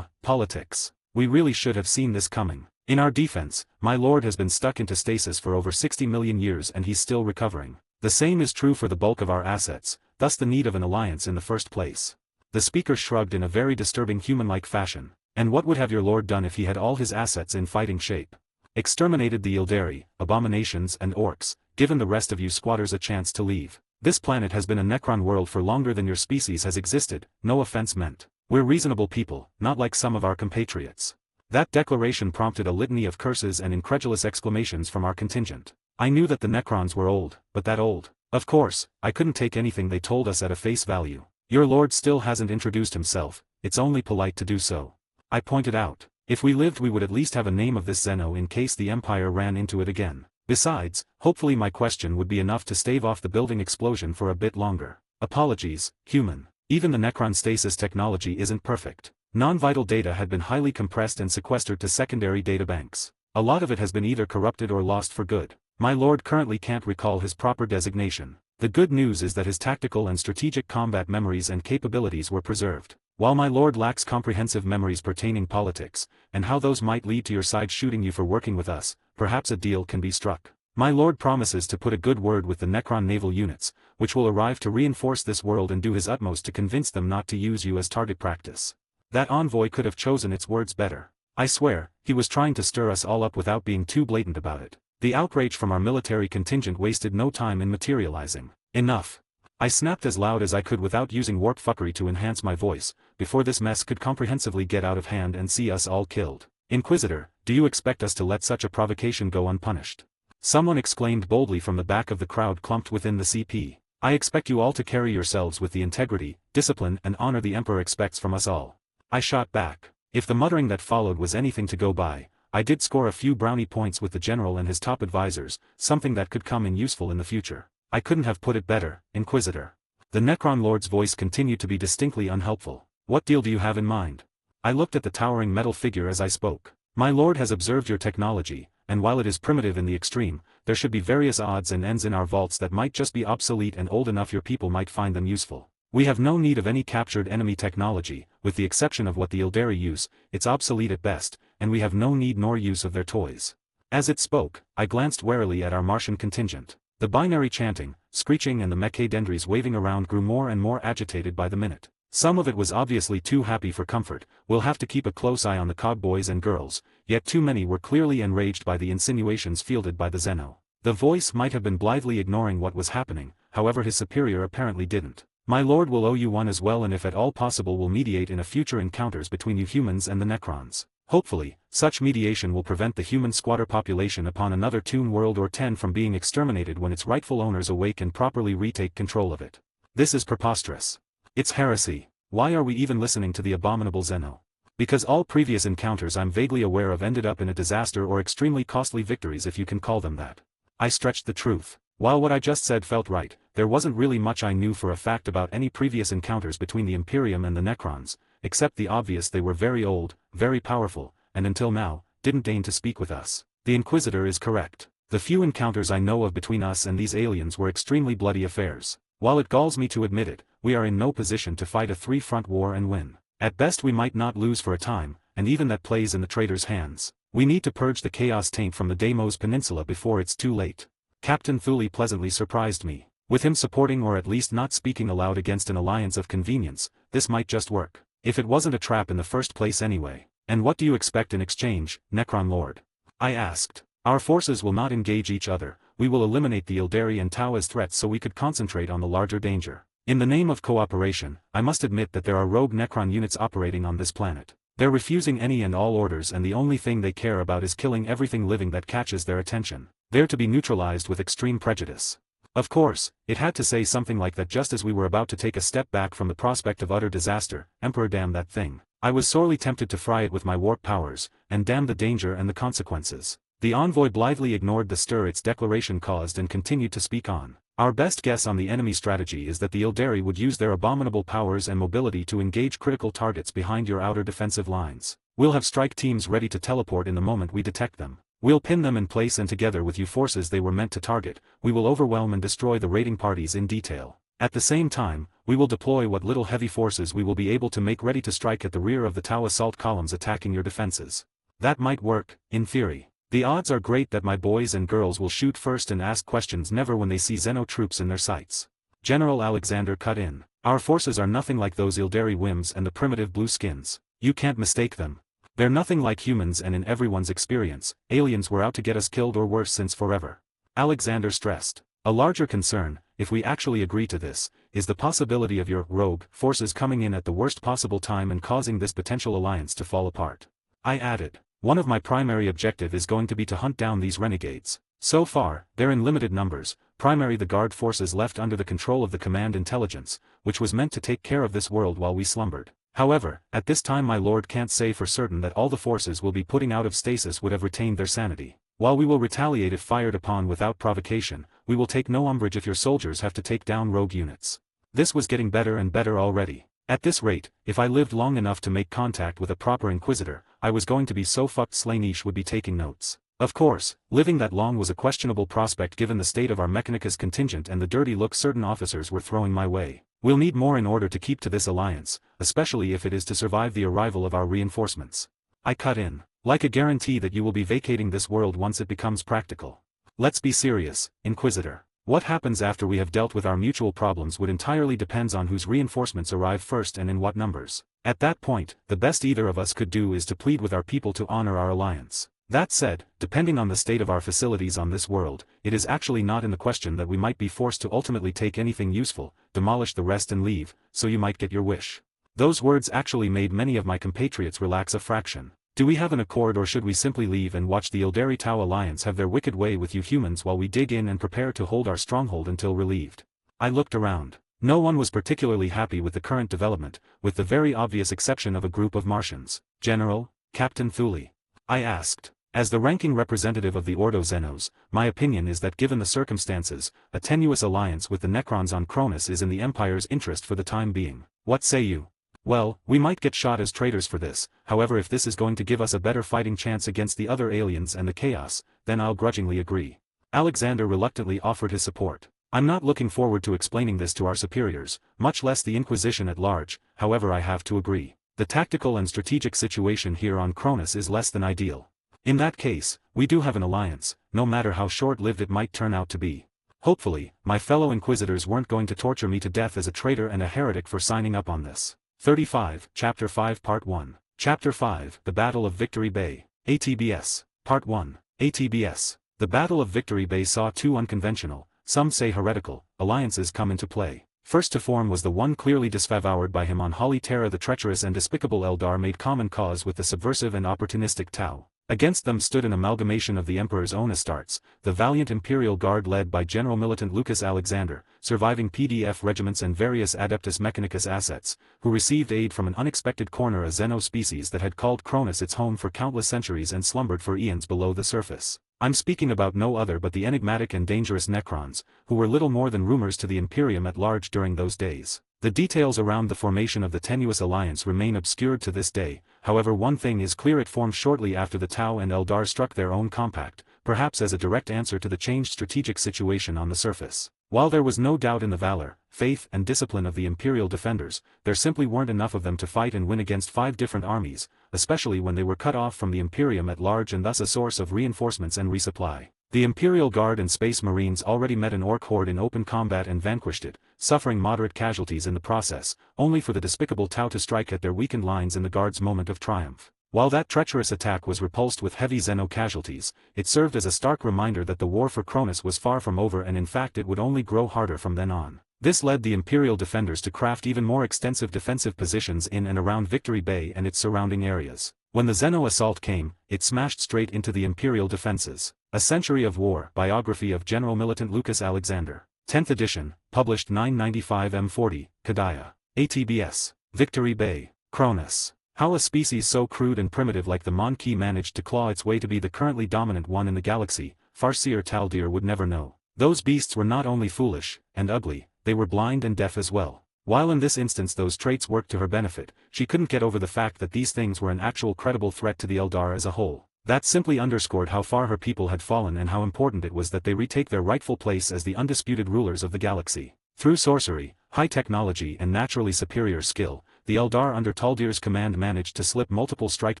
Politics. We really should have seen this coming. In our defense, my lord has been stuck into stasis for over 60 million years and he's still recovering. The same is true for the bulk of our assets, thus the need of an alliance in the first place. The speaker shrugged in a very disturbing human-like fashion. And what would have your lord done if he had all his assets in fighting shape? Exterminated the Eldari, abominations and orcs, given the rest of you squatters a chance to leave. This planet has been a Necron world for longer than your species has existed, no offense meant. We're reasonable people, not like some of our compatriots. That declaration prompted a litany of curses and incredulous exclamations from our contingent. I knew that the Necrons were old, but that old? Of course, I couldn't take anything they told us at a face value. Your lord still hasn't introduced himself, it's only polite to do so. I pointed out. If we lived we would at least have a name of this Zeno in case the Empire ran into it again. Besides, hopefully my question would be enough to stave off the building explosion for a bit longer. Apologies, human. Even the Necron stasis technology isn't perfect. Non-vital data had been highly compressed and sequestered to secondary databanks. A lot of it has been either corrupted or lost for good. My lord currently can't recall his proper designation. The good news is that his tactical and strategic combat memories and capabilities were preserved. While my lord lacks comprehensive memories pertaining politics, and how those might lead to your side shooting you for working with us, perhaps a deal can be struck. My lord promises to put a good word with the Necron naval units, which will arrive to reinforce this world and do his utmost to convince them not to use you as target practice. That envoy could have chosen its words better. I swear, he was trying to stir us all up without being too blatant about it. The outrage from our military contingent wasted no time in materializing. Enough. I snapped as loud as I could without using warp fuckery to enhance my voice, before this mess could comprehensively get out of hand and see us all killed. Inquisitor, do you expect us to let such a provocation go unpunished? Someone exclaimed boldly from the back of the crowd clumped within the CP. I expect you all to carry yourselves with the integrity, discipline and honor the Emperor expects from us all. I shot back. If the muttering that followed was anything to go by, I did score a few brownie points with the general and his top advisors, something that could come in useful in the future. I couldn't have put it better, Inquisitor. The Necron Lord's voice continued to be distinctly unhelpful. What deal do you have in mind? I looked at the towering metal figure as I spoke. My lord has observed your technology, and while it is primitive in the extreme, there should be various odds and ends in our vaults that might just be obsolete and old enough your people might find them useful. We have no need of any captured enemy technology, with the exception of what the Eldari use, it's obsolete at best, and we have no need nor use of their toys. As it spoke, I glanced warily at our Martian contingent. The binary chanting, screeching and the mechadendries waving around grew more and more agitated by the minute. Some of it was obviously too happy for comfort, we'll have to keep a close eye on the cog boys and girls, yet too many were clearly enraged by the insinuations fielded by the Zeno. The voice might have been blithely ignoring what was happening, however his superior apparently didn't. My lord will owe you one as well and if at all possible will mediate in a future encounters between you humans and the Necrons. Hopefully, such mediation will prevent the human squatter population upon another Toon World or 10 from being exterminated when its rightful owners awake and properly retake control of it. This is preposterous. It's heresy. Why are we even listening to the abominable Zeno? Because all previous encounters I'm vaguely aware of ended up in a disaster or extremely costly victories if you can call them that. I stretched the truth. While what I just said felt right, there wasn't really much I knew for a fact about any previous encounters between the Imperium and the Necrons, except the obvious they were very old, very powerful, and until now, didn't deign to speak with us. The Inquisitor is correct. The few encounters I know of between us and these aliens were extremely bloody affairs. While it galls me to admit it, we are in no position to fight a three-front war and win. At best we might not lose for a time, and even that plays in the traitor's hands. We need to purge the chaos taint from the Deimos Peninsula before it's too late. Captain Thule pleasantly surprised me. With him supporting or at least not speaking aloud against an alliance of convenience, this might just work. If it wasn't a trap in the first place anyway. And what do you expect in exchange, Necron Lord? I asked. Our forces will not engage each other, we will eliminate the Eldari and Tau as threats so we could concentrate on the larger danger. In the name of cooperation, I must admit that there are rogue Necron units operating on this planet. They're refusing any and all orders and the only thing they care about is killing everything living that catches their attention. They're to be neutralized with extreme prejudice. Of course, it had to say something like that just as we were about to take a step back from the prospect of utter disaster. Emperor, damn that thing. I was sorely tempted to fry it with my warp powers, and damn the danger and the consequences. The envoy blithely ignored the stir its declaration caused and continued to speak on. Our best guess on the enemy strategy is that the Eldari would use their abominable powers and mobility to engage critical targets behind your outer defensive lines. We'll have strike teams ready to teleport in the moment we detect them. We'll pin them in place and together with you forces they were meant to target, we will overwhelm and destroy the raiding parties in detail. At the same time, we will deploy what little heavy forces we will be able to make ready to strike at the rear of the Tau assault columns attacking your defenses. That might work, in theory. The odds are great that my boys and girls will shoot first and ask questions never when they see Xeno troops in their sights. General Alexander cut in. Our forces are nothing like those Ildari whims and the primitive blueskins. You can't mistake them. They're nothing like humans, and in everyone's experience, aliens were out to get us killed or worse since forever. Alexander stressed. A larger concern, if we actually agree to this, is the possibility of your rogue forces coming in at the worst possible time and causing this potential alliance to fall apart. I added. One of my primary objective is going to be to hunt down these renegades. So far, they're in limited numbers, primarily the guard forces left under the control of the command intelligence, which was meant to take care of this world while we slumbered. However, at this time my lord can't say for certain that all the forces we'll be putting out of stasis would have retained their sanity. While we will retaliate if fired upon without provocation, we will take no umbrage if your soldiers have to take down rogue units. This was getting better and better already. At this rate, if I lived long enough to make contact with a proper Inquisitor, I was going to be so fucked Slaanesh would be taking notes. Of course, living that long was a questionable prospect given the state of our Mechanicus contingent and the dirty look certain officers were throwing my way. We'll need more in order to keep to this alliance, especially if it is to survive the arrival of our reinforcements. I cut in. Like a guarantee that you will be vacating this world once it becomes practical. Let's be serious, Inquisitor. What happens after we have dealt with our mutual problems would entirely depends on whose reinforcements arrive first and in what numbers. At that point, the best either of us could do is to plead with our people to honor our alliance. That said, depending on the state of our facilities on this world, it is actually not in the question that we might be forced to ultimately take anything useful, demolish the rest and leave, so you might get your wish. Those words actually made many of my compatriots relax a fraction. Do we have an accord, or should we simply leave and watch the Ildari Tau Alliance have their wicked way with you humans while we dig in and prepare to hold our stronghold until relieved? I looked around. No one was particularly happy with the current development, with the very obvious exception of a group of Martians. General, Captain Thule. I asked. As the ranking representative of the Ordo Xenos, my opinion is that given the circumstances, a tenuous alliance with the Necrons on Cronis is in the Empire's interest for the time being. What say you? Well, we might get shot as traitors for this, however if this is going to give us a better fighting chance against the other aliens and the chaos, then I'll grudgingly agree. Alexander reluctantly offered his support. I'm not looking forward to explaining this to our superiors, much less the Inquisition at large, however I have to agree. The tactical and strategic situation here on Cronis is less than ideal. In that case, we do have an alliance, no matter how short-lived it might turn out to be. Hopefully, my fellow Inquisitors weren't going to torture me to death as a traitor and a heretic for signing up on this. 35, Chapter 5 Part 1. Chapter 5, The Battle of Victory Bay. ATBS. Part 1. ATBS. The Battle of Victory Bay saw two unconventional, some say heretical, alliances come into play. First to form was the one clearly disfavored by him on Holy Terra. The treacherous and despicable Eldar made common cause with the subversive and opportunistic Tau. Against them stood an amalgamation of the Emperor's own Astartes, the valiant Imperial Guard led by General Militant Lucas Alexander, surviving PDF regiments and various Adeptus Mechanicus assets, who received aid from an unexpected corner, a Xeno species that had called Cronis its home for countless centuries and slumbered for eons below the surface. I'm speaking about no other but the enigmatic and dangerous Necrons, who were little more than rumors to the Imperium at large during those days. The details around the formation of the tenuous alliance remain obscured to this day, however one thing is clear: it formed shortly after the Tau and Eldar struck their own compact, perhaps as a direct answer to the changed strategic situation on the surface. While there was no doubt in the valor, faith and discipline of the Imperial defenders, there simply weren't enough of them to fight and win against 5 different armies, especially when they were cut off from the Imperium at large and thus a source of reinforcements and resupply. The Imperial Guard and Space Marines already met an Orc horde in open combat and vanquished it, suffering moderate casualties in the process, only for the despicable Tau to strike at their weakened lines in the Guard's moment of triumph. While that treacherous attack was repulsed with heavy Xeno casualties, it served as a stark reminder that the war for Cronis was far from over, and in fact it would only grow harder from then on. This led the Imperial defenders to craft even more extensive defensive positions in and around Victory Bay and its surrounding areas. When the Xeno assault came, it smashed straight into the Imperial defenses. A Century of War, biography of General Militant Lucas Alexander. 10th edition, published 995 M40, Kadaya. ATBS. Victory Bay. Cronis. How a species so crude and primitive like the Monkey managed to claw its way to be the currently dominant one in the galaxy, Farseer Taldir would never know. Those beasts were not only foolish and ugly, they were blind and deaf as well. While in this instance those traits worked to her benefit, she couldn't get over the fact that these things were an actual credible threat to the Eldar as a whole. That simply underscored how far her people had fallen and how important it was that they retake their rightful place as the undisputed rulers of the galaxy. Through sorcery, high technology and naturally superior skill, the Eldar under Taldir's command managed to slip multiple strike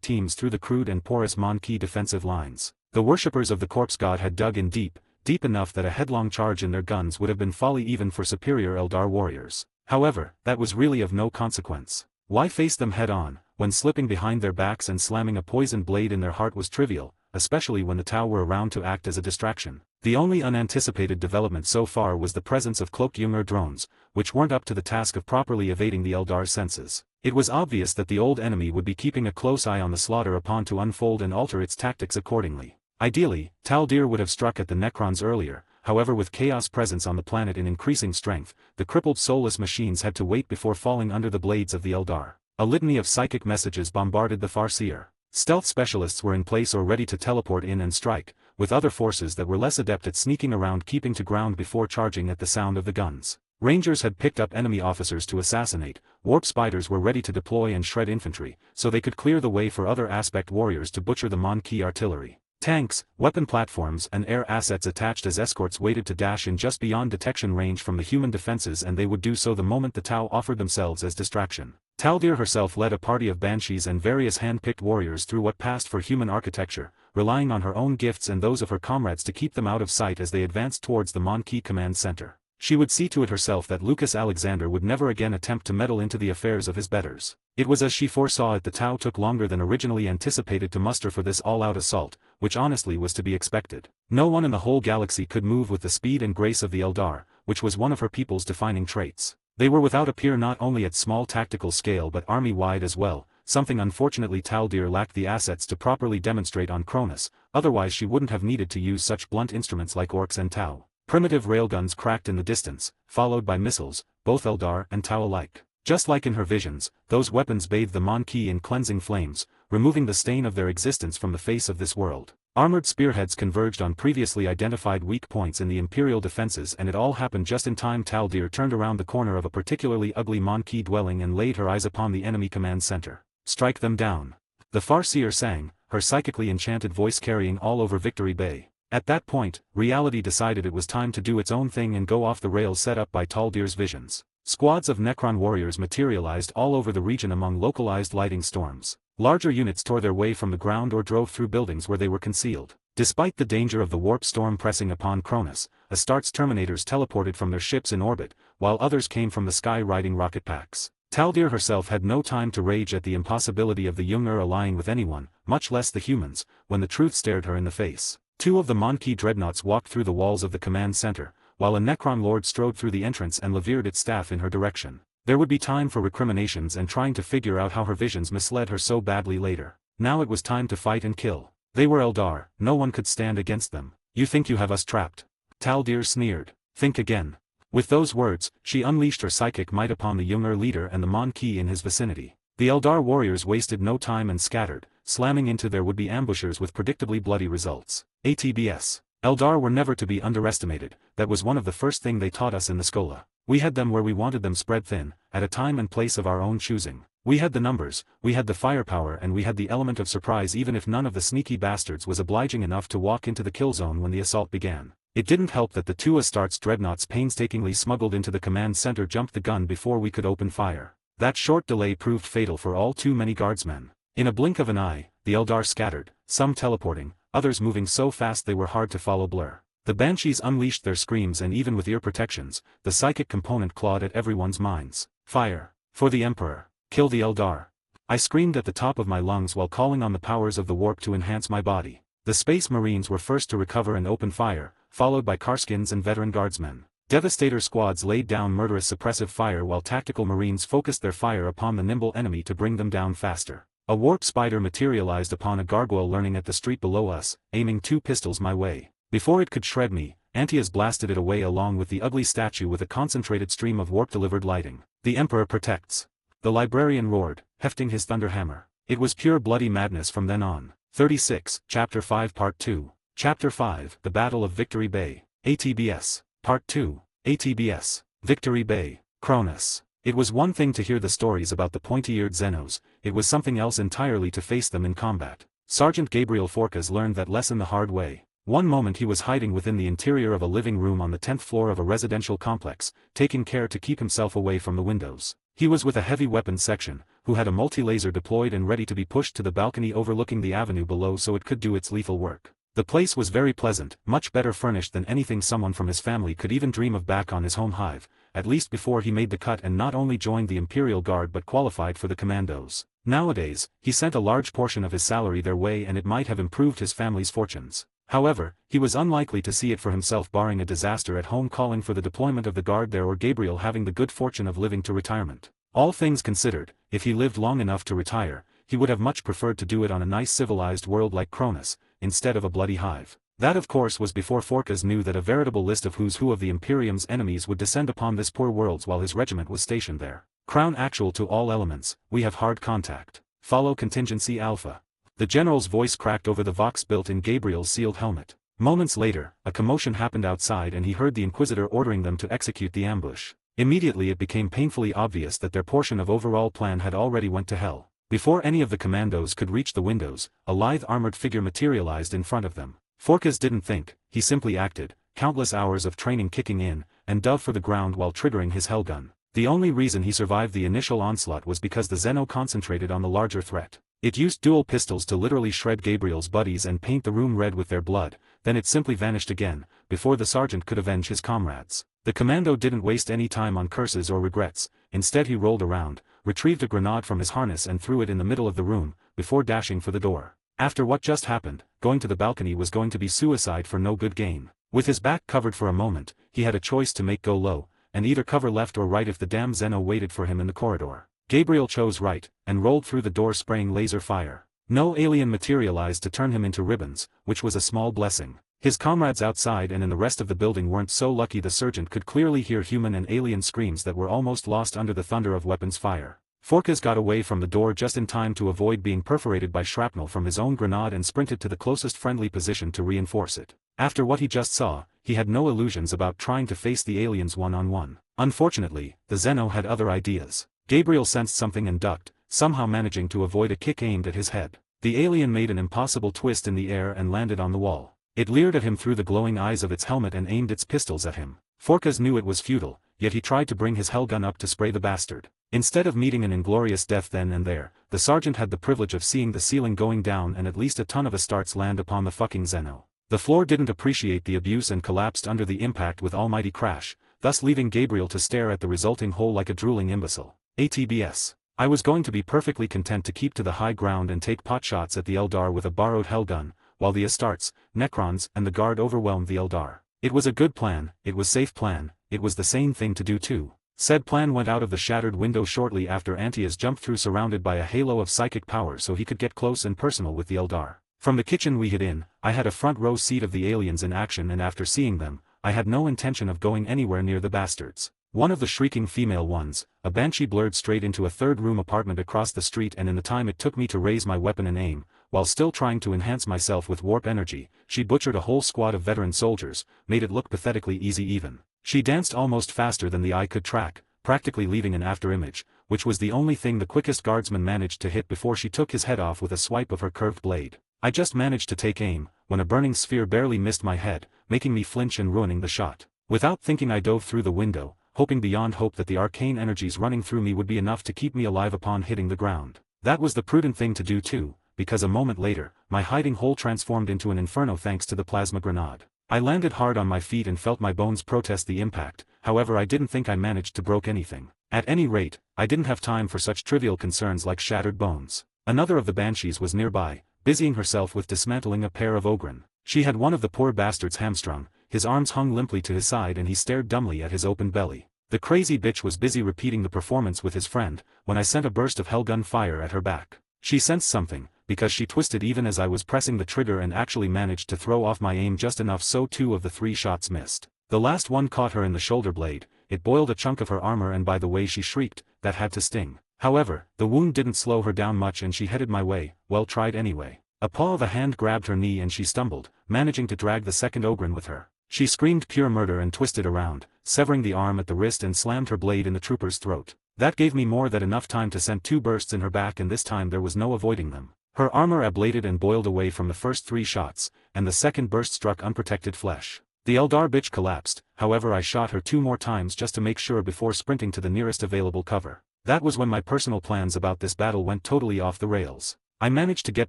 teams through the crude and porous Mon-Ki defensive lines. The worshippers of the corpse god had dug in deep enough that a headlong charge in their guns would have been folly even for superior Eldar warriors. However, that was really of no consequence. Why face them head-on, when slipping behind their backs and slamming a poisoned blade in their heart was trivial, especially when the Tau were around to act as a distraction. The only unanticipated development so far was the presence of cloaked Jünger drones, which weren't up to the task of properly evading the Eldar's senses. It was obvious that the old enemy would be keeping a close eye on the slaughter upon to unfold and alter its tactics accordingly. Ideally, Taldir would have struck at the Necrons earlier, however with Chaos' presence on the planet in increasing strength, the crippled soulless machines had to wait before falling under the blades of the Eldar. A litany of psychic messages bombarded the Farseer. Stealth specialists were in place or ready to teleport in and strike, with other forces that were less adept at sneaking around keeping to ground before charging at the sound of the guns. Rangers had picked up enemy officers to assassinate, warp spiders were ready to deploy and shred infantry, so they could clear the way for other aspect warriors to butcher the Mon-Ki artillery. Tanks, weapon platforms and air assets attached as escorts waited to dash in just beyond detection range from the human defenses, and they would do so the moment the Tau offered themselves as distraction. Taldir herself led a party of banshees and various hand-picked warriors through what passed for human architecture, relying on her own gifts and those of her comrades to keep them out of sight as they advanced towards the Mon-Ki command center. She would see to it herself that Lucas Alexander would never again attempt to meddle into the affairs of his betters. It was as she foresaw it, the Tau took longer than originally anticipated to muster for this all-out assault, which honestly was to be expected. No one in the whole galaxy could move with the speed and grace of the Eldar, which was one of her people's defining traits. They were without a peer not only at small tactical scale but army-wide as well, something unfortunately Taldir lacked the assets to properly demonstrate on Cronis, otherwise she wouldn't have needed to use such blunt instruments like orcs and Tau. Primitive railguns cracked in the distance, followed by missiles, both Eldar and Tau alike. Just like in her visions, those weapons bathed the Mon-Ki in cleansing flames, removing the stain of their existence from the face of this world. Armored spearheads converged on previously identified weak points in the Imperial defenses, and it all happened just in time. Taldir turned around the corner of a particularly ugly Mon-Ki dwelling and laid her eyes upon the enemy command center. "Strike them down," the Farseer sang, her psychically enchanted voice carrying all over Victory Bay. At that point, reality decided it was time to do its own thing and go off the rails set up by Taldir's visions. Squads of Necron warriors materialized all over the region among localized lighting storms. Larger units tore their way from the ground or drove through buildings where they were concealed. Despite the danger of the warp storm pressing upon Cronis, Astartes Terminators teleported from their ships in orbit, while others came from the sky riding rocket packs. Taldir herself had no time to rage at the impossibility of the Jünger allying with anyone, much less the humans, when the truth stared her in the face. Two of the Mon-Ki dreadnoughts walked through the walls of the command center, while a Necron Lord strode through the entrance and levered its staff in her direction. There would be time for recriminations and trying to figure out how her visions misled her so badly later. Now it was time to fight and kill. They were Eldar, no one could stand against them. "You think you have us trapped?" Taldir sneered. "Think again." With those words, she unleashed her psychic might upon the Jünger leader and the Mon-Ki in his vicinity. The Eldar warriors wasted no time and scattered, slamming into their would-be ambushers with predictably bloody results. ATBS. Eldar were never to be underestimated, that was one of the first thing they taught us in the Schola. We had them where we wanted them spread thin, at a time and place of our own choosing. We had the numbers, we had the firepower, and we had the element of surprise, even if none of the sneaky bastards was obliging enough to walk into the kill zone when the assault began. It didn't help that the two Astartes dreadnoughts painstakingly smuggled into the command center jumped the gun before we could open fire. That short delay proved fatal for all too many guardsmen. In a blink of an eye, the Eldar scattered, some teleporting, others moving so fast they were hard to follow blur. The Banshees unleashed their screams, and even with ear protections, the psychic component clawed at everyone's minds. "Fire! For the Emperor! Kill the Eldar!" I screamed at the top of my lungs while calling on the powers of the warp to enhance my body. The Space Marines were first to recover and open fire, followed by Karskins and veteran guardsmen. Devastator squads laid down murderous suppressive fire while tactical Marines focused their fire upon the nimble enemy to bring them down faster. A warp spider materialized upon a gargoyle leaning at the street below us, aiming two pistols my way. Before it could shred me, Antaeus blasted it away along with the ugly statue with a concentrated stream of warp-delivered lighting. "The Emperor protects!" The Librarian roared, hefting his thunderhammer. It was pure bloody madness from then on. 36, Chapter 5 Part 2. Chapter 5, The Battle of Victory Bay. ATBS. Part 2. ATBS. Victory Bay. Cronis. It was one thing to hear the stories about the pointy-eared Xenos, it was something else entirely to face them in combat. Sergeant Gabriel Forcas learned that lesson the hard way. One moment he was hiding within the interior of a living room on the 10th floor of a residential complex, taking care to keep himself away from the windows. He was with a heavy weapons section, who had a multi-laser deployed and ready to be pushed to the balcony overlooking the avenue below so it could do its lethal work. The place was very pleasant, much better furnished than anything someone from his family could even dream of back on his home hive, at least before he made the cut and not only joined the Imperial Guard but qualified for the commandos. Nowadays, he sent a large portion of his salary their way and it might have improved his family's fortunes. However, he was unlikely to see it for himself barring a disaster at home calling for the deployment of the guard there or Gabriel having the good fortune of living to retirement. All things considered, if he lived long enough to retire, he would have much preferred to do it on a nice civilized world like Cronis, instead of a bloody hive. That of course was before Forkas knew that a veritable list of who's who of the Imperium's enemies would descend upon this poor world while his regiment was stationed there. Crown actual to all elements, we have hard contact. Follow contingency alpha. The general's voice cracked over the vox built in Gabriel's sealed helmet. Moments later, a commotion happened outside and he heard the Inquisitor ordering them to execute the ambush. Immediately it became painfully obvious that their portion of overall plan had already went to hell. Before any of the commandos could reach the windows, a lithe armored figure materialized in front of them. Forkas didn't think, he simply acted, countless hours of training kicking in, and dove for the ground while triggering his hellgun. The only reason he survived the initial onslaught was because the Xeno concentrated on the larger threat. It used dual pistols to literally shred Gabriel's buddies and paint the room red with their blood, then it simply vanished again, before the sergeant could avenge his comrades. The commando didn't waste any time on curses or regrets, instead he rolled around, retrieved a grenade from his harness and threw it in the middle of the room, before dashing for the door. After what just happened, going to the balcony was going to be suicide for no good gain. With his back covered for a moment, he had a choice to make go low, and either cover left or right if the damn Xeno waited for him in the corridor. Gabriel chose right, and rolled through the door spraying laser fire. No alien materialized to turn him into ribbons, which was a small blessing. His comrades outside and in the rest of the building weren't so lucky. The sergeant could clearly hear human and alien screams that were almost lost under the thunder of weapons fire. Forkas got away from the door just in time to avoid being perforated by shrapnel from his own grenade and sprinted to the closest friendly position to reinforce it. After what he just saw, he had no illusions about trying to face the aliens one-on-one. Unfortunately, the Xeno had other ideas. Gabriel sensed something and ducked, somehow managing to avoid a kick aimed at his head. The alien made an impossible twist in the air and landed on the wall. It leered at him through the glowing eyes of its helmet and aimed its pistols at him. Forkas knew it was futile, yet he tried to bring his hellgun up to spray the bastard. Instead of meeting an inglorious death then and there, the sergeant had the privilege of seeing the ceiling going down and at least a ton of Astartes land upon the fucking Xeno. The floor didn't appreciate the abuse and collapsed under the impact with almighty crash, thus leaving Gabriel to stare at the resulting hole like a drooling imbecile. ATBS. I was going to be perfectly content to keep to the high ground and take potshots at the Eldar with a borrowed hellgun, while the Astartes, Necrons and the guard overwhelmed the Eldar. It was a good plan, it was safe plan, it was the sane thing to do too. Said plan went out of the shattered window shortly after Antias jumped through surrounded by a halo of psychic power so he could get close and personal with the Eldar. From the kitchen we hid in, I had a front row seat of the aliens in action and after seeing them, I had no intention of going anywhere near the bastards. One of the shrieking female ones, a banshee blurred straight into a third-room apartment across the street and in the time it took me to raise my weapon and aim, while still trying to enhance myself with warp energy, she butchered a whole squad of veteran soldiers, made it look pathetically easy even. She danced almost faster than the eye could track, practically leaving an afterimage, which was the only thing the quickest guardsman managed to hit before she took his head off with a swipe of her curved blade. I just managed to take aim, when a burning sphere barely missed my head, making me flinch and ruining the shot. Without thinking I dove through the window, hoping beyond hope that the arcane energies running through me would be enough to keep me alive upon hitting the ground. That was the prudent thing to do too, because a moment later, my hiding hole transformed into an inferno thanks to the plasma grenade. I landed hard on my feet and felt my bones protest the impact, however I didn't think I managed to broke anything. At any rate, I didn't have time for such trivial concerns like shattered bones. Another of the banshees was nearby, busying herself with dismantling a pair of Ogren. She had one of the poor bastards hamstrung, his arms hung limply to his side and he stared dumbly at his open belly. The crazy bitch was busy repeating the performance with his friend, when I sent a burst of hellgun fire at her back. She sensed something, because she twisted even as I was pressing the trigger and actually managed to throw off my aim just enough so 2 of the 3 shots missed. The last one caught her in the shoulder blade, it boiled a chunk of her armor and by the way she shrieked, that had to sting. However, the wound didn't slow her down much and she headed my way, well tried anyway. A paw of a hand grabbed her knee and she stumbled, managing to drag the second Ogren with her. She screamed pure murder and twisted around, severing the arm at the wrist and slammed her blade in the trooper's throat. That gave me more than enough time to send 2 bursts in her back and this time there was no avoiding them. Her armor ablated and boiled away from the first 3 shots, and the second burst struck unprotected flesh. The Eldar bitch collapsed, however I shot her 2 more times just to make sure before sprinting to the nearest available cover. That was when my personal plans about this battle went totally off the rails. I managed to get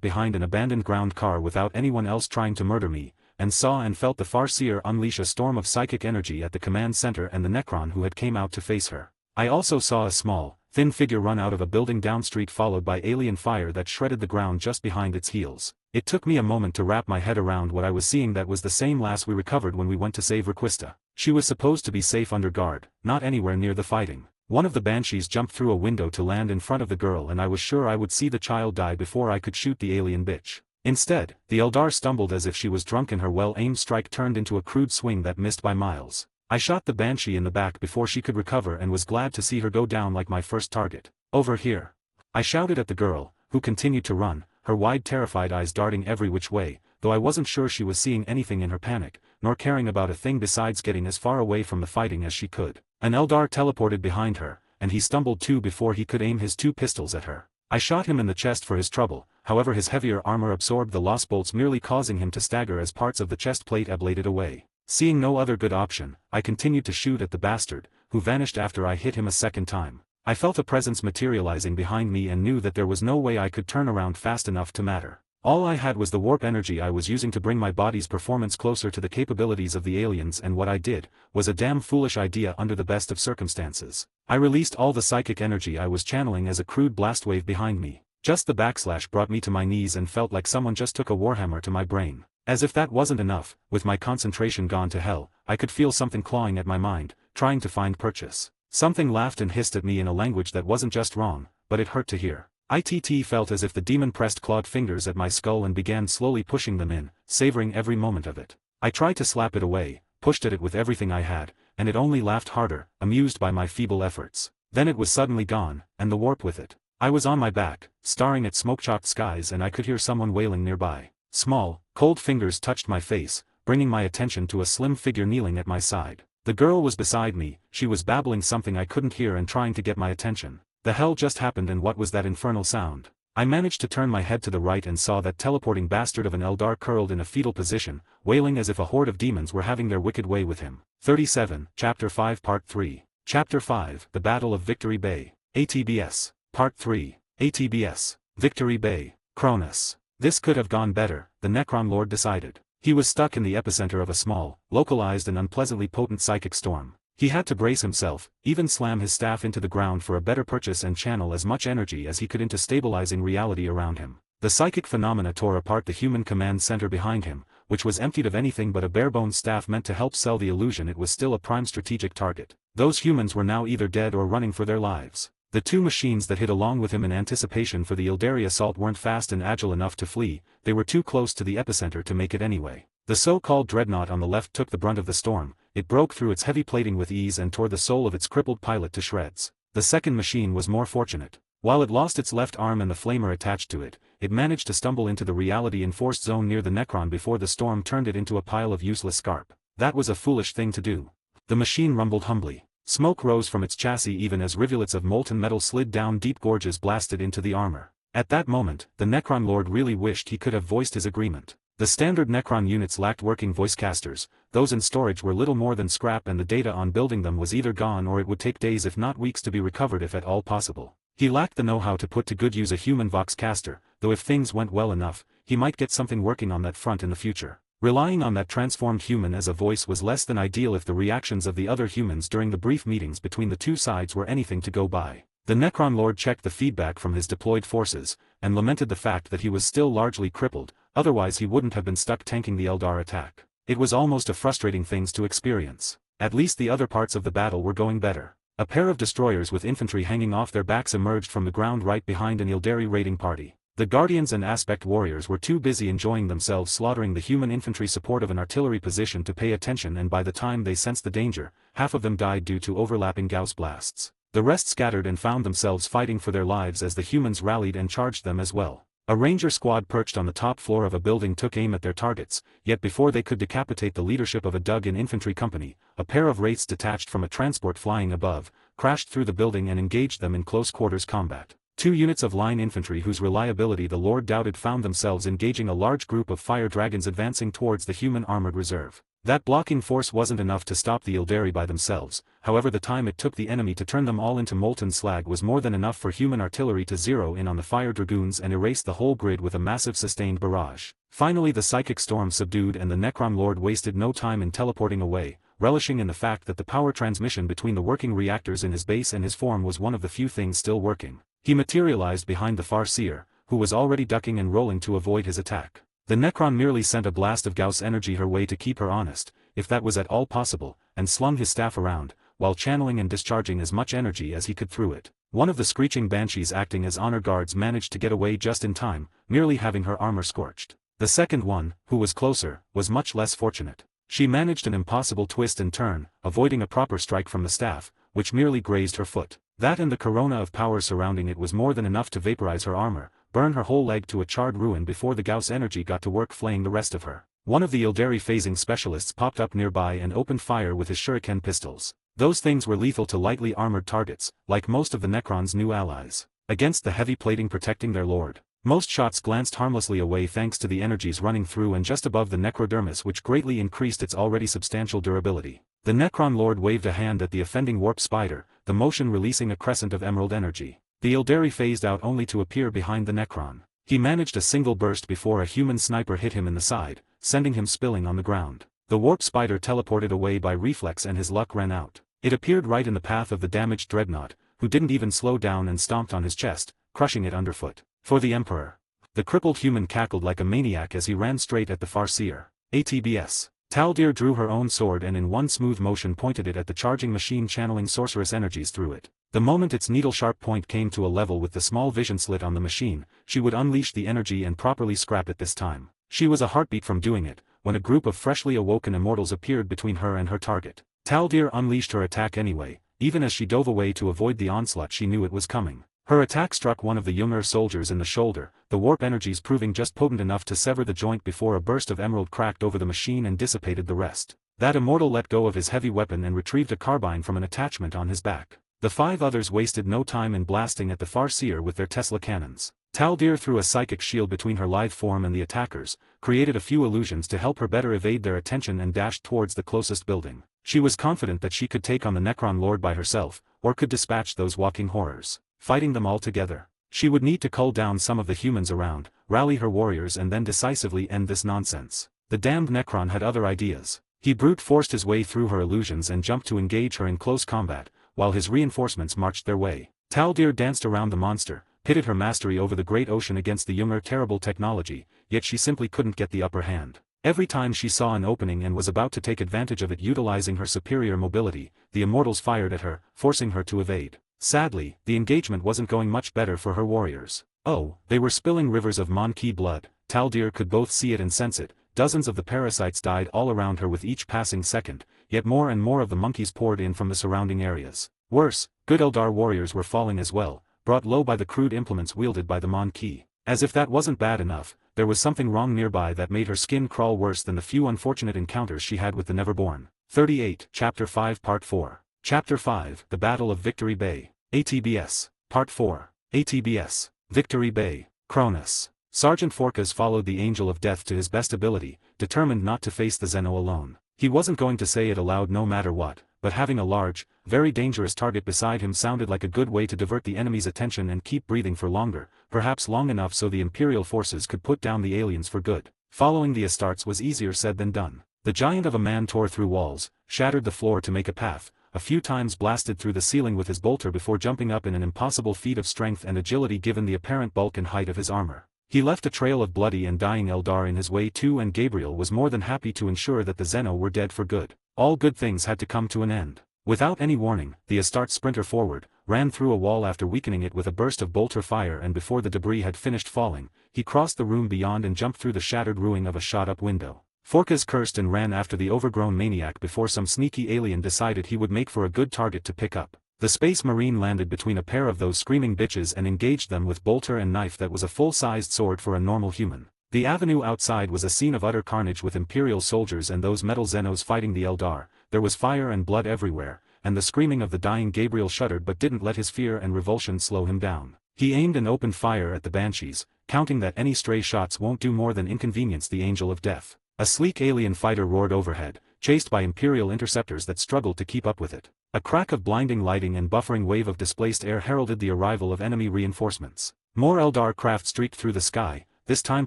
behind an abandoned ground car without anyone else trying to murder me, and saw and felt the Farseer unleash a storm of psychic energy at the command center and the Necron who had came out to face her. I also saw a small, thin figure run out of a building downstreet followed by alien fire that shredded the ground just behind its heels. It took me a moment to wrap my head around what I was seeing. That was the same lass we recovered when we went to save Requista. She was supposed to be safe under guard, not anywhere near the fighting. One of the banshees jumped through a window to land in front of the girl and I was sure I would see the child die before I could shoot the alien bitch. Instead, the Eldar stumbled as if she was drunk and her well-aimed strike turned into a crude swing that missed by miles. I shot the banshee in the back before she could recover and was glad to see her go down like my first target. Over here. I shouted at the girl, who continued to run, her wide terrified eyes darting every which way, though I wasn't sure she was seeing anything in her panic, nor caring about a thing besides getting as far away from the fighting as she could. An Eldar teleported behind her, and he stumbled too before he could aim his 2 pistols at her. I shot him in the chest for his trouble, however his heavier armor absorbed the lost bolts, merely causing him to stagger as parts of the chest plate ablated away. Seeing no other good option, I continued to shoot at the bastard, who vanished after I hit him a second time. I felt a presence materializing behind me and knew that there was no way I could turn around fast enough to matter. All I had was the warp energy I was using to bring my body's performance closer to the capabilities of the aliens, and what I did was a damn foolish idea under the best of circumstances. I released all the psychic energy I was channeling as a crude blast wave behind me. Just the backslash brought me to my knees and felt like someone just took a Warhammer to my brain. As if that wasn't enough, with my concentration gone to hell, I could feel something clawing at my mind, trying to find purchase. Something laughed and hissed at me in a language that wasn't just wrong, but it hurt to hear. It felt as if the demon pressed clawed fingers at my skull and began slowly pushing them in, savoring every moment of it. I tried to slap it away, pushed at it with everything I had, and it only laughed harder, amused by my feeble efforts. Then it was suddenly gone, and the warp with it. I was on my back, staring at smoke-chopped skies, and I could hear someone wailing nearby. Small, cold fingers touched my face, bringing my attention to a slim figure kneeling at my side. The girl was beside me, she was babbling something I couldn't hear and trying to get my attention. The hell just happened, and what was that infernal sound? I managed to turn my head to the right and saw that teleporting bastard of an Eldar curled in a fetal position, wailing as if a horde of demons were having their wicked way with him. 37, Chapter 5 Part 3. Chapter 5, The Battle of Victory Bay. ATBS. Part 3. ATBS. Victory Bay. Cronis. This could have gone better, the Necron Lord decided. He was stuck in the epicenter of a small, localized and unpleasantly potent psychic storm. He had to brace himself, even slam his staff into the ground for a better purchase and channel as much energy as he could into stabilizing reality around him. The psychic phenomena tore apart the human command center behind him, which was emptied of anything but a bare-bones staff meant to help sell the illusion it was still a prime strategic target. Those humans were now either dead or running for their lives. The 2 machines that hid along with him in anticipation for the Eldari assault weren't fast and agile enough to flee, they were too close to the epicenter to make it anyway. The so-called dreadnought on the left took the brunt of the storm. It broke through its heavy plating with ease and tore the soul of its crippled pilot to shreds. The second machine was more fortunate. While it lost its left arm and the flamer attached to it, it managed to stumble into the reality-enforced zone near the Necron before the storm turned it into a pile of useless scarp. That was a foolish thing to do. The machine rumbled humbly. Smoke rose from its chassis even as rivulets of molten metal slid down deep gorges blasted into the armor. At that moment, the Necron Lord really wished he could have voiced his agreement. The standard Necron units lacked working voicecasters, those in storage were little more than scrap, and the data on building them was either gone or it would take days if not weeks to be recovered if at all possible. He lacked the know-how to put to good use a human voxcaster, though if things went well enough, he might get something working on that front in the future. Relying on that transformed human as a voice was less than ideal if the reactions of the other humans during the brief meetings between the 2 sides were anything to go by. The Necron Lord checked the feedback from his deployed forces, and lamented the fact that he was still largely crippled, otherwise he wouldn't have been stuck tanking the Eldar attack. It was almost a frustrating thing to experience. At least the other parts of the battle were going better. A pair of destroyers with infantry hanging off their backs emerged from the ground right behind an Eldari raiding party. The Guardians and Aspect Warriors were too busy enjoying themselves slaughtering the human infantry support of an artillery position to pay attention, and by the time they sensed the danger, half of them died due to overlapping Gauss blasts. The rest scattered and found themselves fighting for their lives as the humans rallied and charged them as well. A ranger squad perched on the top floor of a building took aim at their targets, yet before they could decapitate the leadership of a Dug-in infantry company, a pair of wraiths detached from a transport flying above, crashed through the building and engaged them in close quarters combat. 2 units of line infantry whose reliability the Lord doubted found themselves engaging a large group of fire dragons advancing towards the human armored reserve. That blocking force wasn't enough to stop the Eldari by themselves, however the time it took the enemy to turn them all into molten slag was more than enough for human artillery to zero in on the fire dragoons and erase the whole grid with a massive sustained barrage. Finally the psychic storm subdued and the Necron Lord wasted no time in teleporting away, relishing in the fact that the power transmission between the working reactors in his base and his form was one of the few things still working. He materialized behind the Farseer, who was already ducking and rolling to avoid his attack. The Necron merely sent a blast of Gauss energy her way to keep her honest, if that was at all possible, and slung his staff around, while channeling and discharging as much energy as he could through it. One of the screeching banshees acting as honor guards managed to get away just in time, merely having her armor scorched. The second one, who was closer, was much less fortunate. She managed an impossible twist and turn, avoiding a proper strike from the staff, which merely grazed her foot. That and the corona of power surrounding it was more than enough to vaporize her armor, burn her whole leg to a charred ruin before the Gauss energy got to work flaying the rest of her. One of the Eldari phasing specialists popped up nearby and opened fire with his shuriken pistols. Those things were lethal to lightly armored targets, like most of the Necron's new allies. Against the heavy plating protecting their lord, most shots glanced harmlessly away thanks to the energies running through and just above the necrodermis, which greatly increased its already substantial durability. The Necron Lord waved a hand at the offending warp spider, the motion releasing a crescent of emerald energy. The Eldari phased out only to appear behind the Necron. He managed a single burst before a human sniper hit him in the side, sending him spilling on the ground. The warp spider teleported away by reflex and his luck ran out. It appeared right in the path of the damaged dreadnought, who didn't even slow down and stomped on his chest, crushing it underfoot. For the Emperor. The crippled human cackled like a maniac as he ran straight at the Farseer. ATBS. Taldir drew her own sword and in one smooth motion pointed it at the charging machine, channeling sorceress energies through it. The moment its needle-sharp point came to a level with the small vision slit on the machine, she would unleash the energy and properly scrap it this time. She was a heartbeat from doing it, when a group of freshly awoken immortals appeared between her and her target. Taldir unleashed her attack anyway, even as she dove away to avoid the onslaught. She knew it was coming. Her attack struck one of the younger soldiers in the shoulder, the warp energies proving just potent enough to sever the joint before a burst of emerald cracked over the machine and dissipated the rest. That immortal let go of his heavy weapon and retrieved a carbine from an attachment on his back. The 5 others wasted no time in blasting at the Farseer with their Tesla cannons. Taldir threw a psychic shield between her lithe form and the attackers, created a few illusions to help her better evade their attention and dashed towards the closest building. She was confident that she could take on the Necron Lord by herself, or could dispatch those walking horrors. Fighting them all together, she would need to cull down some of the humans around, rally her warriors and then decisively end this nonsense. The damned Necron had other ideas. He brute forced his way through her illusions and jumped to engage her in close combat, while his reinforcements marched their way. Taldir danced around the monster, pitted her mastery over the great ocean against the younger terrible technology, yet she simply couldn't get the upper hand. Every time she saw an opening and was about to take advantage of it utilizing her superior mobility, the immortals fired at her, forcing her to evade. Sadly, the engagement wasn't going much better for her warriors. Oh, they were spilling rivers of Monkey blood. Taldir could both see it and sense it. Dozens of the parasites died all around her with each passing second, yet more and more of the monkeys poured in from the surrounding areas. Worse, good Eldar warriors were falling as well, brought low by the crude implements wielded by the Monkey. As if that wasn't bad enough, there was something wrong nearby that made her skin crawl worse than the few unfortunate encounters she had with the Neverborn. 38, Chapter 5 Part 4. Chapter 5, The Battle of Victory Bay. ATBS. Part 4. ATBS. Victory Bay. Cronis. Sergeant Forkas followed the Angel of Death to his best ability, determined not to face the Xeno alone. He wasn't going to say it aloud no matter what, but having a large, very dangerous target beside him sounded like a good way to divert the enemy's attention and keep breathing for longer, perhaps long enough so the Imperial forces could put down the aliens for good. Following the Astartes was easier said than done. The giant of a man tore through walls, shattered the floor to make a path, a few times blasted through the ceiling with his bolter before jumping up in an impossible feat of strength and agility given the apparent bulk and height of his armor. He left a trail of bloody and dying Eldar in his way too, and Gabriel was more than happy to ensure that the Xeno were dead for good. All good things had to come to an end. Without any warning, the Astartes sprinter forward, ran through a wall after weakening it with a burst of bolter fire, and before the debris had finished falling, he crossed the room beyond and jumped through the shattered ruin of a shot-up window. Forkas cursed and ran after the overgrown maniac before some sneaky alien decided he would make for a good target to pick up. The Space Marine landed between a pair of those screaming bitches and engaged them with bolter and knife that was a full-sized sword for a normal human. The avenue outside was a scene of utter carnage with Imperial soldiers and those metal Xenos fighting the Eldar. There was fire and blood everywhere, and the screaming of the dying Gabriel shuddered but didn't let his fear and revulsion slow him down. He aimed and opened fire at the Banshees, counting that any stray shots won't do more than inconvenience the Angel of Death. A sleek alien fighter roared overhead, chased by Imperial interceptors that struggled to keep up with it. A crack of blinding lighting and buffering wave of displaced air heralded the arrival of enemy reinforcements. More Eldar craft streaked through the sky, this time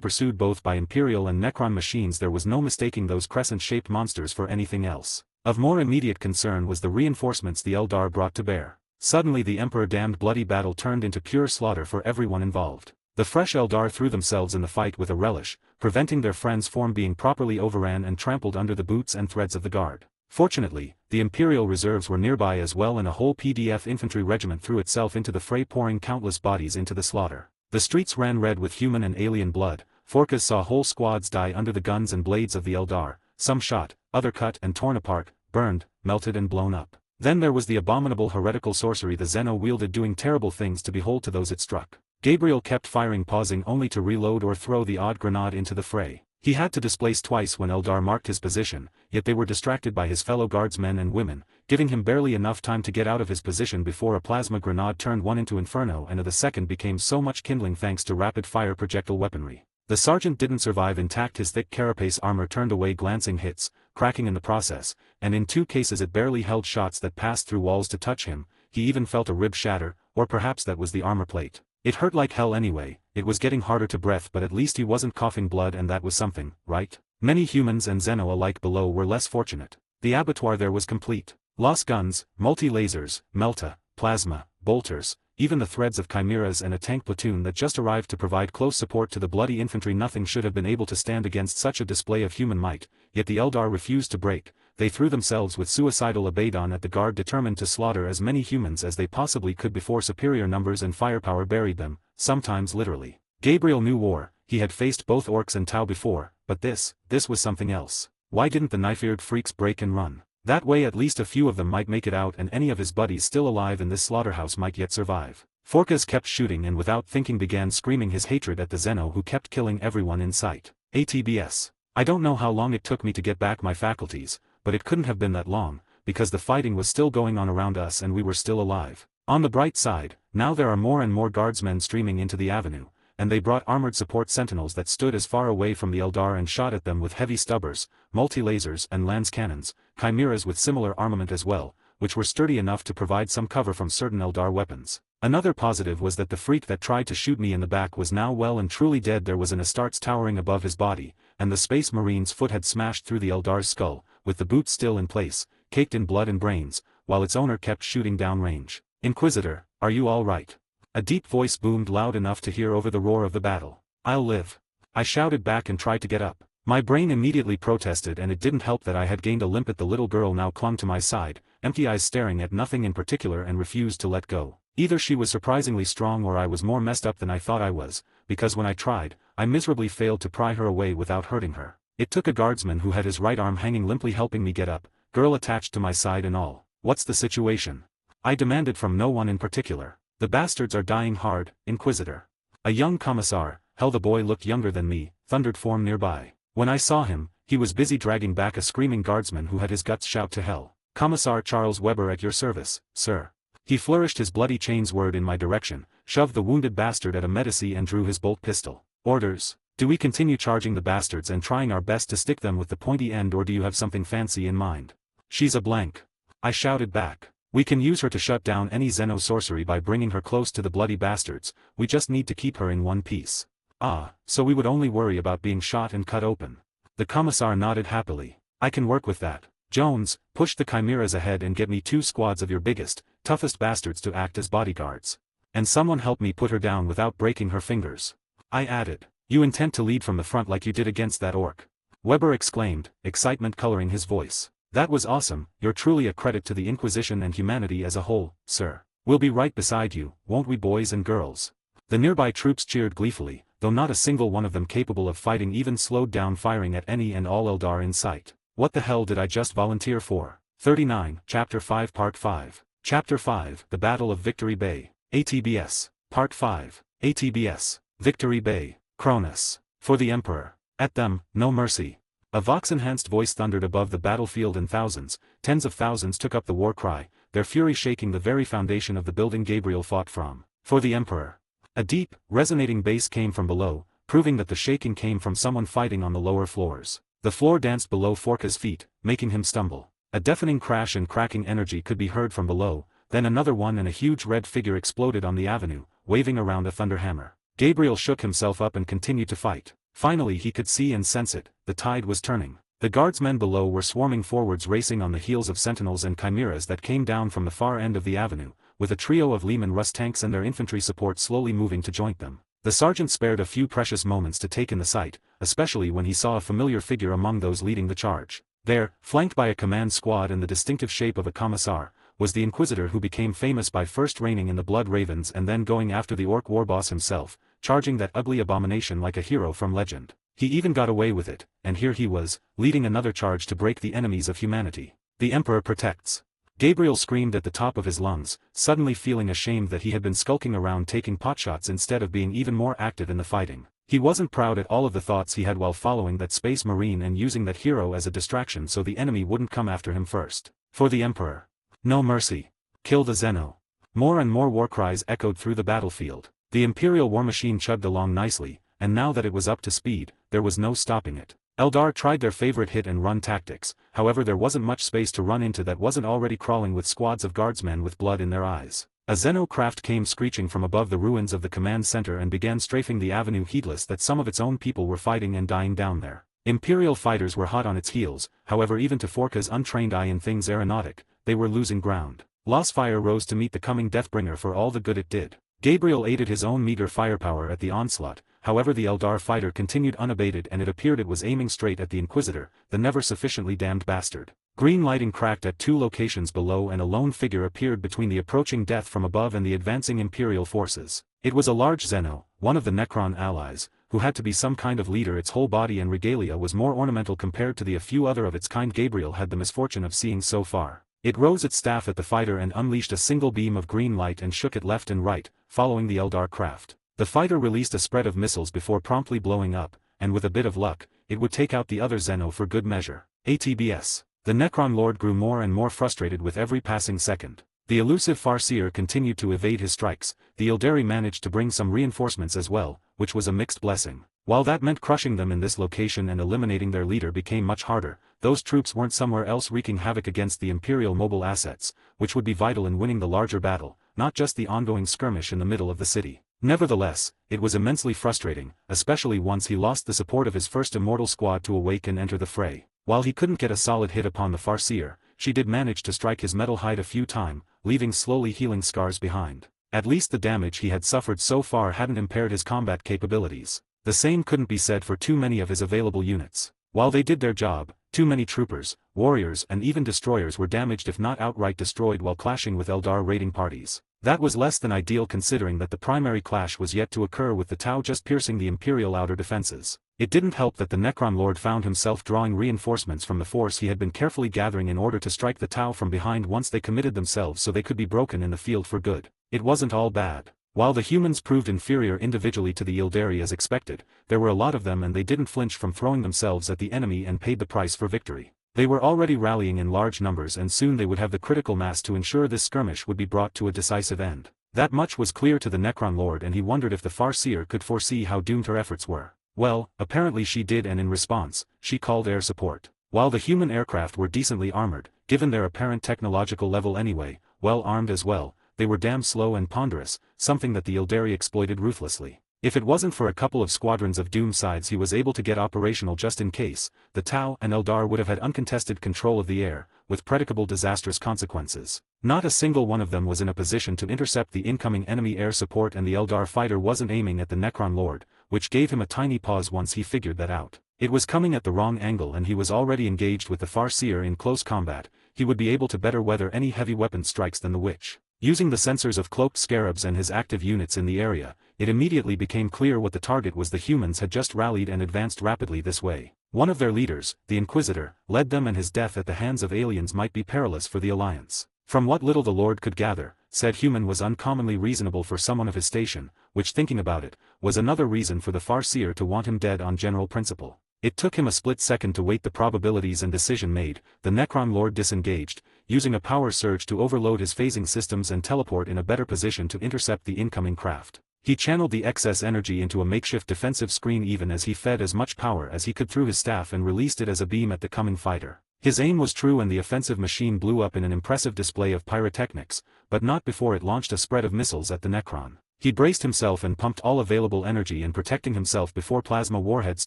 pursued both by Imperial and Necron machines. There was no mistaking those crescent-shaped monsters for anything else. Of more immediate concern was the reinforcements the Eldar brought to bear. Suddenly the Emperor-damned bloody battle turned into pure slaughter for everyone involved. The fresh Eldar threw themselves in the fight with a relish, preventing their friends' form being properly overran and trampled under the boots and threads of the guard. Fortunately, the Imperial reserves were nearby as well, and a whole PDF infantry regiment threw itself into the fray, pouring countless bodies into the slaughter. The streets ran red with human and alien blood. Forkas saw whole squads die under the guns and blades of the Eldar, some shot, other cut and torn apart, burned, melted and blown up. Then there was the abominable heretical sorcery the Xeno wielded, doing terrible things to behold to those it struck. Gabriel kept firing, pausing only to reload or throw the odd grenade into the fray. He had to displace twice when Eldar marked his position, yet they were distracted by his fellow guardsmen and women, giving him barely enough time to get out of his position before a plasma grenade turned one into inferno and the second became so much kindling thanks to rapid-fire projectile weaponry. The sergeant didn't survive intact. His thick carapace armor turned away glancing hits, cracking in the process, and in 2 cases it barely held shots that passed through walls to touch him. He even felt a rib shatter, or perhaps that was the armor plate. It hurt like hell anyway. It was getting harder to breathe, but at least he wasn't coughing blood, and that was something, right? Many humans and Xeno alike below were less fortunate. The abattoir there was complete. Lost guns, multi-lasers, melta, plasma, bolters, even the threads of chimeras and a tank platoon that just arrived to provide close support to the bloody infantry. Nothing should have been able to stand against such a display of human might, yet the Eldar refused to break. They threw themselves with suicidal abandon at the guard, determined to slaughter as many humans as they possibly could before superior numbers and firepower buried them, sometimes literally. Gabriel knew war. He had faced both orcs and Tau before, but this was something else. Why didn't the knife-eared freaks break and run? That way at least a few of them might make it out, and any of his buddies still alive in this slaughterhouse might yet survive. Forkas kept shooting and without thinking began screaming his hatred at the Xeno who kept killing everyone in sight. ATBS. I don't know how long it took me to get back my faculties, but it couldn't have been that long, because the fighting was still going on around us and we were still alive. On the bright side, now there are more and more guardsmen streaming into the avenue, and they brought armored support sentinels that stood as far away from the Eldar and shot at them with heavy stubbers, multi-lasers and lance cannons, chimeras with similar armament as well, which were sturdy enough to provide some cover from certain Eldar weapons. Another positive was that the freak that tried to shoot me in the back was now well and truly dead. There was an Astartes towering above his body, and the Space Marine's foot had smashed through the Eldar's skull, with the boot still in place, caked in blood and brains, while its owner kept shooting downrange. Inquisitor, are you all right? A deep voice boomed loud enough to hear over the roar of the battle. I'll live. I shouted back and tried to get up. My brain immediately protested, and it didn't help that I had gained a limp. The little girl now clung to my side, empty eyes staring at nothing in particular, and refused to let go. Either she was surprisingly strong or I was more messed up than I thought I was, because when I tried, I miserably failed to pry her away without hurting her. It took a guardsman who had his right arm hanging limply helping me get up, girl attached to my side and all. What's the situation? I demanded from no one in particular. The bastards are dying hard, Inquisitor. A young commissar, hell the boy looked younger than me, thundered from nearby. When I saw him, he was busy dragging back a screaming guardsman who had his guts shout to hell. Commissar Charles Weber at your service, sir. He flourished his bloody chains word in my direction, shoved the wounded bastard at a medici and drew his bolt pistol. Orders. Do we continue charging the bastards and trying our best to stick them with the pointy end, or do you have something fancy in mind? She's a blank. I shouted back. We can use her to shut down any Xeno sorcery by bringing her close to the bloody bastards. We just need to keep her in one piece. Ah, so we would only worry about being shot and cut open. The commissar nodded happily. I can work with that. Jones, push the chimeras ahead and get me 2 squads of your biggest, toughest bastards to act as bodyguards. And someone help me put her down without breaking her fingers. I added. You intend to lead from the front like you did against that orc? Weber exclaimed, excitement coloring his voice. That was awesome. You're truly a credit to the Inquisition and humanity as a whole, sir. We'll be right beside you, won't we, boys and girls? The nearby troops cheered gleefully, though not a single one of them capable of fighting even slowed down firing at any and all Eldar in sight. What the hell did I just volunteer for? 39, Chapter 5 Part 5. Chapter 5, The Battle of Victory Bay. ATBS. Part 5. ATBS. Victory Bay. Cronis. For the Emperor. At them, no mercy. A Vox-enhanced voice thundered above the battlefield, and thousands, tens of thousands took up the war cry, their fury shaking the very foundation of the building Gabriel fought from. For the Emperor. A deep, resonating bass came from below, proving that the shaking came from someone fighting on the lower floors. The floor danced below Forka's feet, making him stumble. A deafening crash and cracking energy could be heard from below, then another one and a huge red figure exploded on the avenue, waving around a thunderhammer. Gabriel shook himself up and continued to fight. Finally he could see and sense it, the tide was turning. The guardsmen below were swarming forwards, racing on the heels of sentinels and chimeras that came down from the far end of the avenue, with a trio of Lehman Russ tanks and their infantry support slowly moving to join them. The sergeant spared a few precious moments to take in the sight, especially when he saw a familiar figure among those leading the charge. There, flanked by a command squad in the distinctive shape of a commissar, was the Inquisitor who became famous by first reigning in the Blood Ravens and then going after the Orc warboss himself, charging that ugly abomination like a hero from legend. He even got away with it, and here he was, leading another charge to break the enemies of humanity. The Emperor protects. Gabriel screamed at the top of his lungs, suddenly feeling ashamed that he had been skulking around taking potshots instead of being even more active in the fighting. He wasn't proud at all of the thoughts he had while following that space marine and using that hero as a distraction so the enemy wouldn't come after him first. For the Emperor. No mercy. Kill the Xeno. More and more war cries echoed through the battlefield. The Imperial war machine chugged along nicely, and now that it was up to speed, there was no stopping it. Eldar tried their favorite hit and run tactics, however there wasn't much space to run into that wasn't already crawling with squads of guardsmen with blood in their eyes. A Xeno craft came screeching from above the ruins of the command center and began strafing the avenue, heedless that some of its own people were fighting and dying down there. Imperial fighters were hot on its heels, however even to Forka's untrained eye in things aeronautic, they were losing ground. Lossfire rose to meet the coming Deathbringer for all the good it did. Gabriel aided his own meager firepower at the onslaught, however the Eldar fighter continued unabated and it appeared it was aiming straight at the Inquisitor, the never sufficiently damned bastard. Green lighting cracked at two locations below and a lone figure appeared between the approaching death from above and the advancing Imperial forces. It was a large Xeno, one of the Necron allies, who had to be some kind of leader. Its whole body and regalia was more ornamental compared to the a few other of its kind Gabriel had the misfortune of seeing so far. It rose its staff at the fighter and unleashed a single beam of green light and shook it left and right, following the Eldar craft. The fighter released a spread of missiles before promptly blowing up, and with a bit of luck, it would take out the other Xeno for good measure. ATBS. The Necron Lord grew more and more frustrated with every passing second. The elusive Farseer continued to evade his strikes. The Eldari managed to bring some reinforcements as well, which was a mixed blessing. While that meant crushing them in this location and eliminating their leader became much harder, those troops weren't somewhere else wreaking havoc against the Imperial mobile assets, which would be vital in winning the larger battle, not just the ongoing skirmish in the middle of the city. Nevertheless, it was immensely frustrating, especially once he lost the support of his first immortal squad to awake and enter the fray. While he couldn't get a solid hit upon the Farseer, she did manage to strike his metal hide a few times, leaving slowly healing scars behind. At least the damage he had suffered so far hadn't impaired his combat capabilities. The same couldn't be said for too many of his available units. While they did their job, too many troopers, warriors and even destroyers were damaged if not outright destroyed while clashing with Eldar raiding parties. That was less than ideal considering that the primary clash was yet to occur with the Tau just piercing the Imperial outer defenses. It didn't help that the Necron Lord found himself drawing reinforcements from the force he had been carefully gathering in order to strike the Tau from behind once they committed themselves so they could be broken in the field for good. It wasn't all bad. While the humans proved inferior individually to the Eldari as expected, there were a lot of them and they didn't flinch from throwing themselves at the enemy and paid the price for victory. They were already rallying in large numbers and soon they would have the critical mass to ensure this skirmish would be brought to a decisive end. That much was clear to the Necron Lord and he wondered if the Farseer could foresee how doomed her efforts were. Well, apparently she did and in response, she called air support. While the human aircraft were decently armored, given their apparent technological level anyway, well armed as well, they were damn slow and ponderous, something that the Eldari exploited ruthlessly. If it wasn't for a couple of squadrons of Doomsides he was able to get operational just in case, the Tau and Eldar would have had uncontested control of the air, with predictable disastrous consequences. Not a single one of them was in a position to intercept the incoming enemy air support and the Eldar fighter wasn't aiming at the Necron Lord, which gave him a tiny pause once he figured that out. It was coming at the wrong angle and he was already engaged with the Farseer in close combat. He would be able to better weather any heavy weapon strikes than the Witch. Using the sensors of cloaked scarabs and his active units in the area, it immediately became clear what the target was. The humans had just rallied and advanced rapidly this way. One of their leaders, the Inquisitor, led them and his death at the hands of aliens might be perilous for the Alliance. From what little the Lord could gather, said human was uncommonly reasonable for someone of his station, which thinking about it, was another reason for the Farseer to want him dead on general principle. It took him a split second to weight the probabilities and decision made. The Necron Lord disengaged, using a power surge to overload his phasing systems and teleport in a better position to intercept the incoming craft. He channeled the excess energy into a makeshift defensive screen even as he fed as much power as he could through his staff and released it as a beam at the coming fighter. His aim was true and the offensive machine blew up in an impressive display of pyrotechnics, but not before it launched a spread of missiles at the Necron. He braced himself and pumped all available energy in protecting himself before plasma warheads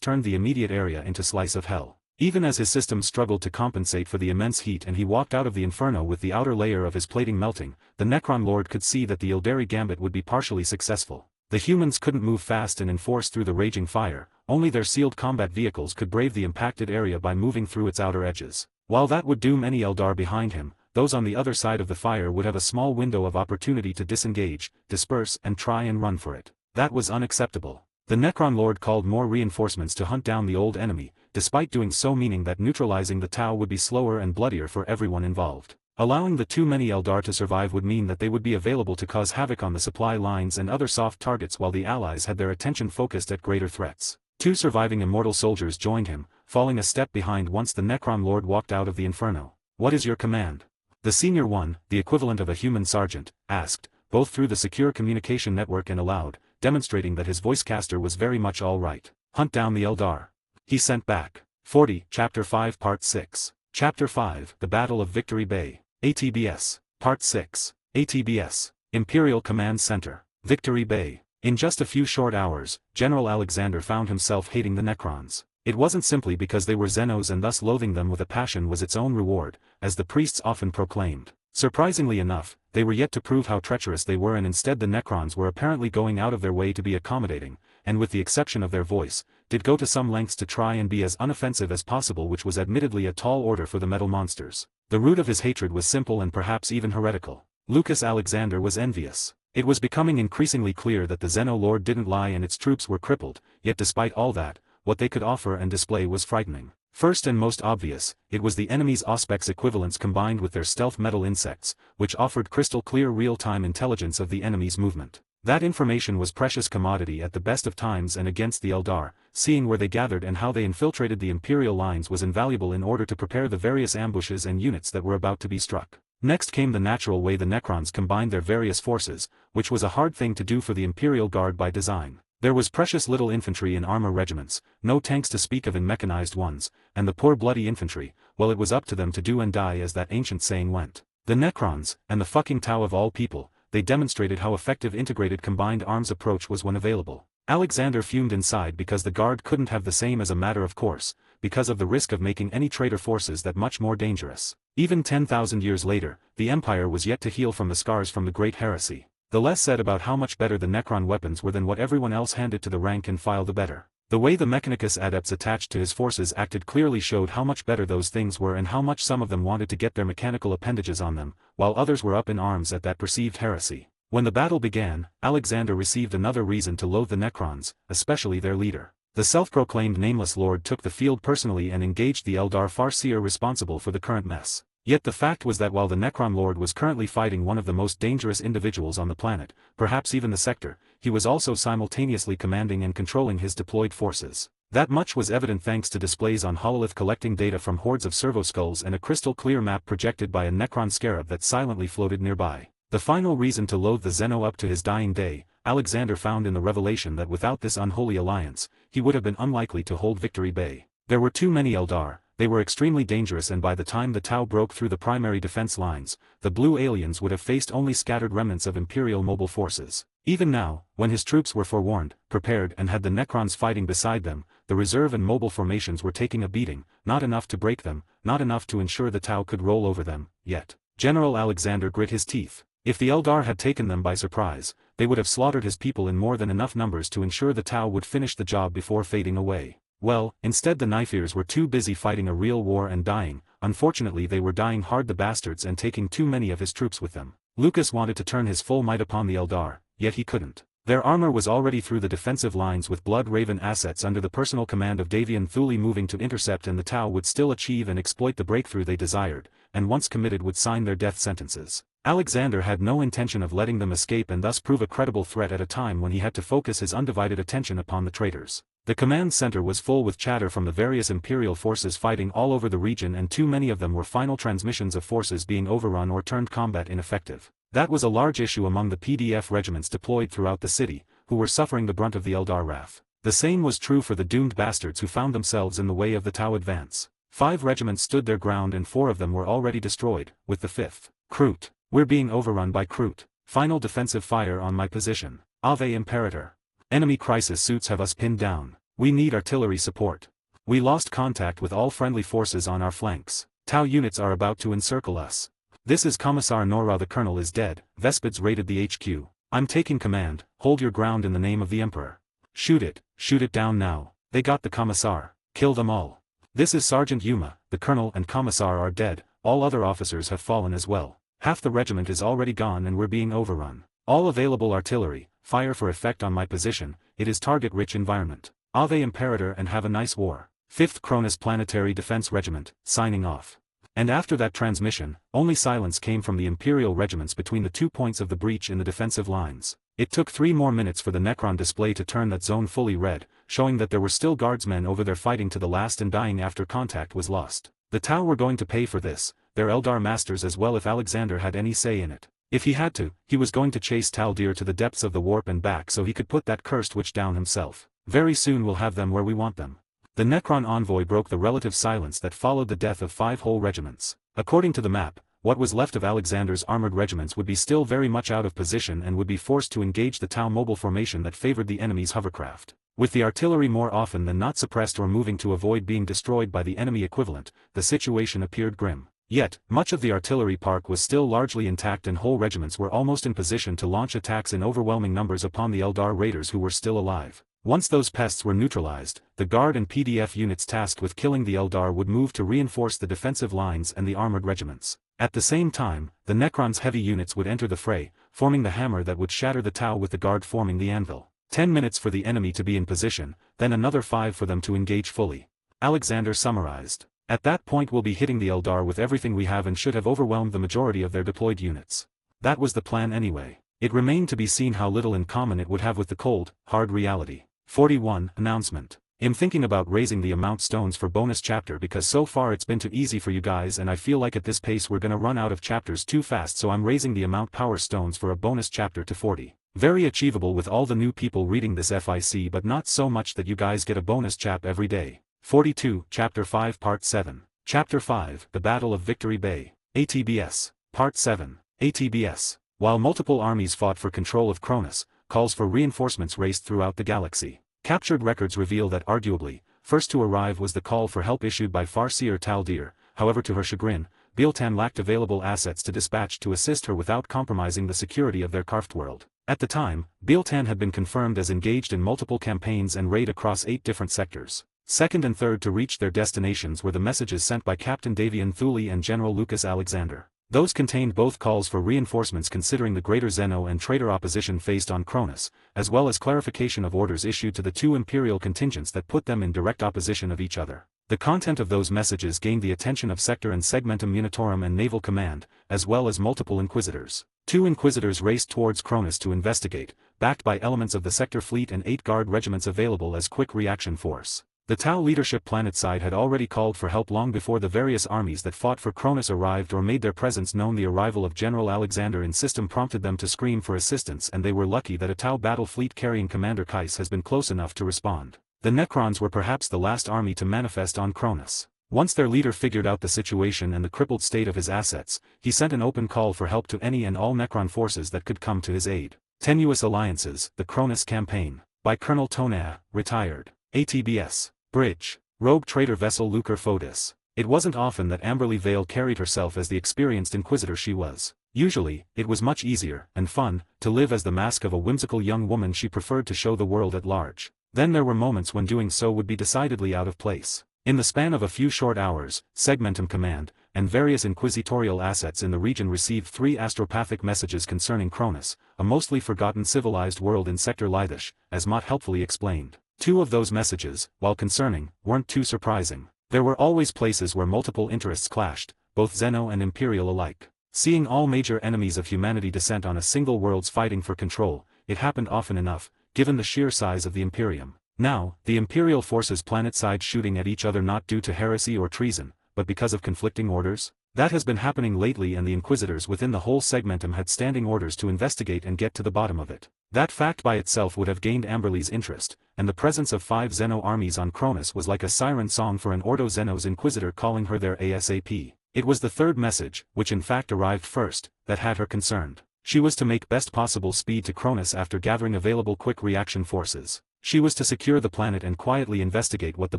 turned the immediate area into slice of hell. Even as his system struggled to compensate for the immense heat and he walked out of the inferno with the outer layer of his plating melting, the Necron Lord could see that the Eldar Gambit would be partially successful. The humans couldn't move fast and enforce through the raging fire, only their sealed combat vehicles could brave the impacted area by moving through its outer edges. While that would doom any Eldar behind him, those on the other side of the fire would have a small window of opportunity to disengage, disperse and try and run for it. That was unacceptable. The Necron Lord called more reinforcements to hunt down the old enemy, despite doing so meaning that neutralizing the Tau would be slower and bloodier for everyone involved. Allowing the too many Eldar to survive would mean that they would be available to cause havoc on the supply lines and other soft targets while the allies had their attention focused at greater threats. 2 surviving immortal soldiers joined him, falling a step behind once the Necron Lord walked out of the inferno. "What is your command?" The senior one, the equivalent of a human sergeant, asked, both through the secure communication network and aloud, demonstrating that his voicecaster was very much all right. "Hunt down the Eldar." He sent back. 40, Chapter 5 Part 6. Chapter 5, The Battle of Victory Bay. ATBS. Part 6. ATBS. Imperial Command Center. Victory Bay. In just a few short hours, General Alexander found himself hating the Necrons. It wasn't simply because they were Xenos and thus loathing them with a passion was its own reward, as the priests often proclaimed. Surprisingly enough, they were yet to prove how treacherous they were and instead the Necrons were apparently going out of their way to be accommodating, and with the exception of their voice, did go to some lengths to try and be as unoffensive as possible, which was admittedly a tall order for the metal monsters. The root of his hatred was simple and perhaps even heretical. Lucas Alexander was envious. It was becoming increasingly clear that the Xeno Lord didn't lie and its troops were crippled, yet despite all that, what they could offer and display was frightening. First and most obvious, it was the enemy's Auspex equivalents combined with their stealth metal insects, which offered crystal clear real-time intelligence of the enemy's movement. That information was precious commodity at the best of times, and against the Eldar, seeing where they gathered and how they infiltrated the Imperial lines was invaluable in order to prepare the various ambushes and units that were about to be struck. Next came the natural way the Necrons combined their various forces, which was a hard thing to do for the Imperial Guard by design. There was precious little infantry in armor regiments, no tanks to speak of in mechanized ones, and the poor bloody infantry, well, it was up to them to do and die, as that ancient saying went. The Necrons, and the fucking Tau of all people, they demonstrated how effective integrated combined arms approach was when available. Alexander fumed inside because the Guard couldn't have the same as a matter of course, because of the risk of making any traitor forces that much more dangerous. Even 10,000 years later, the Empire was yet to heal from the scars from the Great Heresy. The less said about how much better the Necron weapons were than what everyone else handed to the rank and file, the better. The way the Mechanicus adepts attached to his forces acted clearly showed how much better those things were and how much some of them wanted to get their mechanical appendages on them, while others were up in arms at that perceived heresy. When the battle began, Alexander received another reason to loathe the Necrons, especially their leader. The self-proclaimed Nameless Lord took the field personally and engaged the Eldar Farseer responsible for the current mess. Yet the fact was that while the Necron Lord was currently fighting one of the most dangerous individuals on the planet, perhaps even the sector, he was also simultaneously commanding and controlling his deployed forces. That much was evident thanks to displays on hololith collecting data from hordes of servoskulls and a crystal-clear map projected by a Necron scarab that silently floated nearby. The final reason to loathe the Xeno up to his dying day, Alexander found in the revelation that without this unholy alliance, he would have been unlikely to hold Victory Bay. There were too many Eldar. They were extremely dangerous, and by the time the Tau broke through the primary defense lines, the blue aliens would have faced only scattered remnants of Imperial mobile forces. Even now, when his troops were forewarned, prepared and had the Necrons fighting beside them, the reserve and mobile formations were taking a beating, not enough to break them, not enough to ensure the Tau could roll over them, yet. General Alexander grit his teeth. If the Eldar had taken them by surprise, they would have slaughtered his people in more than enough numbers to ensure the Tau would finish the job before fading away. Well, instead the Knifears were too busy fighting a real war and dying. Unfortunately they were dying hard, the bastards, and taking too many of his troops with them. Lucas wanted to turn his full might upon the Eldar, yet he couldn't. Their armor was already through the defensive lines with Blood Raven assets under the personal command of Davian Thule moving to intercept, and the Tau would still achieve and exploit the breakthrough they desired, and once committed would sign their death sentences. Alexander had no intention of letting them escape and thus prove a credible threat at a time when he had to focus his undivided attention upon the traitors. The command center was full with chatter from the various Imperial forces fighting all over the region, and too many of them were final transmissions of forces being overrun or turned combat ineffective. That was a large issue among the PDF regiments deployed throughout the city, who were suffering the brunt of the Eldar wrath. The same was true for the doomed bastards who found themselves in the way of the Tau advance. 5 regiments stood their ground and 4 of them were already destroyed, with the 5th. Kroot. We're being overrun by Kroot. Final defensive fire on my position. Ave Imperator. Enemy crisis suits have us pinned down. We need artillery support. We lost contact with all friendly forces on our flanks. Tau units are about to encircle us. This is Commissar Nora. The colonel is dead. Vespids raided the HQ. I'm taking command. Hold your ground in the name of the Emperor. Shoot it down now. They got the Commissar. Kill them all. This is Sergeant Yuma. The colonel and Commissar are dead. All other officers have fallen as well. Half the regiment is already gone and we're being overrun. All available artillery, fire for effect on my position. It is target-rich environment. Ave Imperator and have a nice war. 5th Cronis Planetary Defense Regiment, signing off. And after that transmission, only silence came from the Imperial regiments between the 2 points of the breach in the defensive lines. It took 3 more minutes for the Necron display to turn that zone fully red, showing that there were still guardsmen over there fighting to the last and dying after contact was lost. The Tau were going to pay for this, their Eldar masters as well if Alexander had any say in it. If he had to, he was going to chase Taldir to the depths of the warp and back so he could put that cursed witch down himself. Very soon we'll have them where we want them. The Nekron Envoy broke the relative silence that followed the death of 5 whole regiments. According to the map, what was left of Alexander's armored regiments would be still very much out of position and would be forced to engage the Tau mobile formation that favored the enemy's hovercraft. With the artillery more often than not suppressed or moving to avoid being destroyed by the enemy equivalent, the situation appeared grim. Yet, much of the artillery park was still largely intact and whole regiments were almost in position to launch attacks in overwhelming numbers upon the Eldar raiders who were still alive. Once those pests were neutralized, the Guard and PDF units tasked with killing the Eldar would move to reinforce the defensive lines and the armored regiments. At the same time, the Necron's heavy units would enter the fray, forming the hammer that would shatter the Tau with the Guard forming the anvil. 10 minutes for the enemy to be in position, then another 5 for them to engage fully. Alexander summarized. At that point we'll be hitting the Eldar with everything we have and should have overwhelmed the majority of their deployed units. That was the plan anyway. It remained to be seen how little in common it would have with the cold, hard reality. 41. Announcement. I'm thinking about raising the amount stones for bonus chapter because so far it's been too easy for you guys and I feel like at this pace we're gonna run out of chapters too fast, so I'm raising the amount power stones for a bonus chapter to 40. Very achievable with all the new people reading this FIC, but not so much that you guys get a bonus chap every day. 42. Chapter 5 Part 7. Chapter 5 The Battle of Victory Bay. ATBS. Part 7. ATBS. While multiple armies fought for control of Cronis, calls for reinforcements raced throughout the galaxy. Captured records reveal that arguably, first to arrive was the call for help issued by Farseer Taldir. However, to her chagrin, Bealtan lacked available assets to dispatch to assist her without compromising the security of their carved world. At the time, Bealtan had been confirmed as engaged in multiple campaigns and raid across 8 different sectors. Second and third to reach their destinations were the messages sent by Captain Davian Thule and General Lucas Alexander. Those contained both calls for reinforcements considering the greater Xeno and Traitor opposition faced on Cronis, as well as clarification of orders issued to the 2 Imperial contingents that put them in direct opposition of each other. The content of those messages gained the attention of Sector and Segmentum Unitorum and Naval Command, as well as multiple Inquisitors. 2 Inquisitors raced towards Cronis to investigate, backed by elements of the Sector fleet and 8 Guard regiments available as quick reaction force. The Tau leadership planetside had already called for help long before the various armies that fought for Cronis arrived or made their presence known. The arrival of General Alexander in system prompted them to scream for assistance, and they were lucky that a Tau battle fleet carrying Commander Kais has been close enough to respond. The Necrons were perhaps the last army to manifest on Cronis. Once their leader figured out the situation and the crippled state of his assets, he sent an open call for help to any and all Necron forces that could come to his aid. Tenuous Alliances, The Cronis Campaign. By Colonel Tonea, retired. ATBS. Bridge. Rogue Traitor Vessel Lucre Fotis. It wasn't often that Amberly Vale carried herself as the experienced Inquisitor she was. Usually, it was much easier, and fun, to live as the mask of a whimsical young woman she preferred to show the world at large. Then there were moments when doing so would be decidedly out of place. In the span of a few short hours, Segmentum Command, and various inquisitorial assets in the region received 3 astropathic messages concerning Cronis, a mostly forgotten civilized world in Sector Lythish, as Mott helpfully explained. 2 of those messages, while concerning, weren't too surprising. There were always places where multiple interests clashed, both Xeno and Imperial alike. Seeing all major enemies of humanity descent on a single world's fighting for control, it happened often enough, given the sheer size of the Imperium. Now, the Imperial forces planetside shooting at each other not due to heresy or treason, but because of conflicting orders? That has been happening lately, and the Inquisitors within the whole Segmentum had standing orders to investigate and get to the bottom of it. That fact by itself would have gained Amberly's interest, and the presence of 5 Xeno armies on Cronis was like a siren song for an Ordo Xenos Inquisitor calling her there ASAP. It was the third message, which in fact arrived first, that had her concerned. She was to make best possible speed to Cronis after gathering available quick reaction forces. She was to secure the planet and quietly investigate what the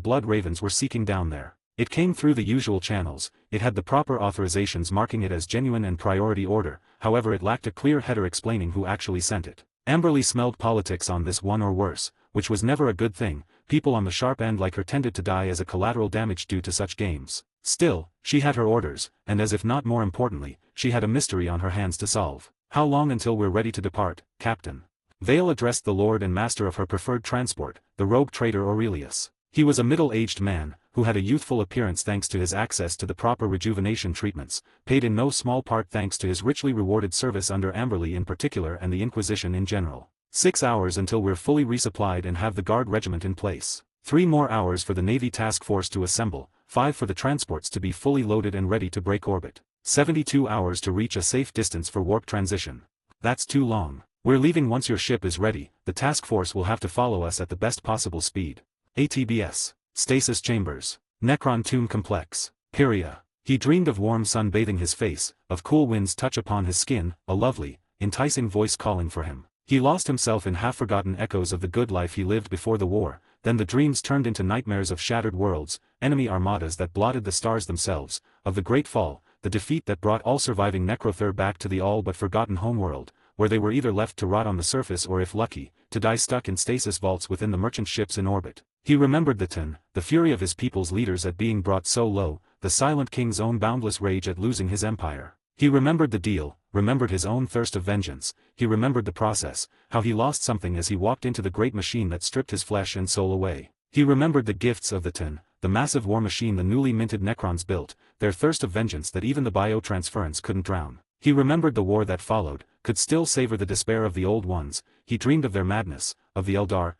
Blood Ravens were seeking down there. It came through the usual channels, it had the proper authorizations marking it as genuine and priority order, however it lacked a clear header explaining who actually sent it. Amberly smelled politics on this one or worse, which was never a good thing. People on the sharp end like her tended to die as a collateral damage due to such games. Still, she had her orders, and as if not more importantly, she had a mystery on her hands to solve. How long until we're ready to depart, Captain? Vale addressed the lord and master of her preferred transport, the rogue traitor Aurelius. He was a middle-aged man, who had a youthful appearance thanks to his access to the proper rejuvenation treatments, paid in no small part thanks to his richly rewarded service under Amberly in particular and the Inquisition in general. 6 hours until we're fully resupplied and have the guard regiment in place. 3 more hours for the Navy task force to assemble, 5 for the transports to be fully loaded and ready to break orbit. 72 hours to reach a safe distance for warp transition. That's too long. We're leaving once your ship is ready, the task force will have to follow us at the best possible speed. ATBS. Stasis Chambers. Necron Tomb Complex. Pyria. He dreamed of warm sun bathing his face, of cool winds touch upon his skin, a lovely, enticing voice calling for him. He lost himself in half-forgotten echoes of the good life he lived before the war, then the dreams turned into nightmares of shattered worlds, enemy armadas that blotted the stars themselves, of the Great Fall, the defeat that brought all surviving Necrother back to the all-but-forgotten homeworld, where they were either left to rot on the surface or if lucky, to die stuck in stasis vaults within the merchant ships in orbit. He remembered the Tin, the fury of his people's leaders at being brought so low, the silent king's own boundless rage at losing his empire. He remembered the deal, remembered his own thirst of vengeance, he remembered the process, how he lost something as he walked into the great machine that stripped his flesh and soul away. He remembered the gifts of the Tin, the massive war machine the newly minted Necrons built, their thirst of vengeance that even the biotransference couldn't drown. He remembered the war that followed, could still savor the despair of the old ones, he dreamed of their madness, of the Eldar,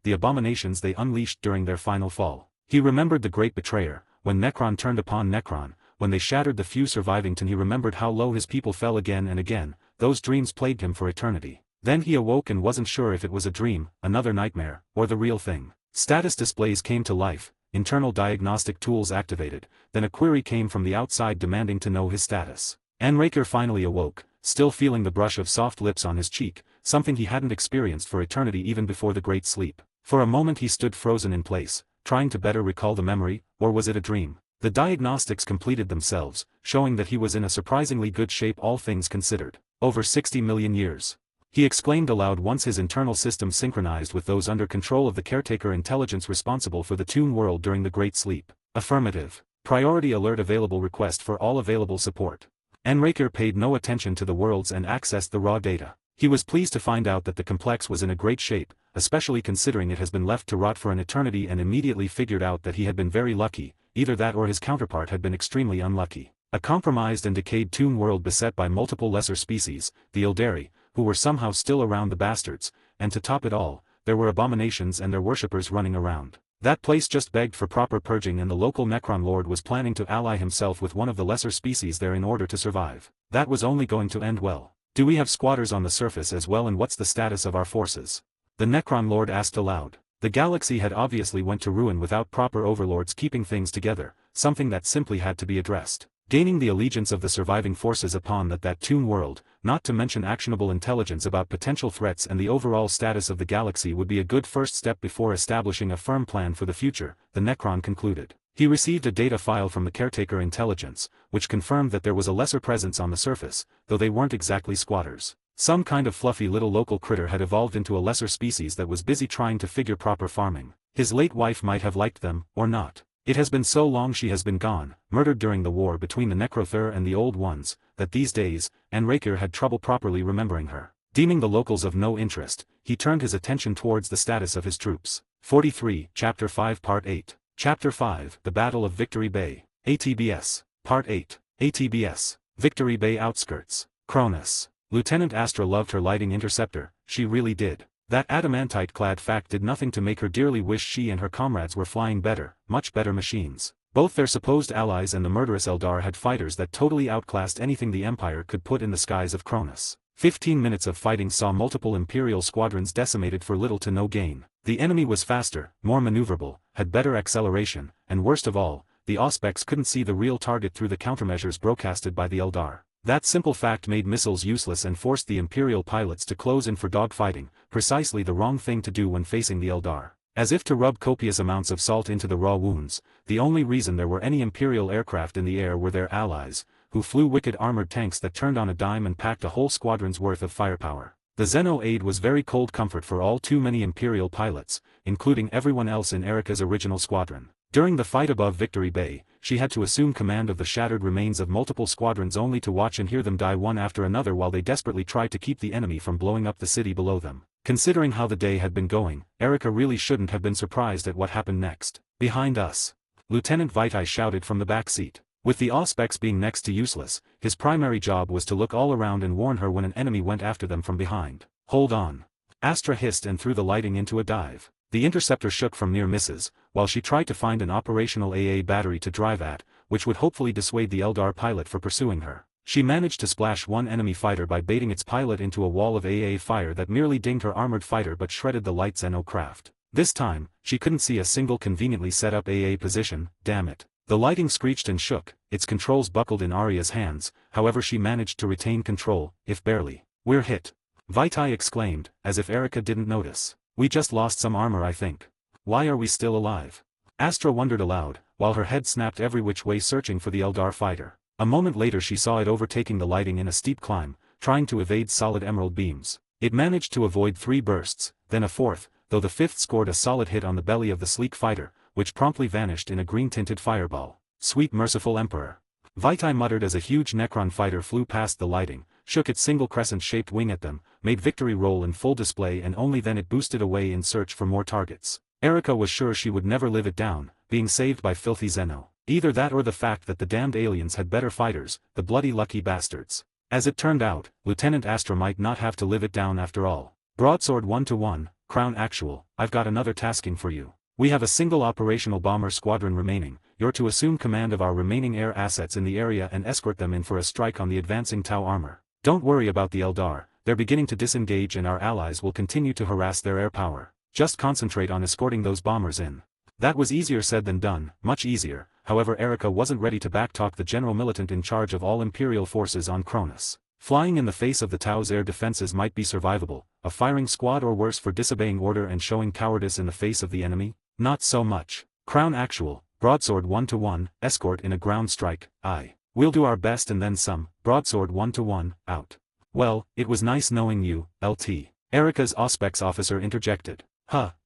the abominations they unleashed during their final fall. He remembered the great betrayer, when Necron turned upon Necron, when they shattered the few surviving Tin. He remembered how low his people fell again and again, those dreams plagued him for eternity. Then he awoke and wasn't sure if it was a dream, another nightmare, or the real thing. Status displays came to life, internal diagnostic tools activated, then a query came from the outside demanding to know his status. Enraker finally awoke, still feeling the brush of soft lips on his cheek, something he hadn't experienced for eternity even before the great sleep. For a moment he stood frozen in place, trying to better recall the memory, or was it a dream? The diagnostics completed themselves, showing that he was in a surprisingly good shape all things considered. Over 60 million years. He exclaimed aloud once his internal system synchronized with those under control of the caretaker intelligence responsible for the Toon world during the Great Sleep. Affirmative. Priority alert available. Request for all available support. Enraker paid no attention to the worlds and accessed the raw data. He was pleased to find out that the complex was in a great shape, especially considering it has been left to rot for an eternity, and immediately figured out that he had been very lucky, either that or his counterpart had been extremely unlucky. A compromised and decayed Toon world beset by multiple lesser species, the Eldari, who were somehow still around the bastards, and to top it all, there were abominations and their worshippers running around. That place just begged for proper purging, and the local Necron Lord was planning to ally himself with one of the lesser species there in order to survive. That was only going to end well. Do we have squatters on the surface as well, and what's the status of our forces? The Necron Lord asked aloud. The galaxy had obviously went to ruin without proper overlords keeping things together, something that simply had to be addressed. Gaining the allegiance of the surviving forces upon that Toon world, not to mention actionable intelligence about potential threats and the overall status of the galaxy, would be a good first step before establishing a firm plan for the future, the Necron concluded. He received a data file from the caretaker intelligence, which confirmed that there was a lesser presence on the surface, though they weren't exactly squatters. Some kind of fluffy little local critter had evolved into a lesser species that was busy trying to figure proper farming. His late wife might have liked them, or not. It has been so long she has been gone, murdered during the war between the Necrother and the Old Ones, that these days, Enraker had trouble properly remembering her. Deeming the locals of no interest, he turned his attention towards the status of his troops. 43, Chapter 5 Part 8. Chapter 5, The Battle of Victory Bay. ATBS. Part 8. ATBS. Victory Bay Outskirts. Cronis. Lieutenant Astra loved her lighting interceptor, she really did. That adamantite-clad fact did nothing to make her dearly wish she and her comrades were flying better, much better machines. Both their supposed allies and the murderous Eldar had fighters that totally outclassed anything the Empire could put in the skies of Cronis. 15 minutes of fighting saw multiple Imperial squadrons decimated for little to no gain. The enemy was faster, more maneuverable, had better acceleration, and worst of all, the Auspex couldn't see the real target through the countermeasures broadcasted by the Eldar. That simple fact made missiles useless and forced the Imperial pilots to close in for dogfighting, precisely the wrong thing to do when facing the Eldar. As if to rub copious amounts of salt into the raw wounds, the only reason there were any Imperial aircraft in the air were their allies, who flew wicked armored tanks that turned on a dime and packed a whole squadron's worth of firepower. The Xeno aid was very cold comfort for all too many Imperial pilots, including everyone else in Erica's original squadron. During the fight above Victory Bay, she had to assume command of the shattered remains of multiple squadrons only to watch and hear them die one after another while they desperately tried to keep the enemy from blowing up the city below them. Considering how the day had been going, Erica really shouldn't have been surprised at what happened next. Behind us, Lieutenant Vitae shouted from the back seat. With the Auspex being next to useless, his primary job was to look all around and warn her when an enemy went after them from behind. Hold on. Astra hissed and threw the lighting into a dive. The interceptor shook from near misses, while she tried to find an operational AA battery to drive at, which would hopefully dissuade the Eldar pilot from pursuing her. She managed to splash one enemy fighter by baiting its pilot into a wall of AA fire that merely dinged her armored fighter but shredded the light Xeno craft. This time, she couldn't see a single conveniently set up AA position, damn it. The lighting screeched and shook, its controls buckled in Arya's hands, however she managed to retain control, if barely. We're hit. Vitae exclaimed, as if Erica didn't notice. We just lost some armor I think. Why are we still alive? Astra wondered aloud, while her head snapped every which way searching for the Eldar fighter. A moment later she saw it overtaking the lighting in a steep climb, trying to evade solid emerald beams. It managed to avoid 3 bursts, then a 4th, though the 5th scored a solid hit on the belly of the sleek fighter, which promptly vanished in a green-tinted fireball. Sweet merciful Emperor. Vitae muttered as a huge Necron fighter flew past the lighting, shook its single crescent-shaped wing at them, made victory roll in full display and only then it boosted away in search for more targets. Erica was sure she would never live it down, being saved by filthy Xeno. Either that or the fact that the damned aliens had better fighters, the bloody lucky bastards. As it turned out, Lieutenant Astra might not have to live it down after all. Broadsword 1-1, Crown Actual, I've got another tasking for you. We have a single operational bomber squadron remaining. You're to assume command of our remaining air assets in the area and escort them in for a strike on the advancing Tau armor. Don't worry about the Eldar, they're beginning to disengage and our allies will continue to harass their air power. Just concentrate on escorting those bombers in. That was easier said than done, much easier. However, Erica wasn't ready to backtalk the general militant in charge of all Imperial forces on Cronis. Flying in the face of the Tau's air defenses might be survivable, a firing squad or worse for disobeying order and showing cowardice in the face of the enemy? Not so much. Crown Actual, Broadsword 1-1, escort in a ground strike, aye. We'll do our best and then some, Broadsword 1-1, out. Well, it was nice knowing you, LT. Erica's Auspex officer interjected.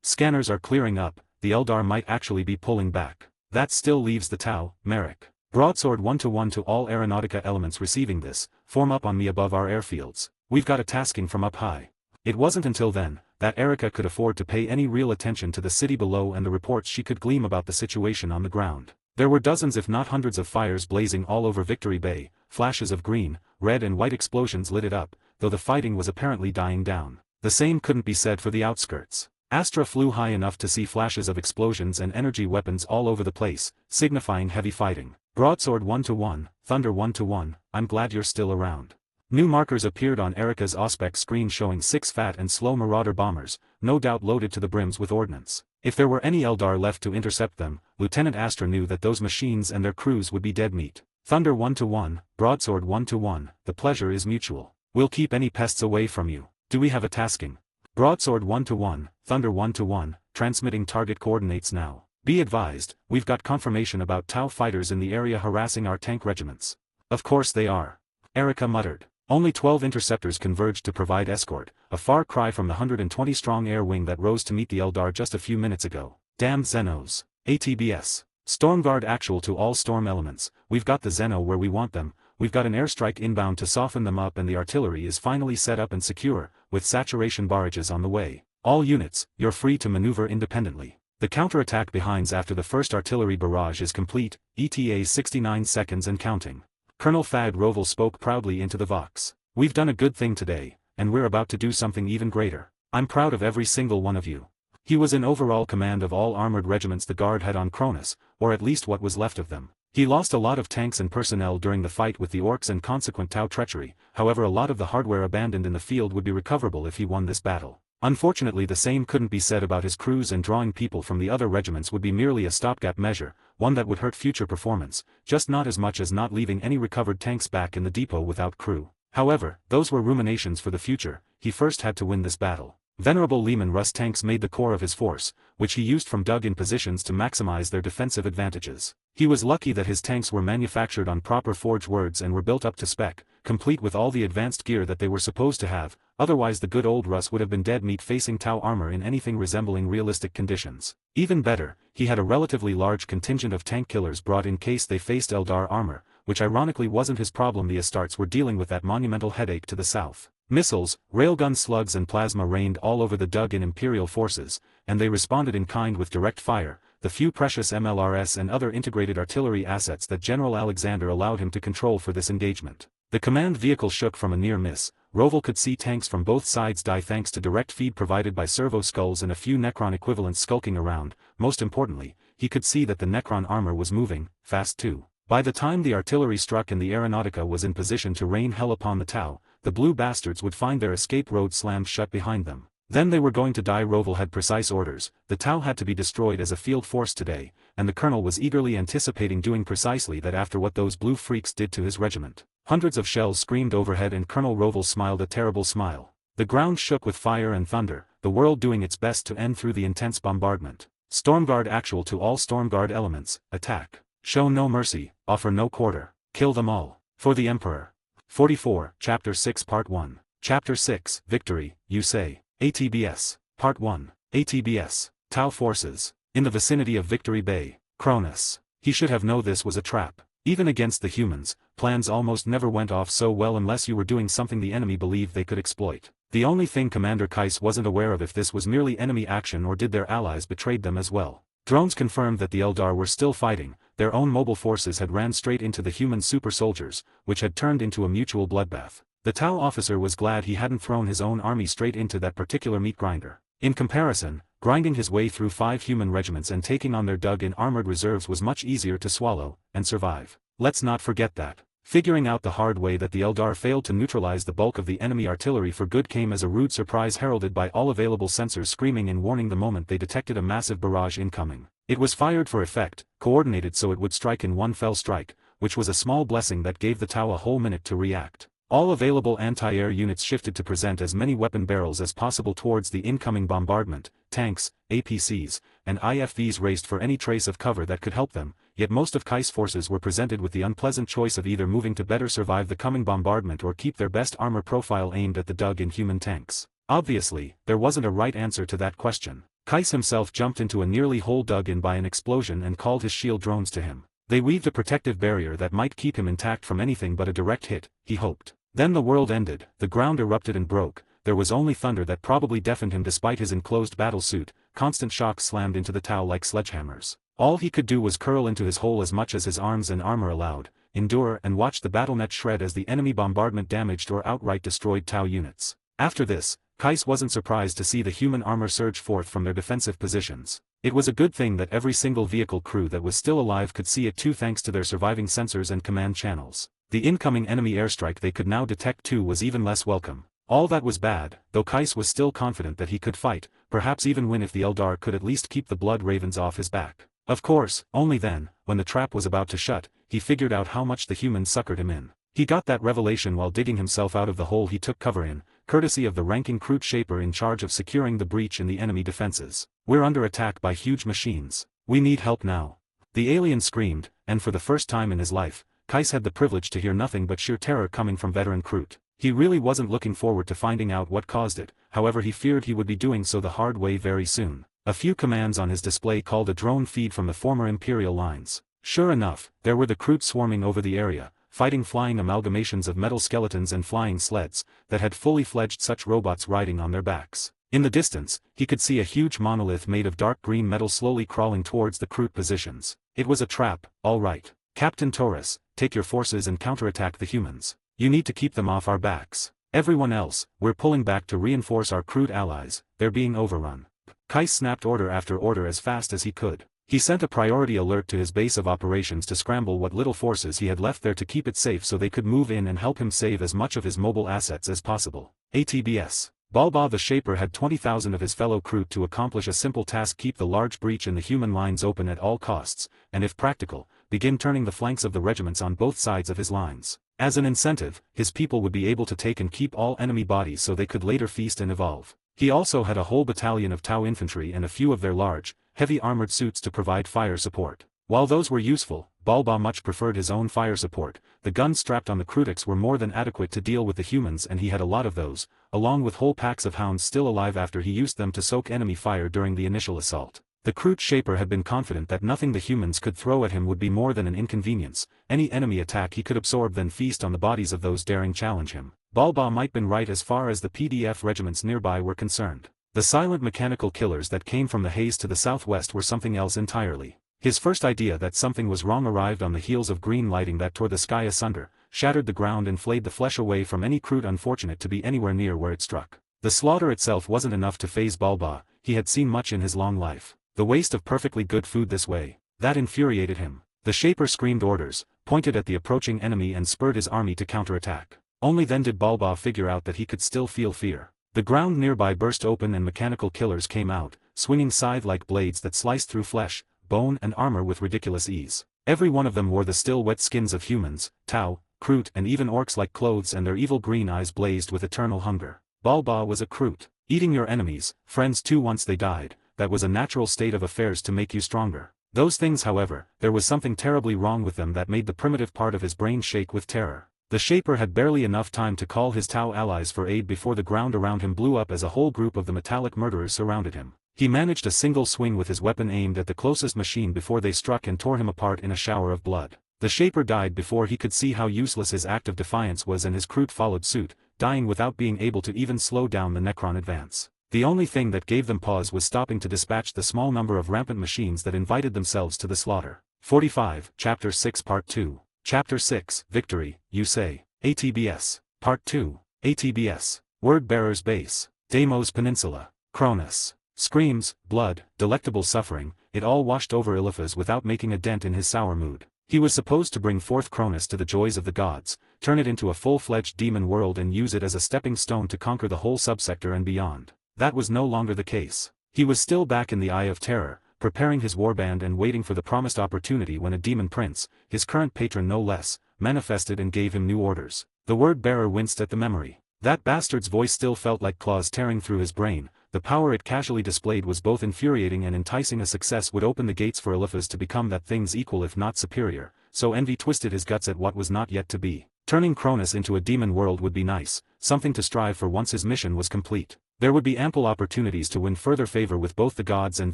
Scanners are clearing up, the Eldar might actually be pulling back. That still leaves the Tau, Merrick. Broadsword 1-1 to all Aeronautica elements receiving this, form up on me above our airfields. We've got a tasking from up high. It wasn't until then, that Erica could afford to pay any real attention to the city below and the reports she could glean about the situation on the ground. There were dozens if not hundreds of fires blazing all over Victory Bay, flashes of green, red and white explosions lit it up, though the fighting was apparently dying down. The same couldn't be said for the outskirts. Astra flew high enough to see flashes of explosions and energy weapons all over the place, signifying heavy fighting. Broadsword 1-1, Thunder 1-1, I'm glad you're still around. New markers appeared on Erica's Auspex screen showing 6 fat and slow Marauder bombers, no doubt loaded to the brims with ordnance. If there were any Eldar left to intercept them, Lieutenant Astra knew that those machines and their crews would be dead meat. Thunder 1-1, Broadsword 1-1, the pleasure is mutual. We'll keep any pests away from you. Do we have a tasking? Broadsword 1-1, Thunder 1-1, transmitting target coordinates now. Be advised, we've got confirmation about Tau fighters in the area harassing our tank regiments. Of course they are. Erica muttered. Only 12 interceptors converged to provide escort, a far cry from the 120-strong air wing that rose to meet the Eldar just a few minutes ago. Damned Xenos. ATBS. Stormguard Actual to all storm elements, we've got the Xeno where we want them, we've got an airstrike inbound to soften them up and the artillery is finally set up and secure, with saturation barrages on the way. All units, you're free to maneuver independently. The counterattack behinds after the first artillery barrage is complete, ETA 69 seconds and counting. Colonel Thad Roval spoke proudly into the Vox. We've done a good thing today, and we're about to do something even greater. I'm proud of every single one of you. He was in overall command of all armored regiments the Guard had on Cronis, or at least what was left of them. He lost a lot of tanks and personnel during the fight with the orcs and consequent Tau treachery, however a lot of the hardware abandoned in the field would be recoverable if he won this battle. Unfortunately the same couldn't be said about his crews, and drawing people from the other regiments would be merely a stopgap measure, one that would hurt future performance, just not as much as not leaving any recovered tanks back in the depot without crew. However, those were ruminations for the future. He first had to win this battle. Venerable Leman Russ tanks made the core of his force, which he used from dug-in positions to maximize their defensive advantages. He was lucky that his tanks were manufactured on proper forge words and were built up to spec, complete with all the advanced gear that they were supposed to have, otherwise the good old Russ would have been dead meat facing Tau armor in anything resembling realistic conditions. Even better, he had a relatively large contingent of tank killers brought in case they faced Eldar armor, which ironically wasn't his problem. The Astartes were dealing with that monumental headache to the south. Missiles, railgun slugs and plasma rained all over the dug-in Imperial forces, and they responded in kind with direct fire, the few precious MLRS and other integrated artillery assets that General Alexander allowed him to control for this engagement. The command vehicle shook from a near miss. Roval could see tanks from both sides die thanks to direct feed provided by servo skulls and a few Necron equivalents skulking around. Most importantly, he could see that the Necron armor was moving, fast too. By the time the artillery struck and the Aeronautica was in position to rain hell upon the Tau, the blue bastards would find their escape road slammed shut behind them. Then they were going to die. Roval had precise orders. The Tau had to be destroyed as a field force today, and the colonel was eagerly anticipating doing precisely that after what those blue freaks did to his regiment. Hundreds of shells screamed overhead and Colonel Roval smiled a terrible smile. The ground shook with fire and thunder, the world doing its best to end through the intense bombardment. Stormguard actual to all Stormguard elements, attack. Show no mercy, offer no quarter, kill them all. For the Emperor. 44, Chapter 6 Part 1. Chapter 6, Victory, you say. ATBS. Part 1. ATBS. Tau forces. In the vicinity of Victory Bay, Cronis. He should have known this was a trap. Even against the humans, plans almost never went off so well unless you were doing something the enemy believed they could exploit. The only thing Commander Kais wasn't aware of if this was merely enemy action or did their allies betrayed them as well. Drones confirmed that the Eldar were still fighting. Their own mobile forces had ran straight into the human super soldiers, which had turned into a mutual bloodbath. The Tau officer was glad he hadn't thrown his own army straight into that particular meat grinder. In comparison, grinding his way through 5 human regiments and taking on their dug-in armored reserves was much easier to swallow, and survive. Let's not forget that. Figuring out the hard way that the Eldar failed to neutralize the bulk of the enemy artillery for good came as a rude surprise heralded by all available sensors screaming in warning the moment they detected a massive barrage incoming. It was fired for effect, coordinated so it would strike in one fell strike, which was a small blessing that gave the Tau a whole minute to react. All available anti-air units shifted to present as many weapon barrels as possible towards the incoming bombardment. Tanks, APCs, and IFVs raced for any trace of cover that could help them, yet most of Kais' forces were presented with the unpleasant choice of either moving to better survive the coming bombardment or keep their best armor profile aimed at the dug-in human tanks. Obviously, there wasn't a right answer to that question. Kais himself jumped into a nearly whole dug-in by an explosion and called his shield drones to him. They weaved a protective barrier that might keep him intact from anything but a direct hit, he hoped. Then the world ended, the ground erupted and broke. There was only thunder that probably deafened him despite his enclosed battle suit. Constant shocks slammed into the Tau like sledgehammers. All he could do was curl into his hole as much as his arms and armor allowed, endure and watch the battlenet shred as the enemy bombardment damaged or outright destroyed Tau units. After this, Kais wasn't surprised to see the human armor surge forth from their defensive positions. It was a good thing that every single vehicle crew that was still alive could see it too thanks to their surviving sensors and command channels. The incoming enemy airstrike they could now detect too was even less welcome. All that was bad, though Kais was still confident that he could fight, perhaps even win if the Eldar could at least keep the blood ravens off his back. Of course, only then, when the trap was about to shut, he figured out how much the humans suckered him in. He got that revelation while digging himself out of the hole he took cover in, courtesy of the ranking Kroot Shaper in charge of securing the breach in the enemy defenses. We're under attack by huge machines. We need help now. The alien screamed, and for the first time in his life, Kais had the privilege to hear nothing but sheer terror coming from veteran Kroot. He really wasn't looking forward to finding out what caused it, however he feared he would be doing so the hard way very soon. A few commands on his display called a drone feed from the former Imperial lines. Sure enough, there were the Kroot swarming over the area, fighting flying amalgamations of metal skeletons and flying sleds, that had fully fledged such robots riding on their backs. In the distance, he could see a huge monolith made of dark green metal slowly crawling towards the Kroot positions. It was a trap, all right. Captain Taurus, take your forces and counterattack the humans. You need to keep them off our backs. Everyone else, we're pulling back to reinforce our Kroot allies, they're being overrun. Kais snapped order after order as fast as he could. He sent a priority alert to his base of operations to scramble what little forces he had left there to keep it safe so they could move in and help him save as much of his mobile assets as possible. ATBS. Balba the Shaper had 20,000 of his fellow crew to accomplish a simple task: keep the large breach in the human lines open at all costs, and if practical, begin turning the flanks of the regiments on both sides of his lines. As an incentive, his people would be able to take and keep all enemy bodies so they could later feast and evolve. He also had a whole battalion of Tau infantry and a few of their large, heavy armored suits to provide fire support. While those were useful, Balba much preferred his own fire support. The guns strapped on the Krutiks were more than adequate to deal with the humans, and he had a lot of those, along with whole packs of hounds still alive after he used them to soak enemy fire during the initial assault. The Krut Shaper had been confident that nothing the humans could throw at him would be more than an inconvenience. Any enemy attack he could absorb, then feast on the bodies of those daring challenge him. Balba might been right as far as the PDF regiments nearby were concerned. The silent mechanical killers that came from the haze to the southwest were something else entirely. His first idea that something was wrong arrived on the heels of green lighting that tore the sky asunder, shattered the ground and flayed the flesh away from any Krut unfortunate to be anywhere near where it struck. The slaughter itself wasn't enough to faze Balba. He had seen much in his long life. The waste of perfectly good food this way, that infuriated him. The Shaper screamed orders, pointed at the approaching enemy and spurred his army to counterattack. Only then did Balba figure out that he could still feel fear. The ground nearby burst open and mechanical killers came out, swinging scythe-like blades that sliced through flesh, bone and armor with ridiculous ease. Every one of them wore the still wet skins of humans, Tau, Krut and even orcs-like clothes, and their evil green eyes blazed with eternal hunger. Balba was a Krut. Eating your enemies, friends too once they died, that was a natural state of affairs to make you stronger. Those things, however, there was something terribly wrong with them that made the primitive part of his brain shake with terror. The Shaper had barely enough time to call his Tau allies for aid before the ground around him blew up as a whole group of the metallic murderers surrounded him. He managed a single swing with his weapon aimed at the closest machine before they struck and tore him apart in a shower of blood. The Shaper died before he could see how useless his act of defiance was, and his Krut followed suit, dying without being able to even slow down the Necron advance. The only thing that gave them pause was stopping to dispatch the small number of rampant machines that invited themselves to the slaughter. 45, Chapter 6 Part 2. Chapter 6, Victory, you say. ATBS. Part 2. ATBS. Word-bearer's base. Deimos Peninsula. Cronis. Screams, blood, delectable suffering, it all washed over Eliphaz without making a dent in his sour mood. He was supposed to bring forth Cronis to the joys of the gods, turn it into a full-fledged demon world and use it as a stepping stone to conquer the whole subsector and beyond. That was no longer the case. He was still back in the Eye of Terror, preparing his warband and waiting for the promised opportunity when a demon prince, his current patron no less, manifested and gave him new orders. The word-bearer winced at the memory. That bastard's voice still felt like claws tearing through his brain. The power it casually displayed was both infuriating and enticing. A success would open the gates for Eliphaz to become that thing's equal if not superior, so envy twisted his guts at what was not yet to be. Turning Cronis into a demon world would be nice, something to strive for once his mission was complete. There would be ample opportunities to win further favor with both the gods and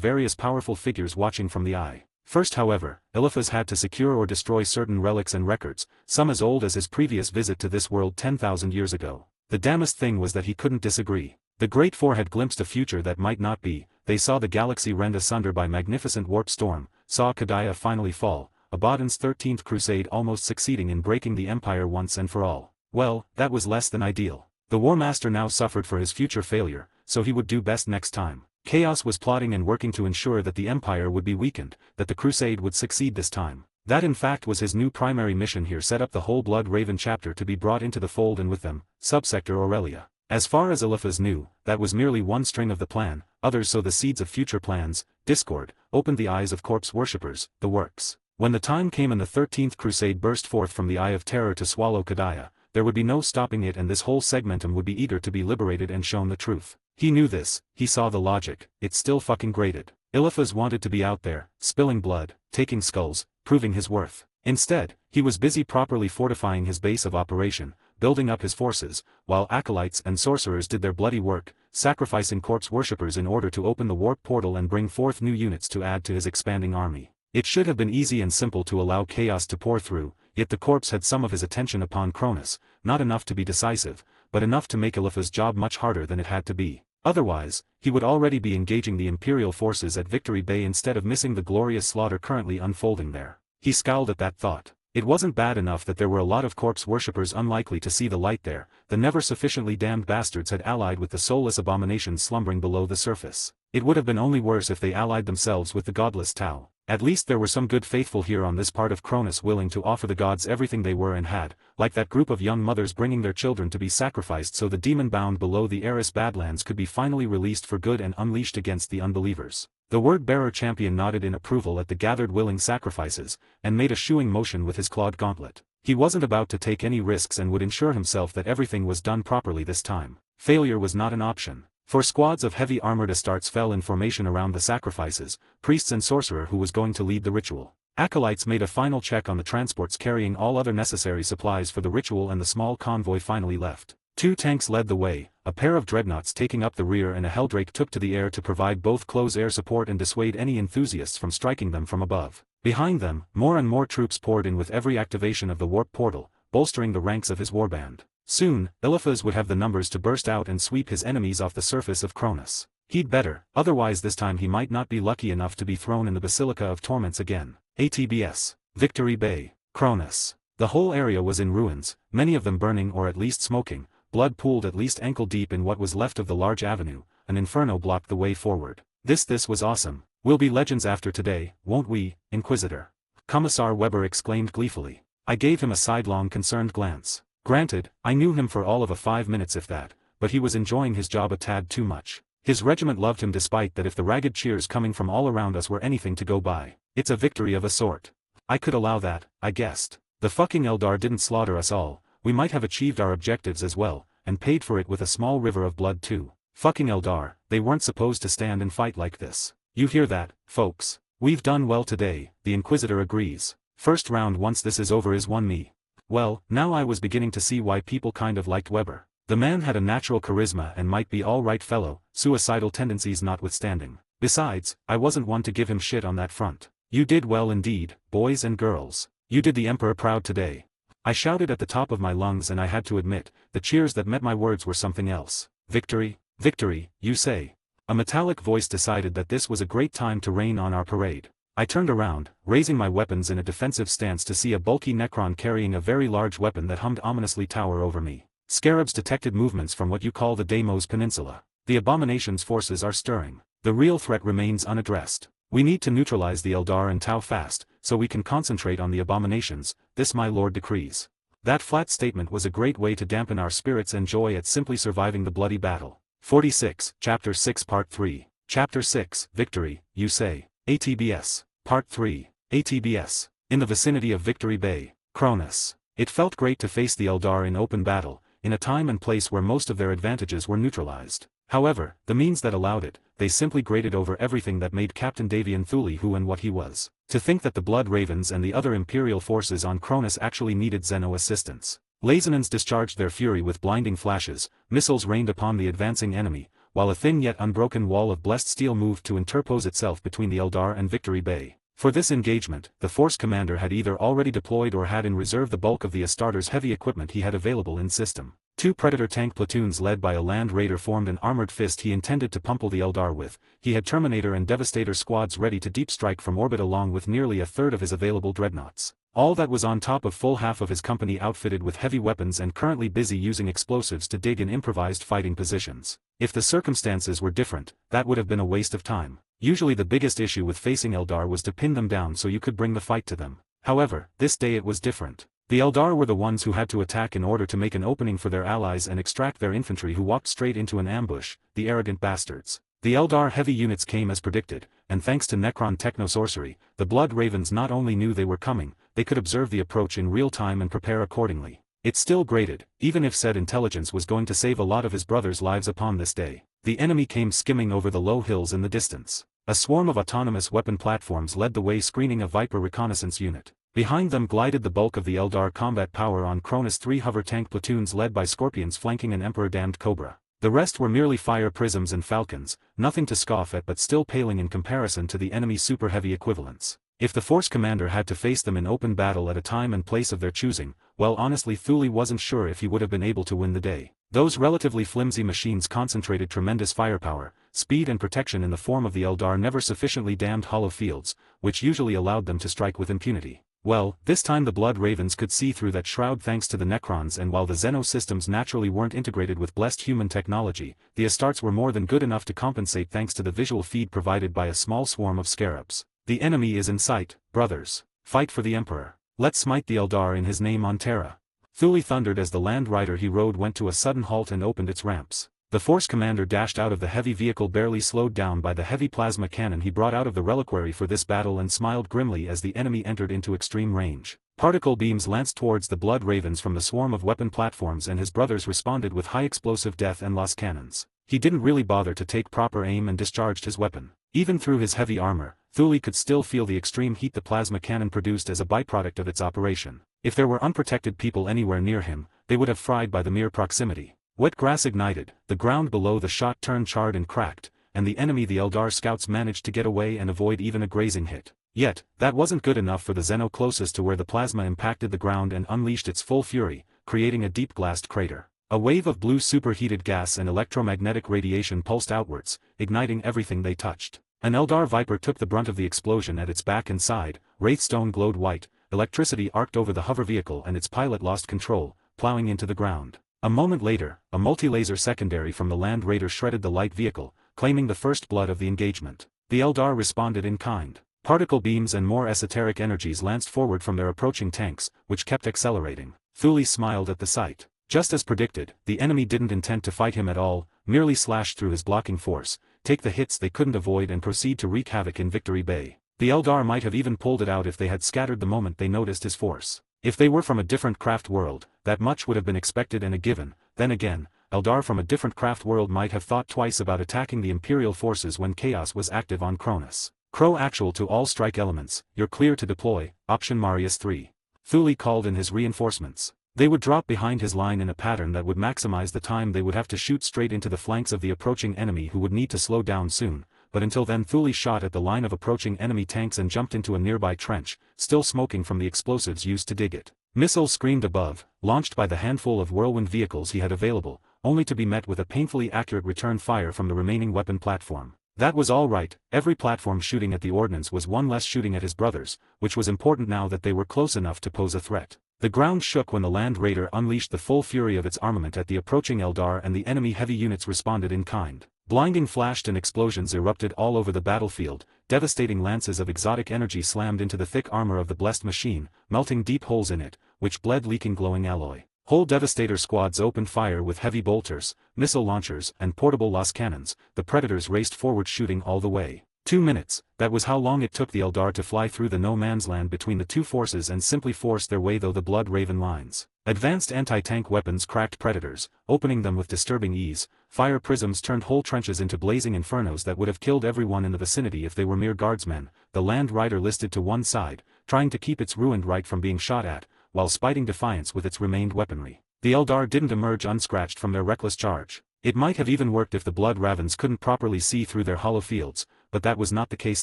various powerful figures watching from the eye. First, however, Eliphaz had to secure or destroy certain relics and records, some as old as his previous visit to this world 10,000 years ago. The damnest thing was that he couldn't disagree. The Great Four had glimpsed a future that might not be. They saw the galaxy rend asunder by magnificent warp storm, saw Kadiah finally fall, Abaddon's 13th crusade almost succeeding in breaking the Empire once and for all. Well, that was less than ideal. The War Master now suffered for his future failure, so he would do best next time. Chaos was plotting and working to ensure that the Empire would be weakened, that the crusade would succeed this time. That in fact was his new primary mission here: set up the whole Blood Raven chapter to be brought into the fold, and with them, Subsector Aurelia. As far as Eliphaz knew, that was merely one string of the plan. Others sow the seeds of future plans. Discord opened the eyes of corpse worshippers, the works. When the time came and the 13th crusade burst forth from the Eye of Terror to swallow Kadiah, there would be no stopping it, and this whole segmentum would be eager to be liberated and shown the truth. He knew this, he saw the logic, it still fucking grated. Eliphaz wanted to be out there, spilling blood, taking skulls, proving his worth. Instead, he was busy properly fortifying his base of operation, building up his forces, while acolytes and sorcerers did their bloody work, sacrificing corpse worshippers in order to open the warp portal and bring forth new units to add to his expanding army. It should have been easy and simple to allow chaos to pour through, yet the corpse had some of his attention upon Cronis, not enough to be decisive, but enough to make Eliphaz's job much harder than it had to be. Otherwise, he would already be engaging the Imperial forces at Victory Bay instead of missing the glorious slaughter currently unfolding there. He scowled at that thought. It wasn't bad enough that there were a lot of corpse worshippers unlikely to see the light there. The never sufficiently damned bastards had allied with the soulless abominations slumbering below the surface. It would have been only worse if they allied themselves with the godless Tau. At least there were some good faithful here on this part of Cronis willing to offer the gods everything they were and had, like that group of young mothers bringing their children to be sacrificed so the demon bound below the Eris Badlands could be finally released for good and unleashed against the unbelievers. The word-bearer champion nodded in approval at the gathered willing sacrifices, and made a shooing motion with his clawed gauntlet. He wasn't about to take any risks and would ensure himself that everything was done properly this time. Failure was not an option. For squads of heavy armored Astartes fell in formation around the sacrifices, priests and sorcerer who was going to lead the ritual. Acolytes made a final check on the transports carrying all other necessary supplies for the ritual and the small convoy finally left. 2 tanks led the way, a pair of dreadnoughts taking up the rear and a Helldrake took to the air to provide both close air support and dissuade any enthusiasts from striking them from above. Behind them, more and more troops poured in with every activation of the warp portal, bolstering the ranks of his warband. Soon, Eliphaz would have the numbers to burst out and sweep his enemies off the surface of Cronis. He'd better, otherwise this time he might not be lucky enough to be thrown in the Basilica of Torments again. ATBS. Victory Bay, Cronis. The whole area was in ruins, many of them burning or at least smoking. Blood pooled at least ankle deep in what was left of the large avenue. An inferno blocked the way forward. This was awesome. We'll be legends after today, won't we, Inquisitor? Commissar Weber exclaimed gleefully. I gave him a sidelong concerned glance. Granted, I knew him for all of 5 minutes if that, but he was enjoying his job a tad too much. His regiment loved him despite that if the ragged cheers coming from all around us were anything to go by. It's a victory of a sort. I could allow that, I guessed. The fucking Eldar didn't slaughter us all, we might have achieved our objectives as well, and paid for it with a small river of blood too. Fucking Eldar, they weren't supposed to stand and fight like this. You hear that, folks? We've done well today, the Inquisitor agrees. First round once this is over is won me. Well, now I was beginning to see why people kind of liked Weber. The man had a natural charisma and might be all right fellow, suicidal tendencies notwithstanding. Besides, I wasn't one to give him shit on that front. You did well indeed, boys and girls. You did the Emperor proud today. I shouted at the top of my lungs and I had to admit, the cheers that met my words were something else. Victory? Victory, you say? A metallic voice decided that this was a great time to rain on our parade. I turned around, raising my weapons in a defensive stance to see a bulky Necron carrying a very large weapon that hummed ominously tower over me. Scarabs detected movements from what you call the Deimos Peninsula. The Abomination's forces are stirring. The real threat remains unaddressed. We need to neutralize the Eldar and Tau fast, so we can concentrate on the Abominations, this my lord decrees. That flat statement was a great way to dampen our spirits and joy at simply surviving the bloody battle. 46, Chapter 6 Part 3. Chapter 6, Victory, you say. ATBS. Part 3. ATBS. In the vicinity of Victory Bay, Cronis. It felt great to face the Eldar in open battle, in a time and place where most of their advantages were neutralized. However, the means that allowed it, they simply grated over everything that made Captain Davian Thule who and what he was. To think that the Blood Ravens and the other Imperial forces on Cronis actually needed Xeno assistance. Lazinans discharged their fury with blinding flashes, missiles rained upon the advancing enemy, while a thin yet unbroken wall of blessed steel moved to interpose itself between the Eldar and Victory Bay. For this engagement, the force commander had either already deployed or had in reserve the bulk of the Astartes' heavy equipment he had available in system. 2 Predator tank platoons led by a Land Raider formed an armored fist he intended to pummel the Eldar with. He had Terminator and Devastator squads ready to deep strike from orbit along with nearly a third of his available dreadnoughts. All that was on top of full half of his company outfitted with heavy weapons and currently busy using explosives to dig in improvised fighting positions. If the circumstances were different, that would have been a waste of time. Usually the biggest issue with facing Eldar was to pin them down so you could bring the fight to them. However, this day it was different. The Eldar were the ones who had to attack in order to make an opening for their allies and extract their infantry who walked straight into an ambush, the arrogant bastards. The Eldar heavy units came as predicted, and thanks to Necron techno-sorcery, the Blood Ravens not only knew they were coming, they could observe the approach in real time and prepare accordingly. It still grated, even if said intelligence was going to save a lot of his brothers' lives upon this day. The enemy came skimming over the low hills in the distance. A swarm of autonomous weapon platforms led the way screening a Viper reconnaissance unit. Behind them glided the bulk of the Eldar combat power on Cronis, 3 hover tank platoons led by Scorpions flanking an Emperor-damned Cobra. The rest were merely fire prisms and falcons, nothing to scoff at but still paling in comparison to the enemy's super heavy equivalents. If the force commander had to face them in open battle at a time and place of their choosing, well honestly Thule wasn't sure if he would have been able to win the day. Those relatively flimsy machines concentrated tremendous firepower, speed and protection in the form of the Eldar never sufficiently dammed hollow fields, which usually allowed them to strike with impunity. Well, this time the Blood Ravens could see through that shroud thanks to the Necrons, and while the Xeno systems naturally weren't integrated with blessed human technology, the Astartes were more than good enough to compensate thanks to the visual feed provided by a small swarm of scarabs. The enemy is in sight, brothers. Fight for the Emperor. Let's smite the Eldar in his name on Terra. Thule thundered as the land rider he rode went to a sudden halt and opened its ramps. The force commander dashed out of the heavy vehicle, barely slowed down by the heavy plasma cannon he brought out of the reliquary for this battle, and smiled grimly as the enemy entered into extreme range. Particle beams lanced towards the blood ravens from the swarm of weapon platforms, and his brothers responded with high explosive death and loss cannons. He didn't really bother to take proper aim and discharged his weapon. Even through his heavy armor, Thule could still feel the extreme heat the plasma cannon produced as a byproduct of its operation. If there were unprotected people anywhere near him, they would have fried by the mere proximity. Wet grass ignited, the ground below the shot turned charred and cracked, and the Eldar scouts managed to get away and avoid even a grazing hit. Yet, that wasn't good enough for the Xeno closest to where the plasma impacted the ground and unleashed its full fury, creating a deep glassed crater. A wave of blue superheated gas and electromagnetic radiation pulsed outwards, igniting everything they touched. An Eldar Viper took the brunt of the explosion at its back and side, Wraithstone glowed white, electricity arced over the hover vehicle and its pilot lost control, plowing into the ground. A moment later, a multi-laser secondary from the Land Raider shredded the light vehicle, claiming the first blood of the engagement. The Eldar responded in kind. Particle beams and more esoteric energies lanced forward from their approaching tanks, which kept accelerating. Thule smiled at the sight. Just as predicted, the enemy didn't intend to fight him at all, merely slashed through his blocking force, take the hits they couldn't avoid and proceed to wreak havoc in Victory Bay. The Eldar might have even pulled it out if they had scattered the moment they noticed his force. If they were from a different craft world, that much would have been expected and a given. Then again, Eldar from a different craft world might have thought twice about attacking the Imperial forces when chaos was active on Cronis. Crow actual to all strike elements, you're clear to deploy, option Marius 3. Thule called in his reinforcements. They would drop behind his line in a pattern that would maximize the time they would have to shoot straight into the flanks of the approaching enemy, who would need to slow down soon. But until then, Thule shot at the line of approaching enemy tanks and jumped into a nearby trench, still smoking from the explosives used to dig it. Missiles screamed above, launched by the handful of whirlwind vehicles he had available, only to be met with a painfully accurate return fire from the remaining weapon platform. That was all right, every platform shooting at the ordnance was one less shooting at his brothers, which was important now that they were close enough to pose a threat. The ground shook when the Land Raider unleashed the full fury of its armament at the approaching Eldar, and the enemy heavy units responded in kind. Blinding flashed and explosions erupted all over the battlefield, devastating lances of exotic energy slammed into the thick armor of the blessed machine, melting deep holes in it, which bled leaking glowing alloy. Whole Devastator squads opened fire with heavy bolters, missile launchers, and portable loss cannons. The Predators raced forward shooting all the way. 2 minutes, that was how long it took the Eldar to fly through the no-man's land between the two forces and simply force their way through the Blood Raven lines. Advanced anti-tank weapons cracked Predators, opening them with disturbing ease. Fire prisms turned whole trenches into blazing infernos that would have killed everyone in the vicinity if they were mere guardsmen. The Land Rider listed to one side, trying to keep its ruined right from being shot at, while spiting defiance with its remained weaponry. The Eldar didn't emerge unscratched from their reckless charge. It might have even worked if the Blood Ravens couldn't properly see through their hollow fields, but that was not the case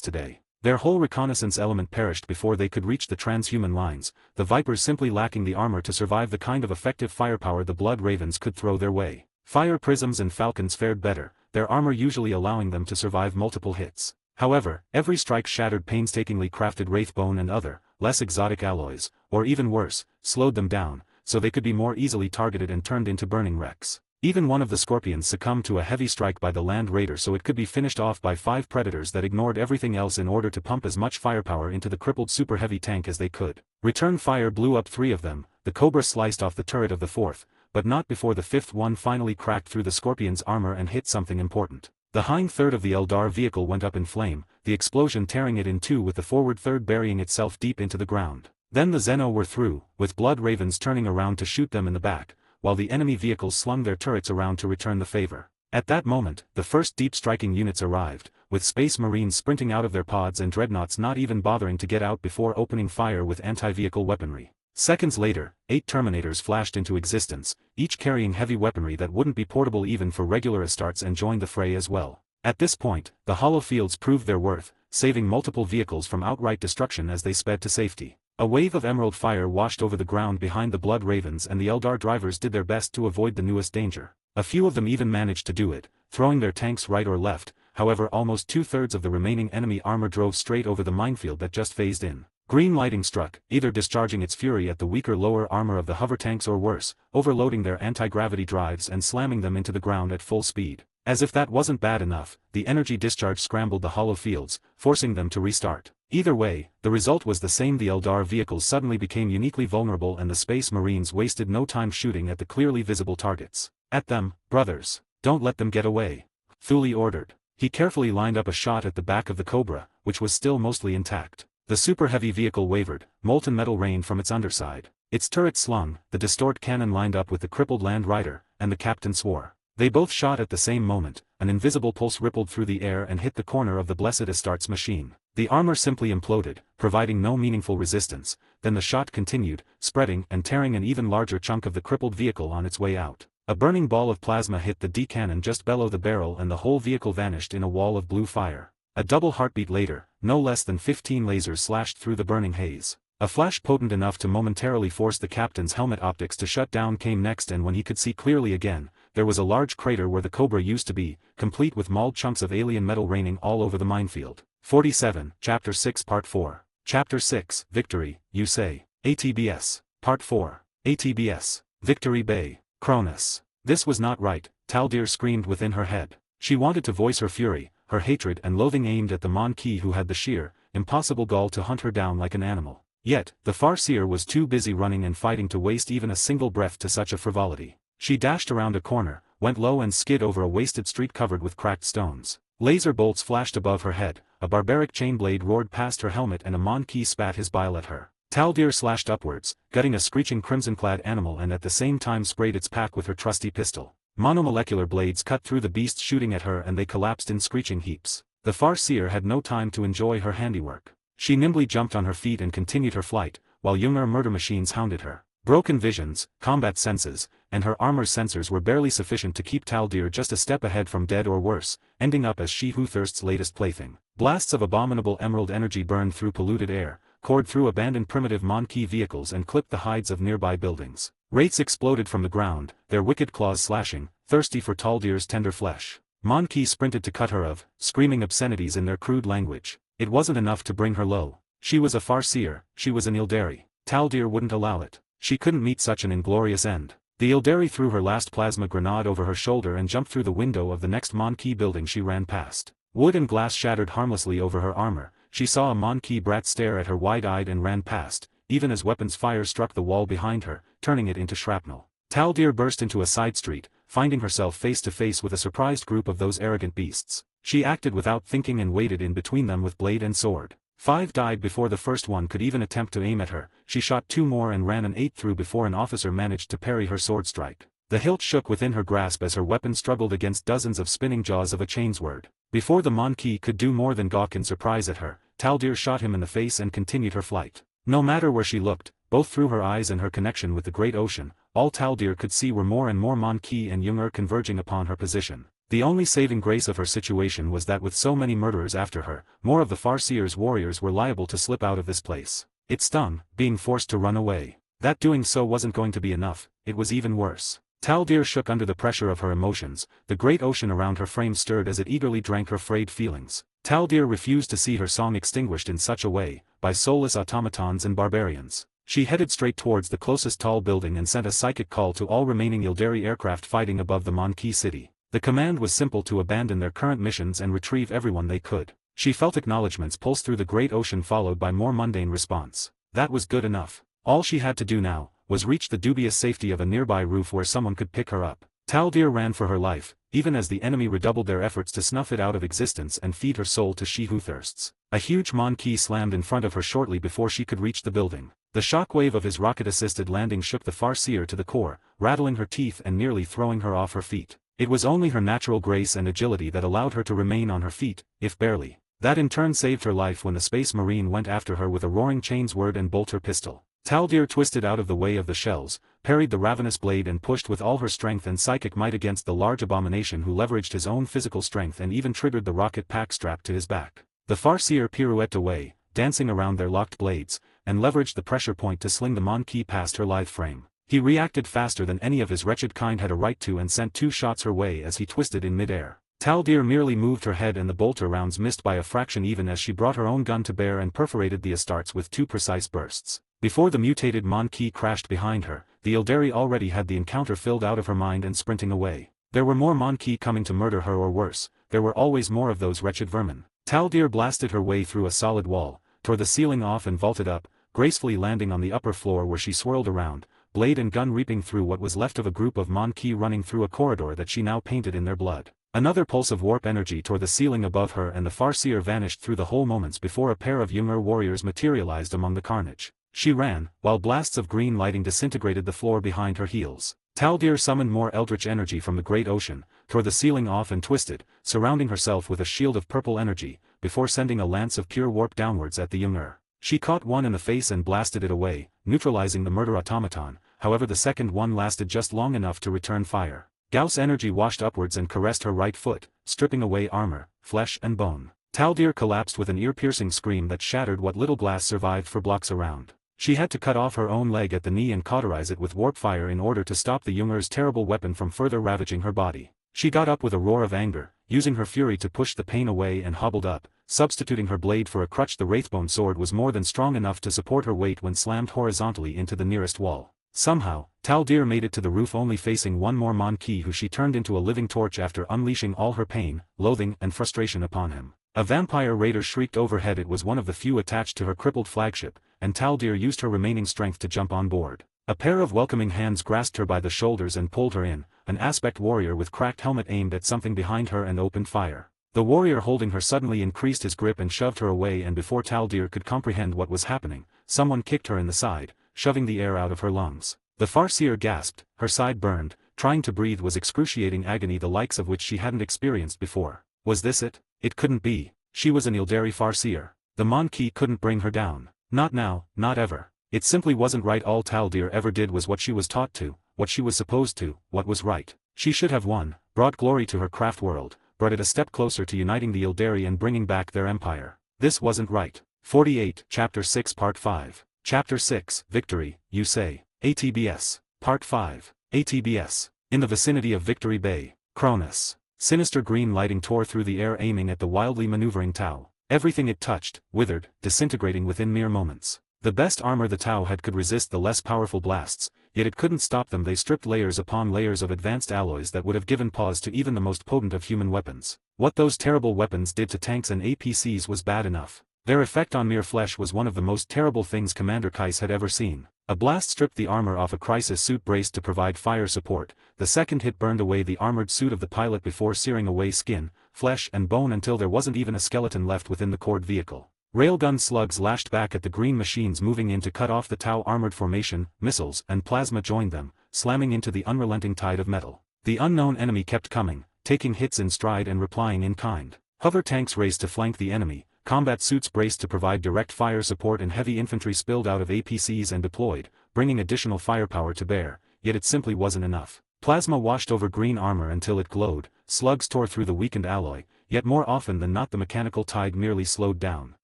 today. Their whole reconnaissance element perished before they could reach the transhuman lines, the Vipers simply lacking the armor to survive the kind of effective firepower the Blood Ravens could throw their way. Fire Prisms and Falcons fared better, their armor usually allowing them to survive multiple hits. However, every strike shattered painstakingly crafted wraithbone and other, less exotic alloys, or even worse, slowed them down, so they could be more easily targeted and turned into burning wrecks. Even one of the Scorpions succumbed to a heavy strike by the Land Raider, so it could be finished off by 5 Predators that ignored everything else in order to pump as much firepower into the crippled super heavy tank as they could. Return fire blew up 3 of them, the Cobra sliced off the turret of the 4th, but not before the 5th one finally cracked through the Scorpion's armor and hit something important. The hind third of the Eldar vehicle went up in flame, the explosion tearing it in two with the forward third burying itself deep into the ground. Then the Xeno were through, with Blood Ravens turning around to shoot them in the back, while the enemy vehicles slung their turrets around to return the favor. At that moment, the first deep striking units arrived, with Space Marines sprinting out of their pods and Dreadnoughts not even bothering to get out before opening fire with anti-vehicle weaponry. Seconds later, 8 Terminators flashed into existence, each carrying heavy weaponry that wouldn't be portable even for regular Astartes, and joined the fray as well. At this point, the hollow fields proved their worth, saving multiple vehicles from outright destruction as they sped to safety. A wave of emerald fire washed over the ground behind the Blood Ravens, and the Eldar drivers did their best to avoid the newest danger. A few of them even managed to do it, throwing their tanks right or left. However, almost 2/3 of the remaining enemy armor drove straight over the minefield that just phased in. Green lighting struck, either discharging its fury at the weaker lower armor of the hover tanks or worse, overloading their anti-gravity drives and slamming them into the ground at full speed. As if that wasn't bad enough, the energy discharge scrambled the hollow fields, forcing them to restart. Either way, the result was the same. The Eldar vehicles suddenly became uniquely vulnerable and the Space Marines wasted no time shooting at the clearly visible targets. At them, brothers. Don't let them get away. Thule ordered. He carefully lined up a shot at the back of the Cobra, which was still mostly intact. The super-heavy vehicle wavered, molten metal rained from its underside. Its turret slung, the distort cannon lined up with the crippled Land Rider, and the captain swore. They both shot at the same moment, an invisible pulse rippled through the air and hit the corner of the blessed Astartes machine. The armor simply imploded, providing no meaningful resistance, then the shot continued, spreading and tearing an even larger chunk of the crippled vehicle on its way out. A burning ball of plasma hit the D-cannon just below the barrel and the whole vehicle vanished in a wall of blue fire. A double heartbeat later, no less than 15 lasers slashed through the burning haze. A flash potent enough to momentarily force the captain's helmet optics to shut down came next, and when he could see clearly again, there was a large crater where the Cobra used to be, complete with mauled chunks of alien metal raining all over the minefield. 47, Chapter 6 Part 4. Chapter 6, Victory, you say. ATBS. Part 4. ATBS. Victory Bay. Cronis. This was not right, Taldir screamed within her head. She wanted to voice her fury, her hatred and loathing aimed at the Mon-Ki who had the sheer, impossible gall to hunt her down like an animal. Yet, the Farseer was too busy running and fighting to waste even a single breath to such a frivolity. She dashed around a corner, went low and skid over a wasted street covered with cracked stones. Laser bolts flashed above her head, a barbaric chain blade roared past her helmet and a Mon-Ki spat his bile at her. Taldir slashed upwards, gutting a screeching crimson-clad animal and at the same time sprayed its pack with her trusty pistol. Monomolecular blades cut through the beast shooting at her and they collapsed in screeching heaps. The Farseer had no time to enjoy her handiwork. She nimbly jumped on her feet and continued her flight, while Junger murder machines hounded her. Broken visions, combat senses, and her armor's sensors were barely sufficient to keep Taldir just a step ahead from dead or worse, ending up as She Who Thirst's latest plaything. Blasts of abominable emerald energy burned through polluted air, poured through abandoned primitive Mon-Ki vehicles and clipped the hides of nearby buildings. Wraiths exploded from the ground, their wicked claws slashing, thirsty for Taldir's tender flesh. Mon-Ki sprinted to cut her of, screaming obscenities in their crude language. It wasn't enough to bring her low. She was a Farseer, she was an Ildari. Taldir wouldn't allow it. She couldn't meet such an inglorious end. The Ildari threw her last plasma grenade over her shoulder and jumped through the window of the next Mon-Ki building she ran past. Wood and glass shattered harmlessly over her armor. She saw a Mon-Ki brat stare at her wide-eyed and ran past, even as weapons fire struck the wall behind her, turning it into shrapnel. Taldir burst into a side street, finding herself face to face with a surprised group of those arrogant beasts. She acted without thinking and waded in between them with blade and sword. 5 died before the first one could even attempt to aim at her. She shot 2 more and ran an 8th through before an officer managed to parry her sword strike. The hilt shook within her grasp as her weapon struggled against dozens of spinning jaws of a chainsword. Before the Mon-Ki could do more than gawk in surprise at her, Taldir shot him in the face and continued her flight. No matter where she looked, both through her eyes and her connection with the great ocean, all Taldir could see were more and more Mon-Ki and Junger converging upon her position. The only saving grace of her situation was that with so many murderers after her, more of the Farseer's warriors were liable to slip out of this place. It stung, being forced to run away. That doing so wasn't going to be enough, it was even worse. Taldir shook under the pressure of her emotions, the great ocean around her frame stirred as it eagerly drank her frayed feelings. Taldir refused to see her song extinguished in such a way, by soulless automatons and barbarians. She headed straight towards the closest tall building and sent a psychic call to all remaining Ildari aircraft fighting above the Mon-Ki city. The command was simple: to abandon their current missions and retrieve everyone they could. She felt acknowledgements pulse through the great ocean followed by more mundane response. That was good enough. All she had to do now was reach the dubious safety of a nearby roof where someone could pick her up. Taldir ran for her life, even as the enemy redoubled their efforts to snuff it out of existence and feed her soul to She Who Thirsts. A huge Mon-Ki slammed in front of her shortly before she could reach the building. The shockwave of his rocket-assisted landing shook the Farseer to the core, rattling her teeth and nearly throwing her off her feet. It was only her natural grace and agility that allowed her to remain on her feet, if barely. That in turn saved her life when the Space Marine went after her with a roaring chainsword and bolter pistol. Taldir twisted out of the way of the shells, parried the ravenous blade and pushed with all her strength and psychic might against the large abomination who leveraged his own physical strength and even triggered the rocket pack strapped to his back. The Farseer pirouetted away, dancing around their locked blades, and leveraged the pressure point to sling the Mon-Ki past her lithe frame. He reacted faster than any of his wretched kind had a right to and sent 2 shots her way as he twisted in midair. Taldir merely moved her head and the bolter rounds missed by a fraction even as she brought her own gun to bear and perforated the Astartes with 2 precise bursts. Before the mutated Mon-Ki crashed behind her, the Ildari already had the encounter filled out of her mind and sprinting away. There were more Mon-Ki coming to murder her or worse, there were always more of those wretched vermin. Taldir blasted her way through a solid wall, tore the ceiling off and vaulted up, gracefully landing on the upper floor where she swirled around, blade and gun reaping through what was left of a group of Monkey running through a corridor that she now painted in their blood. Another pulse of warp energy tore the ceiling above her and the Farseer vanished through the hole moments before a pair of younger warriors materialized among the carnage. She ran, while blasts of green lighting disintegrated the floor behind her heels. Taldir summoned more eldritch energy from the great ocean, tore the ceiling off and twisted, surrounding herself with a shield of purple energy, before sending a lance of pure warp downwards at the younger. She caught one in the face and blasted it away, neutralizing the murder automaton, however the second one lasted just long enough to return fire. Gauss energy washed upwards and caressed her right foot, stripping away armor, flesh and bone. Taldir collapsed with an ear-piercing scream that shattered what little glass survived for blocks around. She had to cut off her own leg at the knee and cauterize it with warp fire in order to stop the Junger's terrible weapon from further ravaging her body. She got up with a roar of anger, using her fury to push the pain away and hobbled up, substituting her blade for a crutch. The Wraithbone sword was more than strong enough to support her weight when slammed horizontally into the nearest wall. Somehow, Taldir made it to the roof only facing one more Monkey who she turned into a living torch after unleashing all her pain, loathing and frustration upon him. A vampire raider shrieked overhead. It was one of the few attached to her crippled flagship, and Taldir used her remaining strength to jump on board. A pair of welcoming hands grasped her by the shoulders and pulled her in. An aspect warrior with cracked helmet aimed at something behind her and opened fire. The warrior holding her suddenly increased his grip and shoved her away, and before Taldir could comprehend what was happening, someone kicked her in the side, shoving the air out of her lungs. The Farseer gasped, her side burned, trying to breathe was excruciating agony the likes of which she hadn't experienced before. Was this it? It couldn't be. She was an Eldari Farseer. The Monkey couldn't bring her down. Not now, not ever. It simply wasn't right. All Taldir ever did was what she was taught to, what she was supposed to, what was right. She should have won, brought glory to her craft world, brought it a step closer to uniting the Eldari and bringing back their empire. This wasn't right. 48, Chapter 6 Part 5. Chapter 6, Victory, you say. ATBS. Part 5. ATBS. In the vicinity of Victory Bay, Cronis. Sinister green lighting tore through the air aiming at the wildly maneuvering Tau. Everything it touched, withered, disintegrating within mere moments. The best armor the Tau had could resist the less powerful blasts, yet it couldn't stop them. They stripped layers upon layers of advanced alloys that would have given pause to even the most potent of human weapons. What those terrible weapons did to tanks and APCs was bad enough. Their effect on mere flesh was one of the most terrible things Commander Kais had ever seen. A blast stripped the armor off a crisis suit braced to provide fire support. The second hit burned away the armored suit of the pilot before searing away skin, flesh and bone until there wasn't even a skeleton left within the cord vehicle. Railgun slugs lashed back at the green machines moving in to cut off the Tau armored formation. Missiles and plasma joined them, slamming into the unrelenting tide of metal. The unknown enemy kept coming, taking hits in stride and replying in kind. Hover tanks raced to flank the enemy. Combat suits braced to provide direct fire support, and heavy infantry spilled out of APCs and deployed, bringing additional firepower to bear, yet it simply wasn't enough. Plasma washed over green armor until it glowed, slugs tore through the weakened alloy, yet more often than not the mechanical tide merely slowed down.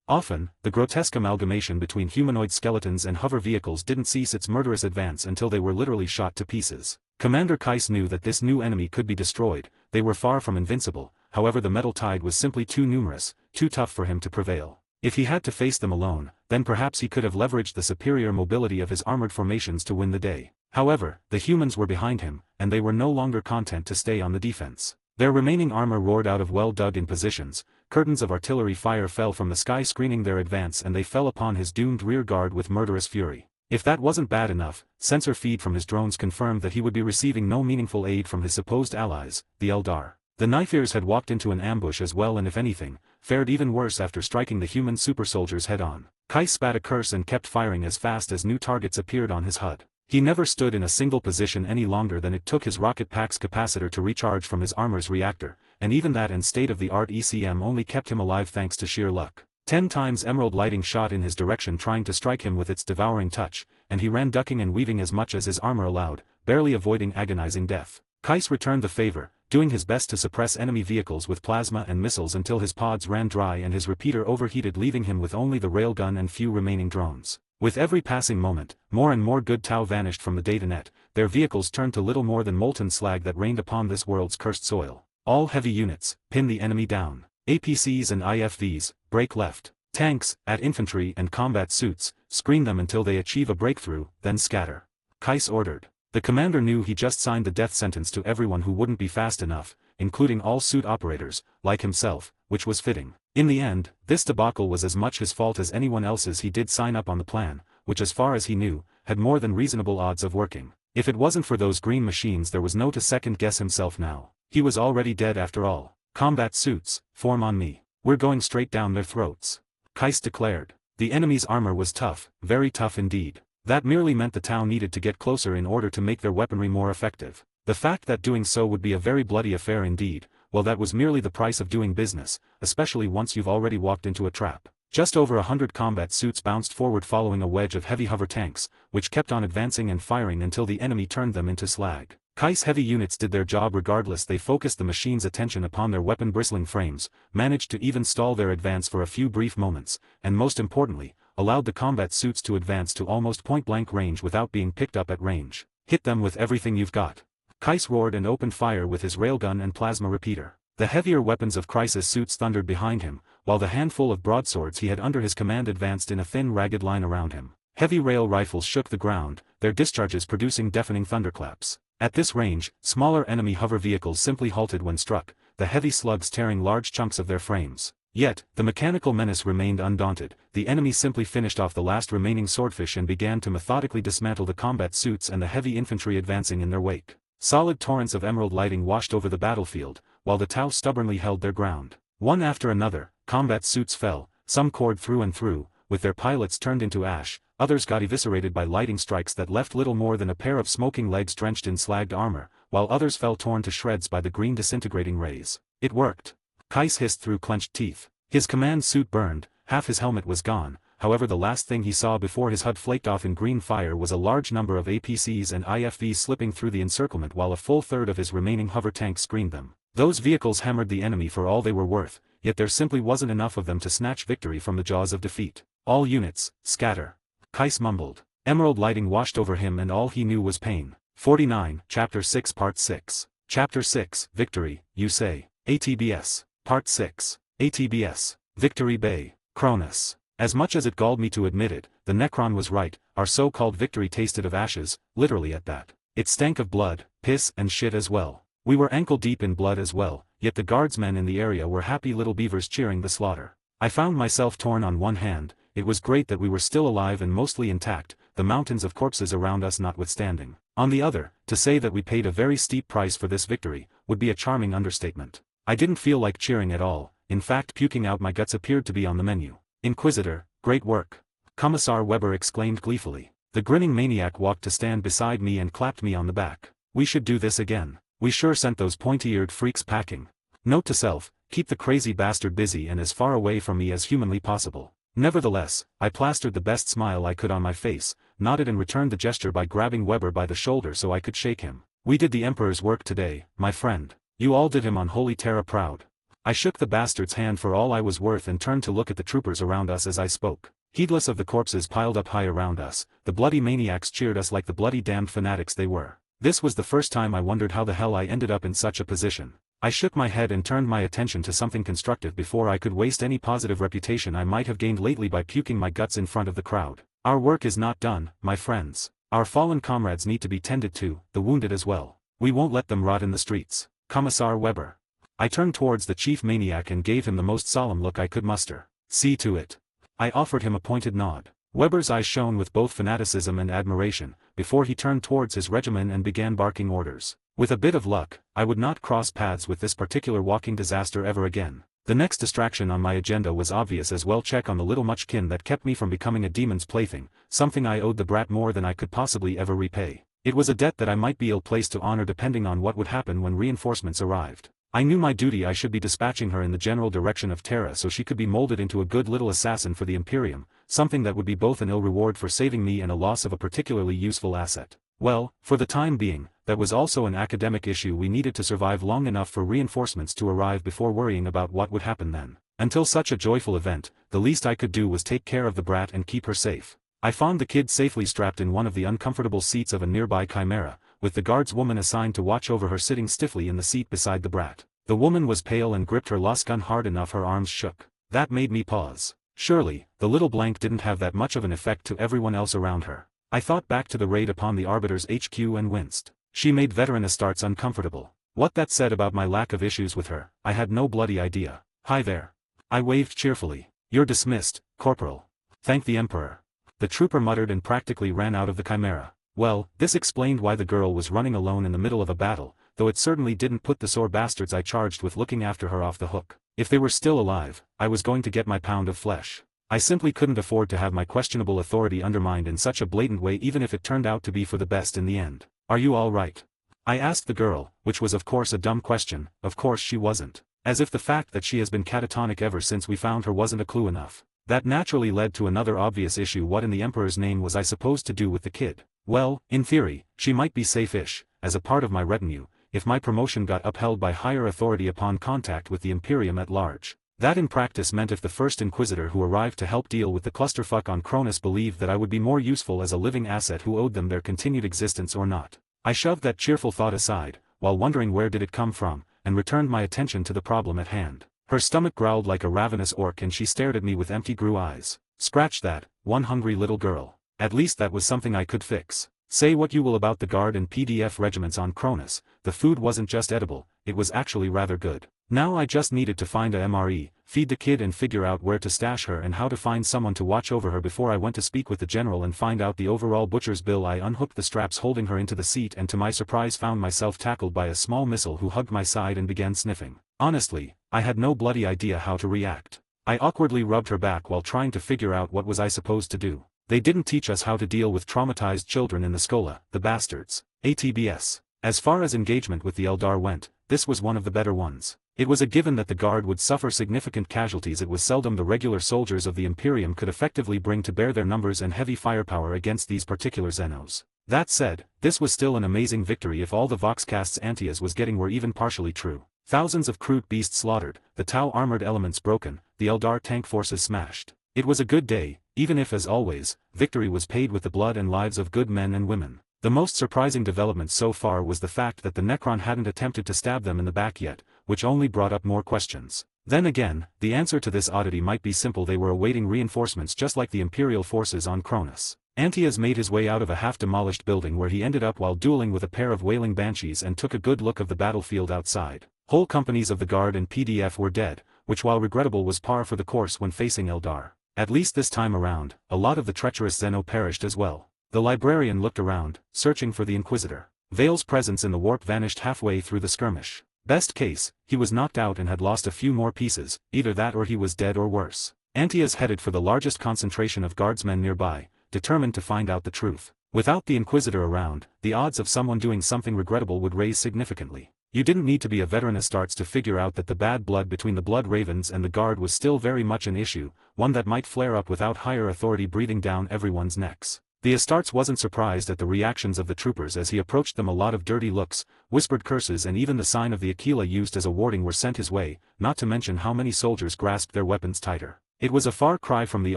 Often, the grotesque amalgamation between humanoid skeletons and hover vehicles didn't cease its murderous advance until they were literally shot to pieces. Commander Kais knew that this new enemy could be destroyed. They were far from invincible, however the metal tide was simply too numerous, too tough for him to prevail. If he had to face them alone, then perhaps he could have leveraged the superior mobility of his armored formations to win the day. However, the humans were behind him, and they were no longer content to stay on the defense. Their remaining armor roared out of well-dug-in positions, curtains of artillery fire fell from the sky screening their advance, and they fell upon his doomed rear guard with murderous fury. If that wasn't bad enough, sensor feed from his drones confirmed that he would be receiving no meaningful aid from his supposed allies, the Eldar. The Knife-Ears had walked into an ambush as well, and if anything, fared even worse after striking the human super soldiers head-on. Kais spat a curse and kept firing as fast as new targets appeared on his HUD. He never stood in a single position any longer than it took his rocket pack's capacitor to recharge from his armor's reactor, and even that and state-of-the-art ECM only kept him alive thanks to sheer luck. 10 times emerald lighting shot in his direction trying to strike him with its devouring touch, and he ran ducking and weaving as much as his armor allowed, barely avoiding agonizing death. Kais returned the favor, doing his best to suppress enemy vehicles with plasma and missiles until his pods ran dry and his repeater overheated, leaving him with only the railgun and few remaining drones. With every passing moment, more and more good Tau vanished from the datanet, their vehicles turned to little more than molten slag that rained upon this world's cursed soil. All heavy units, pin the enemy down. APCs and IFVs, break left. Tanks, at infantry and combat suits, screen them until they achieve a breakthrough, then scatter. Kais ordered. The commander knew he just signed the death sentence to everyone who wouldn't be fast enough, including all suit operators, like himself, which was fitting. In the end, this debacle was as much his fault as anyone else's. He did sign up on the plan, which as far as he knew, had more than reasonable odds of working. If it wasn't for those green machines there was no to second guess himself now. He was already dead after all. Combat suits, form on me. We're going straight down their throats. Kais declared. The enemy's armor was tough, very tough indeed. That merely meant the town needed to get closer in order to make their weaponry more effective. The fact that doing so would be a very bloody affair indeed, well that was merely the price of doing business, especially once you've already walked into a trap. Just over 100 combat suits bounced forward following a wedge of heavy hover tanks, which kept on advancing and firing until the enemy turned them into slag. Kais heavy units did their job regardless. They focused the machine's attention upon their weapon-bristling frames, managed to even stall their advance for a few brief moments, and most importantly, allowed the combat suits to advance to almost point-blank range without being picked up at range. Hit them with everything you've got. Kais roared and opened fire with his railgun and plasma repeater. The heavier weapons of Crisis suits thundered behind him, while the handful of broadswords he had under his command advanced in a thin ragged line around him. Heavy rail rifles shook the ground, their discharges producing deafening thunderclaps. At this range, smaller enemy hover vehicles simply halted when struck, the heavy slugs tearing large chunks of their frames. Yet, the mechanical menace remained undaunted. The enemy simply finished off the last remaining swordfish and began to methodically dismantle the combat suits and the heavy infantry advancing in their wake. Solid torrents of emerald lighting washed over the battlefield, while the Tau stubbornly held their ground. One after another, combat suits fell, some cored through and through, with their pilots turned into ash, others got eviscerated by lightning strikes that left little more than a pair of smoking legs drenched in slagged armor, while others fell torn to shreds by the green disintegrating rays. It worked. Kais hissed through clenched teeth. His command suit burned, half his helmet was gone. However, the last thing he saw before his HUD flaked off in green fire was a large number of APCs and IFVs slipping through the encirclement while a full third of his remaining hover tanks screened them. Those vehicles hammered the enemy for all they were worth, yet there simply wasn't enough of them to snatch victory from the jaws of defeat. All units, scatter. Kais mumbled. Emerald lighting washed over him and all he knew was pain. 49, Chapter 6 Part 6. Chapter 6, Victory, you say. ATBS. Part 6. ATBS. Victory Bay. Cronis. As much as it galled me to admit it, the Necron was right, our so-called victory tasted of ashes, literally at that. It stank of blood, piss and shit as well. We were ankle-deep in blood as well, yet the guardsmen in the area were happy little beavers cheering the slaughter. I found myself torn on one hand. It was great that we were still alive and mostly intact, the mountains of corpses around us notwithstanding. On the other, to say that we paid a very steep price for this victory, would be a charming understatement. I didn't feel like cheering at all, in fact puking out my guts appeared to be on the menu. Inquisitor, great work. Commissar Weber exclaimed gleefully. The grinning maniac walked to stand beside me and clapped me on the back. We should do this again. We sure sent those pointy-eared freaks packing. Note to self, keep the crazy bastard busy and as far away from me as humanly possible. Nevertheless, I plastered the best smile I could on my face, nodded and returned the gesture by grabbing Weber by the shoulder so I could shake him. We did the Emperor's work today, my friend. You all did him on Holy Terra proud. I shook the bastard's hand for all I was worth and turned to look at the troopers around us as I spoke. Heedless of the corpses piled up high around us, the bloody maniacs cheered us like the bloody damned fanatics they were. This was the first time I wondered how the hell I ended up in such a position. I shook my head and turned my attention to something constructive before I could waste any positive reputation I might have gained lately by puking my guts in front of the crowd. Our work is not done, my friends. Our fallen comrades need to be tended to, the wounded as well. We won't let them rot in the streets. Commissar Weber. I turned towards the chief maniac and gave him the most solemn look I could muster. See to it. I offered him a pointed nod. Weber's eyes shone with both fanaticism and admiration, before he turned towards his regiment and began barking orders. With a bit of luck, I would not cross paths with this particular walking disaster ever again. The next distraction on my agenda was obvious as well: check on the little muchkin that kept me from becoming a demon's plaything, something I owed the brat more than I could possibly ever repay. It was a debt that I might be ill-placed to honor depending on what would happen when reinforcements arrived. I knew my duty. I should be dispatching her in the general direction of Terra so she could be molded into a good little assassin for the Imperium, something that would be both an ill reward for saving me and a loss of a particularly useful asset. Well, for the time being, that was also an academic issue. We needed to survive long enough for reinforcements to arrive before worrying about what would happen then. Until such a joyful event, the least I could do was take care of the brat and keep her safe. I found the kid safely strapped in one of the uncomfortable seats of a nearby chimera, with the guards woman assigned to watch over her sitting stiffly in the seat beside the brat. The woman was pale and gripped her gun hard enough her arms shook. That made me pause. Surely, the little blank didn't have that much of an effect to everyone else around her. I thought back to the raid upon the Arbiter's HQ and winced. She made veteran Astartes uncomfortable. What that said about my lack of issues with her, I had no bloody idea. Hi there. I waved cheerfully. You're dismissed, Corporal. Thank the Emperor. The trooper muttered and practically ran out of the chimera. Well, this explained why the girl was running alone in the middle of a battle, though it certainly didn't put the sore bastards I charged with looking after her off the hook. If they were still alive, I was going to get my pound of flesh. I simply couldn't afford to have my questionable authority undermined in such a blatant way, even if it turned out to be for the best in the end. Are you all right? I asked the girl, which was of course a dumb question. Of course she wasn't. As if the fact that she has been catatonic ever since we found her wasn't a clue enough. That naturally led to another obvious issue. What in the Emperor's name was I supposed to do with the kid? Well, in theory, she might be safe-ish, as a part of my retinue, if my promotion got upheld by higher authority upon contact with the Imperium at large. That in practice meant if the first Inquisitor who arrived to help deal with the clusterfuck on Cronis believed that I would be more useful as a living asset who owed them their continued existence or not. I shoved that cheerful thought aside, while wondering where did it come from, and returned my attention to the problem at hand. Her stomach growled like a ravenous orc and she stared at me with empty grue eyes. Scratch that, one hungry little girl. At least that was something I could fix. Say what you will about the Guard and PDF regiments on Cronis, the food wasn't just edible, it was actually rather good. Now I just needed to find a MRE, feed the kid and figure out where to stash her and how to find someone to watch over her before I went to speak with the general and find out the overall butcher's bill. I unhooked the straps holding her into the seat and to my surprise found myself tackled by a small missile who hugged my side and began sniffing. Honestly, I had no bloody idea how to react. I awkwardly rubbed her back while trying to figure out what was I supposed to do. They didn't teach us how to deal with traumatized children in the Schola, the bastards. ATBS. As far as engagement with the Eldar went, this was one of the better ones. It was a given that the Guard would suffer significant casualties. It was seldom the regular soldiers of the Imperium could effectively bring to bear their numbers and heavy firepower against these particular Xenos. That said, this was still an amazing victory if all the Voxcast's Antias was getting were even partially true. Thousands of crude beasts slaughtered, the Tau armored elements broken, the Eldar tank forces smashed. It was a good day, even if as always, victory was paid with the blood and lives of good men and women. The most surprising development so far was the fact that the Necron hadn't attempted to stab them in the back yet, which only brought up more questions. Then again, the answer to this oddity might be simple. They were awaiting reinforcements just like the Imperial forces on Cronis. Antias made his way out of a half-demolished building where he ended up while dueling with a pair of wailing banshees and took a good look of the battlefield outside. Whole companies of the Guard and PDF were dead, which while regrettable was par for the course when facing Eldar. At least this time around, a lot of the treacherous Xeno perished as well. The Librarian looked around, searching for the Inquisitor. Vale's presence in the warp vanished halfway through the skirmish. Best case, he was knocked out and had lost a few more pieces, either that or he was dead or worse. Antias headed for the largest concentration of guardsmen nearby, determined to find out the truth. Without the Inquisitor around, the odds of someone doing something regrettable would raise significantly. You didn't need to be a veteran Astartes to figure out that the bad blood between the Blood Ravens and the Guard was still very much an issue, one that might flare up without higher authority breathing down everyone's necks. The Astartes wasn't surprised at the reactions of the troopers as he approached them. A lot of dirty looks, whispered curses and even the sign of the Aquila used as a warding were sent his way, not to mention how many soldiers grasped their weapons tighter. It was a far cry from the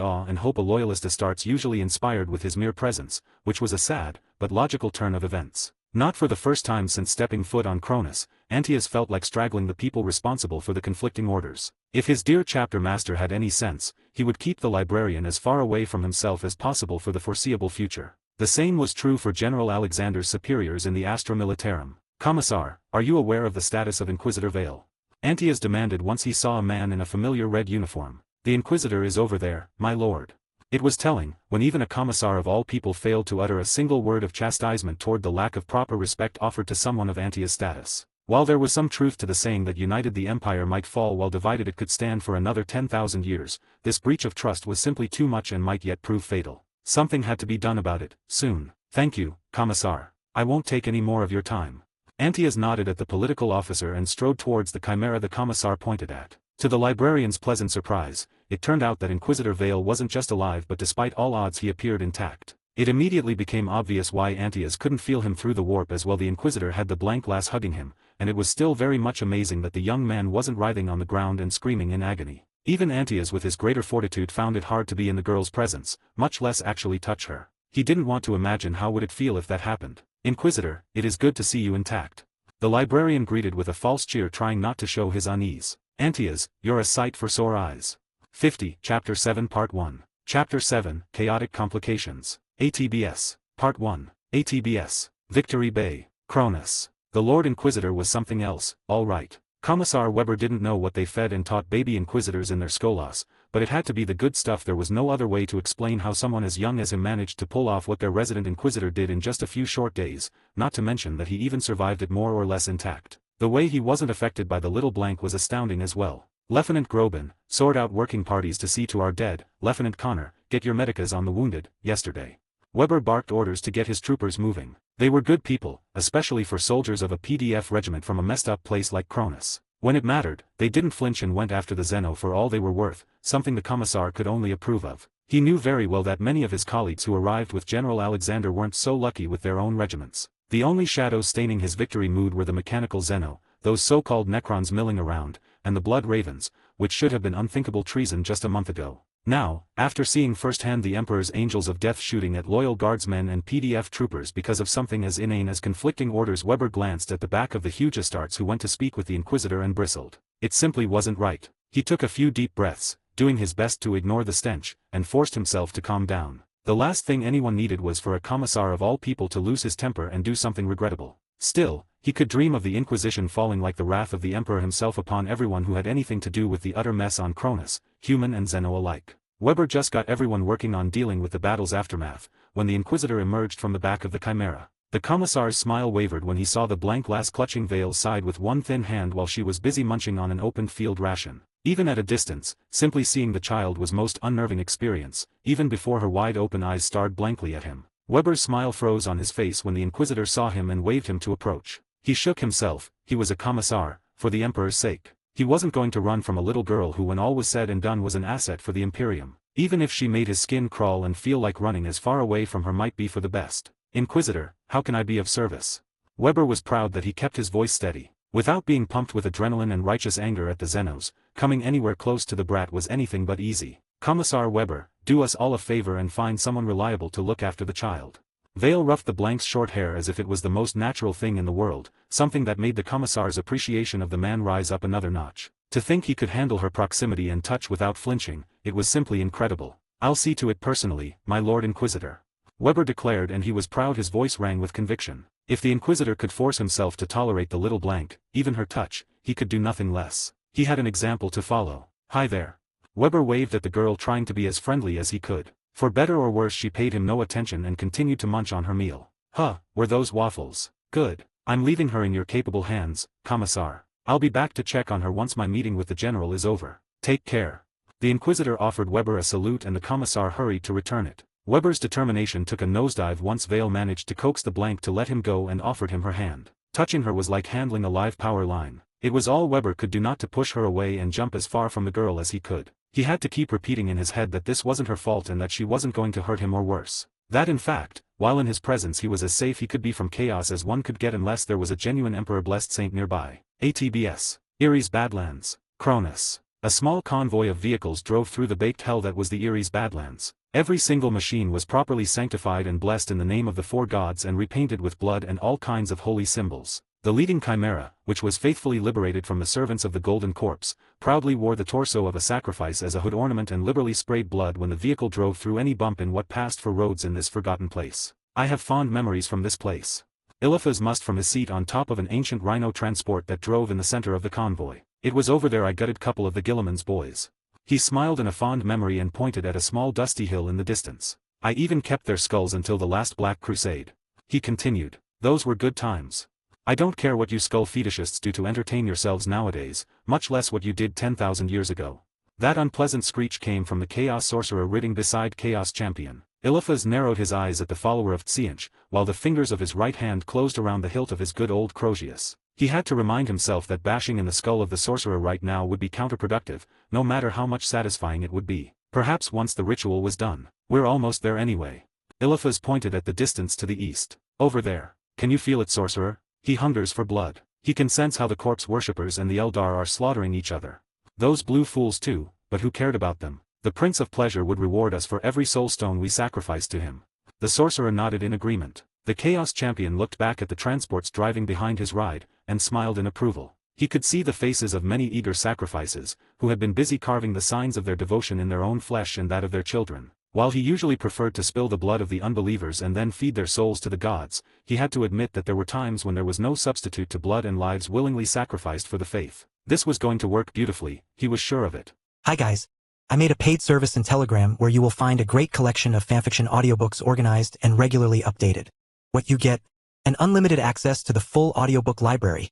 awe and hope a loyalist Astartes usually inspired with his mere presence, which was a sad, but logical turn of events. Not for the first time since stepping foot on Cronis, Antias felt like straggling the people responsible for the conflicting orders. If his dear chapter master had any sense, he would keep the Librarian as far away from himself as possible for the foreseeable future. The same was true for General Alexander's superiors in the Astra Militarum. Commissar, are you aware of the status of Inquisitor Vale? Antias demanded once he saw a man in a familiar red uniform. The Inquisitor is over there, my lord. It was telling, when even a commissar of all people failed to utter a single word of chastisement toward the lack of proper respect offered to someone of Antias' status. While there was some truth to the saying that united the empire might fall while divided it could stand for another 10,000 years, this breach of trust was simply too much and might yet prove fatal. Something had to be done about it, soon. Thank you, Commissar. I won't take any more of your time. Antias nodded at the political officer and strode towards the chimera the Commissar pointed at. To the Librarian's pleasant surprise, it turned out that Inquisitor Vale wasn't just alive but despite all odds he appeared intact. It immediately became obvious why Antias couldn't feel him through the warp as well. The Inquisitor had the blank glass hugging him, and it was still very much amazing that the young man wasn't writhing on the ground and screaming in agony. Even Antias with his greater fortitude found it hard to be in the girl's presence, much less actually touch her. He didn't want to imagine how would it feel if that happened. Inquisitor, it is good to see you intact. The Librarian greeted with a false cheer, trying not to show his unease. Antias, you're a sight for sore eyes. 50, Chapter 7 Part 1. Chapter 7, Chaotic Complications. ATBS. Part 1. ATBS. Victory Bay. Cronis. The Lord Inquisitor was something else, all right. Commissar Weber didn't know what they fed and taught baby Inquisitors in their skolas, but it had to be the good stuff. There was no other way to explain how someone as young as him managed to pull off what their resident Inquisitor did in just a few short days, not to mention that he even survived it more or less intact. The way he wasn't affected by the little blank was astounding as well. Lieutenant Groban, sort out working parties to see to our dead. Lieutenant Connor, get your medicas on the wounded. Yesterday, Weber barked orders to get his troopers moving. They were good people, especially for soldiers of a PDF regiment from a messed-up place like Cronis. When it mattered, they didn't flinch and went after the Zeno for all they were worth, something the Commissar could only approve of. He knew very well that many of his colleagues who arrived with General Alexander weren't so lucky with their own regiments. The only shadows staining his victory mood were the mechanical Zeno, those so-called Necrons milling around, and the Blood Ravens, which should have been unthinkable treason just a month ago. Now, after seeing firsthand the Emperor's Angels of Death shooting at loyal guardsmen and PDF troopers because of something as inane as conflicting orders, Weber glanced at the back of the huge Astartes who went to speak with the Inquisitor and bristled. It simply wasn't right. He took a few deep breaths, doing his best to ignore the stench, and forced himself to calm down. The last thing anyone needed was for a Commissar of all people to lose his temper and do something regrettable. Still, he could dream of the Inquisition falling like the wrath of the Emperor himself upon everyone who had anything to do with the utter mess on Cronis, human and Zeno alike. Weber just got everyone working on dealing with the battle's aftermath, when the Inquisitor emerged from the back of the Chimera. The Commissar's smile wavered when he saw the blank lass clutching Vale's side with one thin hand while she was busy munching on an open field ration. Even at a distance, simply seeing the child was most unnerving experience, even before her wide-open eyes stared blankly at him. Weber's smile froze on his face when the Inquisitor saw him and waved him to approach. He shook himself. He was a Commissar, for the Emperor's sake. He wasn't going to run from a little girl who, when all was said and done, was an asset for the Imperium. Even if she made his skin crawl and feel like running as far away from her might be for the best. Inquisitor, how can I be of service? Weber was proud that he kept his voice steady. Without being pumped with adrenaline and righteous anger at the Zenos, coming anywhere close to the brat was anything but easy. Commissar Weber, do us all a favor and find someone reliable to look after the child. Vale ruffed the blank's short hair as if it was the most natural thing in the world, something that made the Commissar's appreciation of the man rise up another notch. To think he could handle her proximity and touch without flinching, it was simply incredible. I'll see to it personally, my Lord Inquisitor. Weber declared, and he was proud. His voice rang with conviction. If the Inquisitor could force himself to tolerate the little blank, even her touch, he could do nothing less. He had an example to follow. Hi there. Weber waved at the girl, trying to be as friendly as he could. For better or worse, she paid him no attention and continued to munch on her meal. Huh, were those waffles? Good. I'm leaving her in your capable hands, Commissar. I'll be back to check on her once my meeting with the General is over. Take care. The Inquisitor offered Weber a salute and the Commissar hurried to return it. Weber's determination took a nosedive once Vale managed to coax the blank to let him go and offered him her hand. Touching her was like handling a live power line. It was all Weber could do not to push her away and jump as far from the girl as he could. He had to keep repeating in his head that this wasn't her fault and that she wasn't going to hurt him or worse. That in fact, while in his presence he was as safe he could be from chaos as one could get unless there was a genuine Emperor-blessed saint nearby. ATBS. Erie's Badlands. Cronis. A small convoy of vehicles drove through the baked hell that was the Erie's Badlands. Every single machine was properly sanctified and blessed in the name of the four gods and repainted with blood and all kinds of holy symbols. The leading Chimera, which was faithfully liberated from the servants of the Golden Corpse, proudly wore the torso of a sacrifice as a hood ornament and liberally sprayed blood when the vehicle drove through any bump in what passed for roads in this forgotten place. I have fond memories from this place. Eliphaz must from his seat on top of an ancient rhino transport that drove in the center of the convoy. It was over there I gutted couple of the Gilliman's boys. He smiled in a fond memory and pointed at a small dusty hill in the distance. I even kept their skulls until the last Black Crusade. He continued. Those were good times. I don't care what you skull fetishists do to entertain yourselves nowadays, much less what you did 10,000 years ago. That unpleasant screech came from the Chaos Sorcerer riding beside Chaos Champion. Eliphaz narrowed his eyes at the follower of Tsianch, while the fingers of his right hand closed around the hilt of his good old Crozius. He had to remind himself that bashing in the skull of the sorcerer right now would be counterproductive, no matter how much satisfying it would be. Perhaps once the ritual was done. We're almost there anyway. Eliphaz pointed at the distance to the east. Over there. Can you feel it, sorcerer? He hungers for blood. He can sense how the corpse worshippers and the Eldar are slaughtering each other. Those blue fools too, but who cared about them? The Prince of Pleasure would reward us for every soul stone we sacrificed to him. The sorcerer nodded in agreement. The Chaos Champion looked back at the transports driving behind his ride, and smiled in approval. He could see the faces of many eager sacrifices, who had been busy carving the signs of their devotion in their own flesh and that of their children. While he usually preferred to spill the blood of the unbelievers and then feed their souls to the gods, he had to admit that there were times when there was no substitute to blood and lives willingly sacrificed for the faith. This was going to work beautifully, he was sure of it. Hi guys. I made a paid service in Telegram where you will find a great collection of fanfiction audiobooks organized and regularly updated. What you get? An unlimited access to the full audiobook library.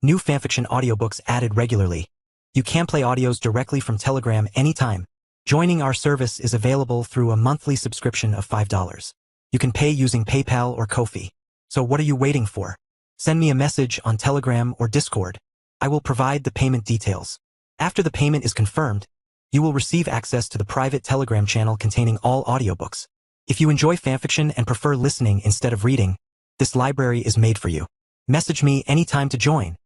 New fanfiction audiobooks added regularly. You can play audios directly from Telegram anytime. Joining our service is available through a monthly subscription of $5. You can pay using PayPal or Ko-fi. So what are you waiting for? Send me a message on Telegram or Discord. I will provide the payment details. After the payment is confirmed, you will receive access to the private Telegram channel containing all audiobooks. If you enjoy fanfiction and prefer listening instead of reading, this library is made for you. Message me anytime to join.